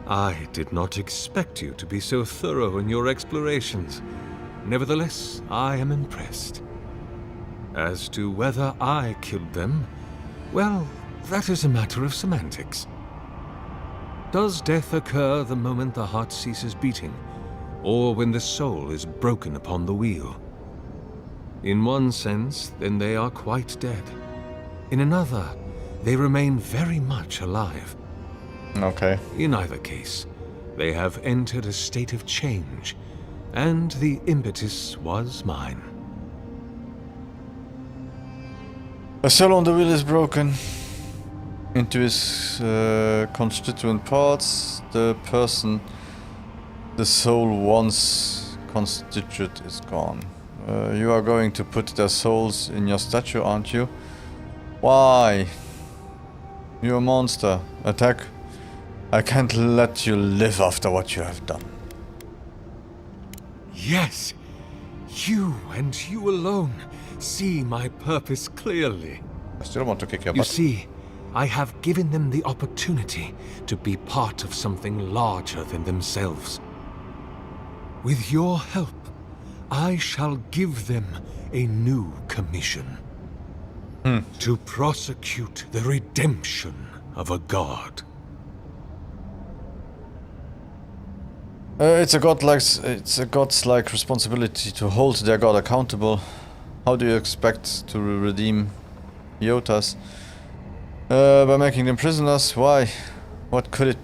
I did not expect you to be so thorough in your explorations. Nevertheless, I am impressed. As to whether I killed them, well, that is a matter of semantics. Does death occur the moment the heart ceases beating, or when the soul is broken upon the wheel? In one sense, then they are quite dead. In another, they remain very much alive. Okay. In either case, they have entered a state of change, and the impetus was mine. A cell on the wheel is broken into its constituent parts. The person the soul once constituted is gone. You are going to put their souls in your statue, aren't you? Why? You're a monster. Attack. I can't let you live after what you have done. Yes, you and you alone see my purpose clearly. I still want to kick your butt. You see, I have given them the opportunity to be part of something larger than themselves. With your help, I shall give them a new commission. To prosecute the redemption of a god. It's a god's like responsibility to hold their god accountable. How do you expect to redeem Iotas? By making them prisoners? Why? What could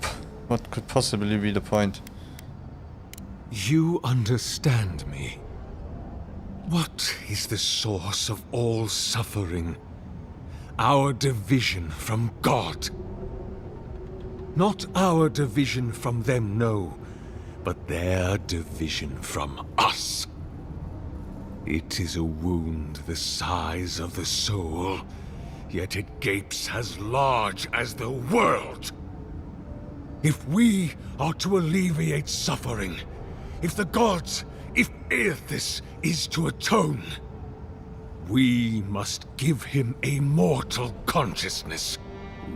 possibly be the point? You understand me. What is the source of all suffering? Our division from God. Not our division from them, no, but their division from us. It is a wound the size of the soul, yet it gapes as large as the world. If we are to alleviate suffering, if the gods, if Aethys is to atone, we must give him a mortal consciousness.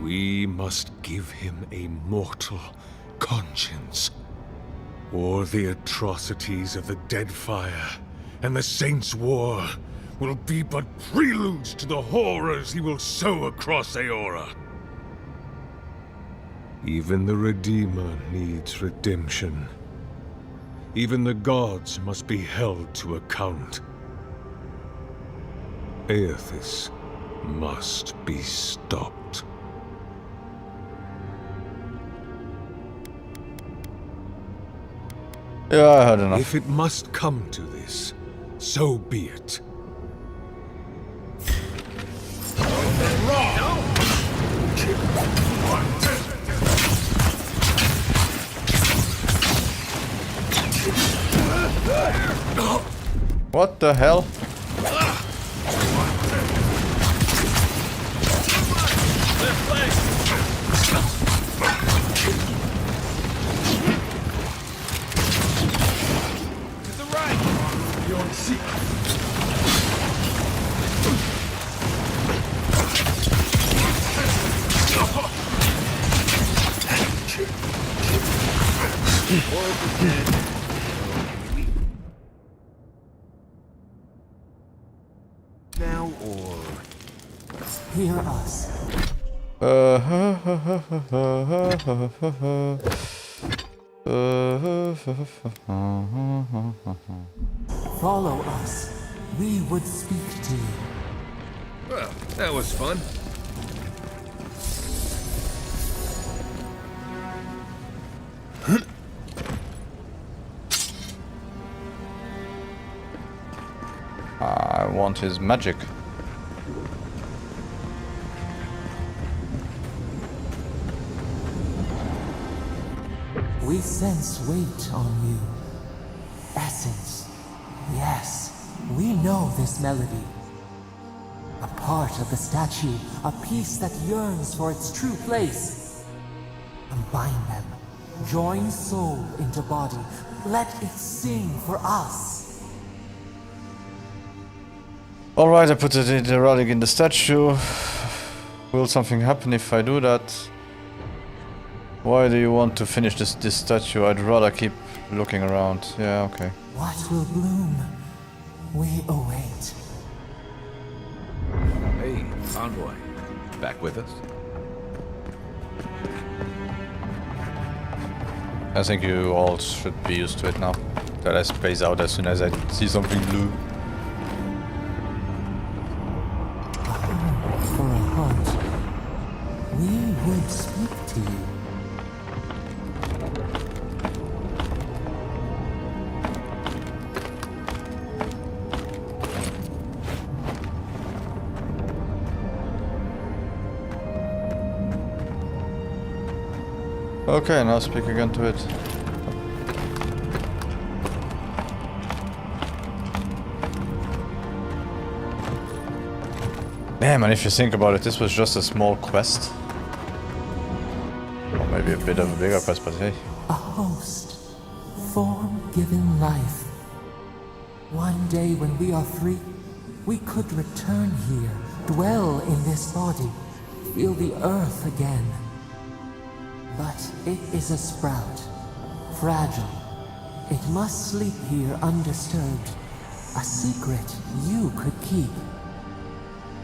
We must give him a mortal conscience. Or the atrocities of the Deadfire and the Saints' War will be but preludes to the horrors he will sow across Aora. Even the Redeemer needs redemption. Even the gods must be held to account. Aethys must be stopped. Yeah, I had enough. If it must come to this, so be it. What the hell? Now or hear us. Follow us. We would speak to you. Well, that was fun. I want his magic. We sense weight on you. Essence. Yes, we know this melody. A part of the statue, a piece that yearns for its true place. Combine them. Join soul into body. Let it sing for us. Alright, I put the relic in the statue. Will something happen if I do that? Why do you want to finish this statue? I'd rather keep looking around. Yeah, okay. What will bloom? We await. Hey, Envoy. Back with us? I think you all should be used to it now. That I space out as soon as I see something blue. For a heart, we would speak to you. Okay, now speak again to it. Damn, and if you think about it, this was just a small quest. Or maybe a bit of a bigger quest, but hey. A host, form-given life. One day when we are free, we could return here, dwell in this body, feel the earth again. But it is a sprout, fragile. It must sleep here undisturbed. A secret you could keep.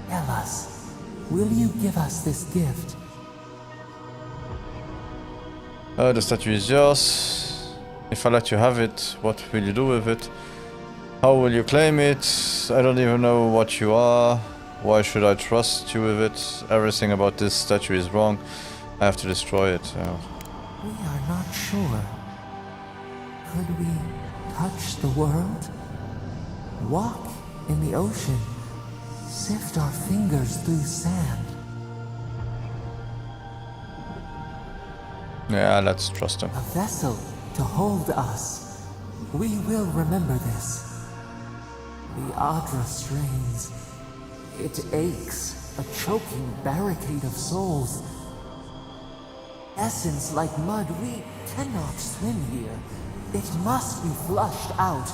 Tell us, will you give us this gift? The statue is yours. If I let you have it, what will you do with it? How will you claim it? I don't even know what you are. Why should I trust you with it? Everything about this statue is wrong. I have to destroy it. We are not sure. Could we touch the world? Walk in the ocean? Sift our fingers through sand? Yeah, let's trust him. A vessel to hold us. We will remember this. The Adra strains. It aches, a choking barricade of souls. Essence like mud, we cannot swim here. It must be flushed out.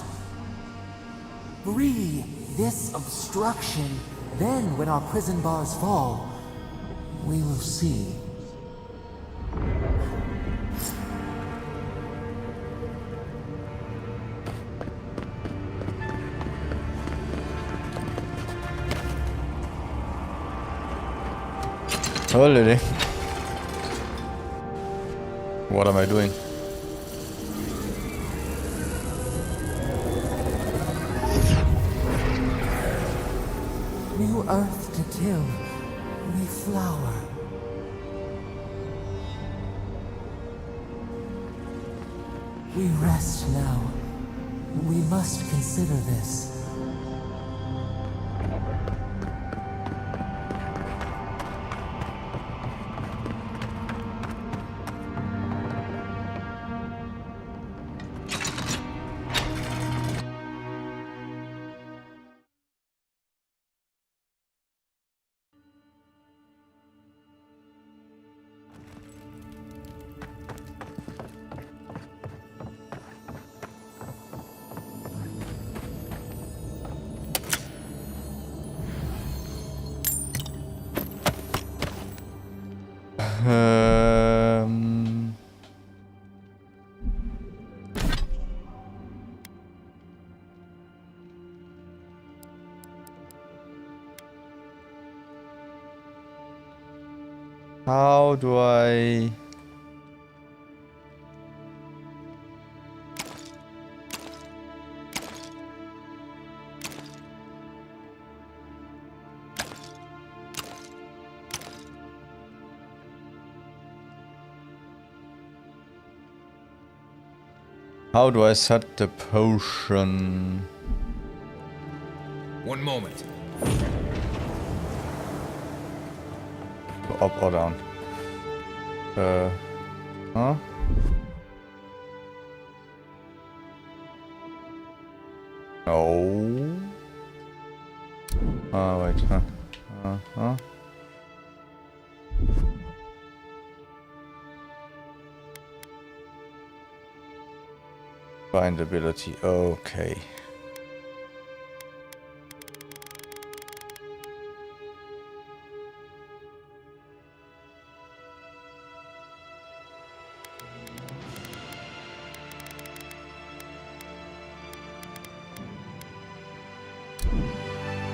Free this obstruction. Then, when our prison bars fall, we will see. Oh, Lily. What am I doing? New earth to till, we flower. We rest now. We must consider this. How do I... How do I set the potion? One moment. Up or down? Huh? No. Oh, wait, huh? Huh? Bindability, okay.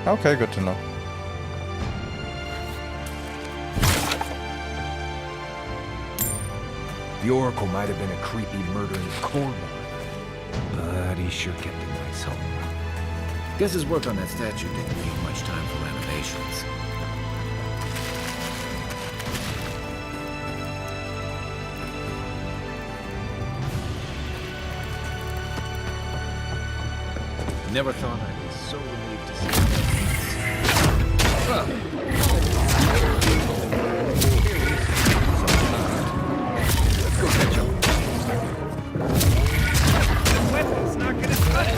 Okay, good to know. The Oracle might have been a creepy murdering corpse, but he sure kept a nice home. Guess his work on that statue didn't leave much time for renovations. Never thought I'd be so relieved to see Let's go catch up. The weapon's not gonna cut it.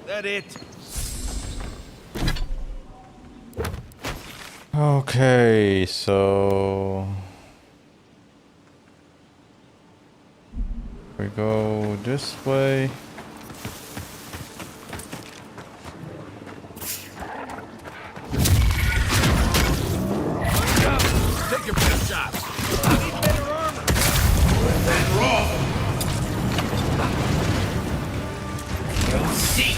That it? Okay, so we go this way. Take your best shot. I need better armor. And raw. You'll see.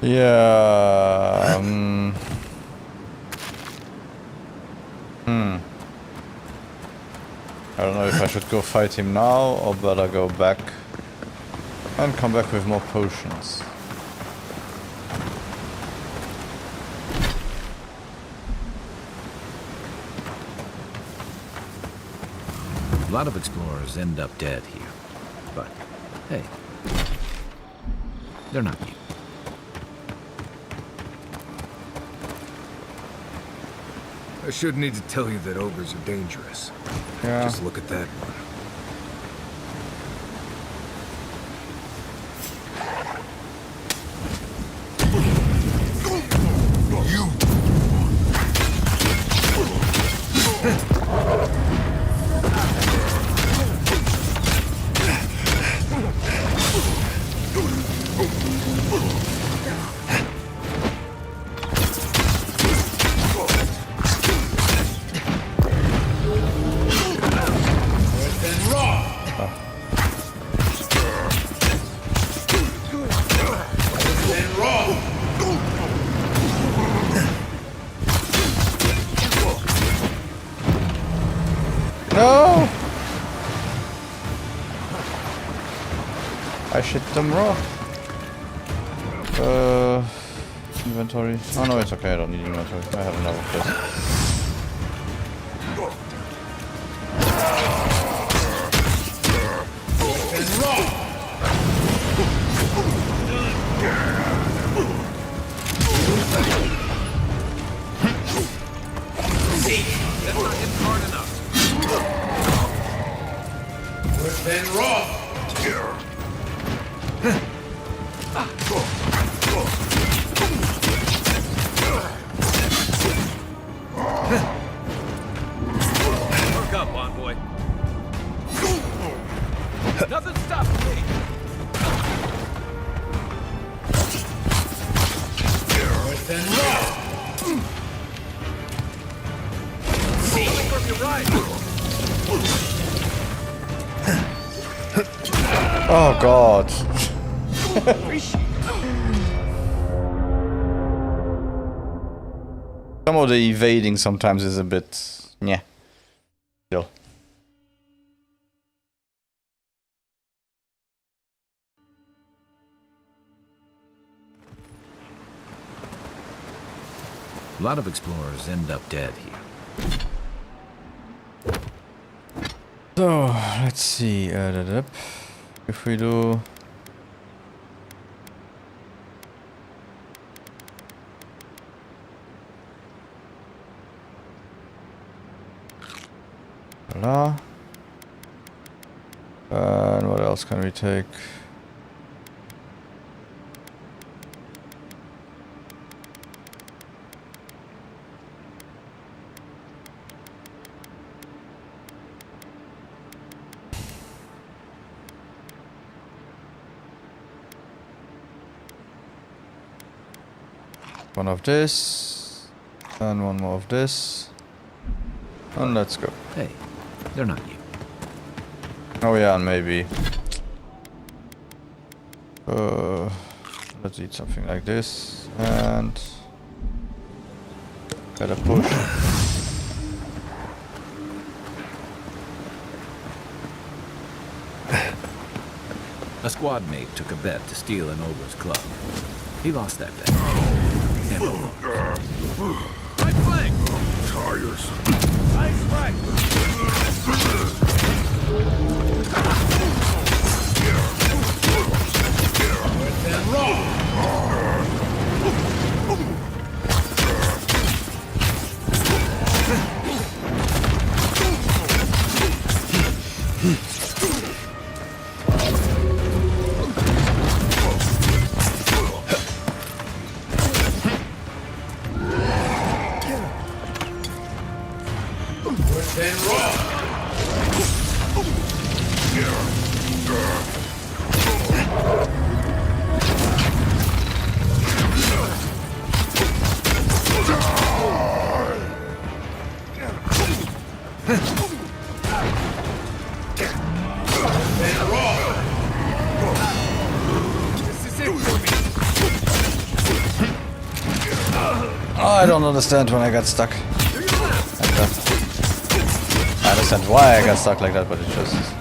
Yeah. I don't know if I should go fight him now or better go back and come back with more potions. A lot of explorers end up dead here. But, hey, they're not you. I shouldn't need to tell you that ogres are dangerous. Yeah. Just look at that one. No! I shit them raw. Inventory. Oh no, it's okay, I don't need inventory. I have another place. See, that's not hit hard enough. Work up, envoy. Nothing stopping me. From your right. Oh god. Some of the evading sometimes is a bit... yeah. Still. A lot of explorers end up dead here. So, let's see. If we do... voila. And what else can we take? One of this, and one more of this, and let's go. Hey, they're not you. Oh yeah, and maybe... let's eat something like this, and... better push. A squad mate took a bet to steal an ogre's club. He lost that bet. And right flank! Tires. Nice right! I don't understand when I got stuck like that. I understand why I got stuck like that, but it just...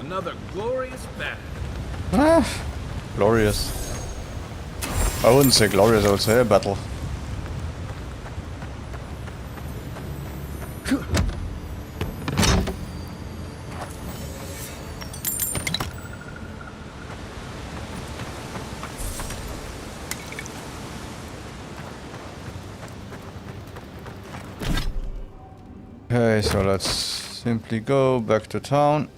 Another glorious battle. Ah, glorious. I wouldn't say glorious, I would say a battle. Okay, so let's simply go back to town.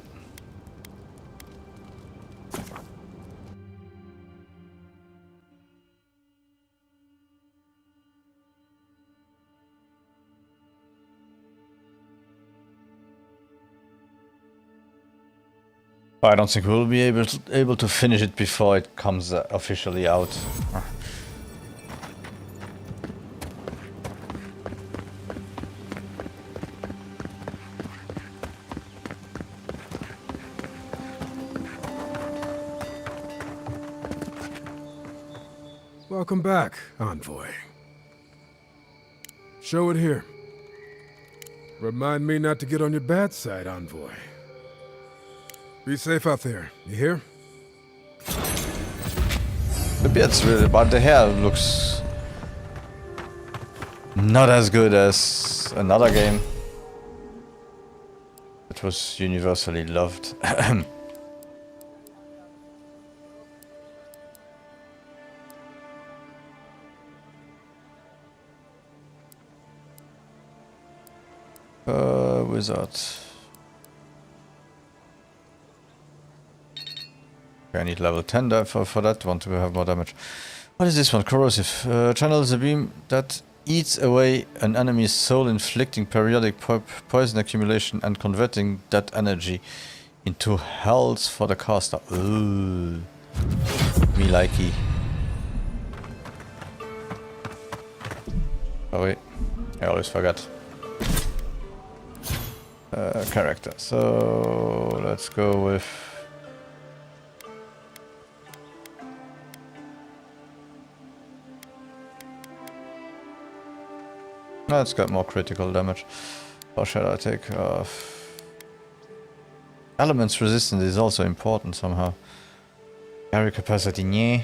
I don't think we'll be able to finish it before it comes officially out. Welcome back, Envoy. Show it here. Remind me not to get on your bad side, Envoy. Be safe out there, you hear? The beard's really, but the hair looks not as good as another game. It was universally loved. Wizard. Okay, I need level 10 for that one to have more damage. What is this one? Corrosive. Channels a beam that eats away an enemy's soul, inflicting periodic poison accumulation and converting that energy into health for the caster. Ooh. Me likey. Oh wait, I always forgot. Character. So let's go with it's got more critical damage. Or shall I take elements resistance is also important somehow. Carry capacity, yeah.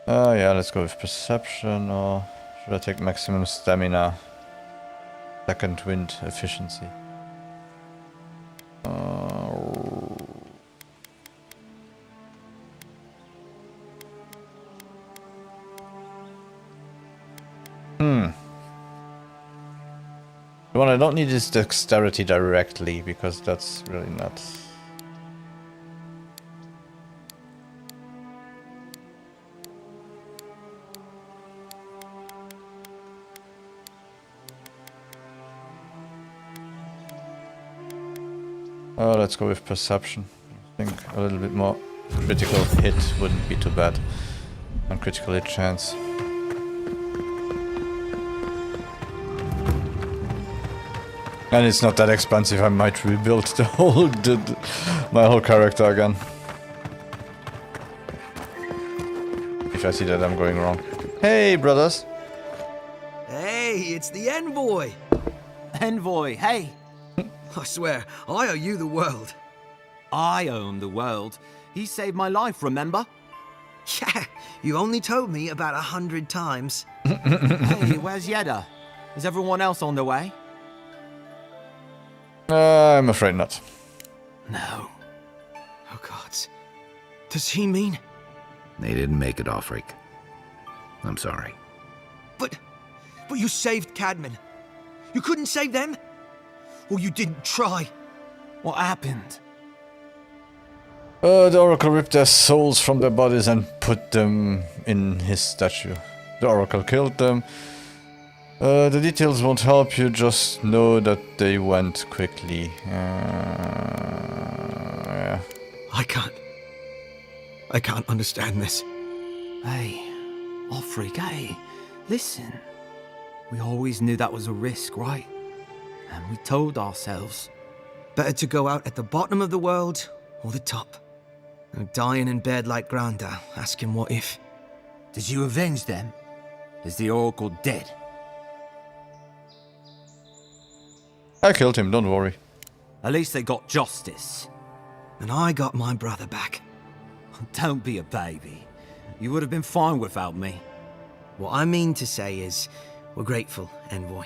Yeah, let's go with perception, or should I take maximum stamina? Second wind efficiency. The one I don't need is dexterity directly, because that's really not... Oh, let's go with perception. I think a little bit more critical hit wouldn't be too bad. And critical hit chance. And it's not that expensive, I might rebuild the whole my whole character again. If I see that I'm going wrong. Hey, brothers! Hey, it's the Envoy! Envoy, hey! I swear, I owe you the world. I own the world. He saved my life, remember? Yeah, you only told me about 100 times. Hey, where's Yeda? Is everyone else on the way? I'm afraid not. No. Oh God. Does he mean? They didn't make it, Offric. I'm sorry. But you saved Cadman. You couldn't save them? Or you didn't try? What happened? The Oracle ripped their souls from their bodies and put them in his statue. The Oracle killed them. The details won't help you, just know that they went quickly. Yeah. I can't understand this. Hey, Offric, hey, listen. We always knew that was a risk, right? And we told ourselves. Better to go out at the bottom of the world or the top. And dying in bed like Granda, asking what if. Did you avenge them? Is the Oracle dead? I killed him, don't worry. At least they got justice. And I got my brother back. Don't be a baby. You would have been fine without me. What I mean to say is, we're grateful, Envoy.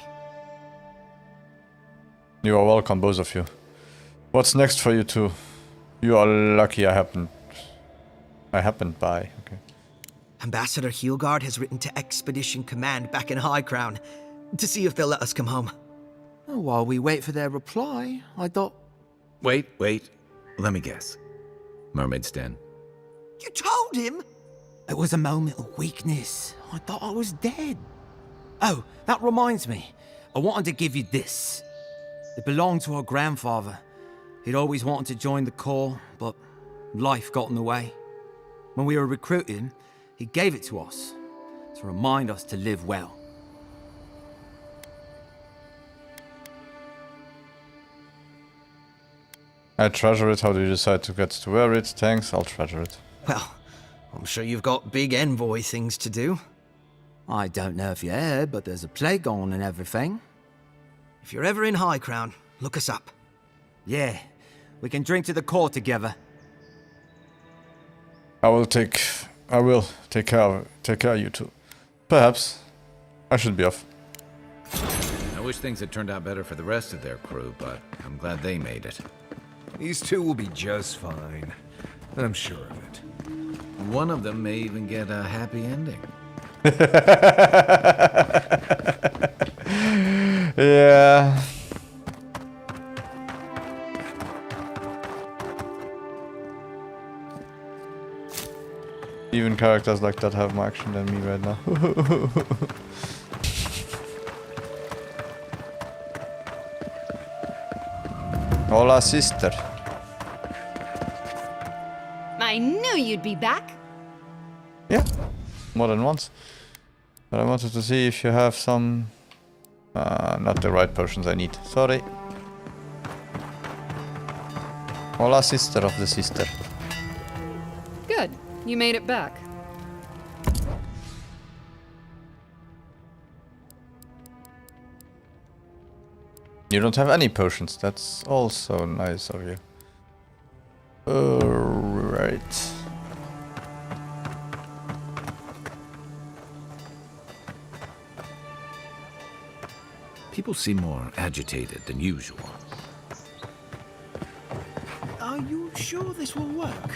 You are welcome, both of you. What's next for you two? You are lucky I happened by. Okay. Ambassador Heelgard has written to Expedition Command back in High Crown to see if they'll let us come home. Oh, while we wait for their reply, I thought... Wait. Let me guess. Mermaid's Den. You told him? It was a moment of weakness. I thought I was dead. Oh, that reminds me. I wanted to give you this. It belonged to our grandfather. He'd always wanted to join the Corps, but life got in the way. When we were recruiting, he gave it to us to remind us to live well. I treasure it. How do you decide to get to wear it? Thanks, I'll treasure it. Well, I'm sure you've got big envoy things to do. I don't know if you heard, but there's a plague on and everything. If you're ever in High Crown, look us up. Yeah, we can drink to the Corps together. I will take care of you two. Perhaps. I should be off. I wish things had turned out better for the rest of their crew, but I'm glad they made it. These two will be just fine. I'm sure of it. One of them may even get a happy ending. Yeah. Even characters like that have more action than me right now. Hola, sister. I knew you'd be back. Yeah, more than once. But I wanted to see if you have some... not the right potions I need. Sorry. Hola, sister of the sister. Good. You made it back. You don't have any potions. That's also nice of you. Alright. People seem more agitated than usual. Are you sure this will work?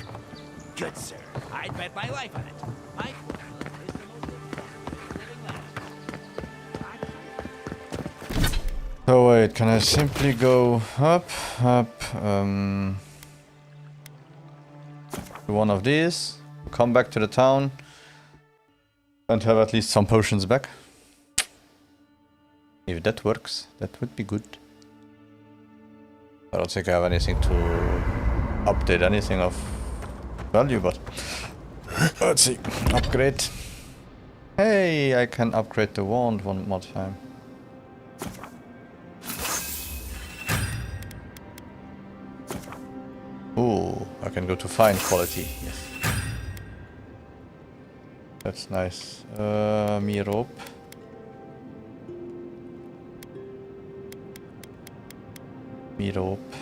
Good, sir. I'd bet my life on it. My So wait, can I simply go up, to one of these, come back to the town, and have at least some potions back? If that works, that would be good. I don't think I have anything to update anything of value, but let's see. Upgrade. Hey, I can upgrade the wand one more time. Ooh, I can go to fine quality. Yes. That's nice. Me rope. Me rope.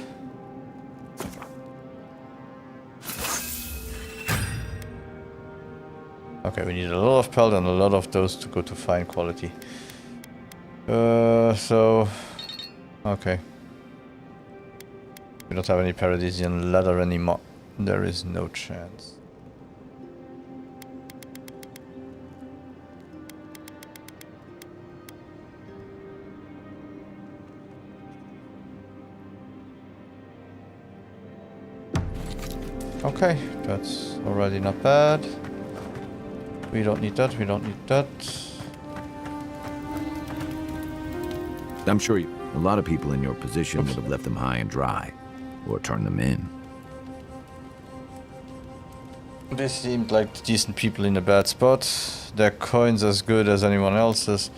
Okay, we need a lot of pelt and a lot of those to go to fine quality. So... Okay. We don't have any Paradisian leather anymore. There is no chance. Okay, that's already not bad. We don't need that, we don't need that. I'm sure a lot of people in your position would have left them high and dry, or turned them in. They seemed like decent people in a bad spot. Their coin's as good as anyone else's.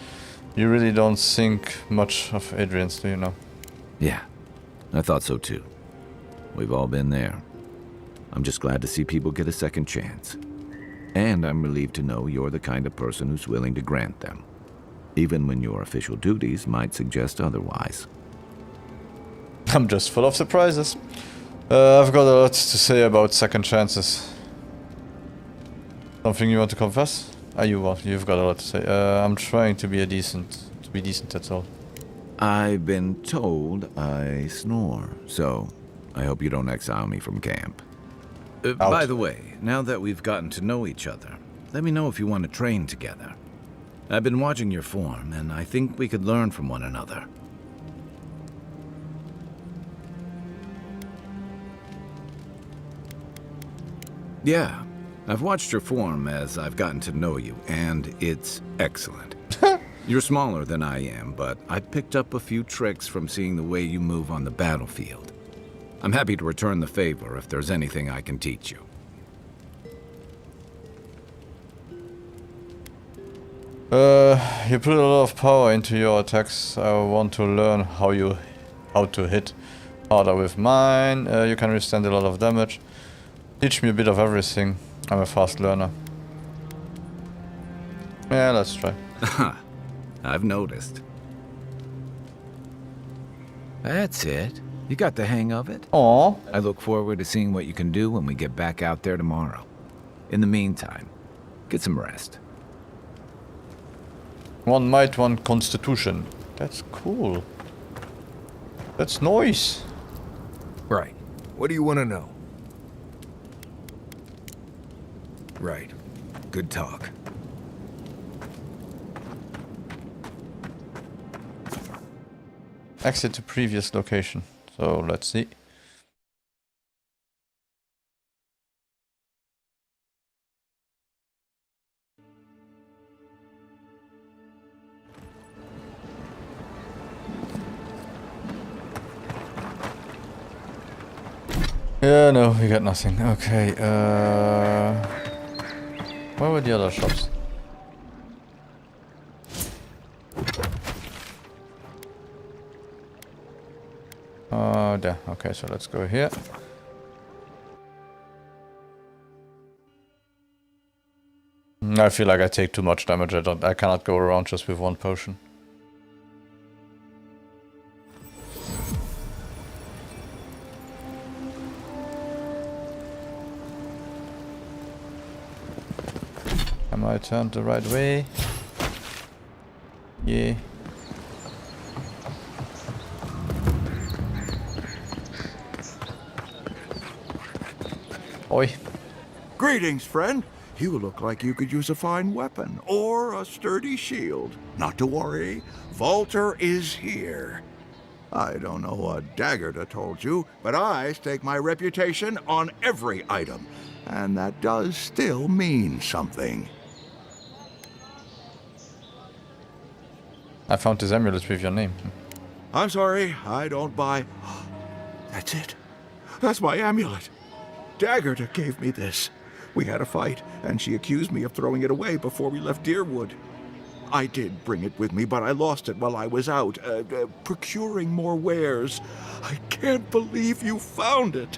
You really don't think much of Adrian's, do you know? Yeah, I thought so too. We've all been there. I'm just glad to see people get a second chance. And I'm relieved to know you're the kind of person who's willing to grant them, even when your official duties might suggest otherwise. I'm just full of surprises. I've got a lot to say about second chances. Something you want to confess? You've got a lot to say. I'm trying to be decent, that's all. I've been told I snore, so I hope you don't exile me from camp. By the way, now that we've gotten to know each other, let me know if you want to train together. I've been watching your form, and I think we could learn from one another. Yeah, I've watched your form as I've gotten to know you, and it's excellent. You're smaller than I am, but I picked up a few tricks from seeing the way you move on the battlefield. I'm happy to return the favor if there's anything I can teach you. You put a lot of power into your attacks. I want to learn how to hit harder with mine. You can withstand a lot of damage. Teach me a bit of everything. I'm a fast learner. Yeah, let's try. I've noticed. That's it. You got the hang of it? Aw. I look forward to seeing what you can do when we get back out there tomorrow. In the meantime, get some rest. One might, one constitution. That's cool. That's nice. Right. What do you want to know? Right. Good talk. Exit to previous location. So let's see. Yeah, no, we got nothing. Okay, where were the other shops? There. Okay, so let's go here. I feel like I take too much damage. I cannot go around just with one potion. Am I turned the right way? Yeah. Oi. Greetings, friend. You look like you could use a fine weapon or a sturdy shield. Not to worry, Volter is here. I don't know what Daggerda told you, but I stake my reputation on every item, and that does still mean something. I found this amulet with your name. I'm sorry, I don't buy... That's it. That's my amulet. Daggerda gave me this. We had a fight, and she accused me of throwing it away before we left Deerwood. I did bring it with me, but I lost it while I was out, procuring more wares. I can't believe you found it.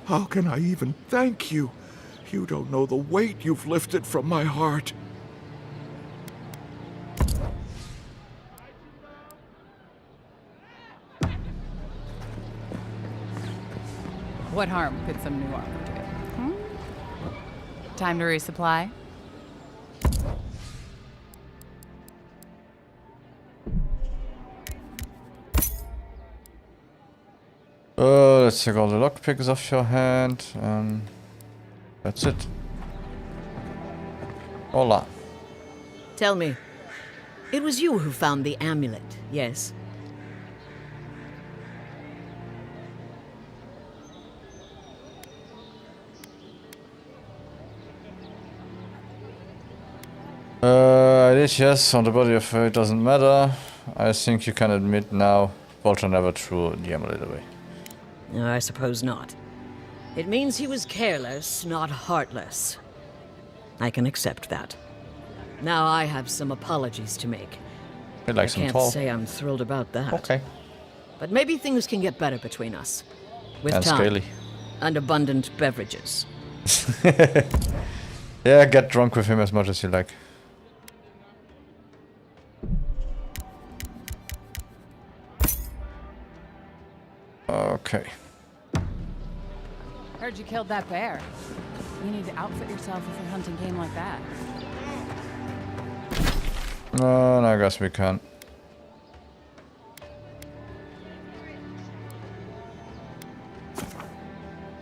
How can I even thank you? You don't know the weight you've lifted from my heart. What harm could some new armor do? Time to resupply? Let's take all the lockpicks off your hand. That's it. Hola. Tell me, it was you who found the amulet, yes? I did, yes, on the body of her, it doesn't matter. I think you can admit now, Volter never threw the amulet away. I suppose not. It means he was careless, not heartless. I can accept that. Now I have some apologies to make. I'd like I some can't tall. say I'm thrilled about that. Okay. But maybe things can get better between us. With And time. scaly. And abundant beverages. Yeah, get drunk with him as much as you like. Okay. Heard you killed that bear. You need to outfit yourself with a hunting game like that. I guess we can.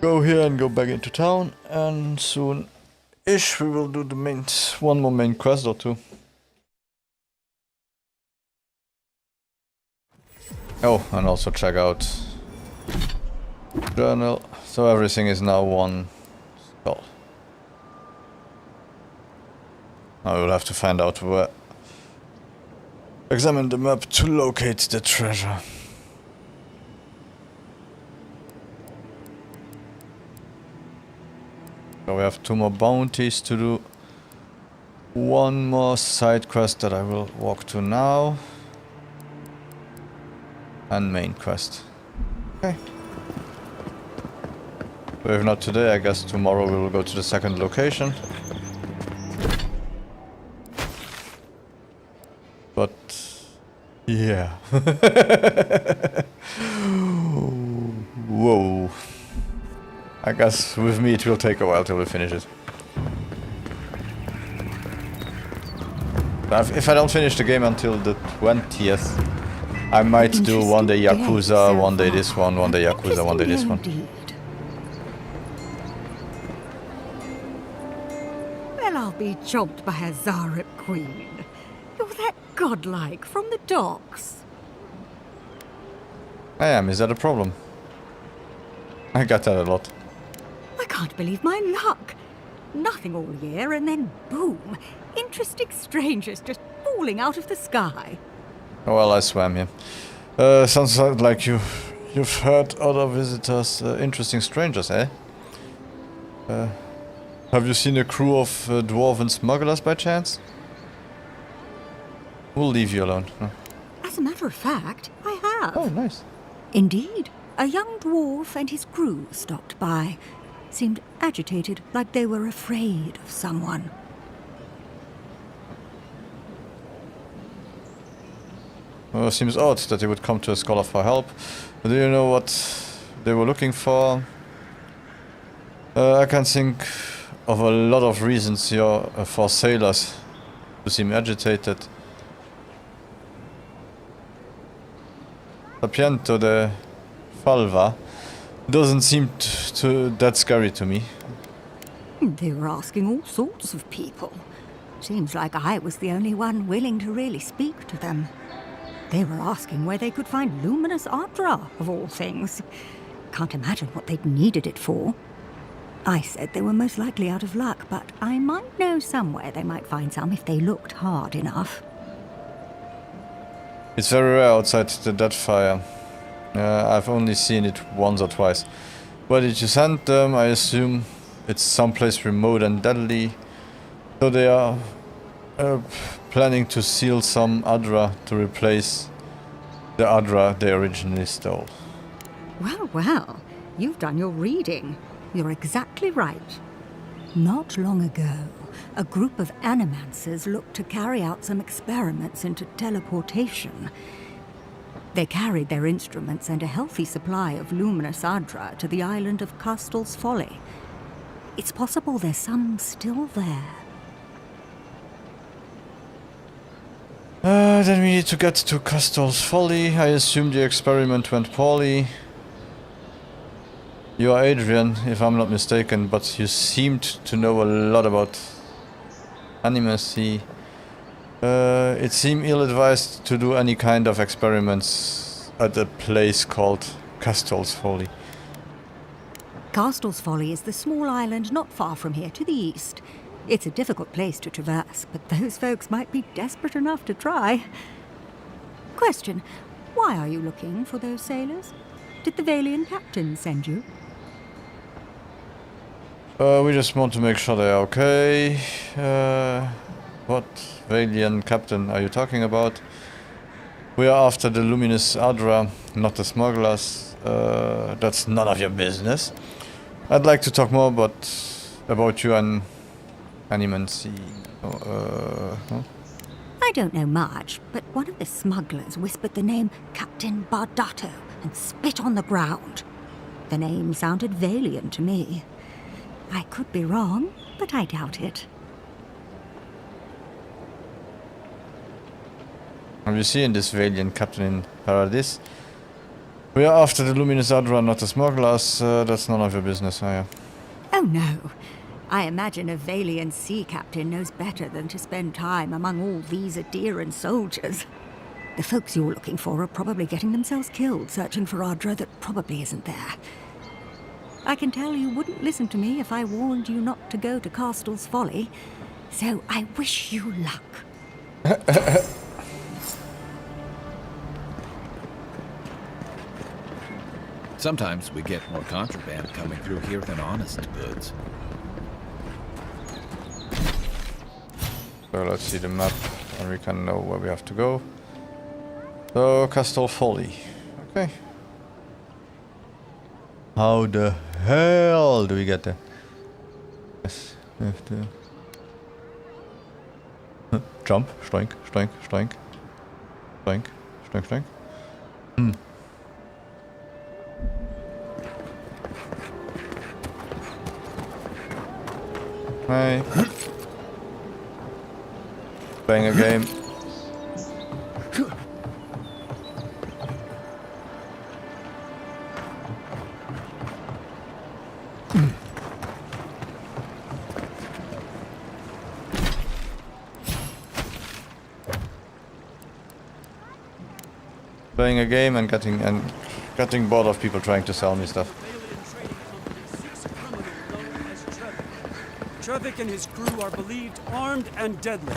Go here and go back into town, and soon-ish we will do the one more main quest or two. Oh, and also check out journal. So everything is now one skull. I will have to find out where. Examine the map to locate the treasure. So we have 2 more bounties to do. 1 more side quest that I will walk to now. And main quest. Okay. So if not today, I guess tomorrow we will go to the second location. But yeah. Whoa. I guess with me it will take a while till we finish it. If I don't finish the game until the 20th, I might do one day Yakuza, one day this one day Yakuza, one day this one. Well, I'll be chopped by a Zarep queen. You're that godlike from the docks. I am, is that a problem? I got that a lot. I can't believe my luck. Nothing all year, and then boom, interesting strangers just falling out of the sky. Well, I swam here. Sounds like you've heard other visitors, interesting strangers, eh? Have you seen a crew of dwarven smugglers by chance? We'll leave you alone. Huh? As a matter of fact, I have. Oh, nice. Indeed. A young dwarf and his crew stopped by. Seemed agitated, like they were afraid of someone. Well, it seems odd that they would come to a scholar for help. Do you know what they were looking for? I can think of a lot of reasons here for sailors to seem agitated. Sapiento de Falva doesn't seem that scary to me. They were asking all sorts of people. Seems like I was the only one willing to really speak to them. They were asking where they could find luminous Adra, of all things. Can't imagine what they'd needed it for. I said they were most likely out of luck, but I might know somewhere they might find some if they looked hard enough. It's very rare outside the Deadfire. I've only seen it once or twice. Where did you send them? I assume it's someplace remote and deadly. So they are planning to seal some Adra to replace the Adra they originally stole. Well, well, you've done your reading. You're exactly right. Not long ago, a group of animancers looked to carry out some experiments into teleportation. They carried their instruments and a healthy supply of luminous Adra to the island of Castel's Folly. It's possible there's some still there. Then we need to get to Castel's Folly. I assume the experiment went poorly. You are Adrian, if I'm not mistaken, but you seemed to know a lot about animacy. It seemed ill-advised to do any kind of experiments at a place called Castel's Folly. Castel's Folly is the small island not far from here to the east. It's a difficult place to traverse, but those folks might be desperate enough to try. Question, why are you looking for those sailors? Did the Valian captain send you? We just want to make sure they are okay. What Valian captain are you talking about? We are after the luminous Adra, not the smugglers. That's none of your business. I'd like to talk more about you and animacy. I don't know much, but one of the smugglers whispered the name Captain Bardato and spit on the ground. The name sounded Valian to me. I could be wrong, but I doubt it. Have you seen this valiant captain in Paradise? We are after the Luminous Adra, not the smugglers. That's none of your business, are you? Oh no. I imagine a Valian sea captain knows better than to spend time among all these Adiran soldiers. The folks you're looking for are probably getting themselves killed searching for Adra that probably isn't there. I can tell you wouldn't listen to me if I warned you not to go to Castle's Folly, so I wish you luck. Sometimes we get more contraband coming through here than honest goods. So let's see the map and we can know where we have to go. So, Castle Folly. Okay. How the hell do we get there? Yes, we have to... Jump, stoink, stoink, stoink. Stoink, stoink, stoink. Hey. Playing a game. Playing a game and getting bored of people trying to sell me stuff. Trevik and his crew are believed armed and deadly.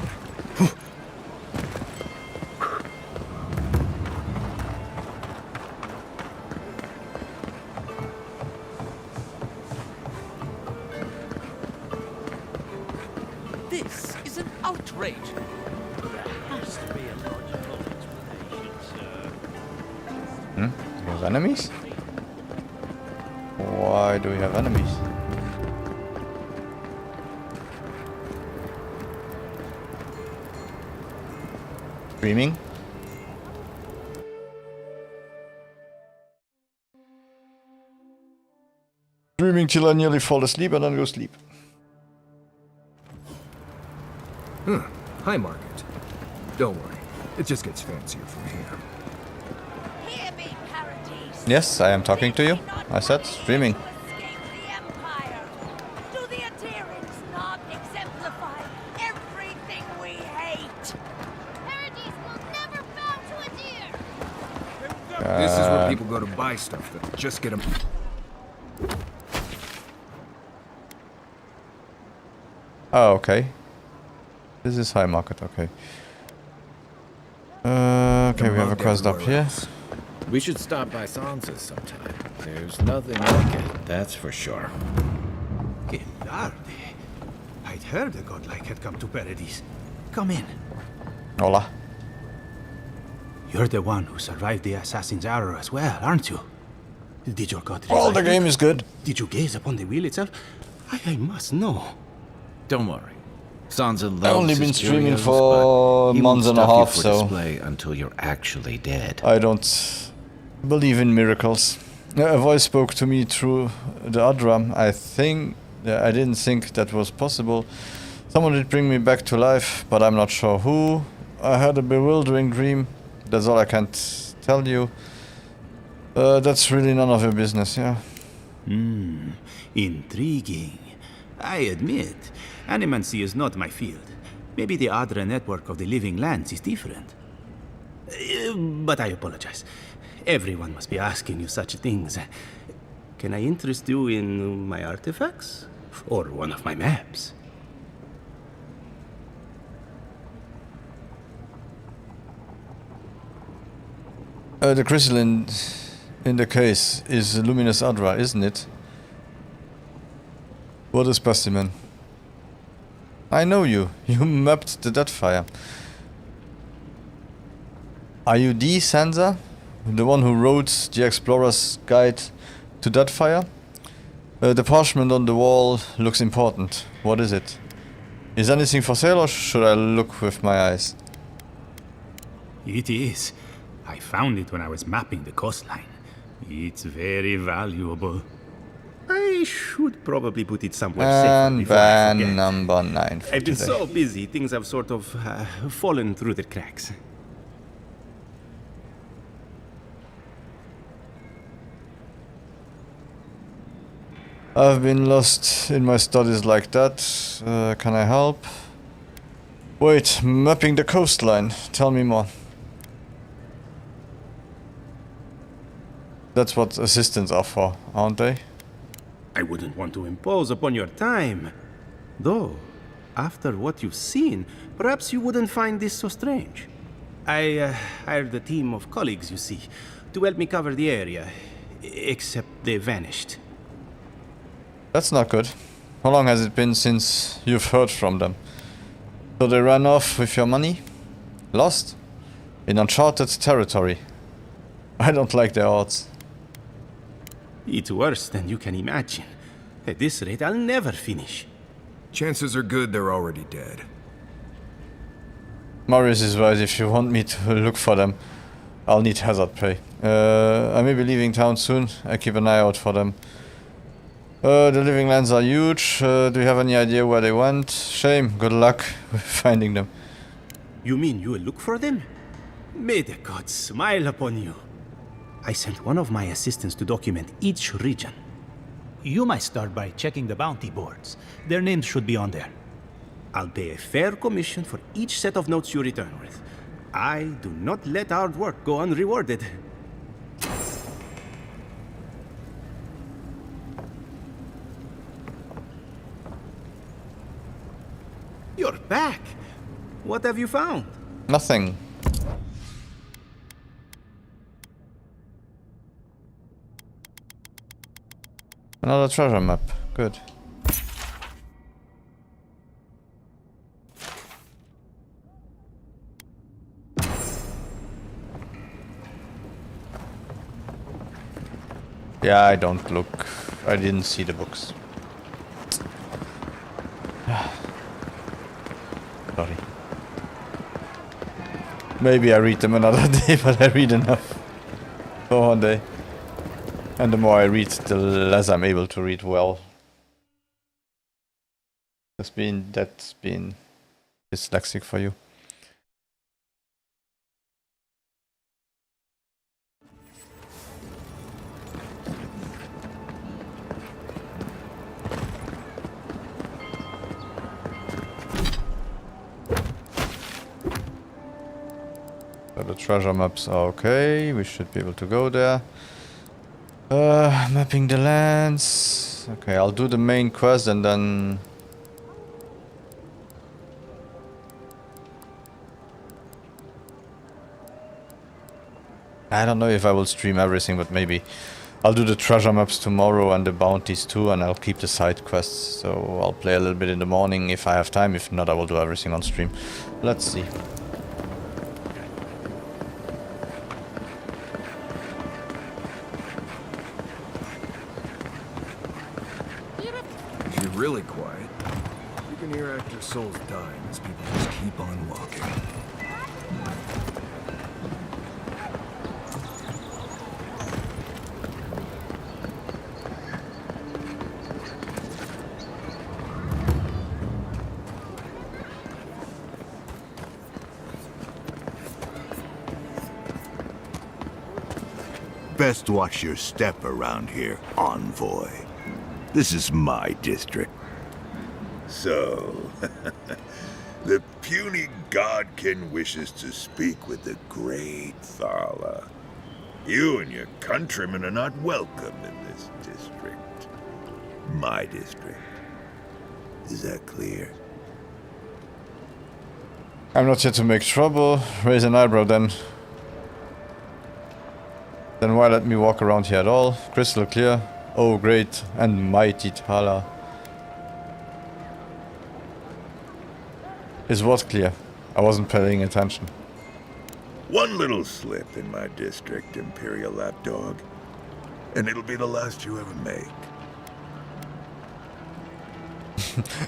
This is an outrage. There has to be a logical explanation, sir. We have enemies? Why do we have enemies? Dreaming? Dreaming till I nearly fall asleep and then go sleep. Hi, Margaret. Don't worry. It just gets fancier from here. Hear me, Paradise. Yes, I am talking to you. I said streaming. Do the Adirans not exemplify everything we hate? Paradise will never bow to Adir. This is where people go to buy stuff that just get them. Oh, okay. This is high market, okay. Okay, we have a quest up here. We should stop by Sansa's sometime. There's nothing like it, that's for sure. Que tarde. I'd heard a godlike had come to Paradise. Come in. Hola. You're the one who survived the assassin's arrow as well, aren't you? Did your god Well, the game is good. Did you gaze upon the wheel itself? I must know. Don't worry. Sansa loves I've only been his streaming curios, for but he months won't and a stuff you half, for so display until you're actually dead. I don't believe in miracles. A voice spoke to me through the Adra. I didn't think that was possible. Someone did bring me back to life, but I'm not sure who. I had a bewildering dream. That's all I can tell you. That's really none of your business, yeah. Intriguing. I admit, animancy is not my field. Maybe the Adra network of the living lands is different. But I apologize. Everyone must be asking you such things. Can I interest you in my artifacts? Or one of my maps? The crystal in the case is Luminous Adra, isn't it? What a specimen. I know you. You mapped the Deathfire. Are you the Sansa? The one who wrote the Explorer's Guide to Deathfire? The parchment on the wall looks important. What is it? Is anything for sale or should I look with my eyes? It is. I found it when I was mapping the coastline. It's very valuable. I should probably put it somewhere safer And before I ban forget. number 9 for I've been today. so busy, things have sort of fallen through the cracks. I've been lost in my studies like that. Can I help? Wait, mapping the coastline. Tell me more. That's what assistants are for, aren't they? I wouldn't want to impose upon your time. Though, after what you've seen, perhaps you wouldn't find this so strange. I hired a team of colleagues, you see, to help me cover the area. Except they vanished. That's not good. How long has it been since you've heard from them? So they ran off with your money? Lost? In uncharted territory. I don't like their odds. It's worse than you can imagine. At this rate, I'll never finish. Chances are good they're already dead. Marius is right. If you want me to look for them, I'll need hazard pay. I may be leaving town soon. I keep an eye out for them. The living lands are huge. Do you have any idea where they went? Shame. Good luck with finding them. You mean you will look for them? May the gods smile upon you. I sent one of my assistants to document each region. You might start by checking the bounty boards. Their names should be on there. I'll pay a fair commission for each set of notes you return with. I do not let hard work go unrewarded. You're back. What have you found? Nothing. Another treasure map. Good. Yeah, I don't look. I didn't see the books. Sorry. Maybe I read them another day, but I read enough for one day. And the more I read, the less I'm able to read well. That's been dyslexic for you. So the treasure maps are okay. We should be able to go there. Mapping the lands. Okay, I'll do the main quest and then... I don't know if I will stream everything, but maybe I'll do the treasure maps tomorrow and the bounties too, and I'll keep the side quests. So I'll play a little bit in the morning if I have time. If not, I will do everything on stream. Let's see. If you're really quiet, you can hear actors' souls dying as people just keep on walking. Best watch your step around here, envoy. This is my district. So, the puny godkin wishes to speak with the great Thala. You and your countrymen are not welcome in this district. My district. Is that clear? I'm not here to make trouble. Raise an eyebrow then. Then why let me walk around here at all? Crystal clear. Oh, great and mighty Thala. Is what clear? I wasn't paying attention. One little slip in my district, Imperial Lapdog, and it'll be the last you ever make.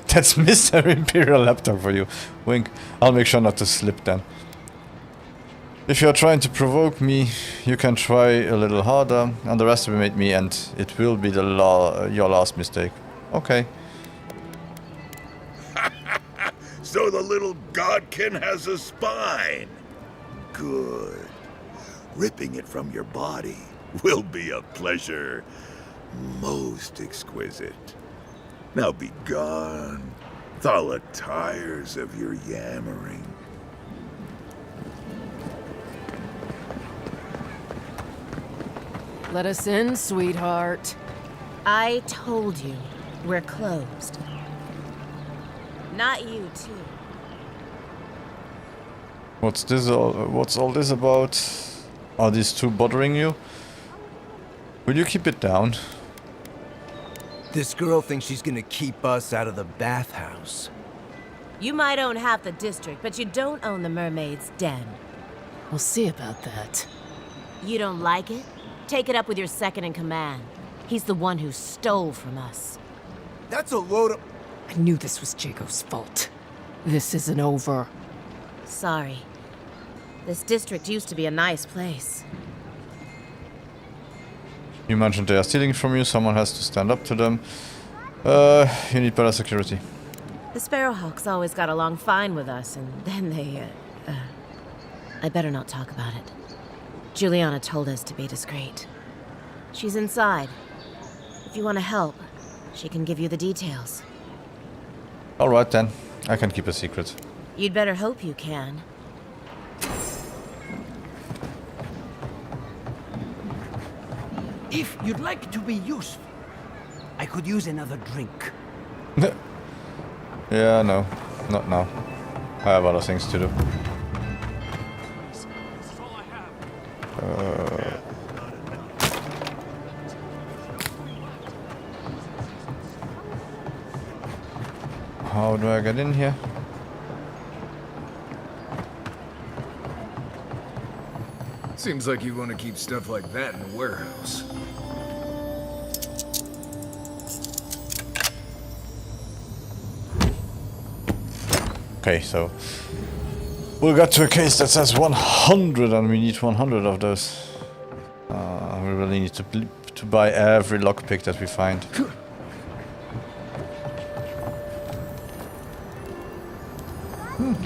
That's Mr. Imperial Lapdog for you. Wink. I'll make sure not to slip then. If you're trying to provoke me, you can try a little harder, underestimate me, and it will be your last mistake. Okay. So the little godkin has a spine. Good. Ripping it from your body will be a pleasure. most exquisite. Now be gone. Thala tires of your yammering. Let us in, sweetheart. I told you, we're closed. Not you, too. What's all this about? Are these two bothering you? Will you keep it down? This girl thinks she's gonna keep us out of the bathhouse. You might own half the district, but you don't own the mermaid's den. We'll see about that. You don't like it? Take it up with your second in command. He's the one who stole from us. That's a load of... I knew this was Jago's fault. This isn't over. Sorry. This district used to be a nice place. You mentioned they are stealing from you, someone has to stand up to them. You need better security. The Sparrowhawks always got along fine with us, and then they, I better not talk about it. Juliana told us to be discreet. She's inside. If you want to help, she can give you the details. Alright then, I can keep a secret. You'd better hope you can. If you'd like to be useful, I could use another drink. Yeah, no. Not now. I have other things to do. How do I get in here? Seems like you want to keep stuff like that in the warehouse. Okay, so we'll get to a case that says 100 and we need 100 of those. We really need to buy every lockpick that we find.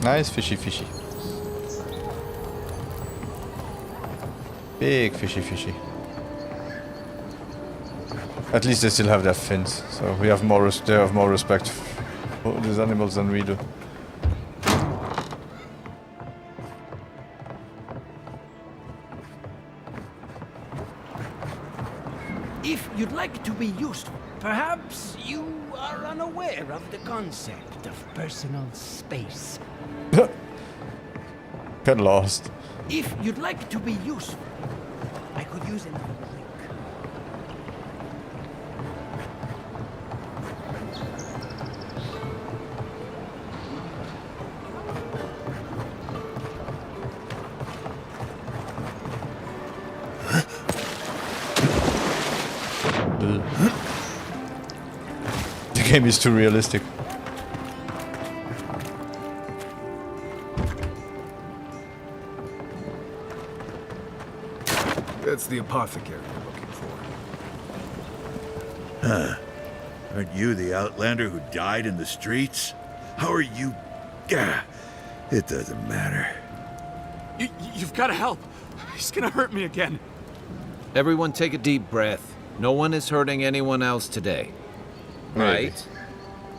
Nice fishy fishy. Big fishy fishy. At least they still have their fins, so we have more. They have more respect for these animals than we do. If you'd like to be useful, perhaps you are unaware of the concept of personal space. Get lost. If you'd like to be useful, I could use another drink. The game is too realistic. That's the apothecary you're looking for. Huh. Aren't you the outlander who died in the streets? How are you... Gah. It doesn't matter. You've got to help. He's gonna hurt me again. Everyone take a deep breath. No one is hurting anyone else today. Maybe. Right?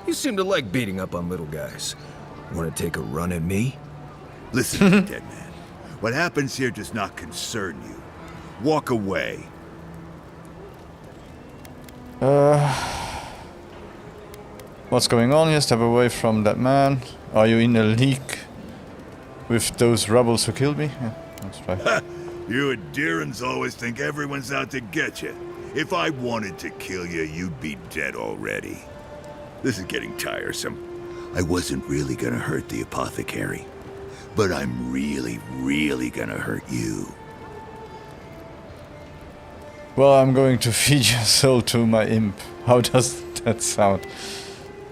You seem to like beating up on little guys. Want to take a run at me? Listen, dead man. What happens here does not concern you. Walk away. What's going on here? Step away from that man. Are you in a league with those rebels who killed me? Yeah, let's try. You Addirans always think everyone's out to get you. If I wanted to kill you, you'd be dead already. This is getting tiresome. I wasn't really gonna hurt the apothecary, but I'm really, really gonna hurt you. Well, I'm going to feed your soul to my imp. How does that sound?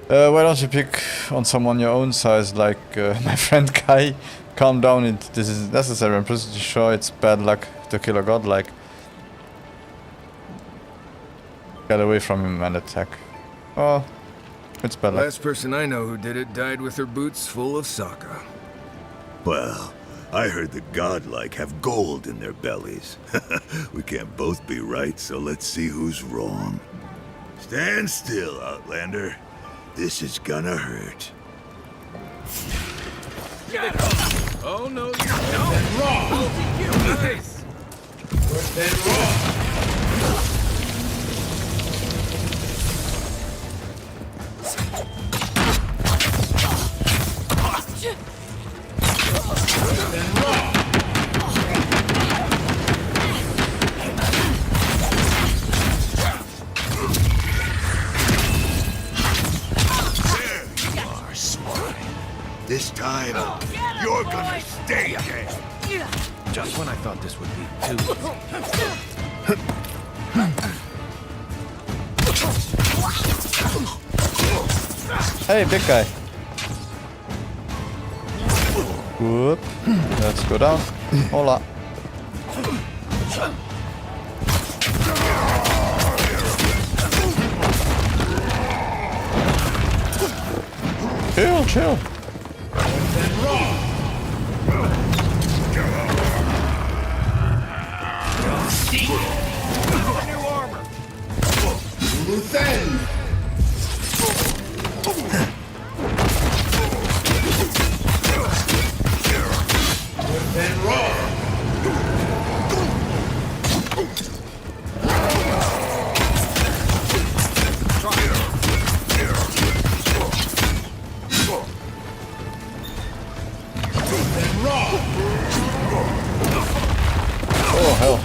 Why don't you pick on someone your own size, like my friend Kai? Calm down, this is necessary. I'm pretty sure it's bad luck to kill a godlike. Get away from him and attack. Oh, it's bad luck. Last person I know who did it died with her boots full of Sokka. Well, I heard the godlike have gold in their bellies. We can't both be right, so let's see who's wrong. Stand still, Outlander. This is gonna hurt. Oh no, you don't! Wrong! Nice! Then wrong! This time, you're gonna stay dead. Just when I thought this would be too easy. Hey, big guy. Whoop. Let's go down. Hola. Chill, chill. New armor. Loose end. Then roll. Oh, hell.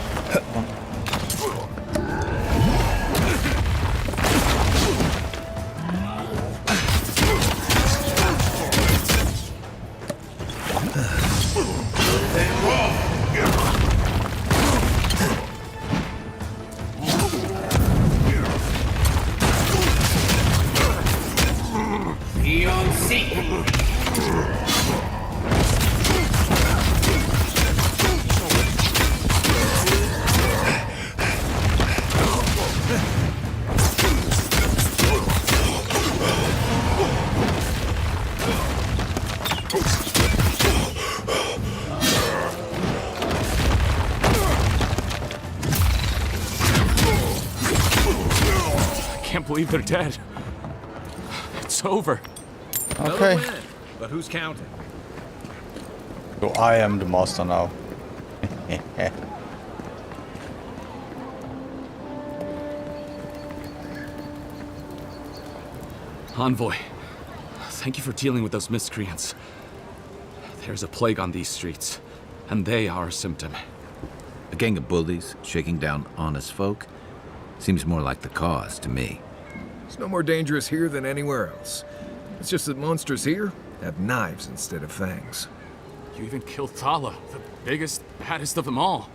Beyond seek. I can't believe they're dead. It's over. Okay. Win, but who's counting? So I am the master now. Envoy, thank you for dealing with those miscreants. There's a plague on these streets, and they are a symptom. A gang of bullies shaking down honest folk? Seems more like the cause to me. It's no more dangerous here than anywhere else. It's just that monsters here have knives instead of fangs. You even killed Thala, the biggest, baddest of them all.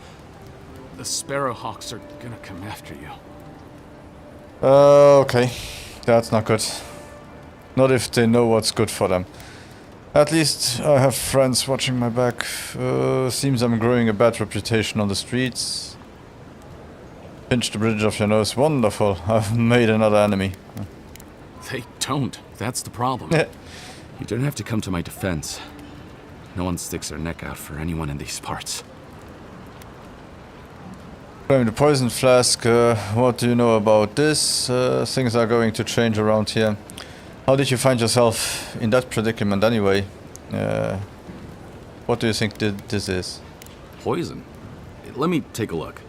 The Sparrowhawks are gonna come after you. Okay. That's not good. Not if they know what's good for them. At least I have friends watching my back. Seems I'm growing a bad reputation on the streets. Pinch the bridge off your nose. Wonderful. I've made another enemy. They don't. That's the problem. You don't have to come to my defense. No one sticks their neck out for anyone in these parts. Claim the poison flask. What do you know about this? Things are going to change around here. How did you find yourself in that predicament anyway? What do you think this is? Poison? Let me take a look.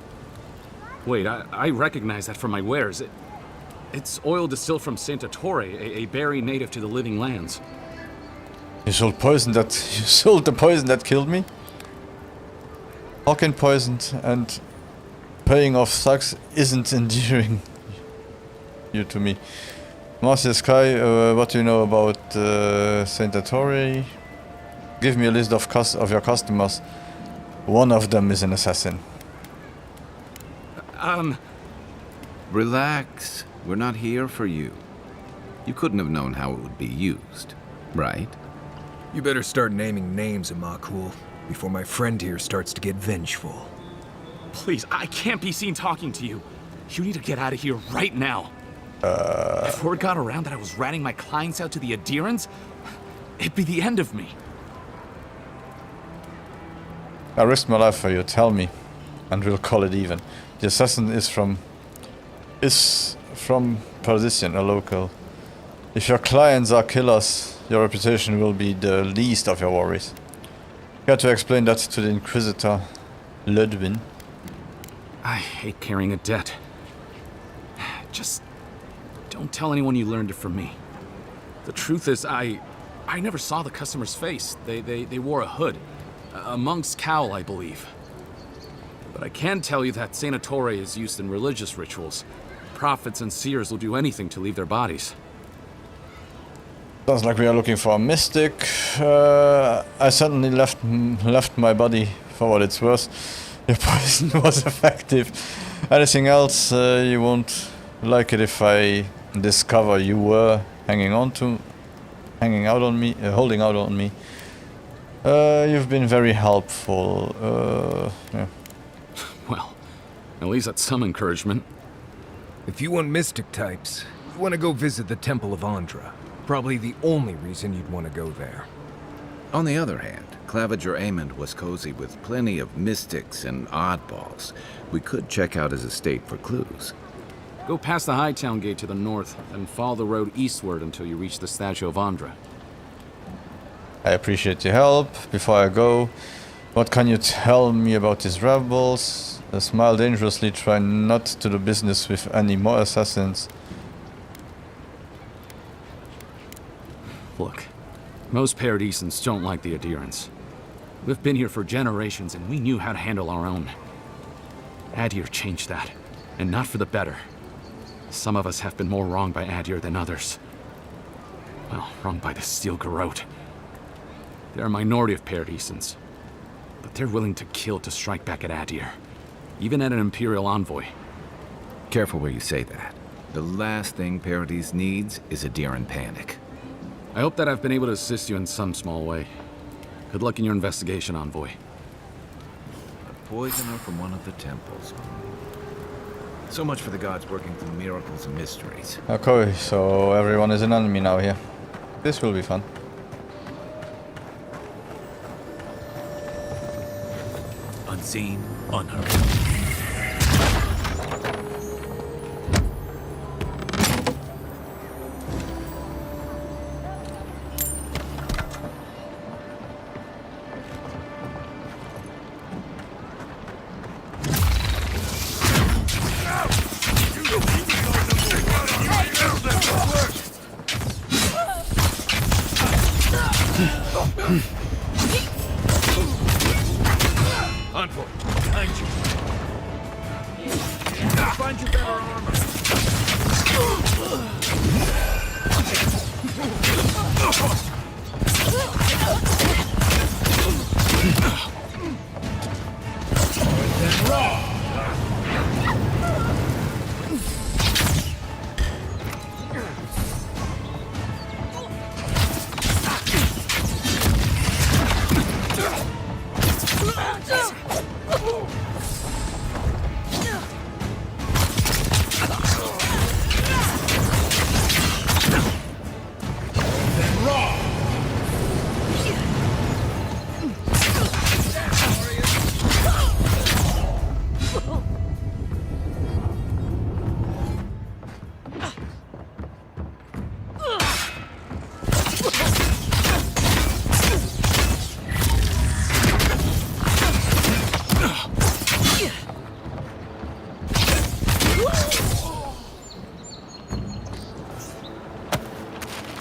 Wait, I recognize that from my wares. It's oil distilled from Saint Ettore, a berry native to the Living Lands. You sold poison that... You sold the poison that killed me? Hawking poisoned and paying off thugs isn't endearing you to me. Master Sky, what do you know about Saint Ettore? Give me a list of your customers. One of them is an assassin. Relax. We're not here for you. You couldn't have known how it would be used, right? You better start naming names, Amakul, before my friend here starts to get vengeful. Please, I can't be seen talking to you. You need to get out of here right now. If word got around that I was ratting my clients out to the adherents, it'd be the end of me. I risked my life for you, tell me, and we'll call it even. The assassin is from Parisian, a local. If your clients are killers, your reputation will be the least of your worries. You had to explain that to the Inquisitor, Ludwin. I hate carrying a debt. Just don't tell anyone you learned it from me. The truth is, I never saw the customer's face. They wore a hood. A monk's cowl, I believe. But I can tell you that Saint Ettore is used in religious rituals. Prophets and seers will do anything to leave their bodies. Sounds like we are looking for a mystic. I certainly left my body for what it's worth. Your poison was effective. Anything else? You won't like it if I discover you were holding out on me. You've been very helpful. Yeah. Well, at least that's some encouragement. If you want mystic types, you want to go visit the Temple of Andra. Probably the only reason you'd want to go there. On the other hand, Claviger Amond was cozy with plenty of mystics and oddballs. We could check out his estate for clues. Go past the Hightown Gate to the north, and follow the road eastward until you reach the statue of Andra. I appreciate your help. Before I go, what can you tell me about these rebels? Smile dangerously, try not to do business with any more assassins. Look, most Paradisans don't like the adherents. We've been here for generations and we knew how to handle our own. Adir changed that, and not for the better. Some of us have been more wronged by Adir than others. Well, wronged by the Steel Garrote. They're a minority of Paradisans, but they're willing to kill to strike back at Adir, even at an Imperial envoy. Careful where you say that. The last thing Paradis needs is a Adiran panic. I hope that I've been able to assist you in some small way. Good luck in your investigation, envoy. A poisoner from one of the temples. So much for the gods working through miracles and mysteries. Okay, so everyone is an enemy now here. This will be fun. Unseen, unheard. Envoy, behind you. Find you better armor. Then raw.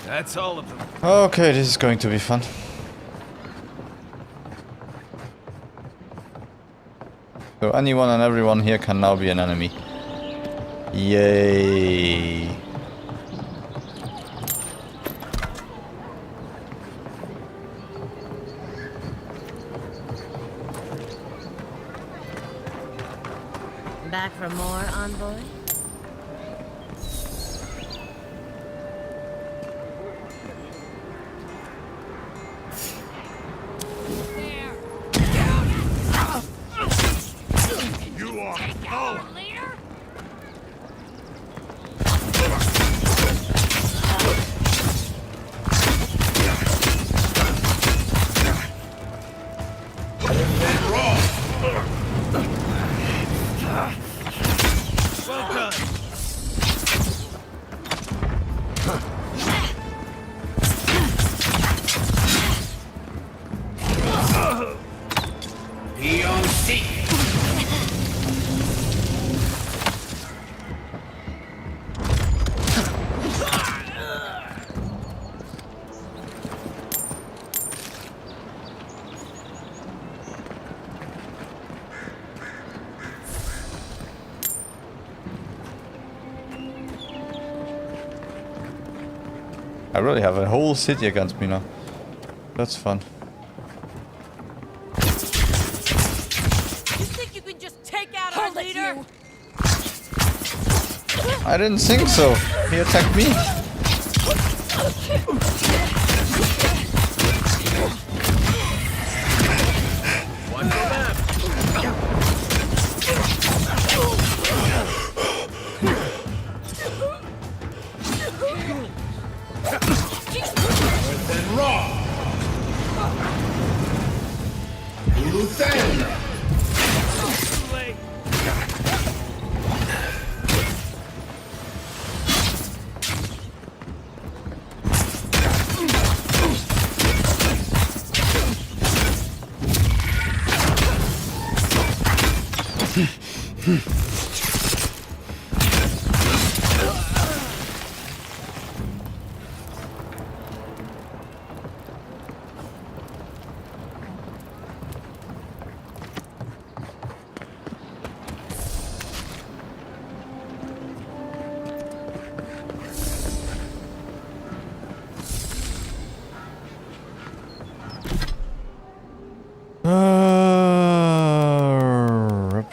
That's all of them. Okay, this is going to be fun. So anyone and everyone here can now be an enemy. Yay! Back for more, envoy? You are our leader? Then raw. Well done. I really have a whole city against me now. That's fun. You think you can just take out our leader? I didn't think so. He attacked me. One for them. Then raw. Luthen. Rip.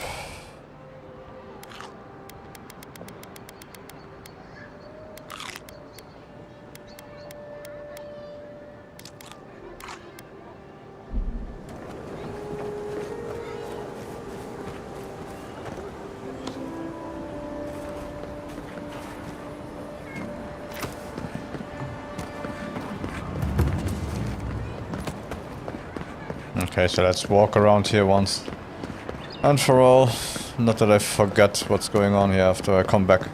Okay, so let's walk around here once and for all. Not that I forget what's going on here after I come back.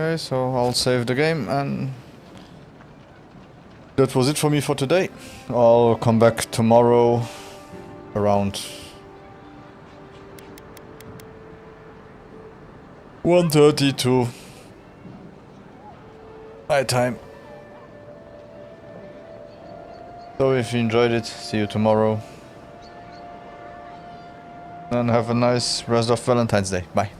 Okay, so I'll save the game, and that was it for me for today. I'll come back tomorrow around 1:32 night time. So if you enjoyed it, see you tomorrow. And have a nice rest of Valentine's Day. Bye.